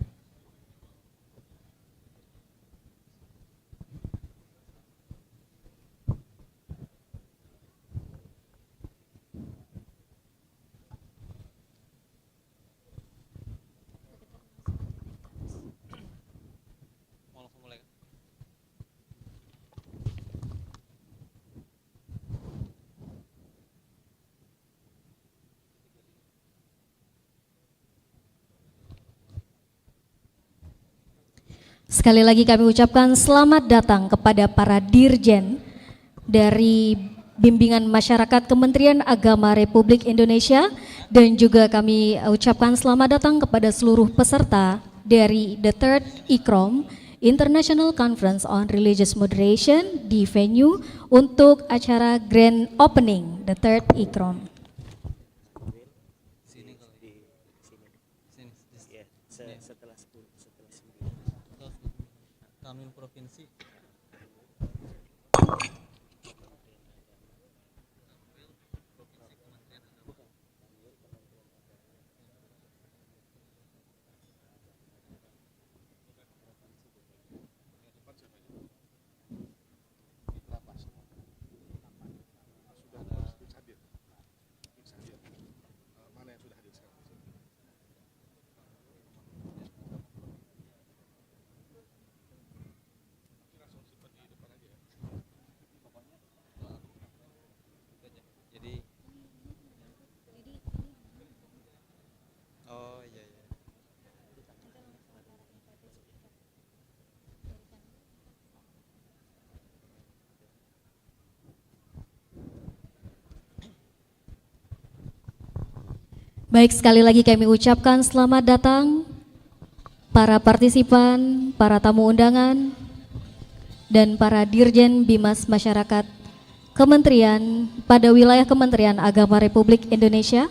Sekali lagi kami ucapkan selamat datang kepada para dirjen dari Bimbingan Masyarakat Kementerian Agama Republik Indonesia, dan juga kami ucapkan selamat datang kepada seluruh peserta dari The Third ICROM International Conference on Religious Moderation di venue untuk acara Grand Opening The Third ICROM. Provinsi. Baik, sekali lagi kami ucapkan selamat datang para partisipan, para tamu undangan, dan para Dirjen Bimas Masyarakat Kementerian pada wilayah Kementerian Agama Republik Indonesia.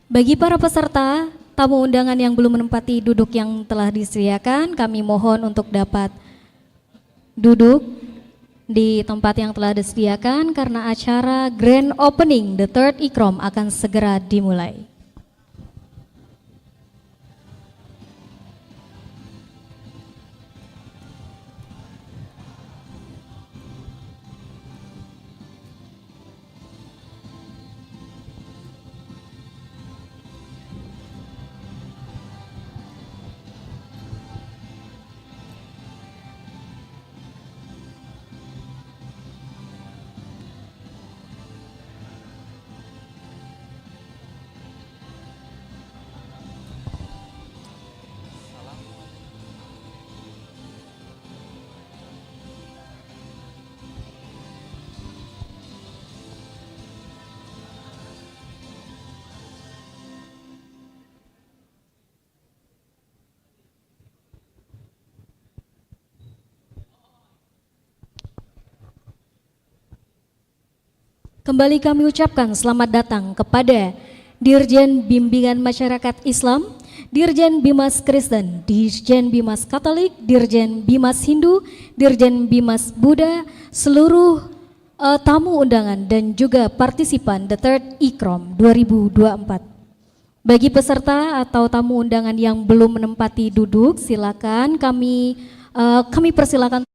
Bagi para peserta, tamu undangan yang belum menempati duduk yang telah disediakan, kami mohon untuk dapat duduk di tempat yang telah disediakan karena acara Grand Opening The Third ICROM akan segera dimulai. Kembali kami ucapkan selamat datang kepada Dirjen Bimbingan Masyarakat Islam, Dirjen Bimas Kristen, Dirjen Bimas Katolik, Dirjen Bimas Hindu, Dirjen Bimas Buddha, seluruh tamu undangan dan juga partisipan The Third ICROM 2024. Bagi peserta atau tamu undangan yang belum menempati duduk, silakan kami persilakan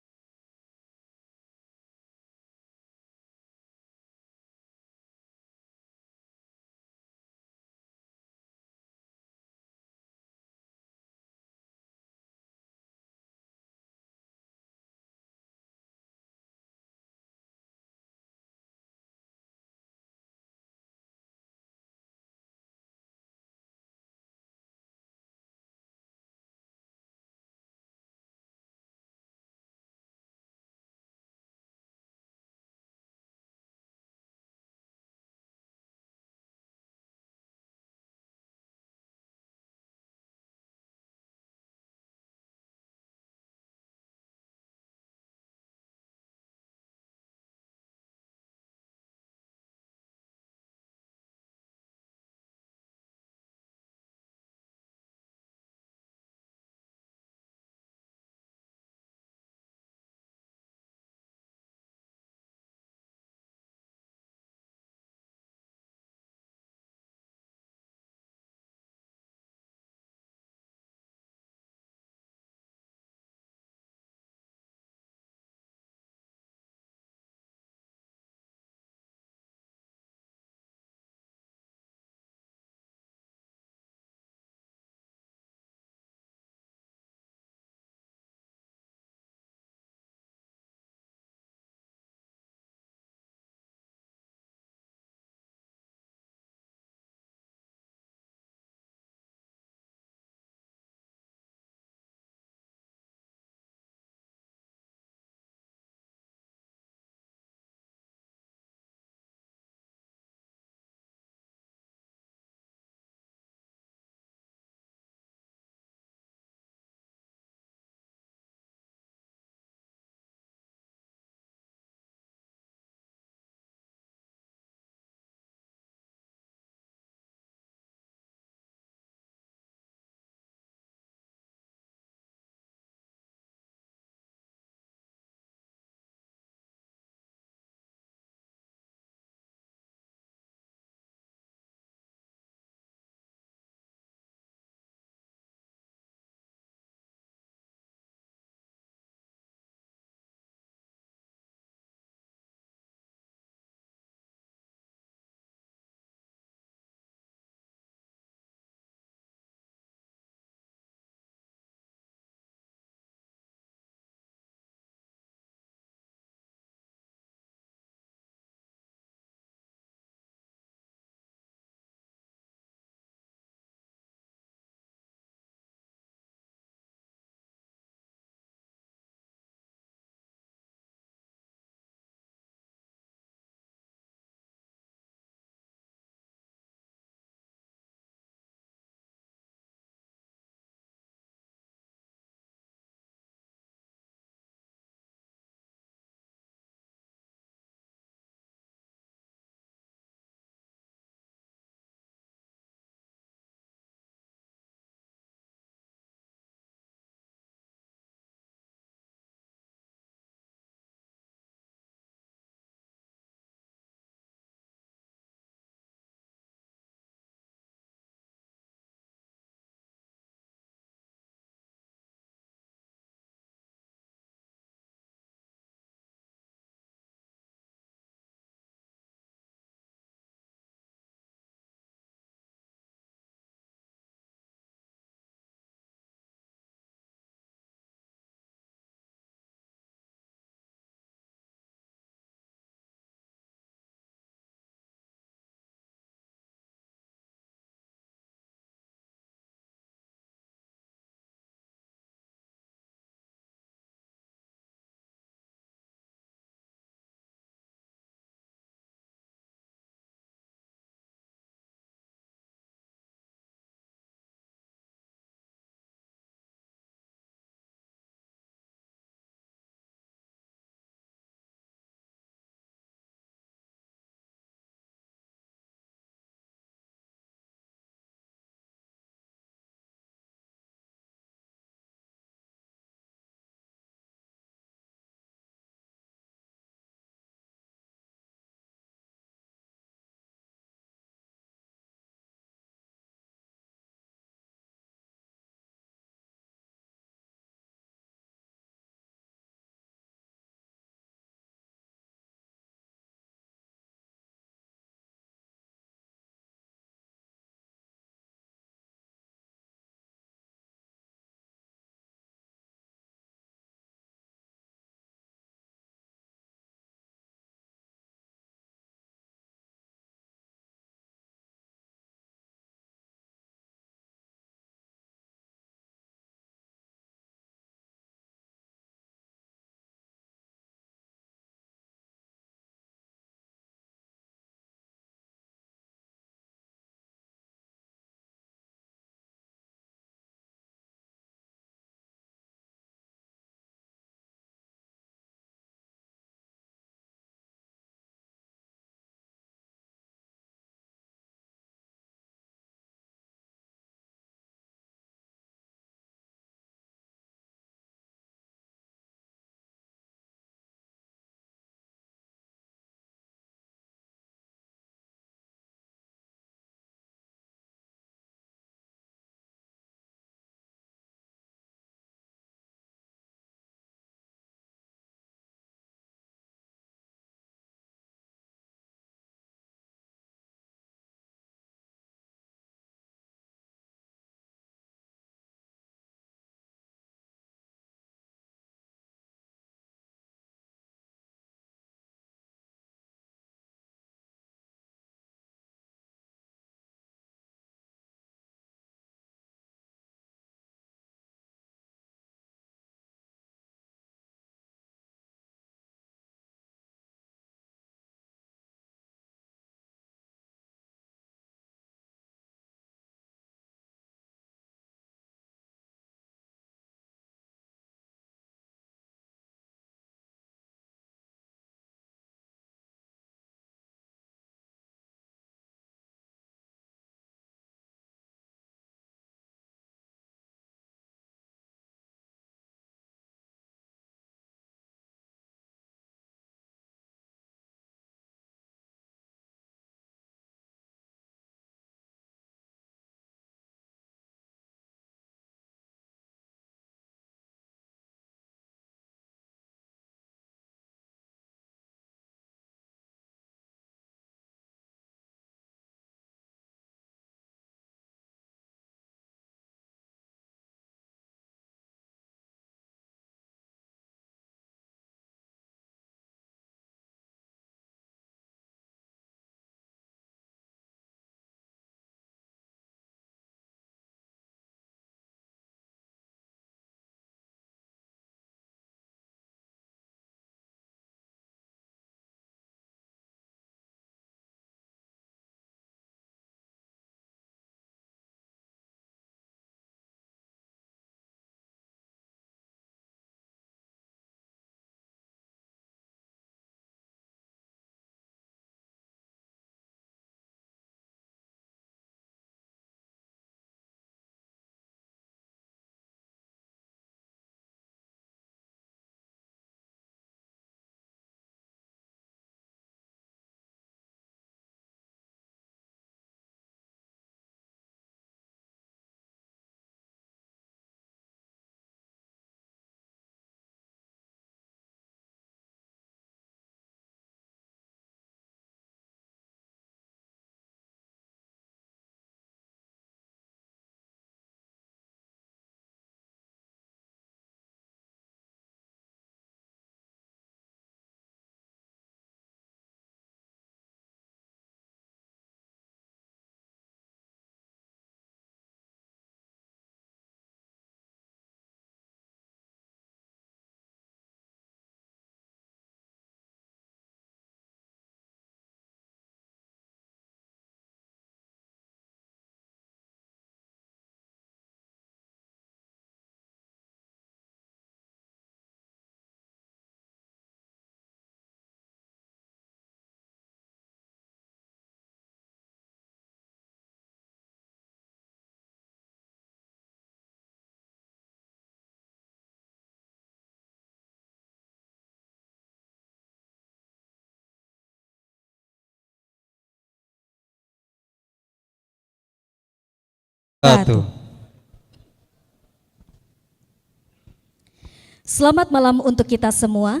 Selamat malam untuk kita semua.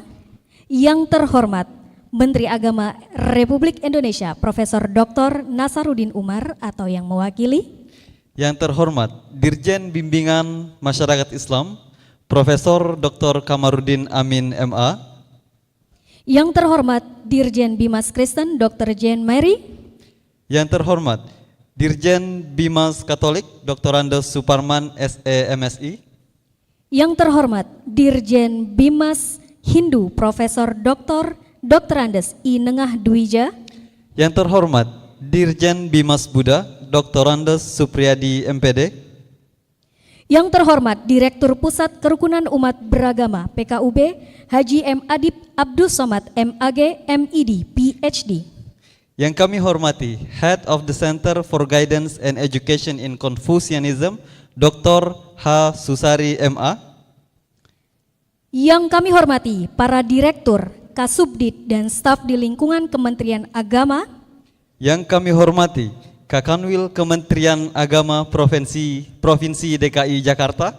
Yang terhormat Menteri Agama Republik Indonesia Profesor Dr. Nasaruddin Umar atau yang mewakili. Yang terhormat Dirjen Bimbingan Masyarakat Islam Profesor Dr. Kamarudin Amin MA. Yang terhormat Dirjen Bimas Kristen Dr. Jane Mary. Yang terhormat Dirjen Bimas Katolik Dr. Andes Suparman SE MSI. Yang terhormat Dirjen Bimas Hindu Profesor Dr. Andes I Nengah Dwija. Yang terhormat Dirjen Bimas Buddha Dr. Andes Supriyadi MPD. Yang terhormat Direktur Pusat Kerukunan Umat Beragama PKUB Haji M. Adib Abdul Somad MAG MID PhD. Yang kami hormati Head of the Center for Guidance and Education in Confucianism Dr. H. Susari MA. Yang kami hormati para Direktur, Kasubdit dan staf di lingkungan Kementerian Agama. Yang kami hormati Kakanwil Kementerian Agama Provinsi DKI Jakarta.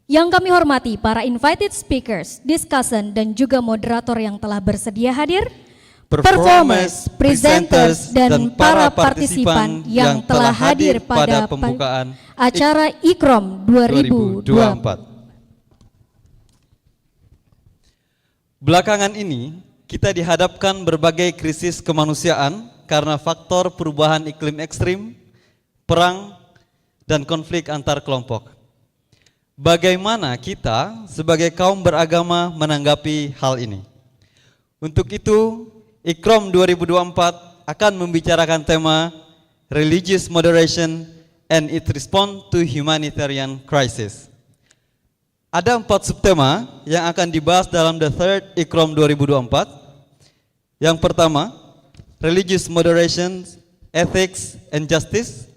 Yang kami hormati para invited speakers, discussion dan juga moderator yang telah bersedia hadir. Performers, presenters, dan para partisipan yang telah hadir pada pembukaan acara ICROM 2024. Belakangan ini, kita dihadapkan berbagai krisis kemanusiaan karena faktor perubahan iklim ekstrim, perang, dan konflik antar kelompok. Bagaimana kita sebagai kaum beragama menanggapi hal ini? Untuk itu, ICROM 2024 akan membicarakan tema Religious Moderation and its Response to Humanitarian Crisis. Ada 4 subtema yang akan dibahas dalam the third ICROM 2024. Yang pertama, Religious Moderation, Ethics and Justice.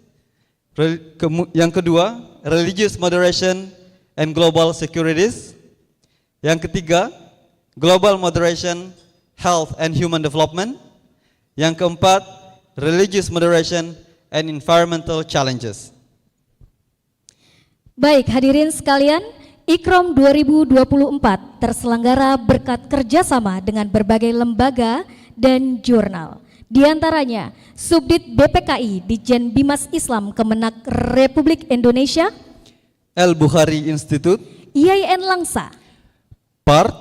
Yang kedua, Religious Moderation and Global Securities. Yang ketiga, Global Moderation, Health and Human Development. Yang keempat, Religious Moderation and Environmental Challenges. Baik hadirin sekalian, ICROM 2024 terselenggara berkat kerjasama dengan berbagai lembaga dan jurnal. Di antaranya Subdit BPKI Ditjen Bimas Islam Kemenak Republik Indonesia, Al-Bukhari Institute, IAIN Langsa, PART,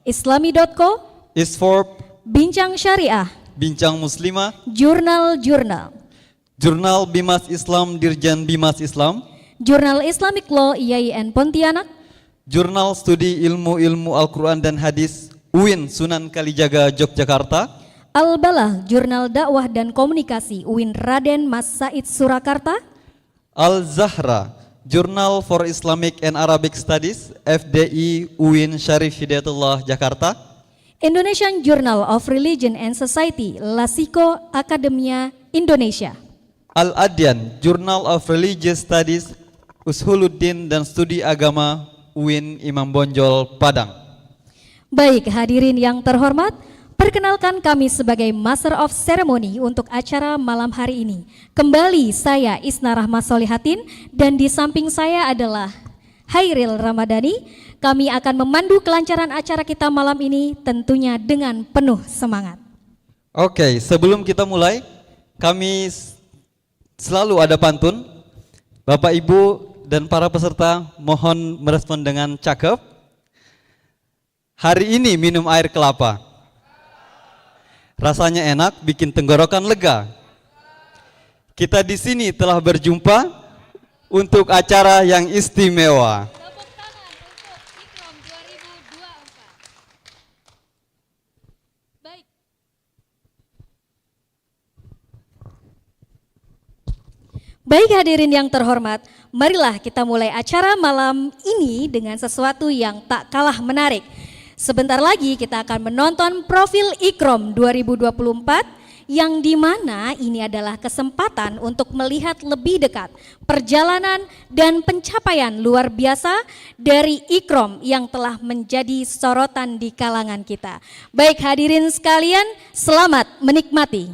Islami.co, ISFORP, Bincang Syariah, Bincang Muslimah, Jurnal-jurnal, Jurnal Bimas Islam Dirjen Bimas Islam, Jurnal Islamic Law IAIN Pontianak, Jurnal Studi Ilmu-Ilmu Al-Quran dan Hadis UIN Sunan Kalijaga Yogyakarta, Al-Balah Jurnal Dakwah dan Komunikasi UIN Raden Mas Said Surakarta, Al-Zahra Jurnal for Islamic and Arabic Studies FDI UIN Syarif Hidayatullah Jakarta, Indonesian Journal of Religion and Society Lasiko Akademia Indonesia, Al-Adyan Journal of Religious Studies Ushuluddin dan Studi Agama UIN Imam Bonjol Padang. Baik hadirin yang terhormat, perkenalkan kami sebagai Master of Ceremony untuk acara malam hari ini. Kembali saya Isna Rahma Solihatin dan di samping saya adalah Hairil Ramadhani. Kami akan memandu kelancaran acara kita malam ini tentunya dengan penuh semangat. Oke, sebelum kita mulai, kami selalu ada pantun. Bapak Ibu dan para peserta mohon merespon dengan cakep. Hari ini minum air kelapa. Rasanya enak, bikin tenggorokan lega. Kita di sini telah berjumpa untuk acara yang istimewa. Tepuk tangan untuk ICROM 2024. Baik. Baik hadirin yang terhormat, marilah kita mulai acara malam ini dengan sesuatu yang tak kalah menarik. Sebentar lagi kita akan menonton profil ICROM 2024 yang dimana ini adalah kesempatan untuk melihat lebih dekat perjalanan dan pencapaian luar biasa dari ICROM yang telah menjadi sorotan di kalangan kita. Baik hadirin sekalian, selamat menikmati.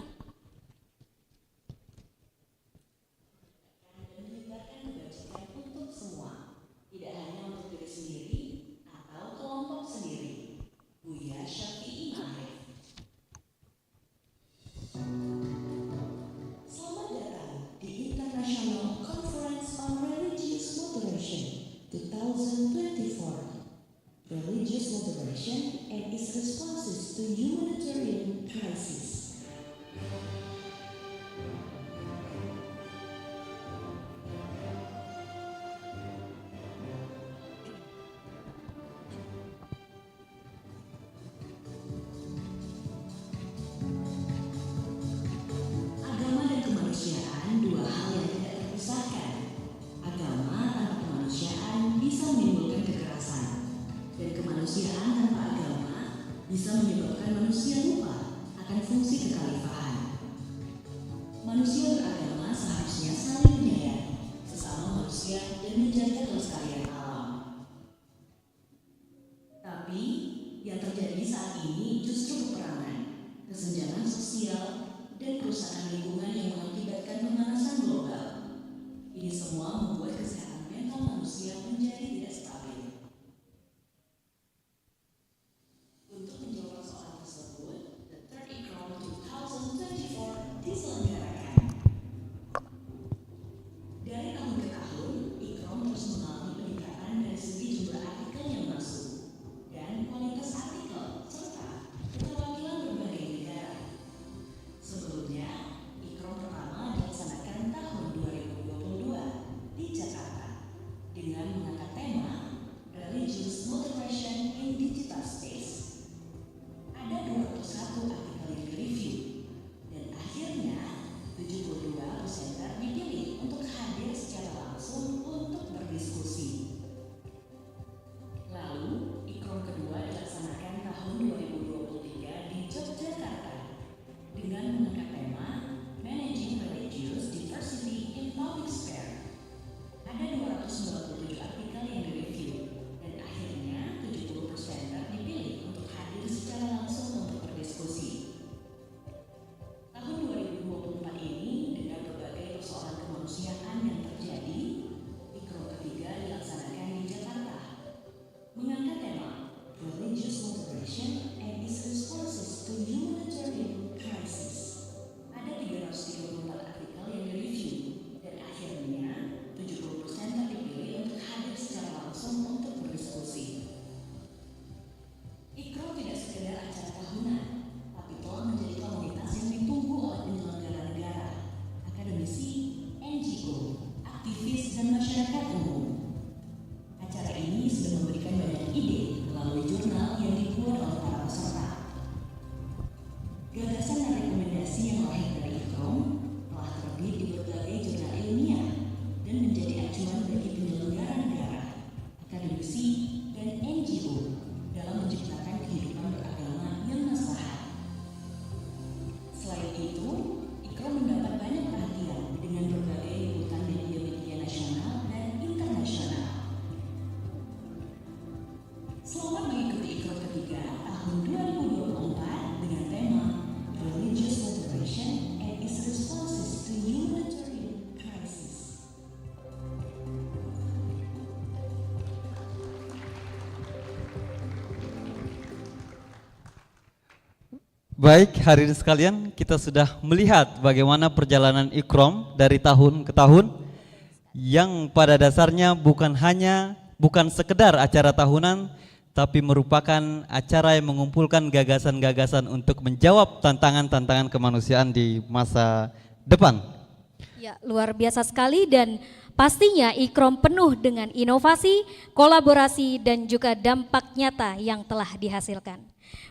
sosial, dan kerusakan lingkungan yang mengakibatkan pemanasan global. Ini semua membuat kesehatan mental manusia menjadi tidak stabil. Untuk menjawab soal tersebut, the third ICROM 2024 diselenggarakan. Dari tahun ke tahun, ICROM terus mengalami peningkatan dari segi jumlah artikel yang masuk dan kualitas artikel serta keterwakilan berbagai negara. Sebelumnya, ICROM pertama dilaksanakan tahun 2022 di Jakarta dengan mengangkat tema Religious Moderation in Digital Space. Ada 201 artikel yang direview dan akhirnya 72 presenter dipilih untuk hadir secara langsung untuk berdiskusi. Lalu, ICROM kedua dilaksanakan tahun 2023 di Yogyakarta dengan mengangkat tema Managing Religious Diversity in Public Sphere. Ada 297 artikel yang direview dan akhirnya 70 presenter dipilih untuk hadir secara langsung untuk berdiskusi. Tahun 2024 ini dengan berbagai persoalan kemanusiaan yang terjadi, ICROM ketiga dilaksanakan di Jakarta mengangkat tema Religious Moderation and its Responses to Humanitarian Crises. Ada 334 artikel yang direview dan akhirnya 70% dipilih untuk hadir secara langsung untuk berdiskusi. ICROM tidak sekedar acara tahunan, tapi telah menjadi komunitas yang ditunggu oleh penyelenggara negara, akademisi, NGO, aktivis, dan masyarakat umum. Acara ini sudah memberikan banyak ide melalui jurnal yang dibuat oleh para peserta. Gagasan dan rekomendasi yang lahir dari ICROM telah terbit di berbagai jurnal ilmiah dan menjadi acuan bagi penyelenggara negara, akademisi, dan NGO dalam menciptakan kehidupan beragama yang maslahat. Selain itu, ICROM mendapat banyak perhatian dengan berbagai liputan media-media nasional dan internasional. Selamat mengikuti ICROM ketiga tahun 2024 dengan tema Religious Moderation and its Responses to Humanitarian Crises. Baik, hadirin sekalian, kita sudah melihat bagaimana perjalanan ICROM dari tahun ke tahun yang pada dasarnya bukan sekedar acara tahunan, tapi merupakan acara yang mengumpulkan gagasan-gagasan untuk menjawab tantangan-tantangan kemanusiaan di masa depan. Ya, luar biasa sekali dan pastinya ICROM penuh dengan inovasi, kolaborasi, dan juga dampak nyata yang telah dihasilkan.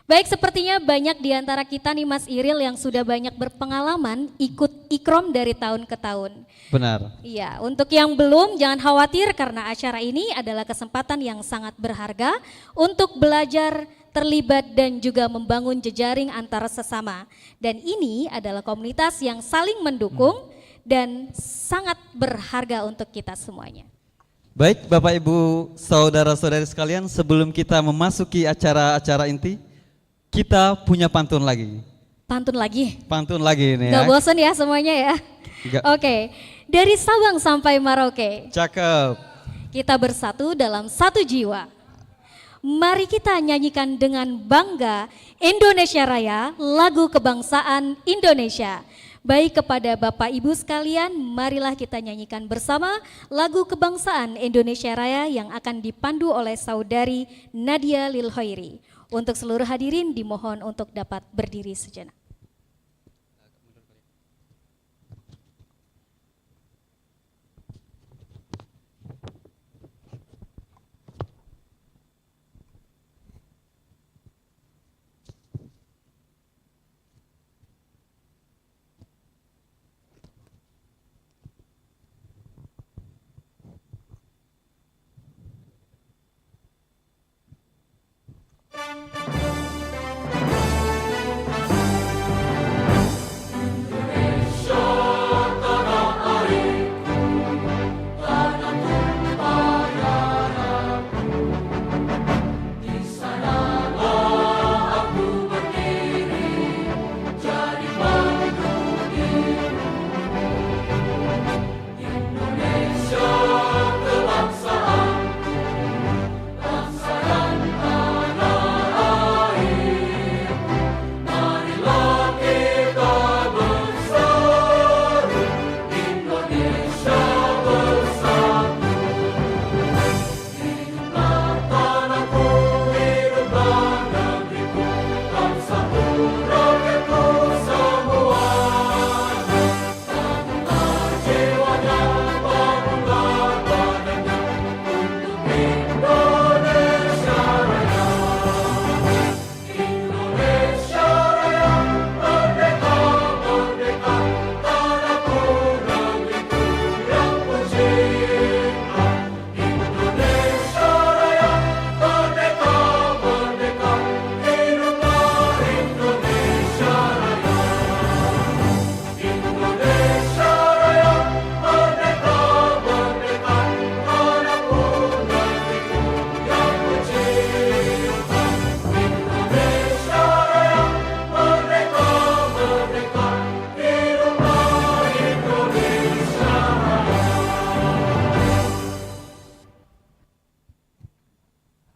Baik, sepertinya banyak di antara kita nih Mas Iril yang sudah banyak berpengalaman ikut ICROM dari tahun ke tahun. Benar. Iya, untuk yang belum jangan khawatir karena acara ini adalah kesempatan yang sangat berharga untuk belajar, terlibat dan juga membangun jejaring antara sesama. Dan ini adalah komunitas yang saling mendukung dan sangat berharga untuk kita semuanya. Baik, Bapak Ibu, saudara-saudari sekalian, sebelum kita memasuki acara-acara inti, kita punya pantun lagi. Pantun lagi? Pantun lagi nih ya. Gak bosan ya semuanya ya? Oke, dari Sabang sampai Merauke. Cakep. Kita bersatu dalam satu jiwa. Mari kita nyanyikan dengan bangga Indonesia Raya, lagu kebangsaan Indonesia. Baik kepada Bapak Ibu sekalian, marilah kita nyanyikan bersama lagu kebangsaan Indonesia Raya yang akan dipandu oleh saudari Nadia Lilhoiri. Untuk seluruh hadirin dimohon untuk dapat berdiri sejenak.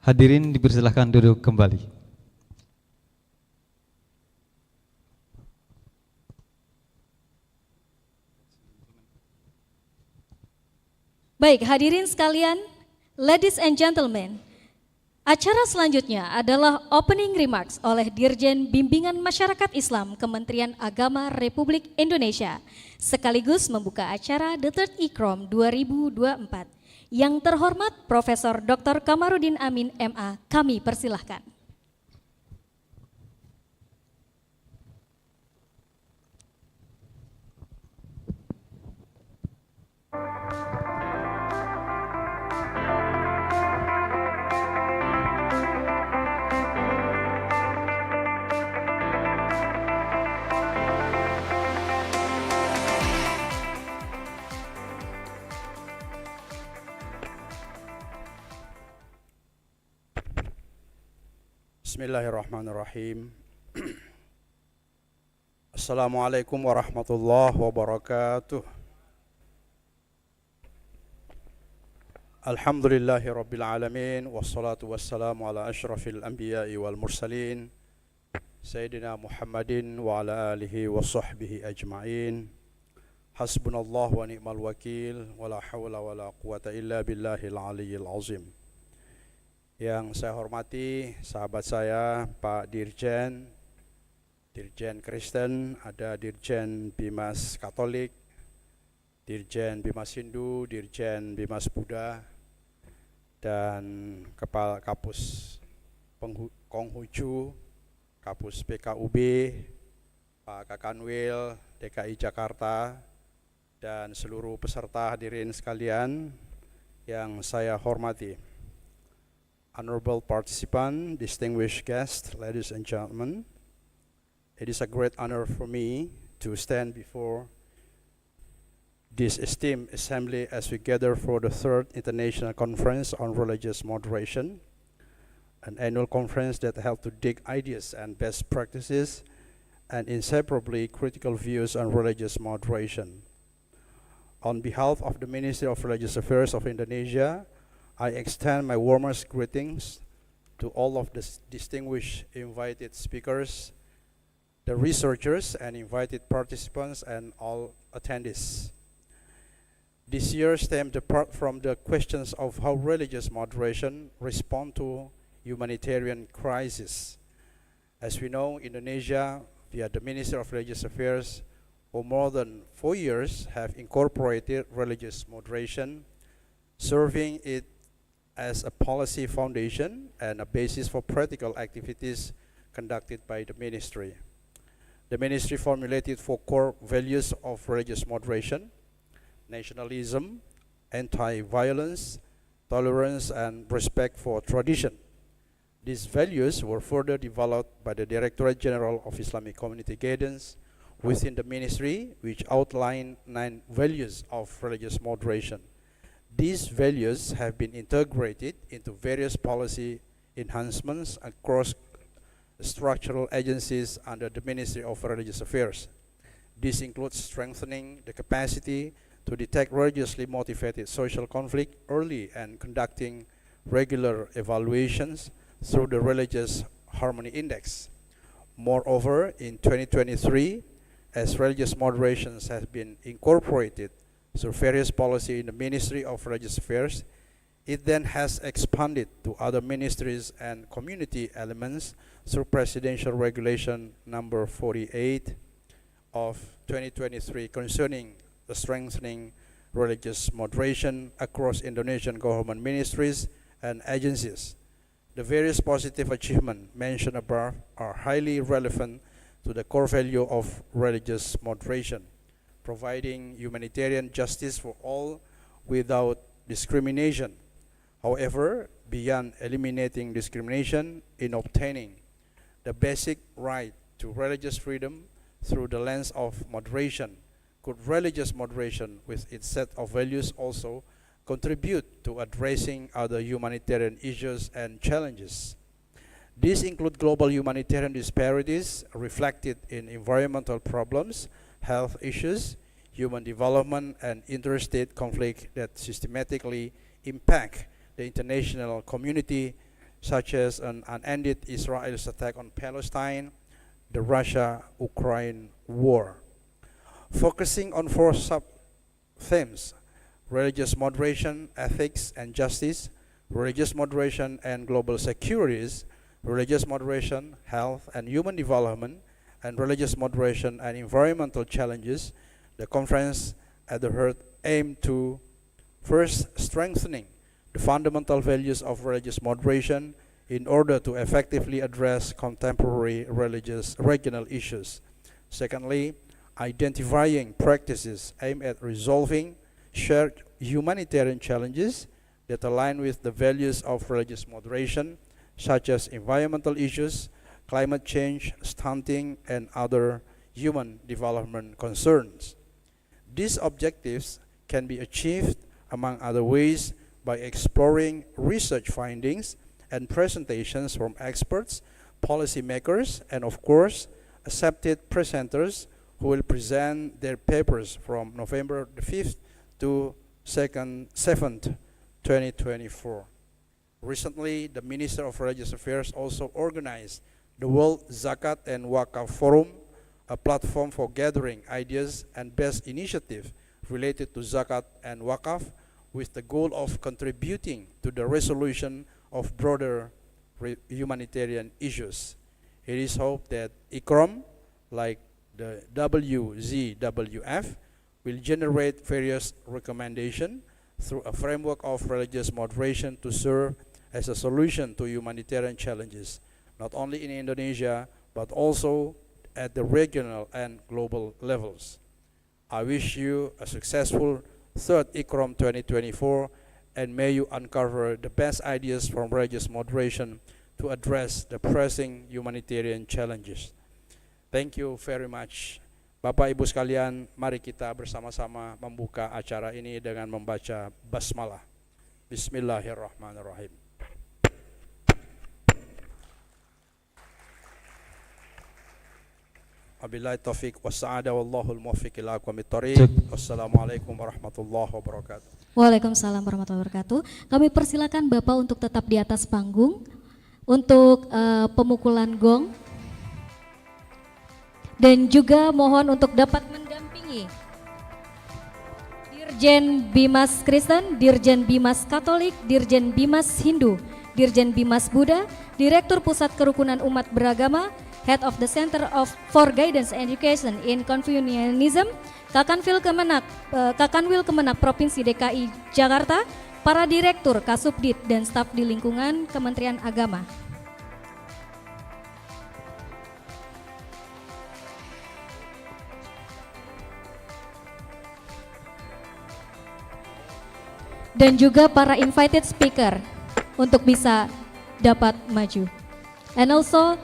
Hadirin dipersilahkan duduk kembali. Baik, hadirin sekalian, ladies and gentlemen, acara selanjutnya adalah opening remarks oleh Dirjen Bimbingan Masyarakat Islam Kementerian Agama Republik Indonesia, sekaligus membuka acara The Third ICROM 2024. Yang terhormat Profesor Dr. Kamarudin Amin MA, kami persilahkan. Bismillahirrahmanirrahim. Assalamualaikum warahmatullahi wabarakatuh. Alhamdulillahi rabbil alamin, wassalatu wassalamu ala ashrafil anbiya'i wal mursalin, Sayyidina Muhammadin wa ala alihi wa sahbihi ajma'in. Hasbunallah wa ni'mal wakil, wa la hawla wa la quwata illa billahil aliyyil azim. Yang saya hormati sahabat saya Pak Dirjen, Dirjen Kristen, ada Dirjen Bimas Katolik, Dirjen Bimas Hindu, Dirjen Bimas Buddha, dan Kepala Kapus Konghucu, Kapus PKUB, Pak Kakanwil, DKI Jakarta, dan seluruh peserta hadirin sekalian yang saya hormati. Honorable participant, distinguished guests, ladies and gentlemen, it is a great honor for me to stand before this esteemed assembly as we gather for the third International Conference on Religious Moderation, an annual conference that helped to dig ideas and best practices and inseparably critical views on religious moderation. On behalf of the Ministry of Religious Affairs of Indonesia, I extend my warmest greetings to all of the distinguished invited speakers, the researchers and invited participants, and all attendees. This year stemmed apart from the questions of how religious moderation respond to humanitarian crisis. As we know, Indonesia, via the Ministry of Religious Affairs, for more than 4 years have incorporated religious moderation, serving it as a policy foundation and a basis for practical activities conducted by the ministry. The ministry formulated 4 core values of religious moderation: nationalism, anti-violence, tolerance, and respect for tradition. These values were further developed by the Directorate General of Islamic Community Guidance within the ministry, which outlined 9 values of religious moderation. These values have been integrated into various policy enhancements across structural agencies under the Ministry of Religious Affairs. This includes strengthening the capacity to detect religiously motivated social conflict early and conducting regular evaluations through the Religious Harmony Index. Moreover, in 2023, as religious moderations have been incorporated through various policy in the Ministry of Religious Affairs, it then has expanded to other ministries and community elements through Presidential Regulation number 48 of 2023 concerning the strengthening religious moderation across Indonesian government ministries and agencies. The various positive achievements mentioned above are highly relevant to the core value of religious moderation, providing humanitarian justice for all without discrimination. However, beyond eliminating discrimination in obtaining the basic right to religious freedom through the lens of moderation, could religious moderation with its set of values also contribute to addressing other humanitarian issues and challenges? These include global humanitarian disparities reflected in environmental problems, health issues, human development, and interstate conflict that systematically impact the international community such as an unended Israel's attack on Palestine, the Russia-Ukraine war. Focusing on 4 sub-themes: religious moderation, ethics and justice, religious moderation and global securities, religious moderation, health and human development, and religious moderation and environmental challenges, the conference at the heart aimed to first strengthening the fundamental values of religious moderation in order to effectively address contemporary religious regional issues. Secondly, identifying practices aimed at resolving shared humanitarian challenges that align with the values of religious moderation, such as environmental issues, climate change, stunting, and other human development concerns. These objectives can be achieved, among other ways, by exploring research findings and presentations from experts, policymakers, and of course, accepted presenters who will present their papers from November the 5th to 7th, 2024. Recently, the Minister of Religious Affairs also organized the World Zakat and Wakaf Forum, a platform for gathering ideas and best initiatives related to Zakat and Wakaf, with the goal of contributing to the resolution of broader humanitarian issues. It is hoped that ICROM, like the WZWF, will generate various recommendations through a framework of religious moderation to serve as a solution to humanitarian challenges, not only in Indonesia, but also at the regional and global levels. I wish you a successful 3rd ICROM 2024, and may you uncover the best ideas from religious moderation to address the pressing humanitarian challenges. Thank you very much. Bapak Ibu sekalian, mari kita bersama-sama membuka acara ini dengan membaca basmalah. Bismillahirrahmanirrahim. Wabillahi taufiq wassa'ada wallahul muwaffiq ila aqwamit thoriq. Wassalamualaikum warahmatullahi wabarakatuh. Waalaikumsalam warahmatullahi wabarakatuh. Kami persilakan Bapak untuk tetap di atas panggung untuk pemukulan gong, dan juga mohon untuk dapat mendampingi Dirjen Bimas Kristen, Dirjen Bimas Katolik, Dirjen Bimas Hindu, Dirjen Bimas Buddha, Direktur Pusat Kerukunan Umat Beragama, Head of the Center for Guidance and Education in Confucianism, Kakanwil Kemenak Provinsi DKI Jakarta, para Direktur Kasubdit dan staf di lingkungan Kementerian Agama. Dan juga para invited speaker untuk bisa dapat maju. And also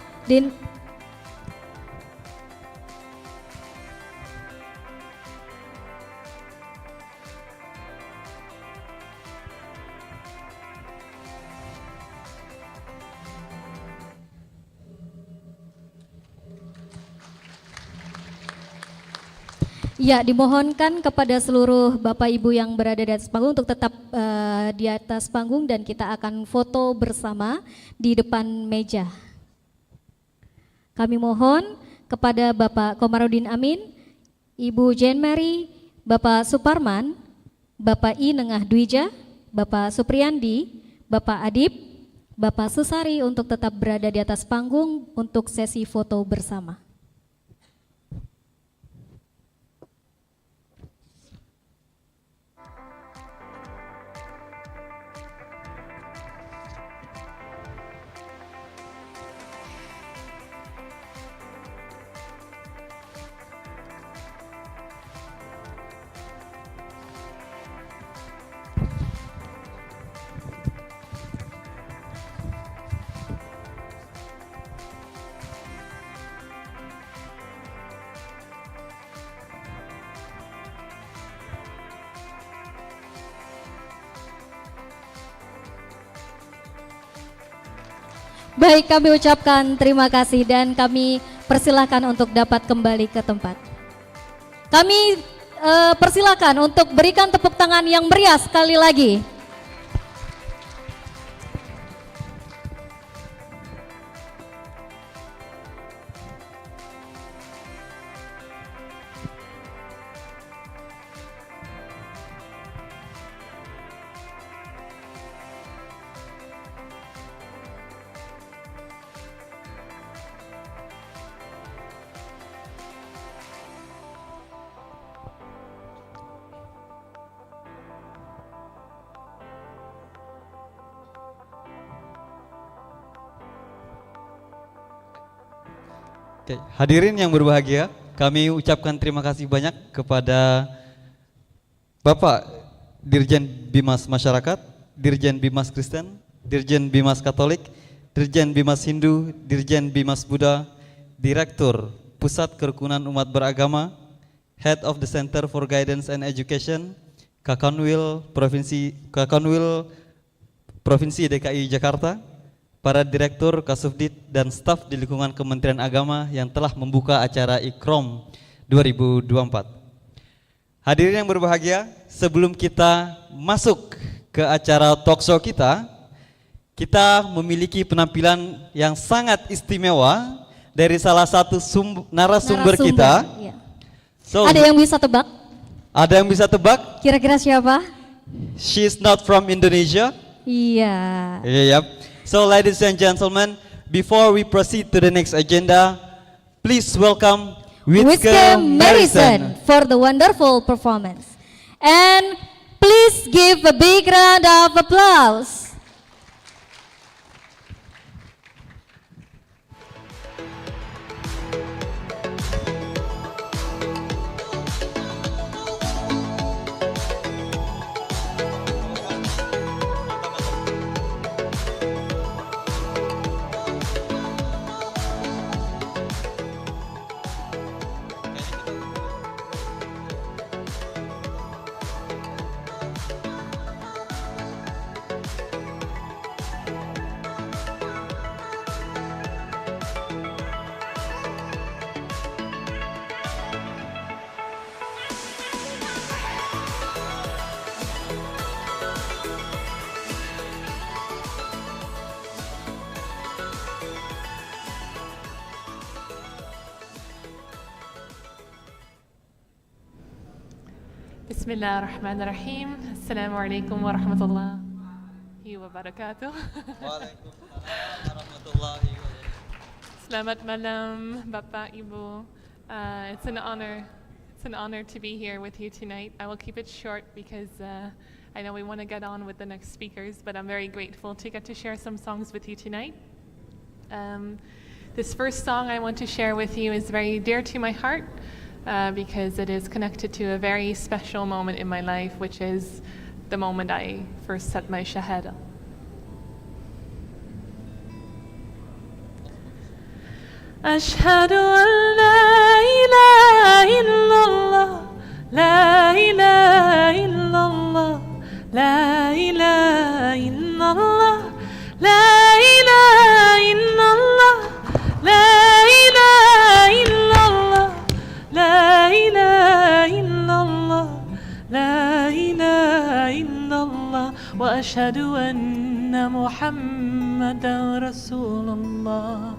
ya, dimohonkan kepada seluruh Bapak Ibu yang berada di atas panggung untuk tetap di atas panggung, dan kita akan foto bersama di depan meja. Kami mohon kepada Bapak Komarudin Amin, Ibu Jane Mary, Bapak Suparman, Bapak I Nengah Dwija, Bapak Supriyandi, Bapak Adib, Bapak Susari untuk tetap berada di atas panggung untuk sesi foto bersama. Baik, kami ucapkan terima kasih dan kami persilahkan untuk dapat kembali ke tempat. Kami persilahkan untuk berikan tepuk tangan yang meriah sekali lagi. Oke, hadirin yang berbahagia, kami ucapkan terima kasih banyak kepada Bapak Dirjen Bimas Masyarakat, Dirjen Bimas Kristen, Dirjen Bimas Katolik, Dirjen Bimas Hindu, Dirjen Bimas Buddha, Direktur Pusat Kerukunan Umat Beragama, Head of the Center for Guidance and Education, Kakanwil Provinsi DKI Jakarta, para direktur, kasubdit, dan staf di lingkungan Kementerian Agama yang telah membuka acara ICROM 2024. Hadirin yang berbahagia, sebelum kita masuk ke acara talkshow kita memiliki penampilan yang sangat istimewa dari salah satu narasumber kita. Iya. So, Ada yang bisa tebak? Ada yang bisa tebak? Kira-kira siapa? She's not from Indonesia. Iya. Yep. So ladies and gentlemen, before we proceed to the next agenda, please welcome Wietske Merison for the wonderful performance. And please give a big round of applause. Bismillahirrahmanirrahim. Assalamualaikum warahmatullahi wabarakatuh. Waalaikumsalam warahmatullahi wabarakatuh. Selamat malam, Bapak, Ibu. It's an honor to be here with you tonight. I will keep it short because I know we want to get on with the next speakers, but I'm very grateful to get to share some songs with you tonight. This first song I want to share with you is very dear to my heart. Because it is connected to a very special moment in my life, which is the moment I first set my shahada. Ashhadu an la ilaha illallah, la ilaha illallah, la ilaha illallah, la ilaha illallah, la ilaha illallah. La ilaha illallah, la ilaha illallah, wa ashhadu anna Muhammadan Rasulullah.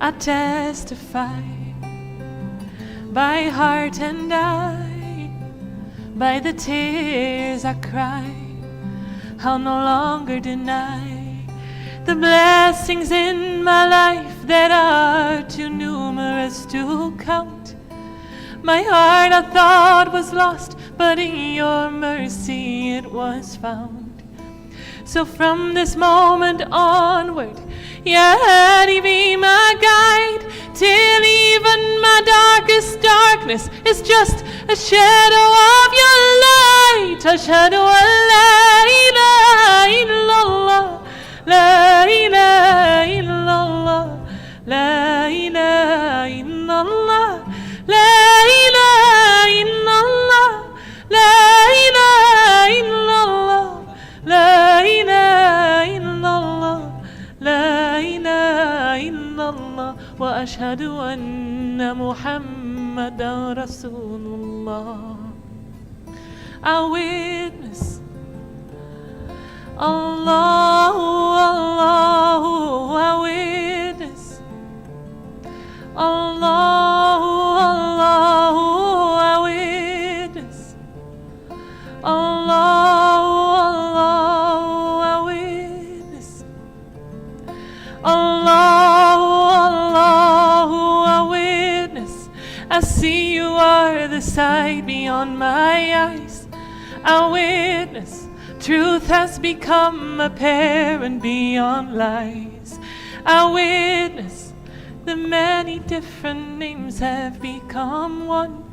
I testify by heart and eye, by the tears I cry, I'll no longer deny the blessings in my life that are too numerous to count. My heart I thought was lost, but in your mercy it was found. So from this moment onward, Ya Hadi be my guide, till even my darkest darkness is just a shadow of your light. Ashhadu an la ilaha illallah, la ilaha illallah, la ilaha illallah, la ilaha illallah, la ilaha illallah, la ilaha illallah, la ilaha illallah, wa ashhadu anna Muhammadan Rasulullah. I witness Allahu, Allahu, I witness Allahu, Allahu, I witness Allahu, Allahu, I witness Allahu, Allahu, I witness. I see you are the sight beyond my eyes. I witness truth has become apparent beyond lies. I witness The many different names have become one.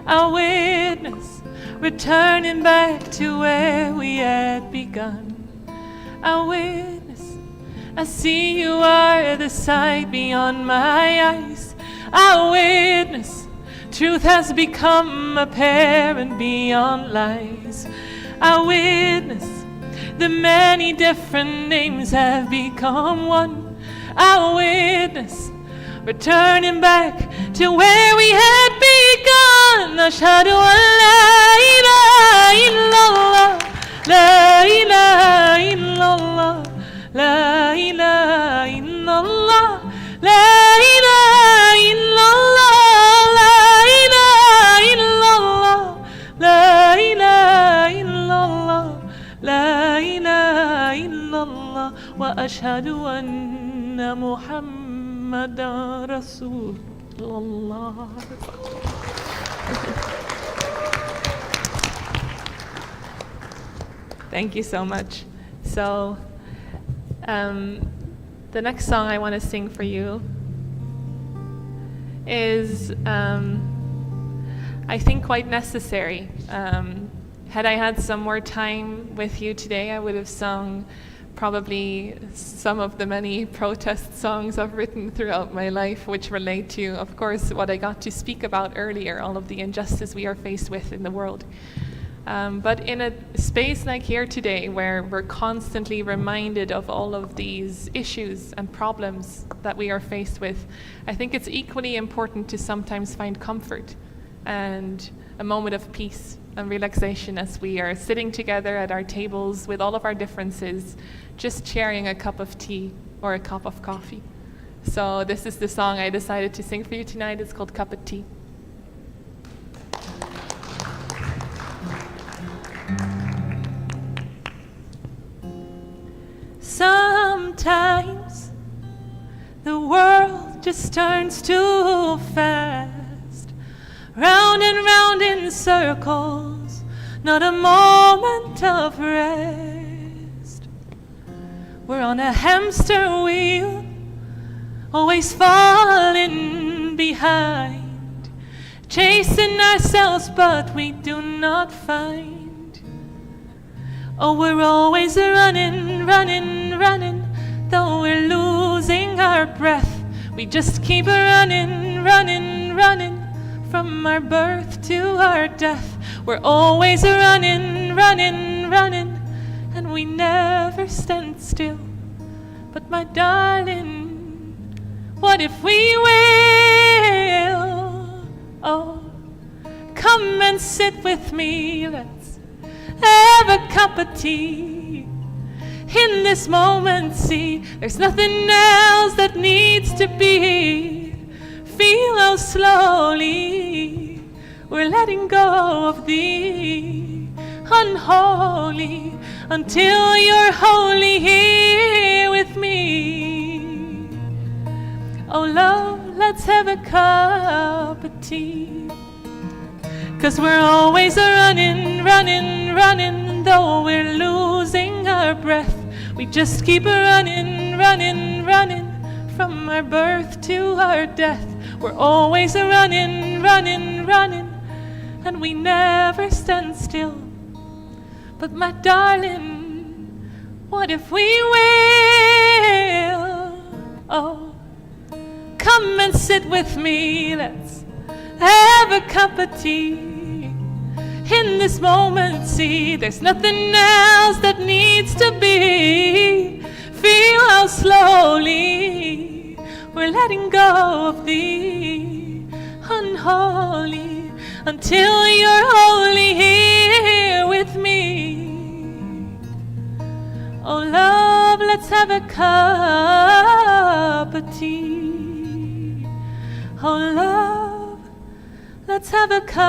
I witness returning back to where we had begun. I witness, I see you are the sight beyond my eyes. I witness, truth has become apparent beyond lies. I witness, the many different names have become one. I witness, returning back to where we had begun. Ashhadu an la ilaha illallah, la ilaha illallah, la ilaha illallah, la ilaha illallah, la ilaha illallah, la ilaha illallah, wa ashhadu anna Muhammadan Rasulullah. Thank you so much. So, the next song I want to sing for you is, I think, quite necessary. Had I had some more time with you today, I would have sung probably some of the many protest songs I've written throughout my life, which relate to, of course, what I got to speak about earlier, all of the injustice we are faced with in the world. But in a space like here today, where we're constantly reminded of all of these issues and problems that we are faced with, I think it's equally important to sometimes find comfort and a moment of peace and relaxation as we are sitting together at our tables with all of our differences, just sharing a cup of tea or a cup of coffee. So this is the song I decided to sing for you tonight. It's called Cup of Tea. Sometimes the world just turns too fast, round and round in circles, not a moment of rest. We're on a hamster wheel, always falling behind, chasing ourselves but we do not find. Oh, we're always running, running, running, though we're losing our breath. We just keep running, running, running, from our birth to our death. We're always running, running, running, and we never stand still. But my darling, what if we will? Oh, come and sit with me, let's have a cup of tea. In this moment, see, there's nothing else that needs to be. Feel how slowly we're letting go of the unholy until you're wholly here with me. Oh love, let's have a cup of tea. 'Cause we're always running, running, running, though we're losing our breath. We just keep running, running, running, from our birth to our death. We're always running, running, running, and we never stand still. But my darling, what if we will? Oh, come and sit with me, let's have a cup of tea. In this moment, see, there's nothing else that needs to be. Feel how slowly we're letting go of the unholy until you're wholly here with me. Oh love, let's have a cup of tea. Oh love, let's have a cup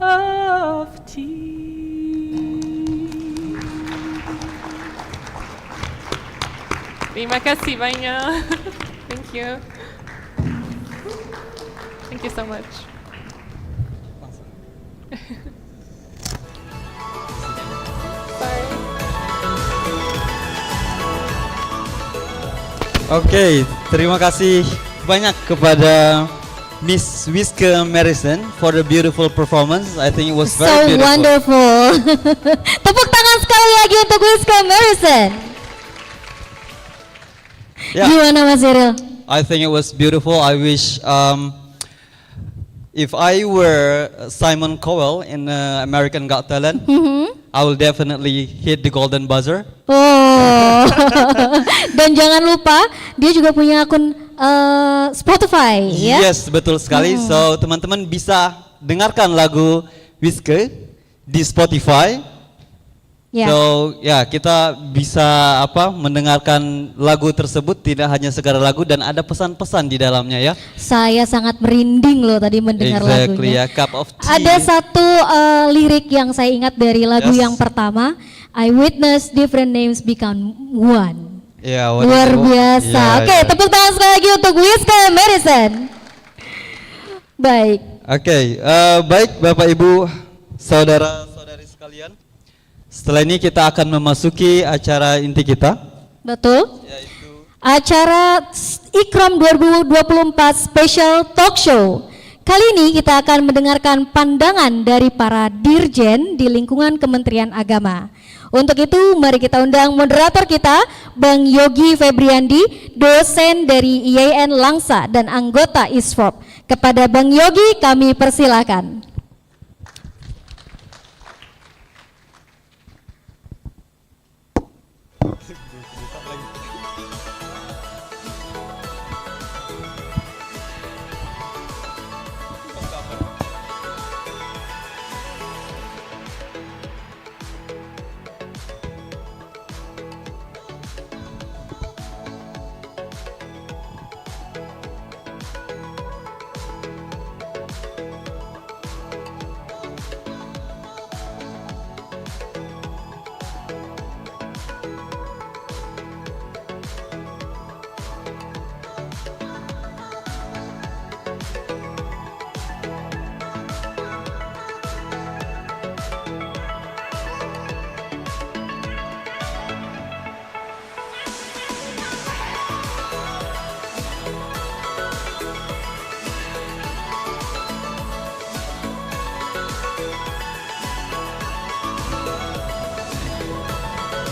of tea. Terima kasih banyak. Thank you. Thank you so much. Bye. Oke, terima kasih banyak kepada Miss Wietske Merison for the beautiful performance. I think it was very So beautiful. wonderful. Tepuk tangan sekali lagi untuk Wietske Merison. Yeah. Gimana Mas Cyril? I think it was beautiful. I wish if I were Simon Cowell in American Got Talent, I will definitely hit the golden buzzer. Oh, dan jangan lupa dia juga punya akun Spotify, ya? Yes, betul sekali. So teman-teman bisa dengarkan lagu Wietske di Spotify. Ya. So ya kita bisa mendengarkan lagu tersebut, tidak hanya sekedar lagu dan ada pesan-pesan di dalamnya ya. Saya sangat merinding loh tadi mendengar Exactly, lagunya. ya, cup of tea. Ada satu lirik yang saya ingat dari lagu Yes. yang pertama, I witness different names become one. Ya, Luar biasa. Ya, Oke, ya. tepuk tangan sekali lagi untuk Wietske Merison. Baik. Oke, baik Bapak Ibu, saudara-saudari sekalian. Setelah ini kita akan memasuki acara inti kita. Betul. Acara ICROM 2024 Special Talk Show. Kali ini kita akan mendengarkan pandangan dari para dirjen di lingkungan Kementerian Agama. Untuk itu mari kita undang moderator kita, Bang Yogi Febriandi, dosen dari IAIN Langsa dan anggota ISFOP. Kepada Bang Yogi kami persilakan.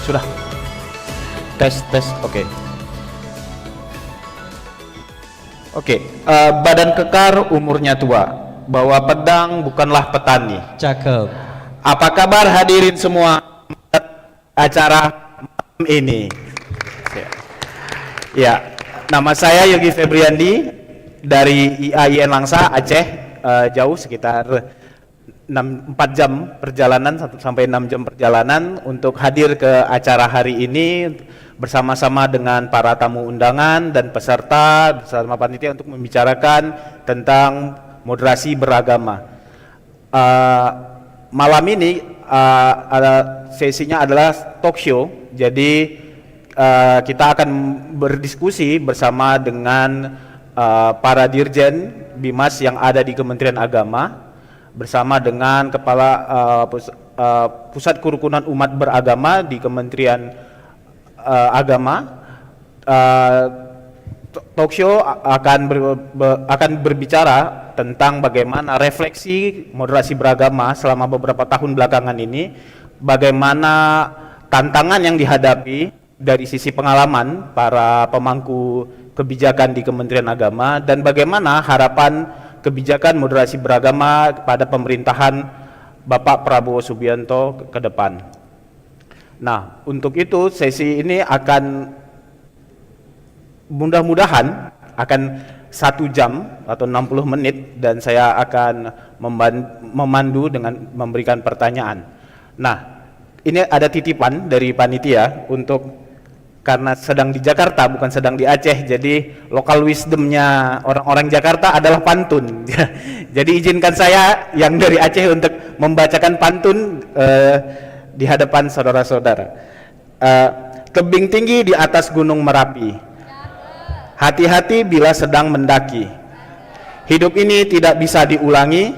Sudah. Tes, oke. Oke, badan kekar umurnya tua, bawa pedang bukanlah petani. Cakep. Apa kabar hadirin semua acara malam ini? Ya, nama saya Yogi Febriandi dari IAIN Langsa, Aceh, jauh sekitar 4 jam perjalanan, 1 sampai 6 jam perjalanan untuk hadir ke acara hari ini bersama-sama dengan para tamu undangan dan peserta bersama panitia untuk membicarakan tentang moderasi beragama. Malam ini sesinya adalah talk show, jadi kita akan berdiskusi bersama dengan para dirjen Bimas yang ada di Kementerian Agama, bersama dengan Kepala Pusat Kerukunan Umat Beragama di Kementerian Agama. Talk show akan berbicara tentang bagaimana refleksi moderasi beragama selama beberapa tahun belakangan ini, bagaimana tantangan yang dihadapi dari sisi pengalaman para pemangku kebijakan di Kementerian Agama, dan bagaimana harapan kebijakan moderasi beragama pada pemerintahan Bapak Prabowo Subianto ke depan. Nah, untuk itu sesi ini akan mudah-mudahan akan 1 jam atau 60 menit dan saya akan memandu dengan memberikan pertanyaan. Nah, ini ada titipan dari panitia untuk, karena sedang di Jakarta bukan sedang di Aceh, jadi lokal wisdomnya orang-orang Jakarta adalah pantun. Jadi izinkan saya yang dari Aceh untuk membacakan pantun di hadapan saudara-saudara. Tebing tinggi di atas gunung Merapi, hati-hati bila sedang mendaki. Hidup ini tidak bisa diulangi.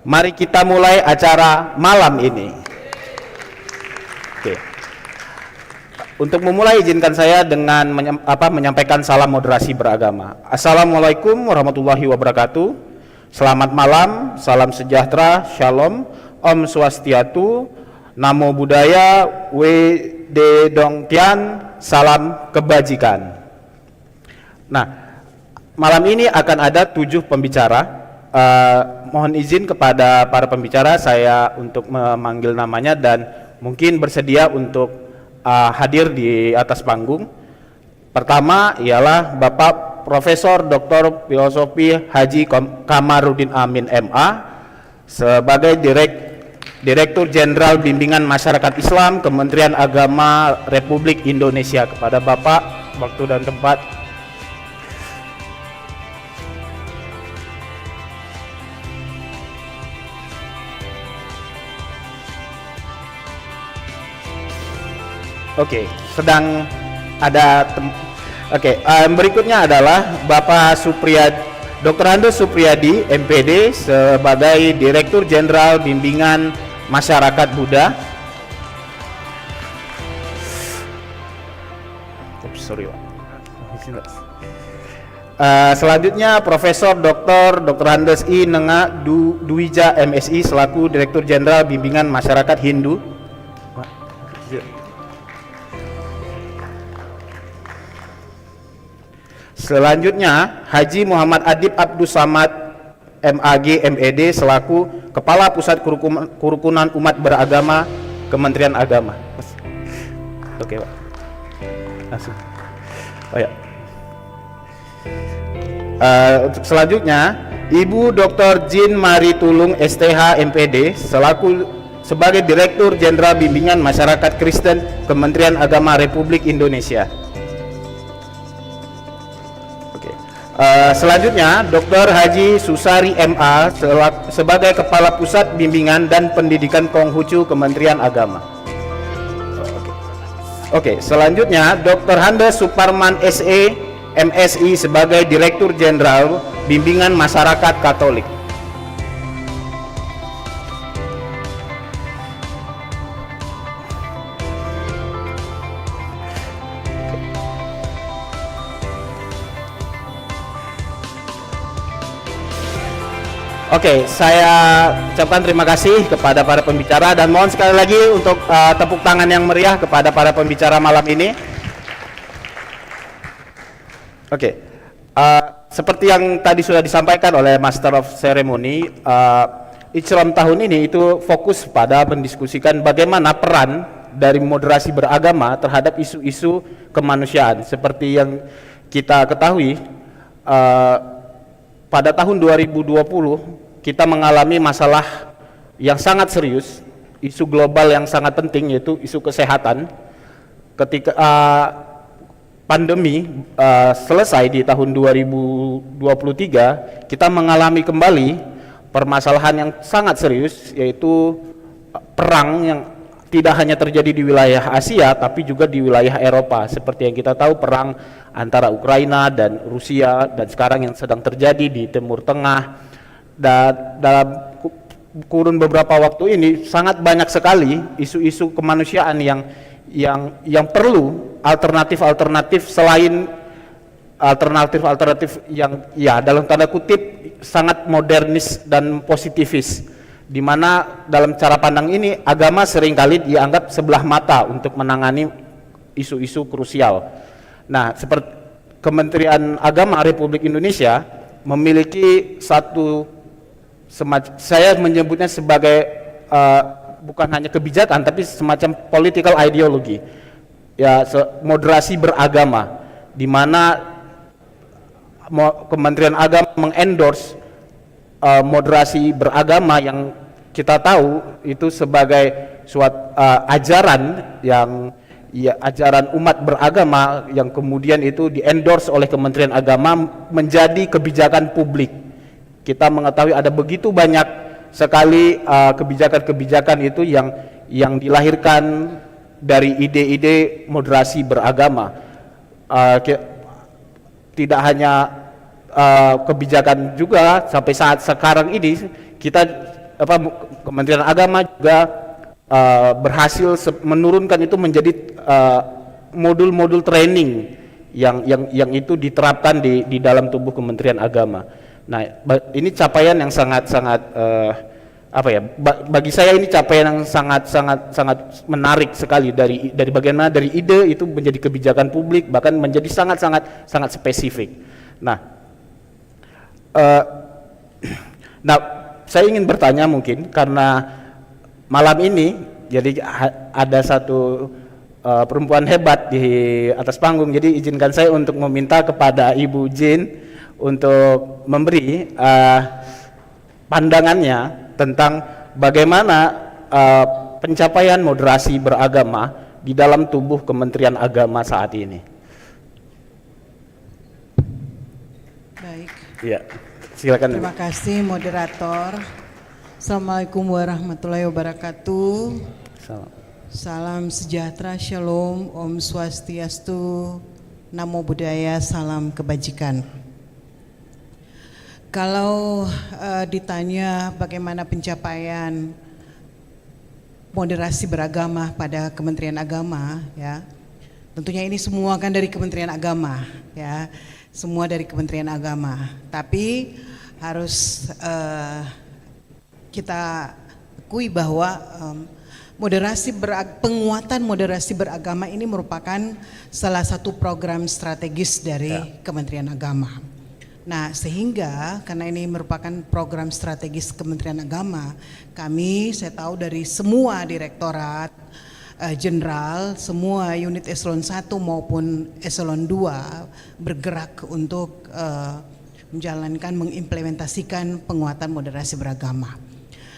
Mari kita mulai acara malam ini. Oke. Untuk memulai izinkan saya dengan menyampaikan salam moderasi beragama. Assalamualaikum warahmatullahi wabarakatuh. Selamat malam, salam sejahtera, shalom, Om Swastiatu, Namo Buddhaya, Wede Dongtian, salam kebajikan. Nah, malam ini akan ada 7 pembicara. Mohon izin kepada para pembicara saya untuk memanggil namanya dan mungkin bersedia untuk hadir di atas panggung. Pertama ialah Bapak Profesor Dr. Filosofi Haji Kamarudin Amin MA sebagai Direktur Jenderal Bimbingan Masyarakat Islam Kementerian Agama Republik Indonesia. Kepada Bapak, waktu dan tempat. Oke, sedang ada berikutnya adalah Bapak Dr. Andes Supriyadi MPD sebagai Direktur Jenderal Bimbingan Masyarakat Buddha. Selanjutnya Profesor Dr. Andes I Nenga Duwija MSI selaku Direktur Jenderal Bimbingan Masyarakat Hindu. Selanjutnya Haji Muhammad Adib Abdus Samad MAG MED selaku Kepala Pusat Kerukunan Umat Beragama Kementerian Agama. Oke, Pak. Langsung. Oh ya. Untuk selanjutnya Ibu Dr. Jin Mari Tulung STH MPD selaku sebagai Direktur Jenderal Bimbingan Masyarakat Kristen Kementerian Agama Republik Indonesia. Selanjutnya Dr. Haji Susari MA sebagai Kepala Pusat Bimbingan dan Pendidikan Konghucu Kementerian Agama. Oke, selanjutnya Dr. Handa Suparman SE MSI sebagai Direktur Jenderal Bimbingan Masyarakat Katolik. Oke, saya ucapkan terima kasih kepada para pembicara dan mohon sekali lagi untuk tepuk tangan yang meriah kepada para pembicara malam ini. Oke, seperti yang tadi sudah disampaikan oleh Master of Ceremony, ICROM tahun ini itu fokus pada mendiskusikan bagaimana peran dari moderasi beragama terhadap isu-isu kemanusiaan. Seperti yang kita ketahui, pada tahun 2020 kita mengalami masalah yang sangat serius, isu global yang sangat penting yaitu isu kesehatan. Ketika pandemi selesai di tahun 2023, kita mengalami kembali permasalahan yang sangat serius yaitu perang yang tidak hanya terjadi di wilayah Asia tapi juga di wilayah Eropa. Seperti yang kita tahu, perang antara Ukraina dan Rusia dan sekarang yang sedang terjadi di Timur Tengah. Dan dalam kurun beberapa waktu ini sangat banyak sekali isu-isu kemanusiaan yang perlu alternatif selain alternatif yang ya dalam tanda kutip sangat modernis dan positifis, di mana dalam cara pandang ini agama seringkali dianggap sebelah mata untuk menangani isu-isu krusial. Nah, seperti Kementerian Agama Republik Indonesia memiliki saya menyebutnya sebagai bukan hanya kebijakan tapi semacam political ideology, ya, moderasi beragama, di mana Kementerian Agama mengendorse moderasi beragama yang kita tahu itu sebagai suatu ajaran yang ajaran umat beragama yang kemudian itu diendorse oleh Kementerian Agama menjadi kebijakan publik. Kita mengetahui ada begitu banyak sekali kebijakan-kebijakan itu yang dilahirkan dari ide-ide moderasi beragama. Tidak hanya kebijakan juga, sampai saat sekarang ini kita Kementerian Agama juga berhasil menurunkan itu menjadi modul-modul training yang itu diterapkan di dalam tubuh Kementerian Agama. Nah, ini capaian yang sangat bagi saya ini capaian yang sangat menarik sekali dari bagaimana dari ide itu menjadi kebijakan publik, bahkan menjadi sangat spesifik. Nah, saya ingin bertanya mungkin karena malam ini jadi ada satu perempuan hebat di atas panggung, jadi izinkan saya untuk meminta kepada Ibu Jin untuk memberi pandangannya tentang bagaimana pencapaian moderasi beragama di dalam tubuh Kementerian Agama saat ini. Baik. Ya, silakan. Terima kasih moderator. Assalamualaikum warahmatullahi wabarakatuh. Salam sejahtera, shalom, om swastiastu, namo buddhaya, salam kebajikan. Kalau ditanya bagaimana pencapaian moderasi beragama pada Kementerian Agama, ya, tentunya ini semua kan dari Kementerian Agama, ya, semua dari Kementerian Agama. Tapi harus kita akui bahwa penguatan moderasi beragama ini merupakan salah satu program strategis dari Kementerian Agama. Nah, sehingga karena ini merupakan program strategis Kementerian Agama, saya tahu dari semua direktorat jenderal, semua unit eselon 1 maupun eselon 2 bergerak untuk mengimplementasikan penguatan moderasi beragama.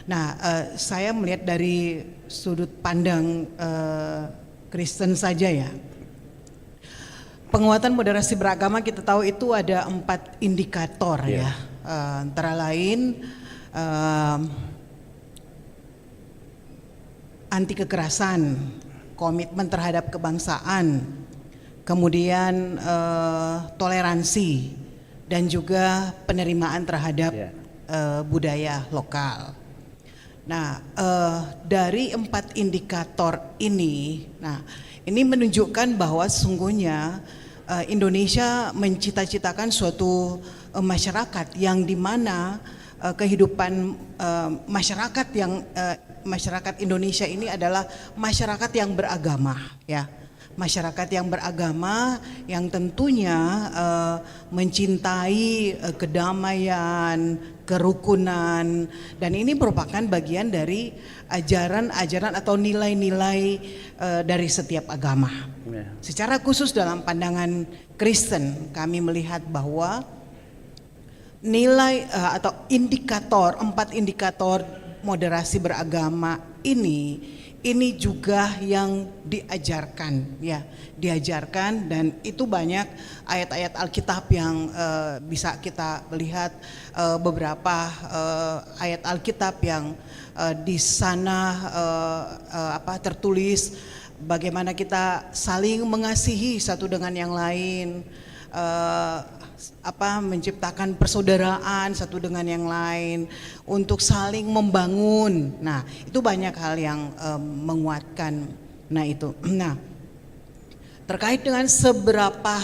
Nah, saya melihat dari sudut pandang Kristen saja ya. Penguatan moderasi beragama kita tahu itu ada 4 indikator ya, antara lain anti kekerasan, komitmen terhadap kebangsaan, kemudian toleransi, dan juga penerimaan terhadap budaya lokal. Nah, dari 4 indikator ini, ini menunjukkan bahwa sesungguhnya Indonesia mencita-citakan suatu masyarakat yang dimana kehidupan masyarakat Indonesia ini adalah masyarakat yang beragama, ya. Masyarakat yang beragama yang tentunya mencintai kedamaian, kerukunan, dan ini merupakan bagian dari ajaran-ajaran atau nilai-nilai dari setiap agama. Secara khusus dalam pandangan Kristen, kami melihat bahwa nilai atau 4 indikator moderasi beragama ini juga yang diajarkan, ya, diajarkan, dan itu banyak ayat-ayat Alkitab yang bisa kita lihat, beberapa ayat Alkitab yang di sana tertulis bagaimana kita saling mengasihi satu dengan yang lain, menciptakan persaudaraan satu dengan yang lain, untuk saling membangun. Nah, itu banyak hal yang menguatkan. Nah, itu. Nah, terkait dengan seberapa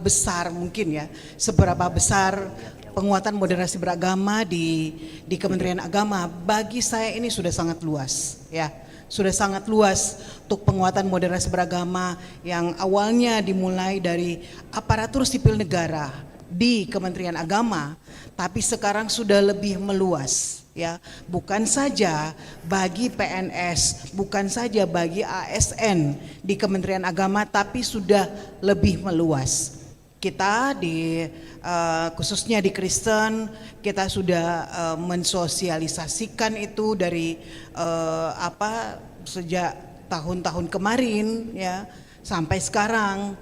besar mungkin ya, seberapa besar penguatan moderasi beragama di Kementerian Agama, bagi saya ini sudah sangat luas, ya. Sudah sangat luas untuk penguatan moderasi beragama yang awalnya dimulai dari aparatur sipil negara di Kementerian Agama, tapi sekarang sudah lebih meluas, ya. Bukan saja bagi PNS, bukan saja bagi ASN di Kementerian Agama, tapi sudah lebih meluas. Kita khususnya di Kristen, kita sudah mensosialisasikan itu dari sejak tahun-tahun kemarin, ya, sampai sekarang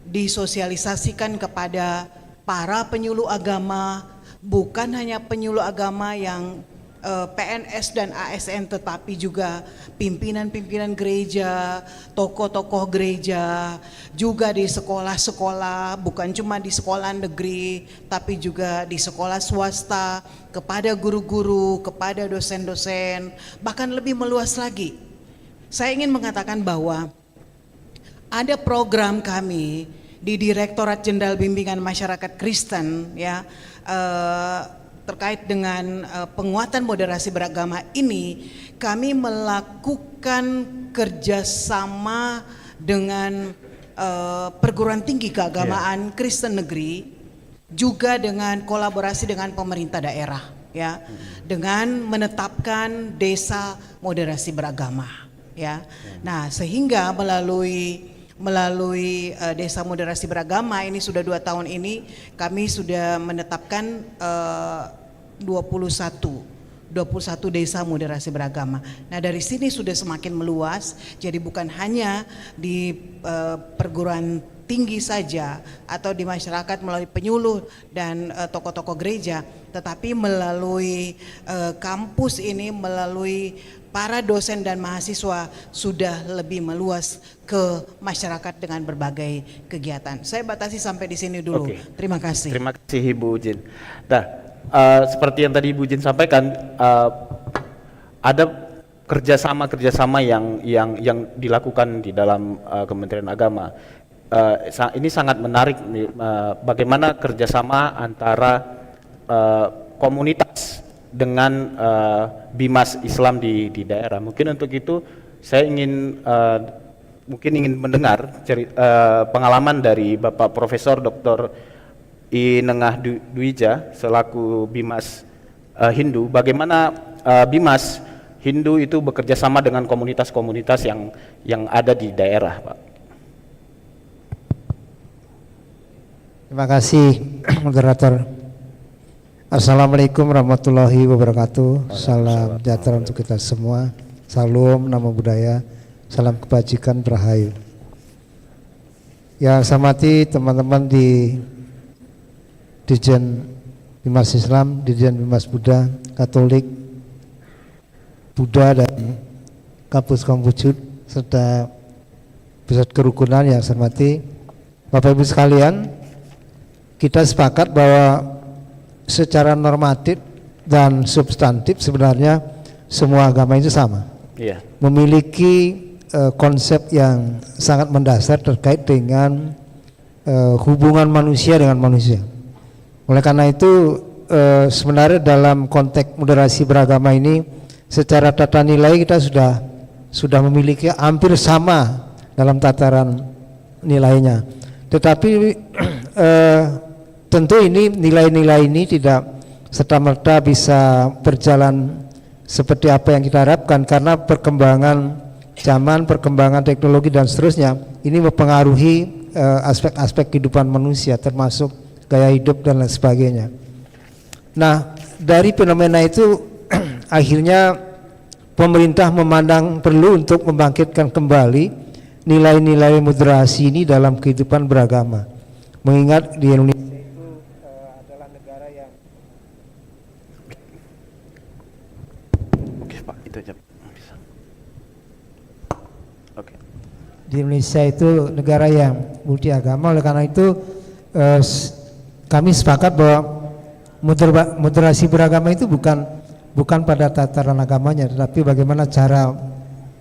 disosialisasikan kepada para penyuluh agama, bukan hanya penyuluh agama yang PNS dan ASN, tetapi juga pimpinan-pimpinan gereja, tokoh-tokoh gereja, juga di sekolah-sekolah, bukan cuma di sekolah negeri, tapi juga di sekolah swasta, kepada guru-guru, kepada dosen-dosen, bahkan lebih meluas lagi. Saya ingin mengatakan bahwa ada program kami di Direktorat Jenderal Bimbingan Masyarakat Kristen ya, terkait dengan penguatan moderasi beragama ini, kami melakukan kerjasama dengan perguruan tinggi keagamaan Kristen negeri, juga dengan kolaborasi dengan pemerintah daerah ya, dengan menetapkan desa moderasi beragama ya. Nah, sehingga melalui desa moderasi beragama ini sudah 2 tahun ini kami sudah menetapkan 21 desa moderasi beragama. Nah, dari sini sudah semakin meluas, jadi bukan hanya di perguruan tinggi saja atau di masyarakat melalui penyuluh dan tokoh-tokoh gereja, tetapi melalui kampus ini, melalui para dosen dan mahasiswa sudah lebih meluas ke masyarakat dengan berbagai kegiatan. Saya batasi sampai di sini dulu. Oke. Terima kasih. Terima kasih Ibu Jin. Nah, seperti yang tadi Ibu Jin sampaikan, ada kerjasama yang dilakukan di dalam Kementerian Agama. Ini sangat menarik, bagaimana kerjasama antara komunitas dengan bimas Islam di daerah. Mungkin untuk itu saya ingin mendengar pengalaman dari Bapak Profesor Dr. I Nengah Dwija selaku bimas Hindu, bagaimana bimas Hindu itu bekerja sama dengan komunitas-komunitas yang ada di daerah, Pak. Terima kasih moderator. Assalamualaikum warahmatullahi wabarakatuh. Salam sejahtera untuk kita semua. Salam nama budaya. Salam kebajikan berahayu. Yang saya hormati teman-teman di Dirjen Bimas Islam, Dirjen Bimas Buddha, Katolik, Buddha dan Kampus Konghucu serta pusat kerukunan yang saya hormati. Bapak Ibu sekalian, kita sepakat bahwa secara normatif dan substantif sebenarnya semua agama itu sama. Iya. Memiliki konsep yang sangat mendasar terkait dengan hubungan manusia dengan manusia. Oleh karena itu sebenarnya dalam konteks moderasi beragama ini secara tata nilai kita sudah memiliki hampir sama dalam tataran nilainya. Tetapi tentu ini nilai-nilai ini tidak serta-merta bisa berjalan seperti apa yang kita harapkan, karena perkembangan zaman, perkembangan teknologi dan seterusnya ini mempengaruhi aspek-aspek kehidupan manusia, termasuk gaya hidup dan lain sebagainya. Nah, dari fenomena itu akhirnya pemerintah memandang perlu untuk membangkitkan kembali nilai-nilai moderasi ini dalam kehidupan beragama. Mengingat di Indonesia di Indonesia itu negara yang multi agama. Oleh karena itu kami sepakat bahwa moderasi beragama itu bukan pada tataran agamanya, tetapi bagaimana cara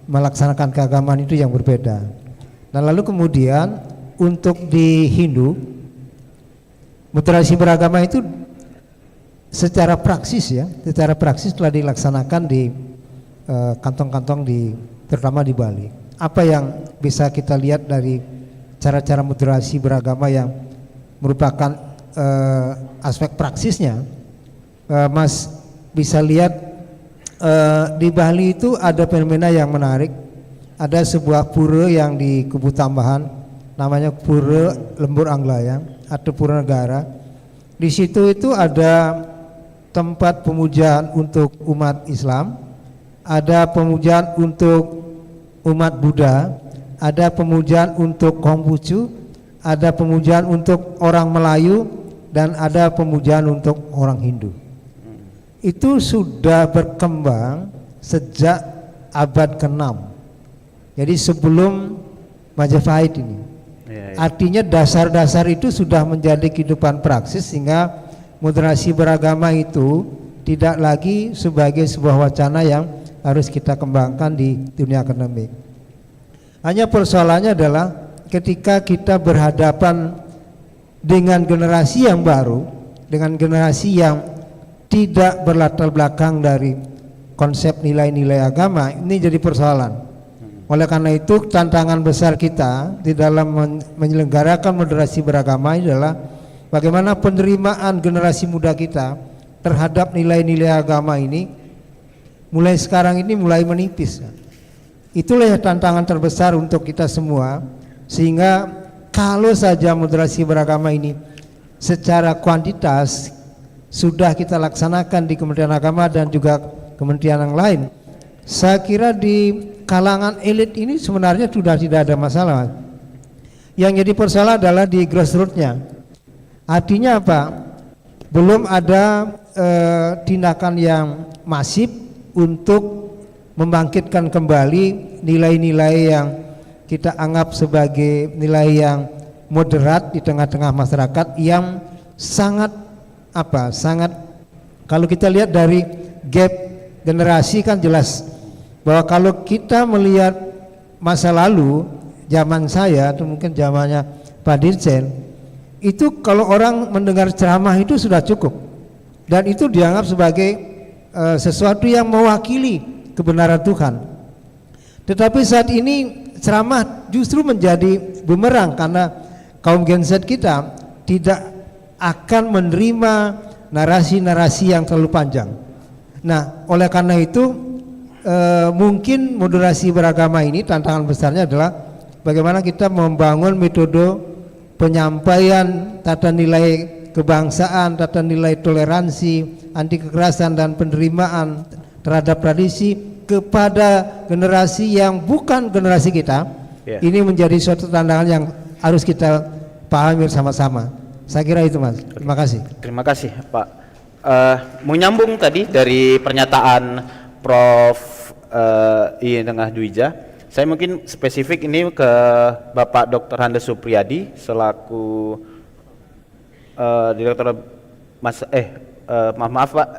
melaksanakan keagamaan itu yang berbeda. Nah, lalu kemudian untuk di Hindu, moderasi beragama itu secara praksis telah dilaksanakan di kantong-kantong terutama di Bali. Apa yang bisa kita lihat dari cara-cara moderasi beragama yang merupakan aspek praksisnya? Mas bisa lihat di Bali itu ada fenomena yang menarik. Ada sebuah pura yang di Kubu Tambahan, namanya Pura Lembur Anglayang atau Pura Negara. Di situ itu ada tempat pemujaan untuk umat Islam, ada pemujaan untuk umat Buddha, ada pemujaan untuk Konghucu, ada pemujaan untuk orang Melayu, dan ada pemujaan untuk orang Hindu. Itu sudah berkembang sejak abad ke-6. Jadi sebelum Majapahit ini. Artinya dasar-dasar itu sudah menjadi kehidupan praksis, sehingga moderasi beragama itu tidak lagi sebagai sebuah wacana yang harus kita kembangkan di dunia akademik. Hanya persoalannya adalah ketika kita berhadapan dengan generasi yang baru, dengan generasi yang tidak berlatar belakang dari konsep nilai-nilai agama, ini jadi persoalan. Oleh karena itu tantangan besar kita di dalam menyelenggarakan moderasi beragama adalah bagaimana penerimaan generasi muda kita terhadap nilai-nilai agama ini mulai sekarang ini mulai menipis. Itulah tantangan terbesar untuk kita semua, sehingga kalau saja moderasi beragama ini secara kuantitas sudah kita laksanakan di Kementerian Agama dan juga kementerian yang lain, saya kira di kalangan elit ini sebenarnya sudah tidak ada masalah. Yang jadi persoalan adalah di grassroots-nya. Artinya apa? Belum ada tindakan yang masif untuk membangkitkan kembali nilai-nilai yang kita anggap sebagai nilai yang moderat di tengah-tengah masyarakat, yang sangat kalau kita lihat dari gap generasi kan jelas bahwa kalau kita melihat masa lalu, zaman saya atau mungkin zamannya Pak Dirjen, itu kalau orang mendengar ceramah itu sudah cukup dan itu dianggap sebagai sesuatu yang mewakili kebenaran Tuhan. Tetapi saat ini ceramah justru menjadi bumerang karena kaum Gen Z kita tidak akan menerima narasi-narasi yang terlalu panjang. Nah, oleh karena itu mungkin moderasi beragama ini tantangan besarnya adalah bagaimana kita membangun metode penyampaian tata nilai kebangsaan, tata nilai toleransi, anti kekerasan dan penerimaan terhadap tradisi kepada generasi yang bukan generasi kita. Ini menjadi suatu tantangan yang harus kita pahami bersama-sama. Saya kira itu, Mas. Terima kasih. Terima kasih, Pak. Menyambung tadi dari pernyataan Prof. I. Tengah Dwija, saya mungkin spesifik ini ke Bapak Dr. Handes Supriyadi selaku Direktur maaf Pak,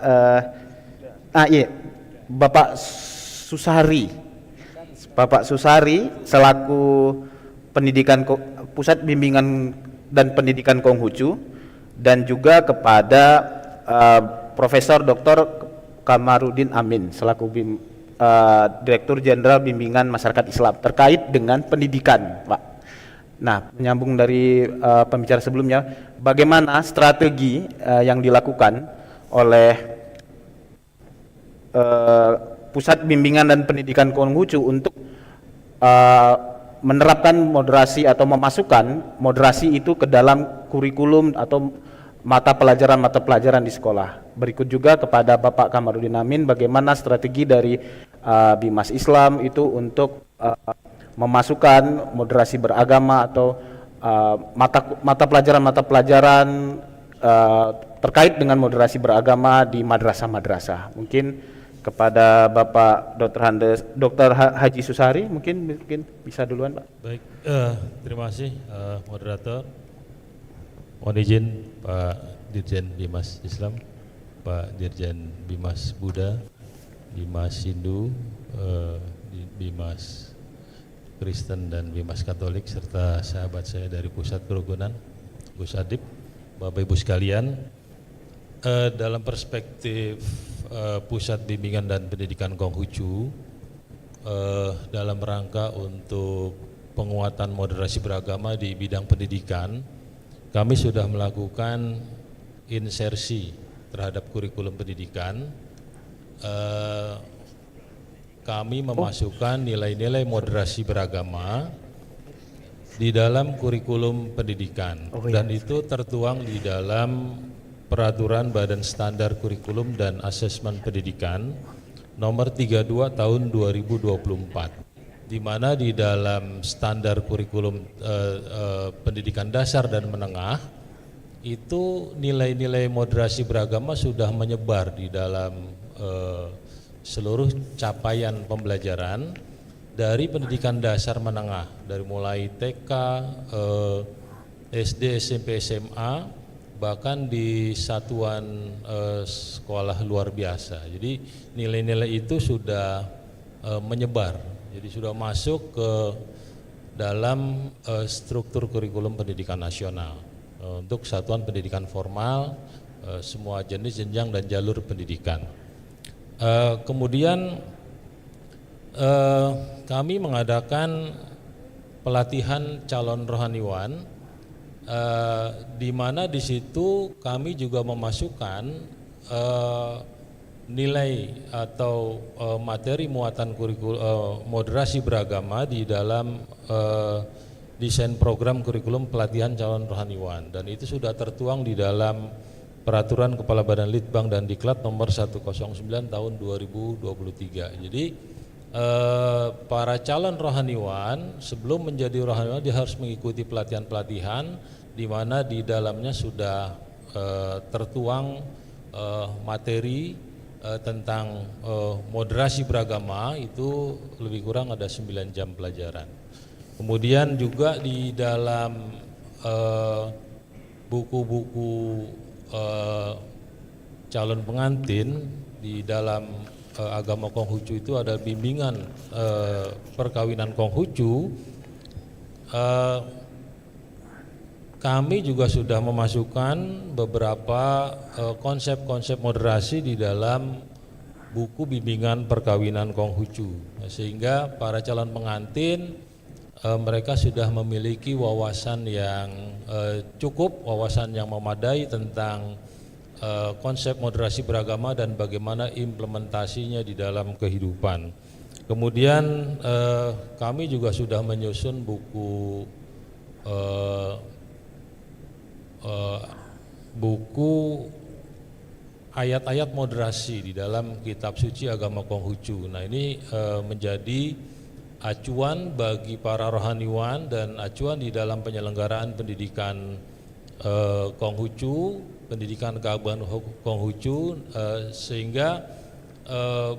Bapak Susari, selaku Pusat Bimbingan dan Pendidikan Konghucu, dan juga kepada Profesor Dr. Kamarudin Amin selaku Direktur Jenderal Bimbingan Masyarakat Islam terkait dengan pendidikan, Pak. Nah, menyambung dari pembicara sebelumnya, bagaimana strategi yang dilakukan oleh Pusat Bimbingan dan Pendidikan Konghucu untuk menerapkan moderasi atau memasukkan moderasi itu ke dalam kurikulum atau mata pelajaran di sekolah. Berikut juga kepada Bapak Kamarudin Amin, bagaimana strategi dari Bimas Islam itu untuk memasukkan moderasi beragama atau mata pelajaran terkait dengan moderasi beragama di madrasah-madrasah. Mungkin kepada Bapak Dr. Haji Susari, mungkin bisa duluan, Pak. Baik, terima kasih moderator. Mohon izin Pak Dirjen Bimas Islam, Pak Dirjen Bimas Buddha, Bimas Hindu, Bimas Kristen dan Bimas Katolik, serta sahabat saya dari Pusat Kerukunan, Gus Adib, Bapak Ibu sekalian. Dalam perspektif Pusat Bimbingan dan Pendidikan Konghucu, dalam rangka untuk penguatan moderasi beragama di bidang pendidikan, kami sudah melakukan insersi terhadap kurikulum pendidikan. Kami memasukkan nilai-nilai moderasi beragama di dalam kurikulum pendidikan, dan itu tertuang di dalam Peraturan Badan Standar Kurikulum dan Asesmen Pendidikan nomor 32 tahun 2024, di mana di dalam standar kurikulum pendidikan dasar dan menengah itu nilai-nilai moderasi beragama sudah menyebar di dalam seluruh capaian pembelajaran dari pendidikan dasar menengah, dari mulai TK, SD, SMP, SMA, bahkan di satuan sekolah luar biasa. Jadi nilai-nilai itu sudah menyebar, jadi sudah masuk ke dalam struktur kurikulum pendidikan nasional untuk satuan pendidikan formal, semua jenis, jenjang dan jalur pendidikan. Kemudian kami mengadakan pelatihan calon rohaniwan, di mana di situ kami juga memasukkan nilai atau materi muatan moderasi beragama di dalam desain program kurikulum pelatihan calon rohaniwan, dan itu sudah tertuang di dalam Peraturan Kepala Badan Litbang dan Diklat nomor 109 tahun 2023. Jadi para calon rohaniwan sebelum menjadi rohaniwan dia harus mengikuti pelatihan-pelatihan di mana di dalamnya sudah tertuang materi tentang moderasi beragama, itu lebih kurang ada 9 jam pelajaran. Kemudian juga di dalam buku-buku calon pengantin di dalam agama Konghucu itu ada bimbingan perkawinan Konghucu. Kami juga sudah memasukkan beberapa konsep-konsep moderasi di dalam buku bimbingan perkawinan Konghucu, sehingga para calon pengantin mereka sudah memiliki wawasan yang cukup, wawasan yang memadai tentang konsep moderasi beragama dan bagaimana implementasinya di dalam kehidupan. Kemudian kami juga sudah menyusun buku ayat-ayat moderasi di dalam kitab suci agama Konghucu. Nah, ini menjadi acuan bagi para rohaniwan dan acuan di dalam penyelenggaraan pendidikan Konghucu, pendidikan keagamaan Konghucu, sehingga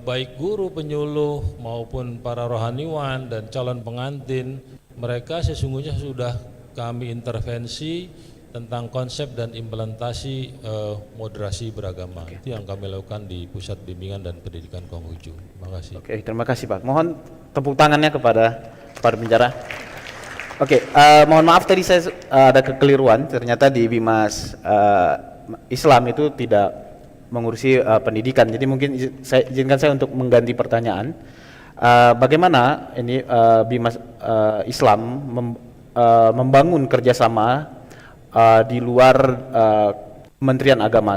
baik guru penyuluh maupun para rohaniwan dan calon pengantin mereka sesungguhnya sudah kami intervensi tentang konsep dan implementasi moderasi beragama. Itu yang kami lakukan di Pusat Bimbingan dan Pendidikan Konghucu. Terima kasih. Oke, terima kasih Pak. Mohon tepuk tangannya kepada pembicara. Oke, mohon maaf tadi saya ada kekeliruan. Ternyata di Bimas Islam itu tidak mengurusi pendidikan. Jadi mungkin izinkan saya untuk mengganti pertanyaan. Bagaimana ini Bimas Islam membangun kerjasama di luar Kementerian Agama.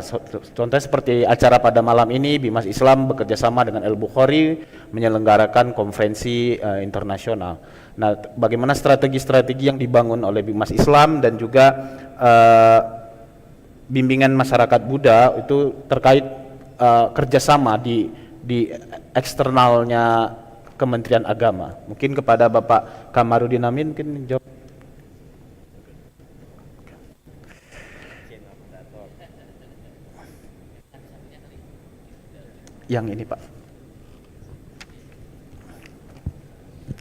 Contohnya seperti acara pada malam ini, Bimas Islam bekerjasama dengan Al-Bukhari menyelenggarakan konferensi internasional. Nah, bagaimana strategi-strategi yang dibangun oleh Bimas Islam dan juga bimbingan masyarakat Buddha itu terkait kerjasama di eksternalnya Kementerian Agama. Mungkin kepada Bapak Kamarudin Amin mungkin jawab. Yang ini Pak.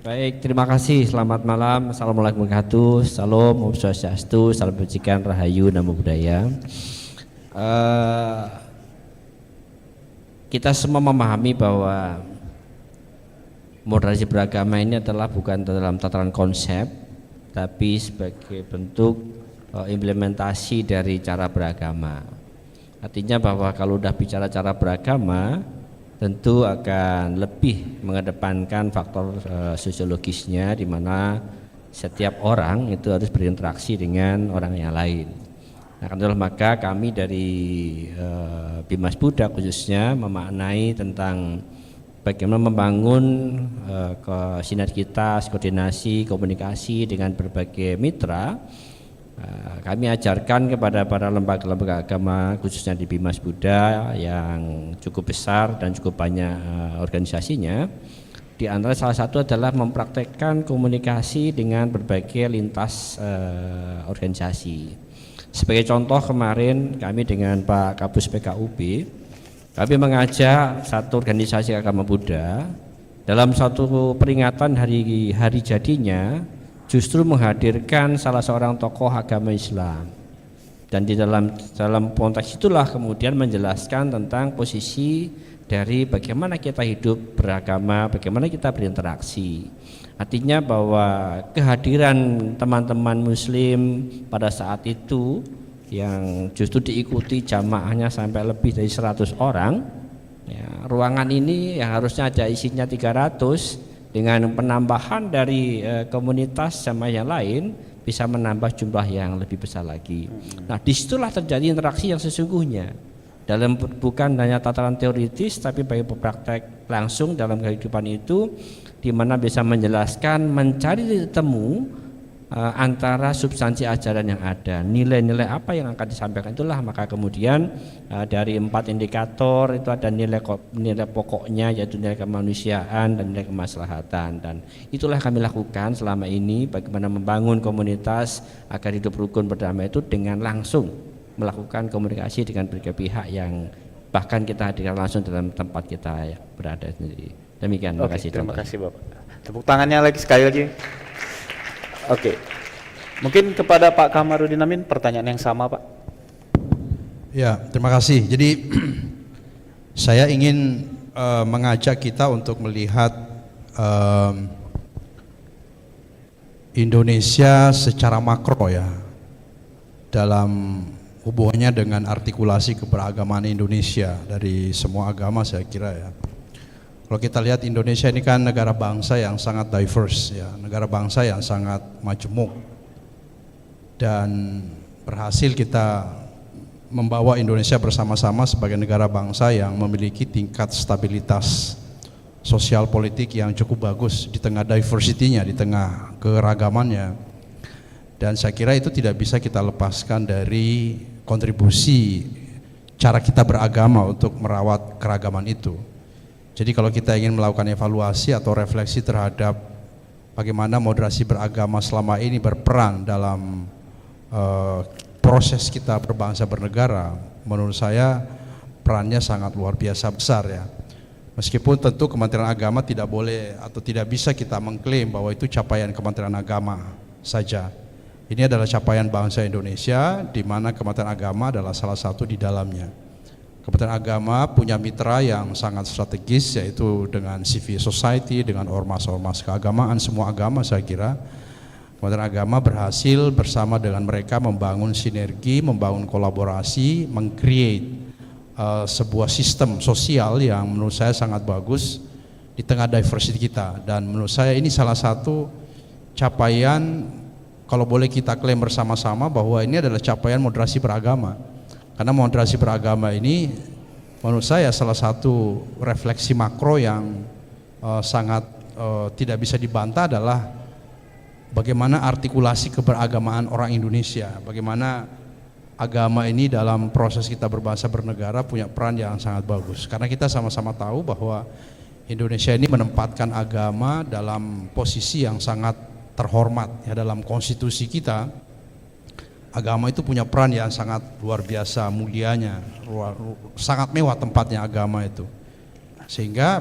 Baik, terima kasih. Selamat malam. Assalamualaikum warahmatullahi wabarakatuh. Salam, Om Swastiastu, salam kebajikan, rahayu, namo buddhaya. Kita semua memahami bahwa moderasi beragama ini adalah bukan dalam tataran konsep, tapi sebagai bentuk implementasi dari cara beragama. Artinya bahwa kalau udah bicara cara beragama, tentu akan lebih mengedepankan faktor sosiologisnya, di mana setiap orang itu harus berinteraksi dengan orang yang lain. Nah, karena maka kami dari Bimas Buddha khususnya memaknai tentang bagaimana membangun sinergitas, koordinasi, komunikasi dengan berbagai mitra. Kami ajarkan kepada para lembaga-lembaga agama khususnya di Bimas Buddha yang cukup besar dan cukup banyak organisasinya. Di antara salah satu adalah mempraktekkan komunikasi dengan berbagai lintas organisasi. Sebagai contoh, kemarin kami dengan Pak Kapus PKUB, kami mengajak satu organisasi agama Buddha dalam satu peringatan hari jadinya justru menghadirkan salah seorang tokoh agama Islam, dan di dalam konteks itulah kemudian menjelaskan tentang posisi dari bagaimana kita hidup beragama, bagaimana kita berinteraksi. Artinya bahwa kehadiran teman-teman muslim pada saat itu yang justru diikuti jamaahnya sampai lebih dari 100 orang ya, ruangan ini yang harusnya ada isinya 300 dengan penambahan dari komunitas jamaah yang lain bisa menambah jumlah yang lebih besar lagi. Nah, disitulah terjadi interaksi yang sesungguhnya dalam bukan hanya tataran teoritis tapi bagi praktek langsung dalam kehidupan itu, di mana bisa menjelaskan, mencari titik temu antara substansi ajaran yang ada, nilai-nilai apa yang akan disampaikan, itulah maka kemudian dari 4 indikator itu ada nilai pokoknya, yaitu nilai kemanusiaan dan nilai kemaslahatan, dan itulah kami lakukan selama ini, bagaimana membangun komunitas agar hidup rukun berdamai itu dengan langsung melakukan komunikasi dengan berbagai pihak yang bahkan kita hadirkan langsung dalam tempat kita berada sendiri. Demikian. Terima kasih Bapak. Tepuk tangannya lagi sekali lagi. Oke, mungkin kepada Pak Kamarudin Amin pertanyaan yang sama, Pak. Ya, terima kasih. Jadi saya ingin mengajak kita untuk melihat Indonesia secara makro ya, dalam hubungannya dengan artikulasi keberagaman Indonesia dari semua agama, saya kira ya. Kalau kita lihat Indonesia ini kan negara bangsa yang sangat diverse ya, negara bangsa yang sangat majemuk, dan berhasil kita membawa Indonesia bersama-sama sebagai negara bangsa yang memiliki tingkat stabilitas sosial politik yang cukup bagus di tengah diversity-nya, di tengah keragamannya. Dan saya kira itu tidak bisa kita lepaskan dari kontribusi cara kita beragama untuk merawat keragaman itu. Jadi kalau kita ingin melakukan evaluasi atau refleksi terhadap bagaimana moderasi beragama selama ini berperan dalam proses kita berbangsa bernegara, menurut saya perannya sangat luar biasa besar ya. Meskipun tentu Kementerian Agama tidak boleh atau tidak bisa kita mengklaim bahwa itu capaian Kementerian Agama saja. Ini adalah capaian bangsa Indonesia, di mana Kementerian Agama adalah salah satu di dalamnya. Kementerian Agama punya mitra yang sangat strategis, yaitu dengan civil society, dengan ormas-ormas keagamaan, semua agama saya kira. Kementerian Agama berhasil bersama dengan mereka membangun sinergi, membangun kolaborasi, meng-create sebuah sistem sosial yang menurut saya sangat bagus di tengah diversity kita. Dan menurut saya ini salah satu capaian, kalau boleh kita klaim bersama-sama bahwa ini adalah capaian moderasi beragama. Karena moderasi beragama ini menurut saya salah satu refleksi makro yang sangat tidak bisa dibantah adalah bagaimana artikulasi keberagamaan orang Indonesia, bagaimana agama ini dalam proses kita berbangsa bernegara punya peran yang sangat bagus. Karena kita sama-sama tahu bahwa Indonesia ini menempatkan agama dalam posisi yang sangat terhormat ya, dalam konstitusi kita. Agama itu punya peran yang sangat luar biasa mulianya, sangat mewah tempatnya agama itu. Sehingga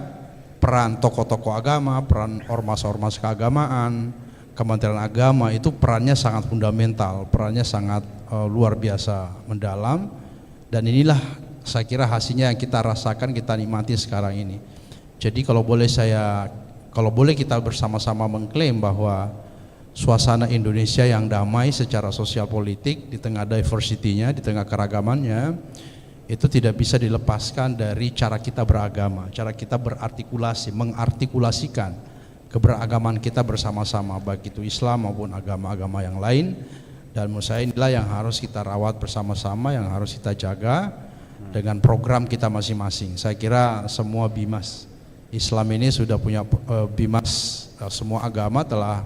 peran tokoh-tokoh agama, peran ormas-ormas keagamaan, Kementerian Agama itu perannya sangat fundamental, perannya sangat luar biasa mendalam. Dan inilah saya kira hasilnya yang kita rasakan, kita nikmati sekarang ini. Jadi kalau boleh kita bersama-sama mengklaim bahwa suasana Indonesia yang damai secara sosial politik di tengah diversity-nya, di tengah keragamannya, itu tidak bisa dilepaskan dari cara kita beragama, cara kita berartikulasi, mengartikulasikan keberagaman kita bersama-sama, baik itu Islam maupun agama-agama yang lain. Dan menurut saya inilah yang harus kita rawat bersama-sama, yang harus kita jaga dengan program kita masing-masing. Saya kira semua bimas Islam ini sudah punya bimas, semua agama telah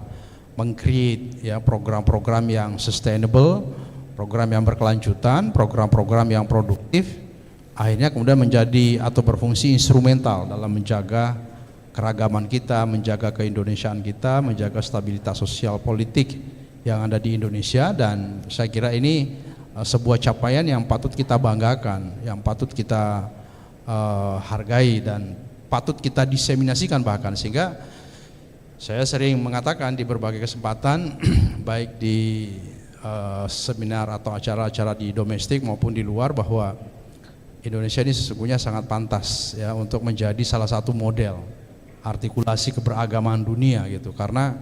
meng-create ya program-program yang sustainable, program yang berkelanjutan, program-program yang produktif, akhirnya kemudian menjadi atau berfungsi instrumental dalam menjaga keragaman kita, menjaga keindonesiaan kita, menjaga stabilitas sosial politik yang ada di Indonesia. Dan saya kira ini sebuah capaian yang patut kita banggakan, yang patut kita hargai dan patut kita diseminasikan bahkan. Sehingga saya sering mengatakan di berbagai kesempatan baik di seminar atau acara-acara di domestik maupun di luar bahwa Indonesia ini sesungguhnya sangat pantas ya untuk menjadi salah satu model artikulasi keberagaman dunia gitu, karena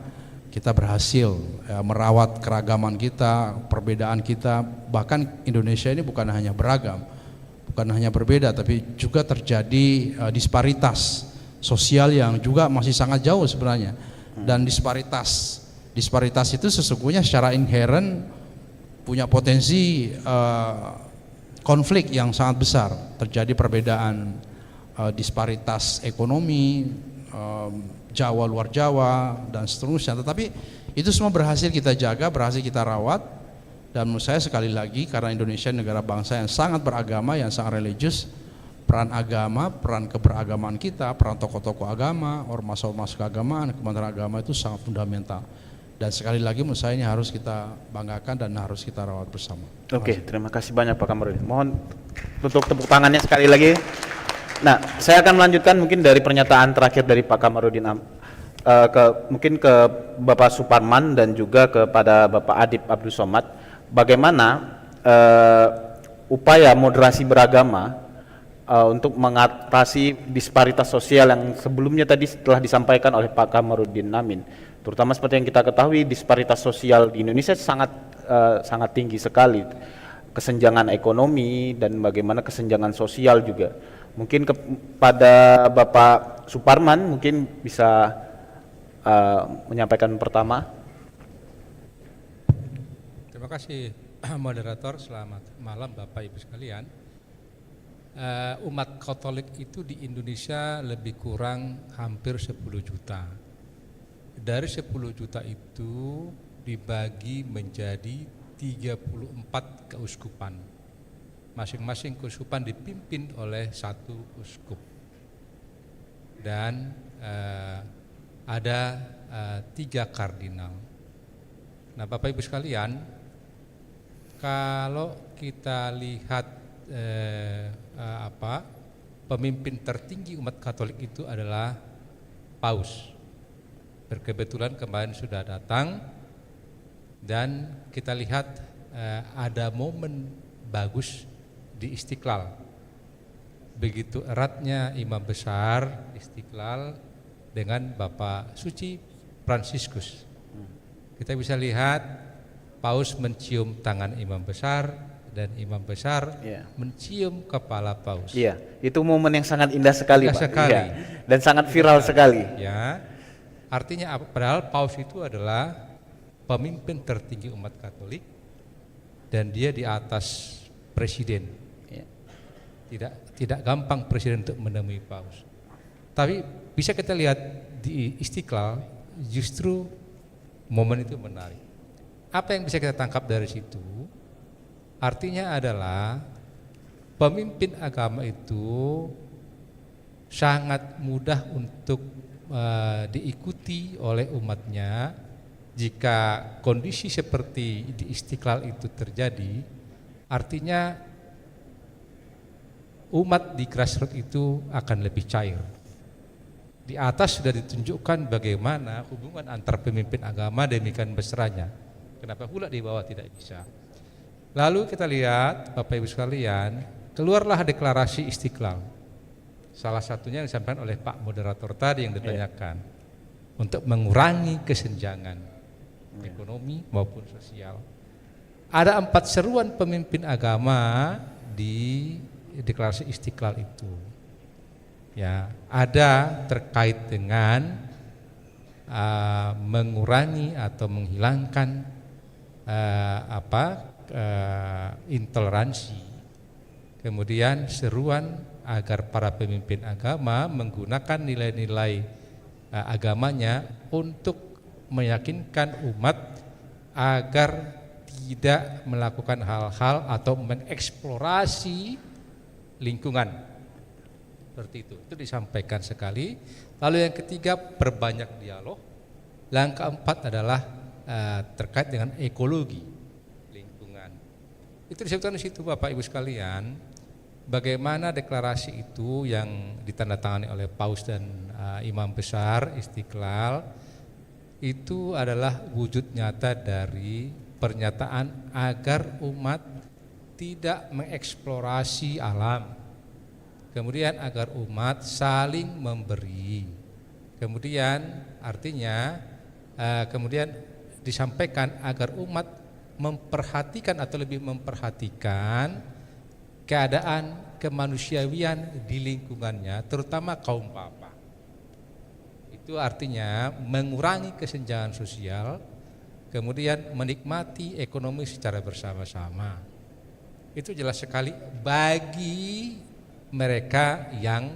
kita berhasil ya, merawat keragaman kita, perbedaan kita. Bahkan Indonesia ini bukan hanya beragam, bukan hanya berbeda, tapi juga terjadi disparitas sosial yang juga masih sangat jauh sebenarnya. Dan disparitas itu sesungguhnya secara inherent punya potensi konflik yang sangat besar. Terjadi perbedaan disparitas ekonomi, Jawa luar Jawa dan seterusnya. Tetapi itu semua berhasil kita jaga, berhasil kita rawat. Dan menurut saya sekali lagi, karena Indonesia negara bangsa yang sangat beragama, yang sangat religius, peran agama, peran keberagaman kita, peran tokoh-tokoh agama, ormas-ormas keagamaan, kementerian agama itu sangat fundamental. Dan sekali lagi menurut saya ini harus kita banggakan dan harus kita rawat bersama. Oke, terima kasih banyak Pak Kamarudin. Mohon untuk tepuk tangannya sekali lagi. Nah, saya akan melanjutkan mungkin dari pernyataan terakhir dari Pak Kamarudin, mungkin ke Bapak Suparman dan juga kepada Bapak Adib Abdul Somad. Bagaimana upaya moderasi beragama untuk mengatasi disparitas sosial yang sebelumnya tadi telah disampaikan oleh Pak Kamarudin Amin. Terutama seperti yang kita ketahui, disparitas sosial di Indonesia sangat tinggi sekali, kesenjangan ekonomi dan bagaimana kesenjangan sosial juga. Mungkin kepada Bapak Suparman mungkin bisa menyampaikan pertama. Terima kasih moderator, selamat malam Bapak Ibu sekalian. Umat Katolik itu di Indonesia lebih kurang hampir 10 juta. Dari 10 juta itu dibagi menjadi 34 keuskupan. Masing-masing keuskupan dipimpin oleh satu uskup. Dan ada 3 kardinal. Nah, Bapak Ibu sekalian, kalau kita lihat pemimpin tertinggi umat Katolik itu adalah Paus. Berkebetulan kemarin sudah datang dan kita lihat ada momen bagus di Istiqlal. Begitu eratnya imam besar Istiqlal dengan Bapak Suci Fransiskus. Kita bisa lihat Paus mencium tangan imam besar dan imam besar mencium kepala Paus. Iya, itu momen yang sangat indah sekali, indah Pak. Sekali. Ya. Dan sangat viral sekali. Ya, artinya padahal Paus itu adalah pemimpin tertinggi umat Katolik dan dia di atas presiden. Ya. Tidak gampang presiden untuk menemui Paus. Tapi bisa kita lihat di Istiqlal justru momen itu menarik. Apa yang bisa kita tangkap dari situ? Artinya adalah pemimpin agama itu sangat mudah untuk diikuti oleh umatnya. Jika kondisi seperti di Istiqlal itu terjadi, artinya umat di grassroots itu akan lebih cair. Di atas sudah ditunjukkan bagaimana hubungan antar pemimpin agama demikian mesranya. Kenapa pula di bawah tidak bisa? Lalu kita lihat Bapak Ibu sekalian, keluarlah deklarasi Istiqlal. Salah satunya yang disampaikan oleh Pak moderator tadi yang ditanyakan untuk mengurangi kesenjangan ekonomi maupun sosial. Ada 4 seruan pemimpin agama di deklarasi Istiqlal itu. Ya, ada terkait dengan mengurangi atau menghilangkan intoleransi. Kemudian seruan agar para pemimpin agama menggunakan nilai-nilai agamanya untuk meyakinkan umat agar tidak melakukan hal-hal atau mengeksplorasi lingkungan. Seperti itu disampaikan sekali. Lalu yang ketiga, perbanyak dialog. Langkah 4 adalah terkait dengan ekologi lingkungan. Itu disebutkan di situ Bapak Ibu sekalian, bagaimana deklarasi itu yang ditandatangani oleh Paus dan Imam Besar Istiqlal itu adalah wujud nyata dari pernyataan agar umat tidak mengeksplorasi alam, kemudian agar umat saling memberi, kemudian artinya kemudian disampaikan agar umat memperhatikan atau lebih memperhatikan keadaan kemanusiawian di lingkungannya, terutama kaum papa. Itu artinya mengurangi kesenjangan sosial, kemudian menikmati ekonomi secara bersama-sama. Itu jelas sekali bagi mereka yang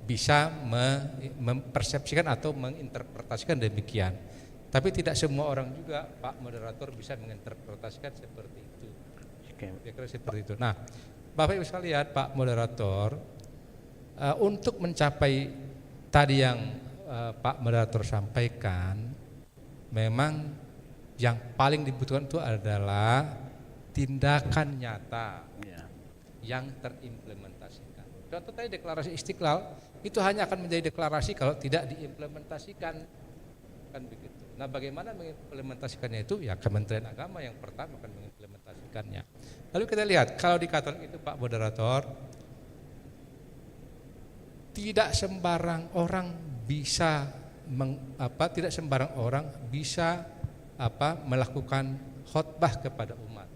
bisa mempersepsikan atau menginterpretasikan demikian. Tapi tidak semua orang juga, Pak Moderator, bisa menginterpretasikan seperti itu. Kira-kira seperti itu. Nah, Bapak Ibu sekalian, Pak Moderator, untuk mencapai tadi yang Pak Moderator sampaikan, memang yang paling dibutuhkan itu adalah tindakan nyata yang terimplementasikan. Contoh tadi deklarasi Istiqlal itu hanya akan menjadi deklarasi kalau tidak diimplementasikan, kan begitu. Nah, bagaimana mengimplementasikannya itu? Ya Kementerian Agama yang pertama akan mengimplementasikannya. Lalu kita lihat kalau di Katolik itu, Pak Moderator, tidak sembarang orang bisa melakukan khotbah kepada umat.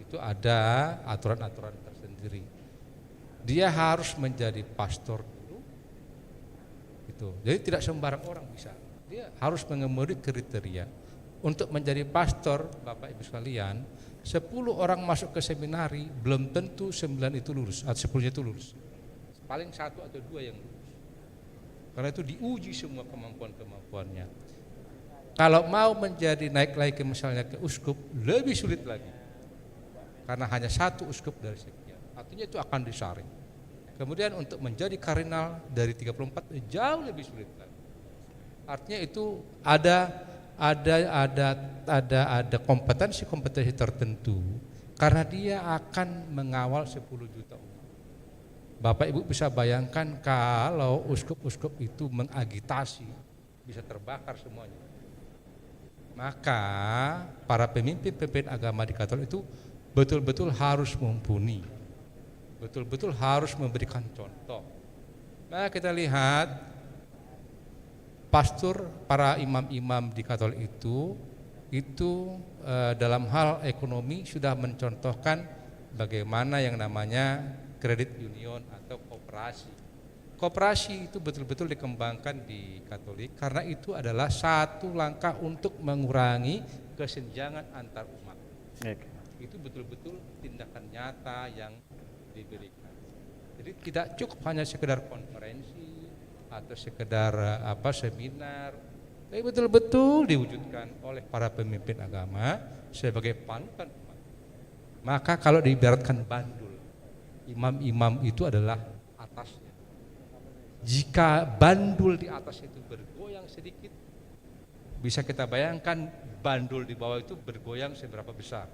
Itu ada aturan-aturan tersendiri. Dia harus menjadi pastor dulu. Itu. Jadi tidak sembarang orang bisa. Dia harus memenuhi kriteria. Untuk menjadi pastor, Bapak Ibu sekalian, 10 orang masuk ke seminari belum tentu 9 itu lulus atau 10 itu lulus. Paling 1 atau 2 yang lulus. Karena itu diuji semua kemampuan-kemampuannya. Kalau mau menjadi naik lagi misalnya ke uskup, lebih sulit lagi. Karena hanya 1 uskup dari sekian. Artinya itu akan disaring. Kemudian untuk menjadi kardinal dari 34 jauh lebih sulit lagi. Artinya itu ada kompetensi tertentu karena dia akan mengawal 10 juta umat. Bapak Ibu bisa bayangkan kalau uskup-uskup itu mengagitasi, bisa terbakar semuanya. Maka para pemimpin agama di Katolik itu betul-betul harus mumpuni, betul-betul harus memberikan contoh. Nah, kita lihat pastor, para imam-imam di Katolik itu dalam hal ekonomi sudah mencontohkan bagaimana yang namanya kredit union atau koperasi. Koperasi itu betul-betul dikembangkan di Katolik karena itu adalah satu langkah untuk mengurangi kesenjangan antar umat. Itu betul-betul tindakan nyata yang diberikan. Jadi tidak cukup hanya sekedar konferensi atau sekedar seminar, tapi betul-betul diwujudkan oleh para pemimpin agama sebagai panutan umat. Maka kalau diibaratkan bandul, imam-imam itu adalah atasnya. Jika bandul di atas itu bergoyang sedikit, bisa kita bayangkan bandul di bawah itu bergoyang seberapa besar.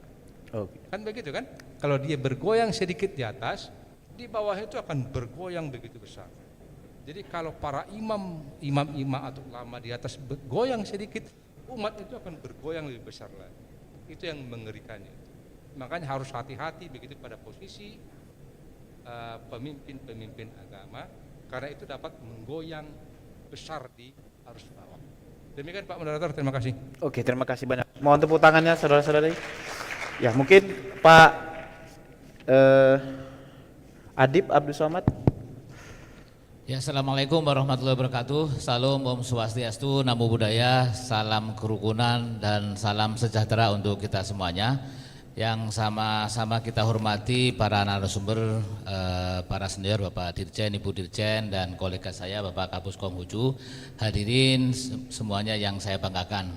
Kan begitu kan? Kalau dia bergoyang sedikit di atas, di bawah itu akan bergoyang begitu besar. Jadi kalau para imam atau ulama di atas bergoyang sedikit, umat itu akan bergoyang lebih besar lagi. Itu yang mengerikannya. Makanya harus hati-hati begitu pada posisi pemimpin agama, karena itu dapat menggoyang besar di arus bawah. Demikian Pak Moderator, terima kasih. Oke, terima kasih banyak. Mohon tepuk tangannya saudara-saudari. Ya, mungkin Pak Adib Abdul Somad. Ya, Assalamualaikum warahmatullahi wabarakatuh. Salam, Om Swastiastu, Namo Buddhaya, salam kerukunan dan salam sejahtera untuk kita semuanya. Yang sama-sama kita hormati para narasumber, para senior, Bapak Dirjen, Ibu Dirjen, dan kolega saya Bapak Kapus Konghucu. Hadirin semuanya yang saya banggakan.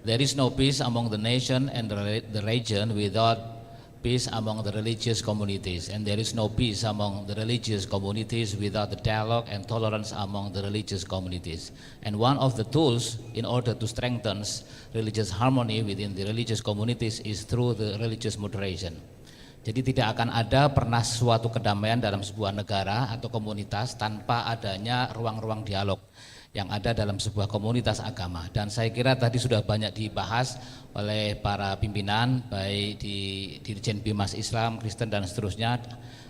There is no peace among the nation and the region without peace among the religious communities, and there is no peace among the religious communities without the dialogue and tolerance among the religious communities. And one of the tools in order to strengthen religious harmony within the religious communities is through the religious moderation. Jadi tidak akan ada pernah suatu kedamaian dalam sebuah negara atau komunitas tanpa adanya ruang-ruang dialog. yang ada dalam sebuah komunitas agama. Dan saya kira tadi sudah banyak dibahas oleh para pimpinan, baik di Dirjen Bimas Islam, Kristen dan seterusnya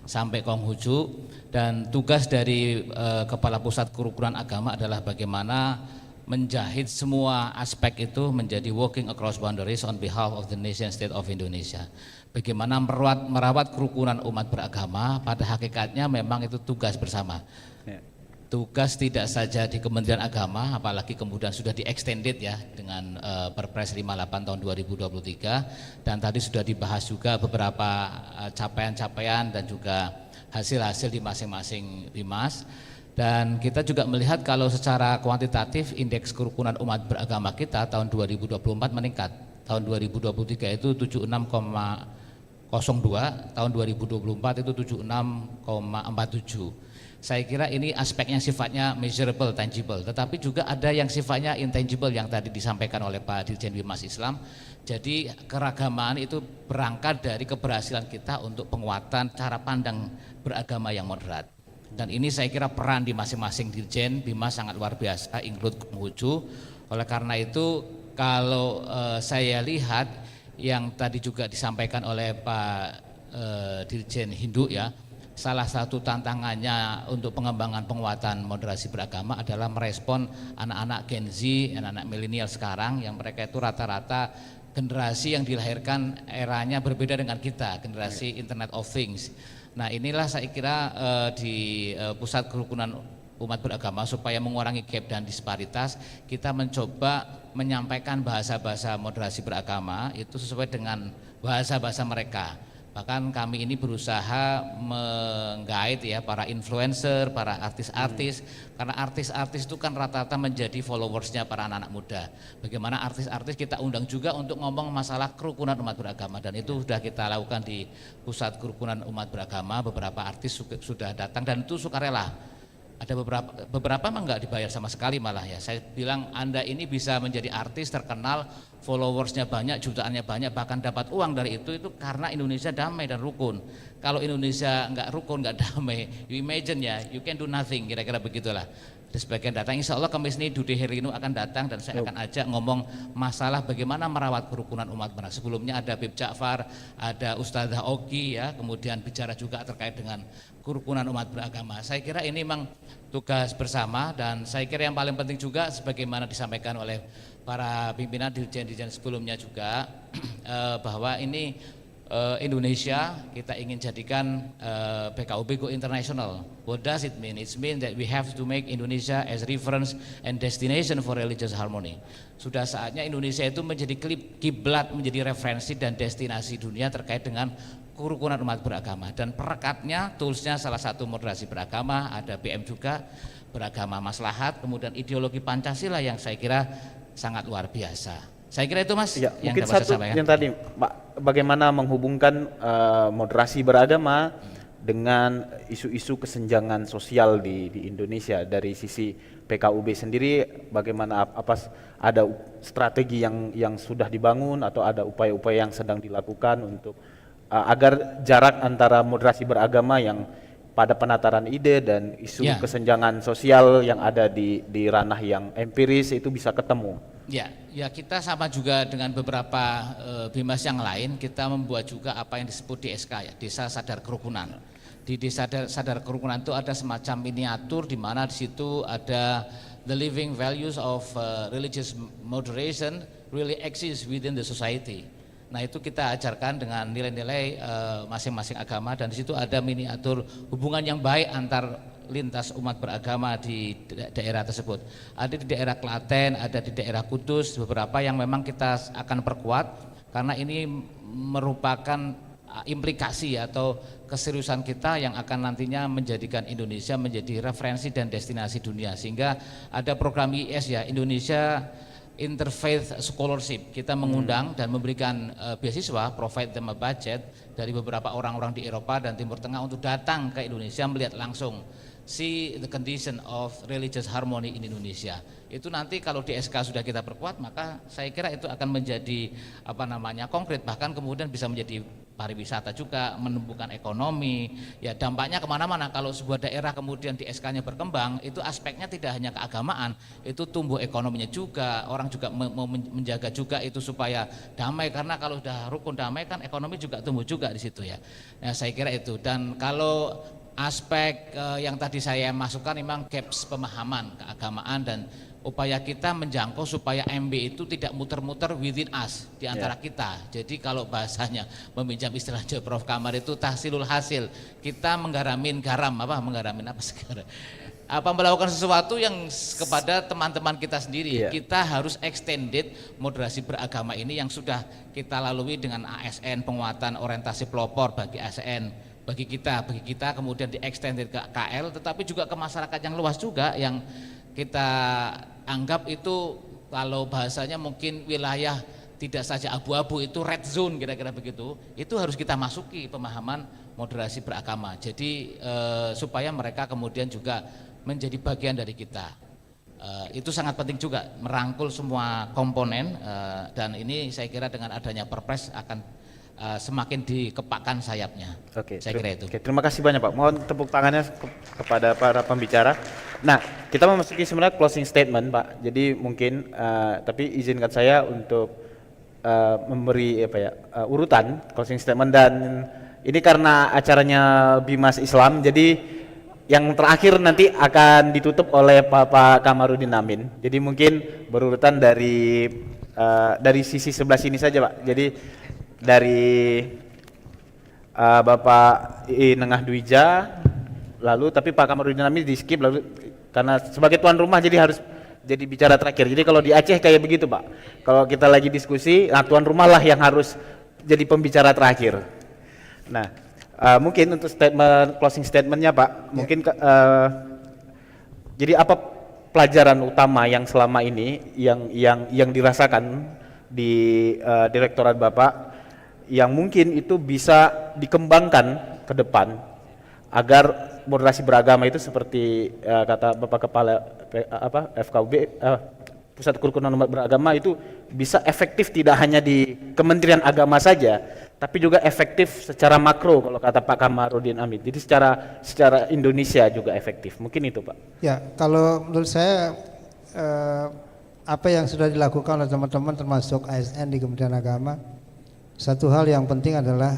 sampai Konghucu. Dan tugas dari Kepala Pusat Kerukunan Agama adalah bagaimana menjahit semua aspek itu menjadi working across boundaries on behalf of the nation state of Indonesia. Bagaimana merawat kerukunan umat beragama, pada hakikatnya memang itu tugas bersama. Tugas tidak saja di Kementerian Agama, apalagi kemudian sudah di-extended ya dengan Perpres 58 tahun 2023, dan tadi sudah dibahas juga beberapa capaian-capaian dan juga hasil-hasil di masing-masing bimas. Dan kita juga melihat kalau secara kuantitatif indeks kerukunan umat beragama kita tahun 2024 meningkat. Tahun 2023 itu 76,02, tahun 2024 itu 76,47. Saya kira ini aspeknya sifatnya measurable, tangible, tetapi juga ada yang sifatnya intangible yang tadi disampaikan oleh Pak Dirjen Bimas Islam. Jadi keragaman itu berangkat dari keberhasilan kita untuk penguatan cara pandang beragama yang moderat. Dan ini saya kira peran di masing-masing Dirjen Bimas sangat luar biasa, include Konghucu. Oleh karena itu kalau saya lihat yang tadi juga disampaikan oleh Pak Dirjen Hindu ya, salah satu tantangannya untuk pengembangan penguatan moderasi beragama adalah merespon anak-anak Gen Z, anak-anak milenial sekarang yang mereka itu rata-rata generasi yang dilahirkan eranya berbeda dengan kita, generasi Internet of Things. Nah inilah saya kira di Pusat Kerukunan Umat Beragama supaya mengurangi gap dan disparitas, kita mencoba menyampaikan bahasa-bahasa moderasi beragama itu sesuai dengan bahasa-bahasa mereka. Bahkan kami ini berusaha meng-guide ya para influencer, para artis-artis, karena artis-artis itu kan rata-rata menjadi followersnya para anak-anak muda. Bagaimana artis-artis kita undang juga untuk ngomong masalah kerukunan umat beragama, dan itu sudah kita lakukan di Pusat Kerukunan Umat Beragama. Beberapa artis sudah datang dan itu sukarela. Ada beberapa memang nggak dibayar sama sekali malah ya. Saya bilang Anda ini bisa menjadi artis terkenal, followersnya banyak, jutaannya banyak, bahkan dapat uang dari itu karena Indonesia damai dan rukun. Kalau Indonesia nggak rukun, nggak damai, you imagine ya, you can do nothing, kira-kira begitulah. Ada sebagian datang, insya Allah Kamis ini Dude Herlino akan datang dan saya akan ajak ngomong masalah bagaimana merawat kerukunan umat beragama. Sebelumnya ada Bib Ja'far, ada Ustadzah Ogi ya, kemudian bicara juga terkait dengan kerukunan umat beragama. Saya kira ini memang tugas bersama, dan saya kira yang paling penting juga sebagaimana disampaikan oleh para pimpinan dirjen-dirjen sebelumnya juga bahwa ini Indonesia kita ingin jadikan PKUB go international. What does it mean? It means that we have to make Indonesia as reference and destination for religious harmony. Sudah saatnya Indonesia itu menjadi kiblat, menjadi referensi dan destinasi dunia terkait dengan kerukunan umat beragama. Dan perekatnya, toolsnya salah satu moderasi beragama, ada BM juga, beragama maslahat, kemudian ideologi Pancasila yang saya kira sangat luar biasa. Saya kira itu Mas ya, yang mungkin dapat satu saya sampaikan. yang tadi Pak, bagaimana menghubungkan moderasi beragama dengan isu-isu kesenjangan sosial di Indonesia. Dari sisi PKUB sendiri bagaimana, apa ada strategi yang sudah dibangun atau ada upaya-upaya yang sedang dilakukan untuk agar jarak antara moderasi beragama yang pada penataran ide dan isu kesenjangan sosial yang ada di ranah yang empiris itu bisa ketemu. Ya kita sama juga dengan beberapa bimas yang lain, kita membuat juga apa yang disebut DSK ya, Desa Sadar Kerukunan. Di Desa Sadar Kerukunan itu ada semacam miniatur di mana di situ ada the living values of religious moderation really exist within the society. Nah itu kita ajarkan dengan nilai-nilai masing-masing agama, dan di situ ada miniatur hubungan yang baik antar lintas umat beragama di daerah tersebut. Ada di daerah Klaten, ada di daerah Kudus, beberapa yang memang kita akan perkuat karena ini merupakan implikasi atau keseriusan kita yang akan nantinya menjadikan Indonesia menjadi referensi dan destinasi dunia. Sehingga ada program IS ya, Indonesia Interfaith Scholarship. Kita mengundang dan memberikan beasiswa, provide them a budget dari beberapa orang-orang di Eropa dan Timur Tengah untuk datang ke Indonesia melihat langsung see the condition of religious harmony in Indonesia. Itu nanti kalau di SK sudah kita perkuat, maka saya kira itu akan menjadi konkret, bahkan kemudian bisa menjadi pariwisata juga, menumbuhkan ekonomi, ya dampaknya kemana-mana. Kalau sebuah daerah kemudian di SK-nya berkembang, itu aspeknya tidak hanya keagamaan, itu tumbuh ekonominya juga, orang juga mau menjaga juga itu supaya damai, karena kalau sudah rukun damai kan ekonomi juga tumbuh juga di situ ya. Nah, saya kira itu. Dan kalau aspek yang tadi saya masukkan memang gaps pemahaman keagamaan dan upaya kita menjangkau supaya MB itu tidak muter-muter within us, di antara kita. Jadi kalau bahasanya meminjam istilah Prof. Kamar itu tahsilul hasil, kita menggaramin melakukan sesuatu yang kepada teman-teman kita sendiri. Kita harus extended moderasi beragama ini yang sudah kita lalui dengan ASN, penguatan orientasi pelopor bagi ASN, bagi kita kemudian di extended ke KL, tetapi juga ke masyarakat yang luas juga, yang kita anggap itu kalau bahasanya mungkin wilayah tidak saja abu-abu, itu red zone kira-kira begitu, itu harus kita masuki pemahaman moderasi beragama. Jadi supaya mereka kemudian juga menjadi bagian dari kita. Itu sangat penting juga merangkul semua komponen, dan ini saya kira dengan adanya Perpres akan semakin dikepakkan sayapnya. Saya kira itu. Terima kasih banyak Pak. Mohon tepuk tangannya kepada para pembicara. Nah, kita memasuki sebenarnya closing statement Pak. Jadi mungkin tapi izinkan saya untuk memberi urutan closing statement, dan ini karena acaranya Bimas Islam, jadi yang terakhir nanti akan ditutup oleh Bapak Kamarudin Amin. Jadi mungkin berurutan dari sisi sebelah sini saja Pak. Jadi dari Bapak Nengah Dwija, lalu tapi Pak Kamarudin Amin di skip, lalu karena sebagai tuan rumah jadi harus jadi bicara terakhir. Jadi kalau di Aceh kayak begitu Pak, kalau kita lagi diskusi, nah tuan rumah lah yang harus jadi pembicara terakhir. Nah mungkin untuk closing statementnya Pak, mungkin jadi apa pelajaran utama yang selama ini yang dirasakan di direktorat Bapak, yang mungkin itu bisa dikembangkan ke depan agar moderasi beragama itu seperti kata Bapak Kepala FKUB, Pusat Kerukunan Umat Beragama, itu bisa efektif tidak hanya di Kementerian Agama saja, tapi juga efektif secara makro kalau kata Pak Kamarudin Amin. Jadi secara Indonesia juga efektif. Mungkin itu Pak. Ya, kalau menurut saya apa yang sudah dilakukan oleh teman-teman termasuk ASN di Kementerian Agama, satu hal yang penting adalah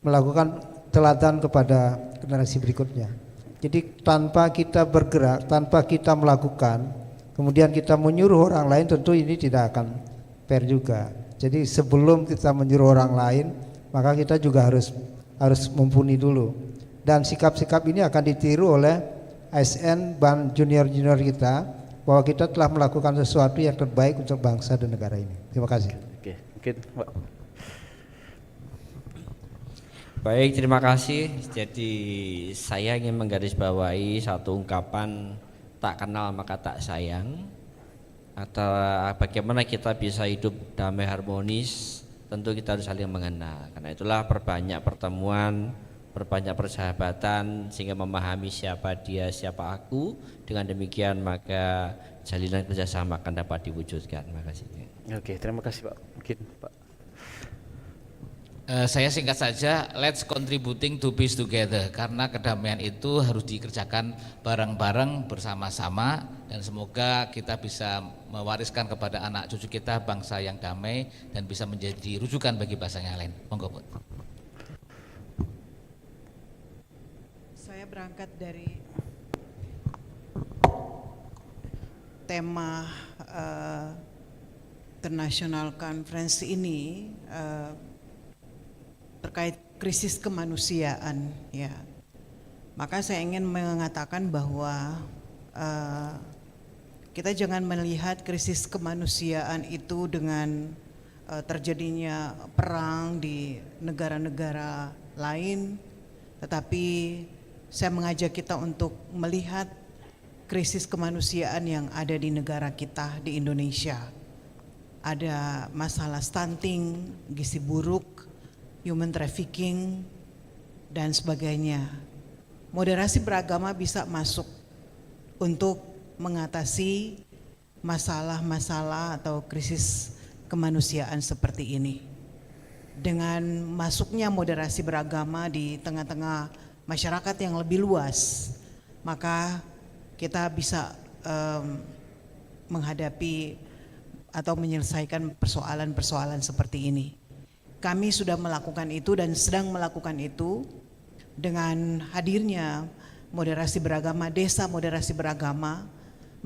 melakukan teladan kepada generasi berikutnya. Jadi tanpa kita bergerak, tanpa kita melakukan, kemudian kita menyuruh orang lain, tentu ini tidak akan fair juga. Jadi sebelum kita menyuruh orang lain, maka kita juga harus mumpuni dulu. Dan sikap-sikap ini akan ditiru oleh ASN dan junior-junior kita, bahwa kita telah melakukan sesuatu yang terbaik untuk bangsa dan negara ini. Terima kasih. Oke, mungkin Pak. Baik, terima kasih. Jadi saya ingin menggarisbawahi satu ungkapan, tak kenal maka tak sayang, atau bagaimana kita bisa hidup damai harmonis, tentu kita harus saling mengenal. Karena itulah perbanyak pertemuan, perbanyak persahabatan, sehingga memahami siapa dia, siapa aku. Dengan demikian maka jalinan kerjasama akan dapat diwujudkan. Terima kasih. Oke, terima kasih Pak. Mungkin Pak. Saya singkat saja, let's contributing to peace together, karena kedamaian itu harus dikerjakan bareng-bareng bersama-sama, dan semoga kita bisa mewariskan kepada anak cucu kita bangsa yang damai dan bisa menjadi rujukan bagi bangsa yang lain. Monggo Bu. Saya berangkat dari tema International Conference ini terkait krisis kemanusiaan, ya. Maka saya ingin mengatakan bahwa kita jangan melihat krisis kemanusiaan itu dengan terjadinya perang di negara-negara lain, tetapi saya mengajak kita untuk melihat krisis kemanusiaan yang ada di negara kita, di Indonesia. Ada masalah stunting, gizi buruk, human trafficking, dan sebagainya. Moderasi beragama bisa masuk untuk mengatasi masalah-masalah atau krisis kemanusiaan seperti ini. dengan masuknya moderasi beragama di tengah-tengah masyarakat yang lebih luas, maka kita bisa menghadapi atau menyelesaikan persoalan-persoalan seperti ini. Kami sudah melakukan itu dan sedang melakukan itu dengan hadirnya moderasi beragama, desa moderasi beragama.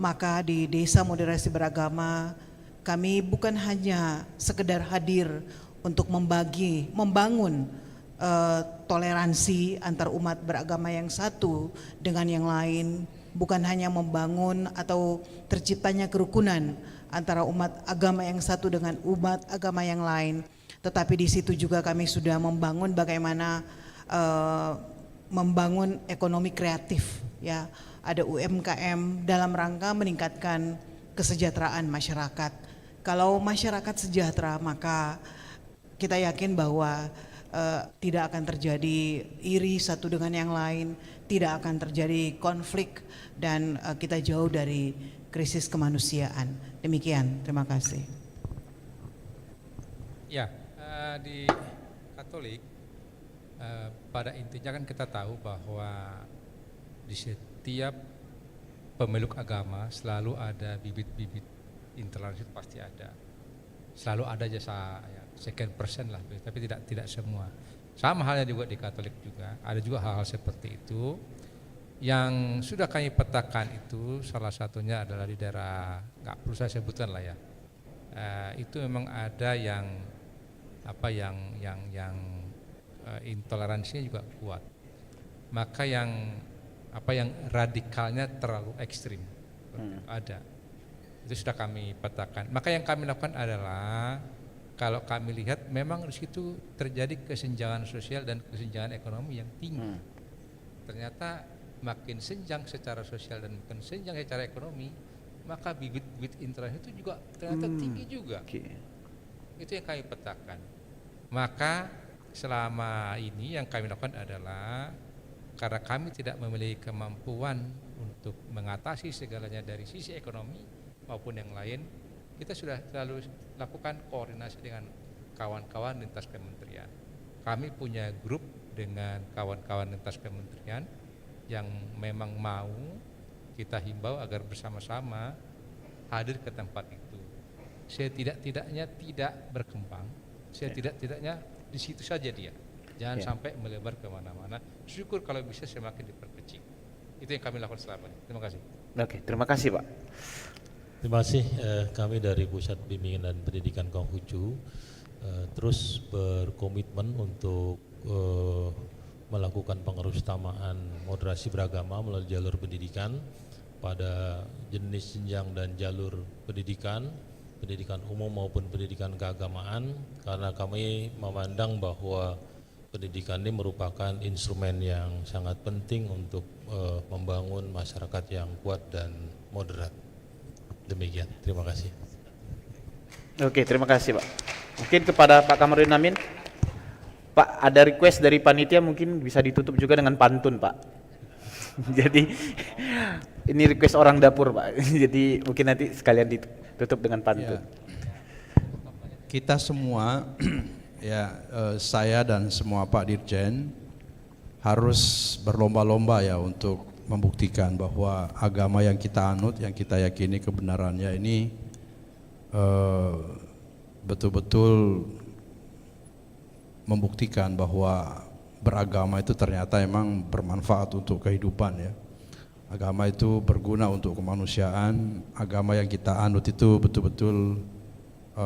Maka di desa moderasi beragama kami bukan hanya sekedar hadir untuk membangun toleransi antar umat beragama yang satu dengan yang lain, bukan hanya membangun atau terciptanya kerukunan antara umat agama yang satu dengan umat agama yang lain, tetapi di situ juga kami sudah membangun bagaimana membangun ekonomi kreatif, ya, ada UMKM dalam rangka meningkatkan kesejahteraan masyarakat. Kalau masyarakat sejahtera, maka kita yakin bahwa tidak akan terjadi iri satu dengan yang lain, tidak akan terjadi konflik, dan kita jauh dari krisis kemanusiaan. Demikian, terima kasih. Ya, di Katolik pada intinya kan kita tahu bahwa di setiap pemeluk agama selalu ada bibit-bibit intoleransi, pasti ada. Selalu ada jasa ya, sekian persen lah, tapi tidak semua. Sama halnya juga di Katolik juga, ada juga hal-hal seperti itu. Yang sudah kami petakan itu salah satunya adalah di daerah, nggak perlu saya sebutkan lah ya. Itu memang ada yang intoleransinya juga kuat. Maka yang radikalnya terlalu ekstrim ada. Itu sudah kami petakan. Maka yang kami lakukan adalah kalau kami lihat memang di situ terjadi kesenjangan sosial dan kesenjangan ekonomi yang tinggi. Ternyata makin senjang secara sosial dan makin senjang secara ekonomi, maka bibit-bibit intoleransi itu juga ternyata tinggi juga. Itu yang kami petakan. Maka selama ini yang kami lakukan adalah karena kami tidak memiliki kemampuan untuk mengatasi segalanya dari sisi ekonomi maupun yang lain, kita sudah selalu lakukan koordinasi dengan kawan-kawan lintas kementerian. Kami punya grup dengan kawan-kawan lintas kementerian yang memang mau kita himbau agar bersama-sama hadir ke tempat itu. Setidak-tidaknya tidak berkembang, setidak-tidaknya di situ saja dia. Jangan sampai melebar kemana-mana. Syukur kalau bisa semakin diperkecil. Itu yang kami lakukan selama ini. Terima kasih. Oke, terima kasih Pak. Terima kasih. Kami dari Pusat Bimbingan dan Pendidikan Konghucu terus berkomitmen untuk melakukan pengerusutamaan moderasi beragama melalui jalur pendidikan pada jenis jenjang dan jalur pendidikan umum maupun pendidikan keagamaan, karena kami memandang bahwa pendidikan ini merupakan instrumen yang sangat penting untuk membangun masyarakat yang kuat dan moderat. Demikian, terima kasih. Oke, terima kasih Pak. Mungkin kepada Pak Kamarudin Amin, Pak, ada request dari panitia, mungkin bisa ditutup juga dengan pantun Pak. Jadi ini request orang dapur Pak, jadi mungkin nanti sekalian ditutup dengan pantun. Kita semua ya, saya dan semua Pak Dirjen harus berlomba-lomba ya untuk membuktikan bahwa agama yang kita anut, yang kita yakini kebenarannya ini betul-betul membuktikan bahwa beragama itu ternyata memang bermanfaat untuk kehidupan ya. Agama itu berguna untuk kemanusiaan, agama yang kita anut itu betul-betul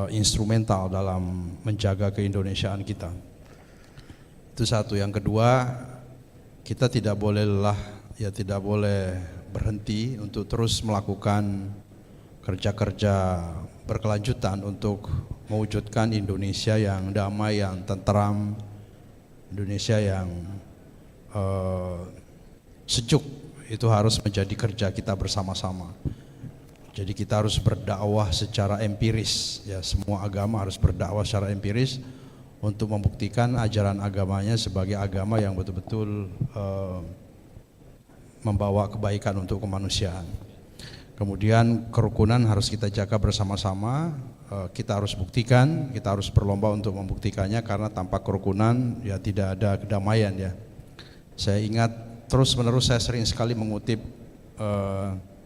instrumental dalam menjaga keindonesiaan kita. Itu satu. Yang kedua, kita tidak boleh lelah, ya tidak boleh berhenti untuk terus melakukan kerja-kerja berkelanjutan untuk mewujudkan Indonesia yang damai, yang tentram, Indonesia yang sejuk. Itu harus menjadi kerja kita bersama-sama. Jadi kita harus berdakwah secara empiris, ya semua agama harus berdakwah secara empiris untuk membuktikan ajaran agamanya sebagai agama yang betul-betul membawa kebaikan untuk kemanusiaan. Kemudian kerukunan harus kita jaga bersama-sama, kita harus buktikan, kita harus berlomba untuk membuktikannya, karena tanpa kerukunan ya tidak ada kedamaian ya. Saya ingat terus-menerus, saya sering sekali mengutip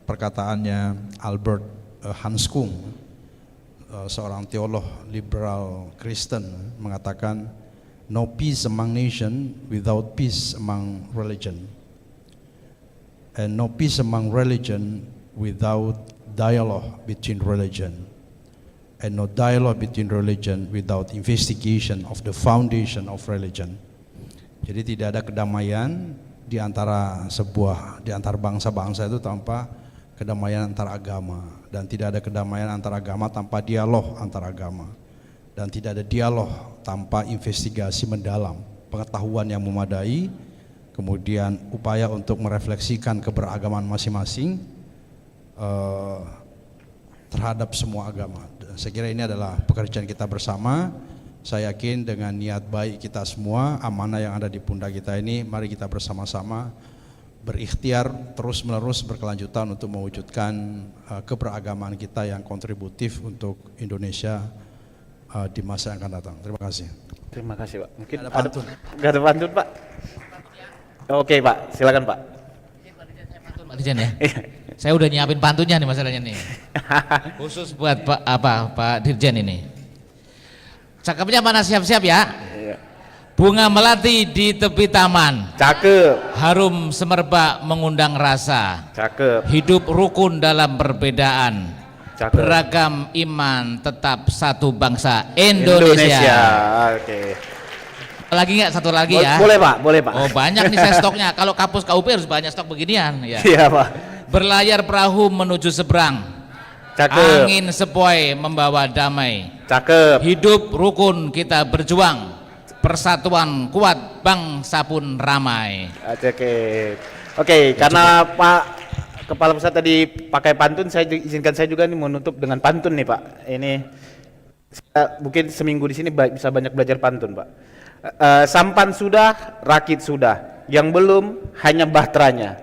perkataannya Albert Hanskung, seorang teolog liberal Kristen, mengatakan no peace among nation without peace among religion, and no peace among religion without dialogue between religion, and no dialogue between religion without investigation of the foundation of religion. Jadi tidak ada kedamaian di antara bangsa-bangsa itu tanpa kedamaian antar agama, dan tidak ada kedamaian antar agama tanpa dialog antar agama, dan tidak ada dialog tanpa investigasi mendalam, pengetahuan yang memadai, kemudian upaya untuk merefleksikan keberagaman masing-masing terhadap semua agama. Dan saya kira ini adalah pekerjaan kita bersama. Saya yakin dengan niat baik kita semua, amanah yang ada di pundak kita ini, mari kita bersama-sama berikhtiar terus-menerus berkelanjutan untuk mewujudkan keberagaman kita yang kontributif untuk Indonesia di masa yang akan datang. Terima kasih. Terima kasih Pak. Mungkin ada pantun. Nggak ada pantun Pak? Oke Pak, silakan Pak. Pak Dirjen ya. Saya udah nyiapin pantunnya nih masalahnya nih. Khusus buat Pak Dirjen ini. Cakepnya mana, siap-siap ya? Bunga melati di tepi taman. Cakep. Harum semerbak mengundang rasa. Cakep. Hidup rukun dalam perbedaan. Cakep. Beragam iman tetap satu bangsa Indonesia. Oke. Lagi nggak satu lagi ya? Boleh Pak, boleh Pak. Oh banyak nih saya stoknya. Kalau kapus KUP harus banyak stok beginian ya. Iya Pak. Berlayar perahu menuju seberang. Cakep. Angin sepoi membawa damai. Cakep. Hidup rukun kita berjuang. Persatuan kuat, bangsa pun ramai. Oke, karena Pak Kepala Pusat tadi pakai pantun, izinkan saya juga nih menutup dengan pantun nih Pak. Ini mungkin seminggu di sini bisa banyak belajar pantun Pak. Sampan sudah, rakit sudah, yang belum hanya bahteranya.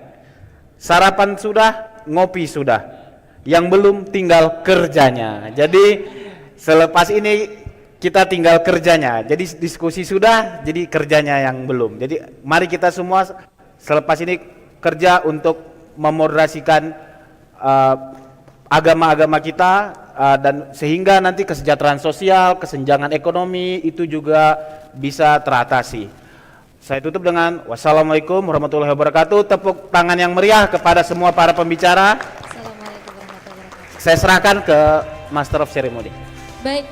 Sarapan sudah, ngopi sudah, yang belum tinggal kerjanya. Jadi selepas ini kita tinggal kerjanya. Jadi diskusi sudah, jadi kerjanya yang belum. Jadi mari kita semua selepas ini kerja untuk memoderasikan agama-agama kita, dan sehingga nanti kesejahteraan sosial, kesenjangan ekonomi itu juga bisa teratasi. Saya tutup dengan wassalamualaikum warahmatullahi wabarakatuh. Tepuk tangan yang meriah kepada semua para pembicara. Assalamualaikum warahmatullahi wabarakatuh. Saya serahkan ke Master of Ceremony. Baik,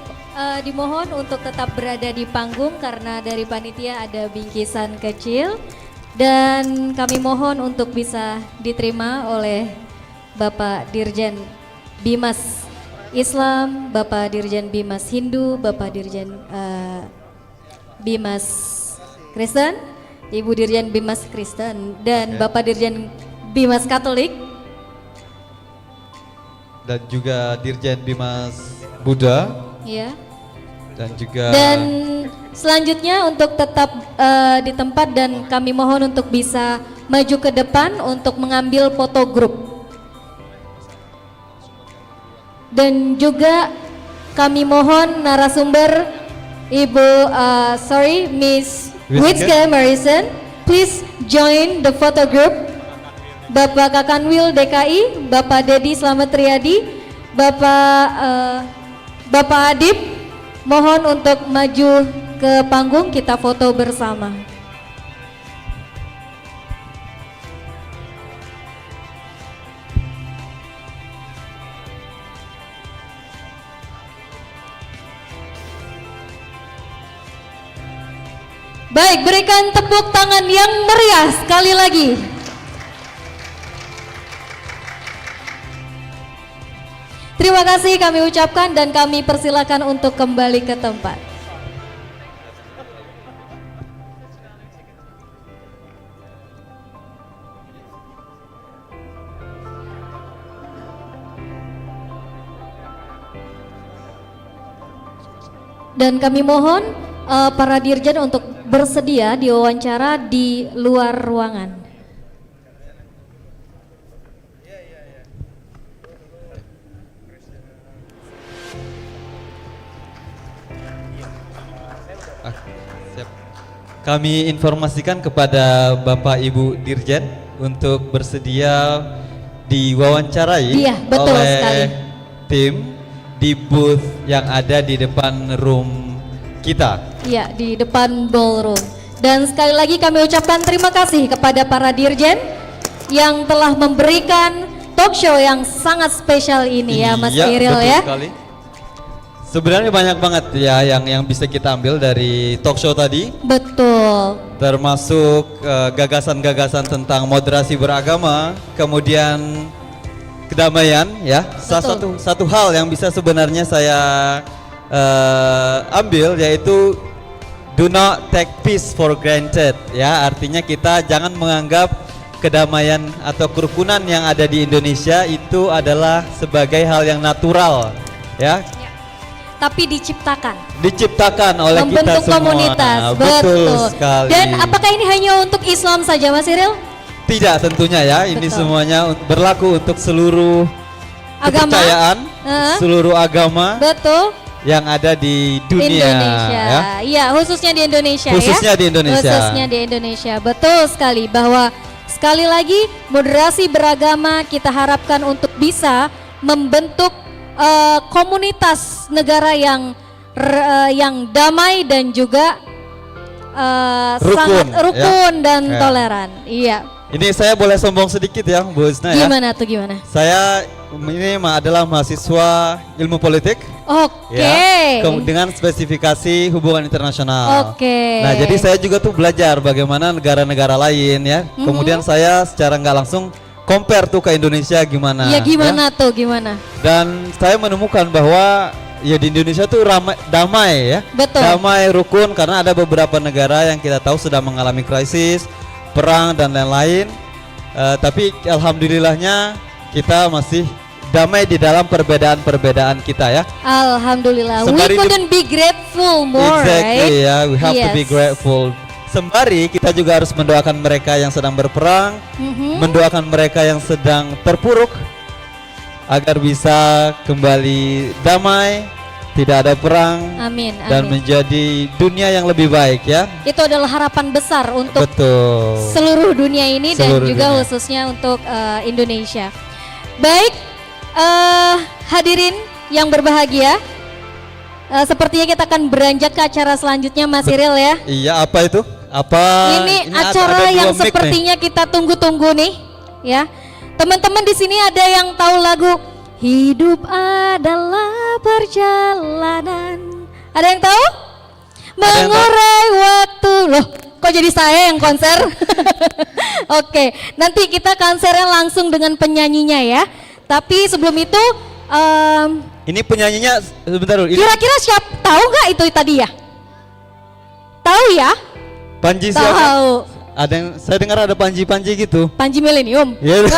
dimohon untuk tetap berada di panggung karena dari panitia ada bingkisan kecil, dan kami mohon untuk bisa diterima oleh Bapak Dirjen Bimas Islam, Bapak Dirjen Bimas Hindu, Bapak Dirjen Bimas Kristen, Ibu Dirjen Bimas Kristen, dan Bapak Dirjen Bimas Katolik, dan juga Dirjen Bimas Buddha, ya. Dan selanjutnya untuk tetap di tempat, dan kami mohon untuk bisa maju ke depan untuk mengambil foto grup. Dan juga kami mohon narasumber Ibu Miss Wietske Merison, please join the photo group. Bapak Kakanwil DKI, Bapak Dedi Slamet Riyadi, Bapak Adib, mohon untuk maju ke panggung, kita foto bersama. Baik, berikan tepuk tangan yang meriah sekali lagi. Terima kasih kami ucapkan, dan kami persilakan untuk kembali ke tempat. Dan kami mohon para dirjen untuk bersedia diwawancara di luar ruangan. Siap. Kami informasikan kepada Bapak Ibu Dirjen untuk bersedia diwawancarai Iya, betul oleh sekali. tim di booth yang ada di depan room kita. Iya, di depan ballroom. Dan sekali lagi kami ucapkan terima kasih kepada para dirjen yang telah memberikan talk show yang sangat spesial ini ya Mas Iril betul ya. sekali. Sebenarnya banyak banget ya yang bisa kita ambil dari talk show tadi. Betul. Termasuk gagasan-gagasan tentang moderasi beragama, kemudian kedamaian ya. Satu hal yang bisa sebenarnya saya ambil yaitu do not take peace for granted ya. Artinya kita jangan menganggap kedamaian atau kerukunan yang ada di Indonesia itu adalah sebagai hal yang natural ya. Tapi diciptakan Oleh kita membentuk semua. komunitas. Betul sekali. Dan apakah ini hanya untuk Islam saja Mas Iril? Tidak tentunya ya, ini Betul. semuanya berlaku untuk seluruh Agama? kepercayaan, seluruh agama Betul. yang ada di dunia. Indonesia. Ya. Iya, khususnya di Indonesia Khususnya ya. di Indonesia. Khususnya di Indonesia. Betul sekali bahwa sekali lagi moderasi beragama kita harapkan untuk bisa membentuk komunitas negara yang damai dan juga sangat rukun ya. dan toleran. Iya. Ini saya boleh sombong sedikit ya, Bu Isna ya. Gimana tuh gimana? Saya ini adalah mahasiswa ilmu politik. Oke. Ya, dengan spesifikasi hubungan internasional. Oke. Nah, jadi saya juga tuh belajar bagaimana negara-negara lain ya. Kemudian saya secara nggak langsung compare tuh ke Indonesia gimana. Ya gimana tuh gimana? Dan saya menemukan bahwa ya di Indonesia tuh damai ya. Betul. Damai, rukun, karena ada beberapa negara yang kita tahu sedang mengalami krisis, perang dan lain-lain. Tapi alhamdulillahnya kita masih damai di dalam perbedaan-perbedaan kita ya. Alhamdulillah. Sembari We couldn't be grateful more, exactly, right? ya. We have to be grateful. Sembari kita juga harus mendoakan mereka yang sedang berperang, mendoakan mereka yang sedang terpuruk agar bisa kembali damai, tidak ada perang, Amin, dan amin. menjadi dunia yang lebih baik ya. Itu adalah harapan besar untuk Betul. seluruh dunia ini Seluruh dan juga dunia. khususnya untuk Indonesia. Baik, hadirin yang berbahagia, sepertinya kita akan beranjak ke acara selanjutnya Mas Iril ya. Iya, apa itu? Ini acara ada yang dua mic nih. sepertinya kita tunggu-tunggu nih, ya. Teman-teman di sini ada yang tahu lagu Hidup Adalah Perjalanan? Ada yang tahu? Mengurai waktu. Loh, kok jadi saya yang konser? Oke, nanti kita konsernya langsung dengan penyanyinya ya. Tapi sebelum itu ini penyanyinya sebentar dulu. Ini kira-kira siapa tahu nggak itu tadi ya? Tahu ya? Panji siapa? Tahu. Ada yang saya dengar ada Panji-Panji gitu. Panji Millennium. Iya.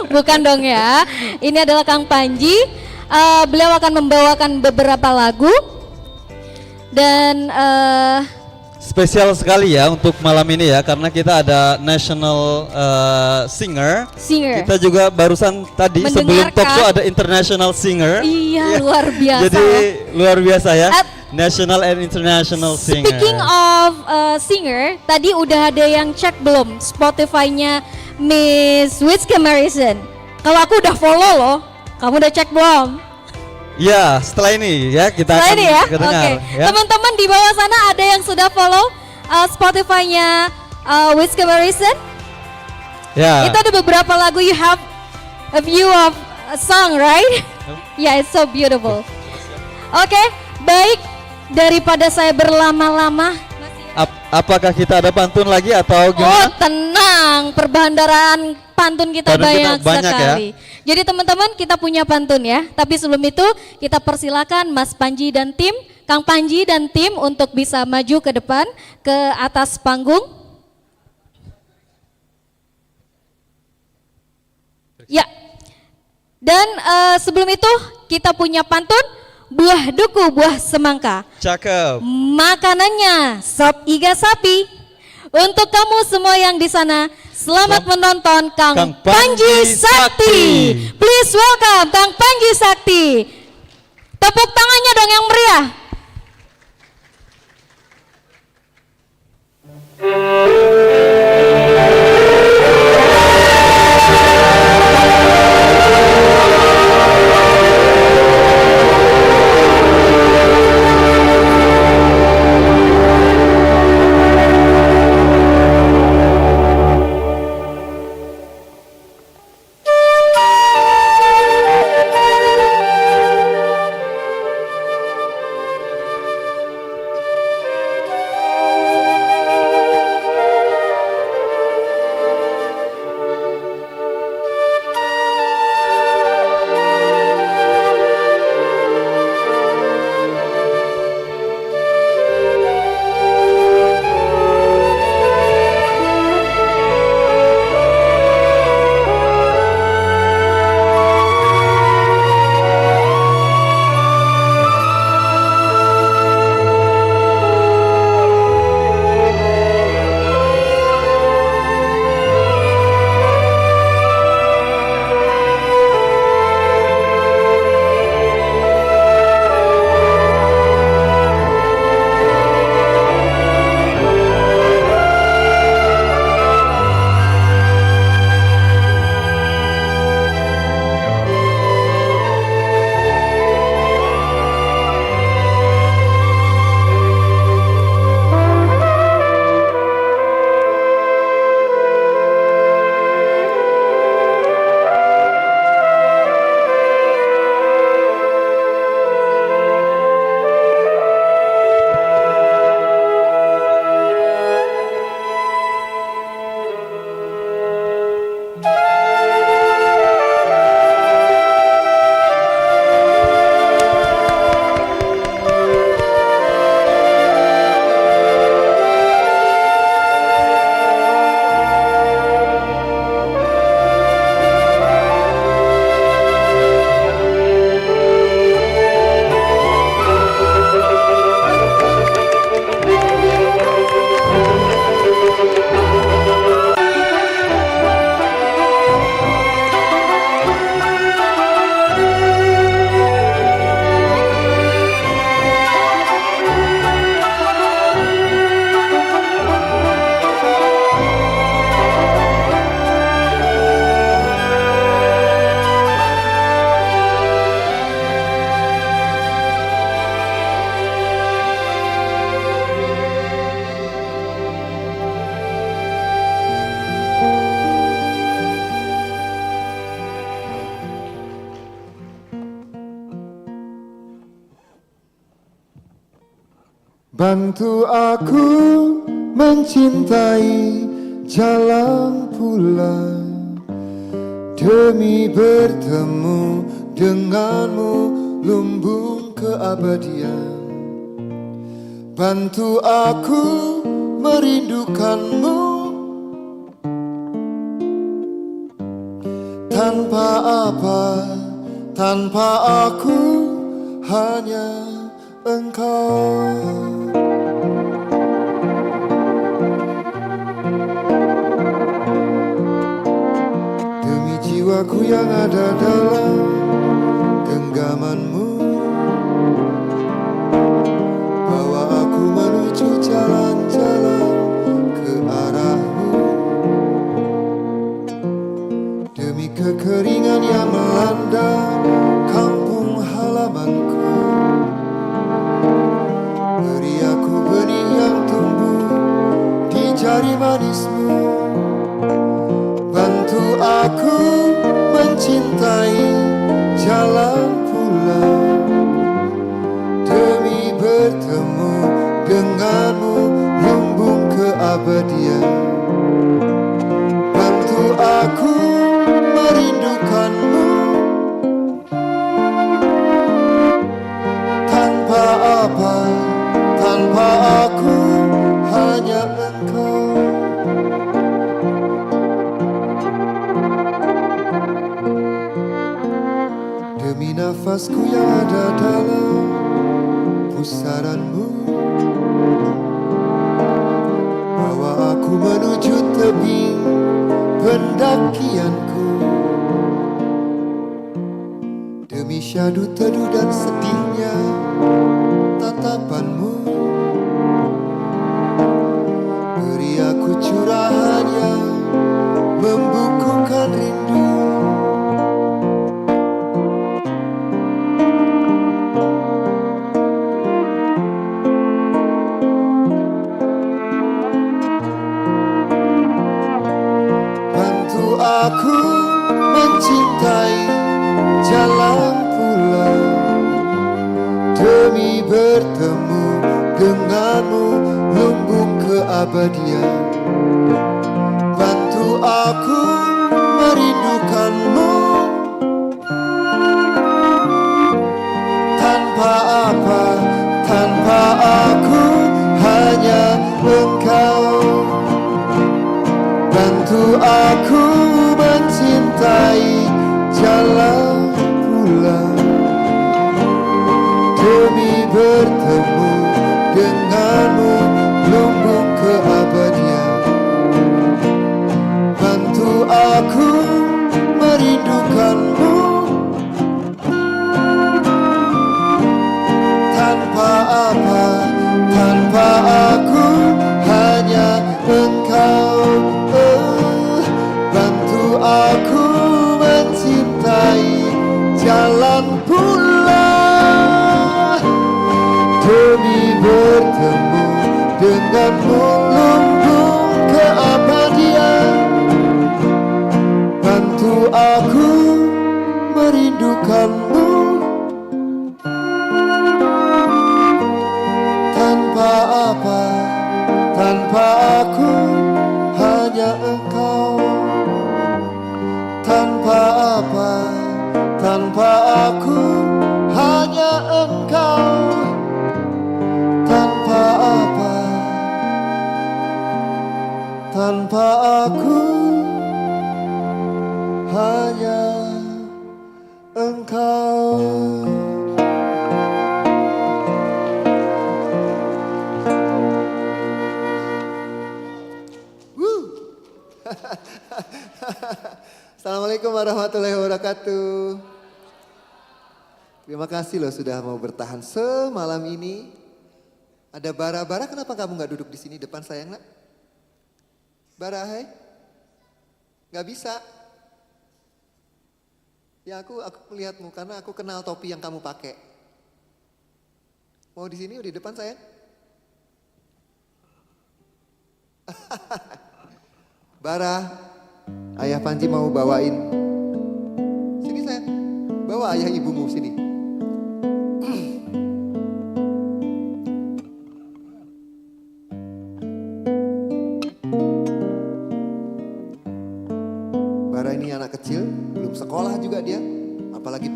Bukan dong ya. Ini adalah Kang Panji. Beliau akan membawakan beberapa lagu dan Spesial sekali ya untuk malam ini ya, karena kita ada national singer. Kita juga barusan tadi sebelum talk show ada international singer. Iya, luar biasa. Jadi luar biasa ya. National and international singer. Speaking of singer, tadi udah ada yang cek belum Spotify-nya Miss Wietske Merison? Kalau aku udah follow loh. Kamu udah cek belum? Ya, setelah ini ya kita Setelah akan ini ya. dengar, Oke. ya. Teman-teman di bawah sana ada yang sudah follow Spotify-nya Wietske Merison? Ya. Itu ada beberapa lagu, you have a view of a song, right? Yeah, it's so beautiful. Oke, baik. Daripada saya berlama-lama, Apakah kita ada pantun lagi atau gimana? oh tenang, perbandaraan pantun kita Pantun kita banyak banyak sekali. Jadi teman-teman kita punya pantun ya. Tapi sebelum itu kita persilakan Mas Panji dan tim, Kang Panji dan tim untuk bisa maju ke depan ke atas panggung. Ya. Dan sebelum itu kita punya pantun. Buah duku, buah semangka. Cakep. Makanannya sop iga sapi. Untuk kamu semua yang di sana, selamat menonton Kang Panji Sakti. Please welcome Kang Panji Sakti. Tepuk tangannya dong yang meriah. Bantu aku mencintai jalan pulang, demi bertemu denganmu lumbung keabadian. Bantu aku merindukanmu, tanpa apa, tanpa aku, hanya engkau. Demi jiwaku yang ada dalam genggamanmu, bawa aku menuju jalan-jalan ke arahmu. Demi kekeringan yang melanda kampung halamanku, beri aku benih yang tumbuh di jari manismu. Bantu aku mencintai jalan pulang, demi bertemu denganmu lumbung keabadian. Bantu aku merindukanmu, tanpa apa, tanpa aku, hanya engkau. Demi nafasku yang ada dalam pusaranmu, bawa aku menuju tebing pendakianku. Demi syahdu teduh dan sedihnya tatapanmu, beri aku curahan yang membukukan rindu. Aku mencintai jalan pulang, demi bertemu denganmu lumbung keabadian. Bantu aku merindukanmu, tanpa apa, tanpa aku, hanya engkau. Bantu aku mencintai jalan pulang, demi bertemu denganmu lumbung keabadian. Bantu aku merindukanmu, tanpa apa, tanpa aku, hanya engkau. Bantu aku mencintai jalan pulang, demi bertemu denganmu lumbung keabadian. Bantu aku merindukanmu, tanpa apa, tanpa aku, hanya engkau. Tanpa apa, tanpa aku, hanya engkau. Tanpa apa, tanpa aku, hanya engkau. Assalamualaikum warahmatullahi wabarakatuh. Terima kasih loh sudah mau bertahan semalam ini. Ada Bara, kenapa kamu nggak duduk di sini depan saya, nak? Bara, hai? Nggak bisa. Ya aku melihatmu karena aku kenal topi yang kamu pakai. Mau di sini di depan saya? Bara, ayah Panji mau bawain. Sini saya, bawa ayah ibumu sini.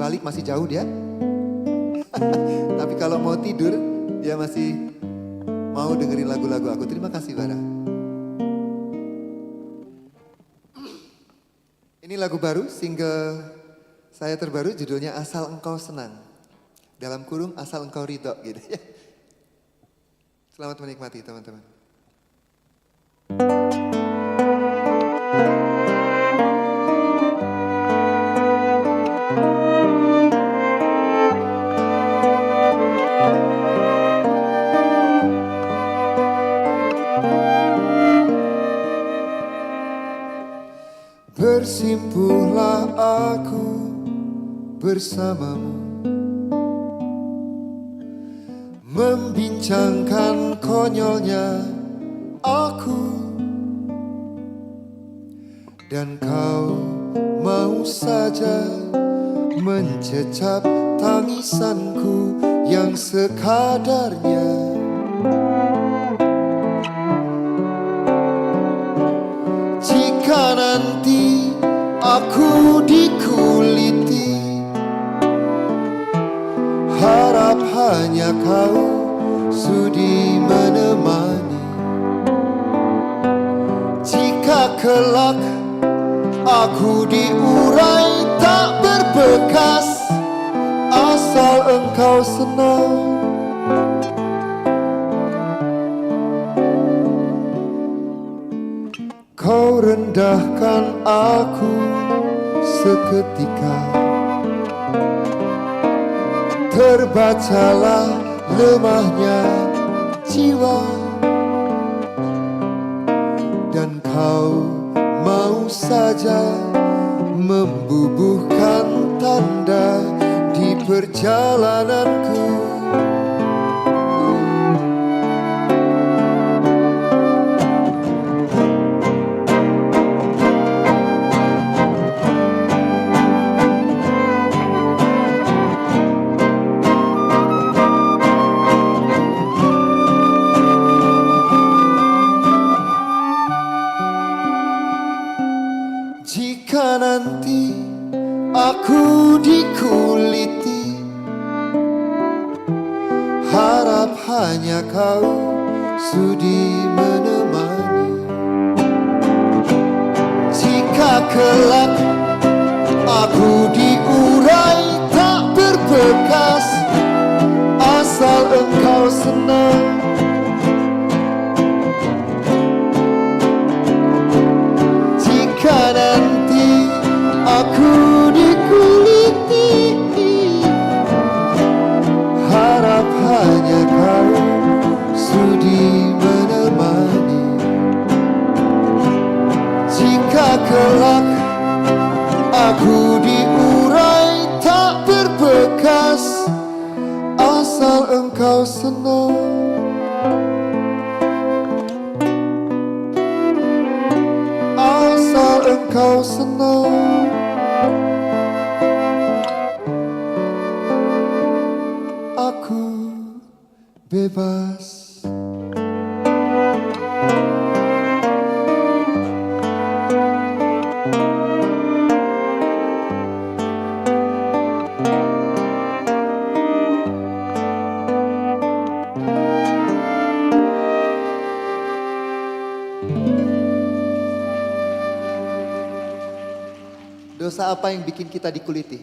balik masih jauh dia. Tapi kalau mau tidur, dia masih mau dengerin lagu-lagu aku. Terima kasih Bara. Ini lagu baru, single saya terbaru, judulnya Asal Engkau Senang. Dalam kurung asal engkau ridho gitu ya. Selamat menikmati teman-teman. Bersimpuhlah aku bersamamu, membincangkan konyolnya aku, dan kau mau saja mencecap tangisanku yang sekadarnya. Jika nanti aku dikuliti, harap hanya kau sudi menemani. Jika kelak aku diurai tak berbekas, asal engkau senang. Kau rendahkan aku seketika, terbacalah lemahnya jiwa, dan kau mau saja membubuhkan tanda di perjalananku. Jika nanti aku dikuliti, harap hanya kau sudi menemani. Jika kelak aku diurai tak berbekas, asal engkau senang. Jika nanti aku dikuliti, harap hanya kau sudi menemani. Jika kelak aku diurai tak berbekas, asal engkau senang. Asal engkau senang. Aku bebas. Dosa apa yang bikin kita dikuliti?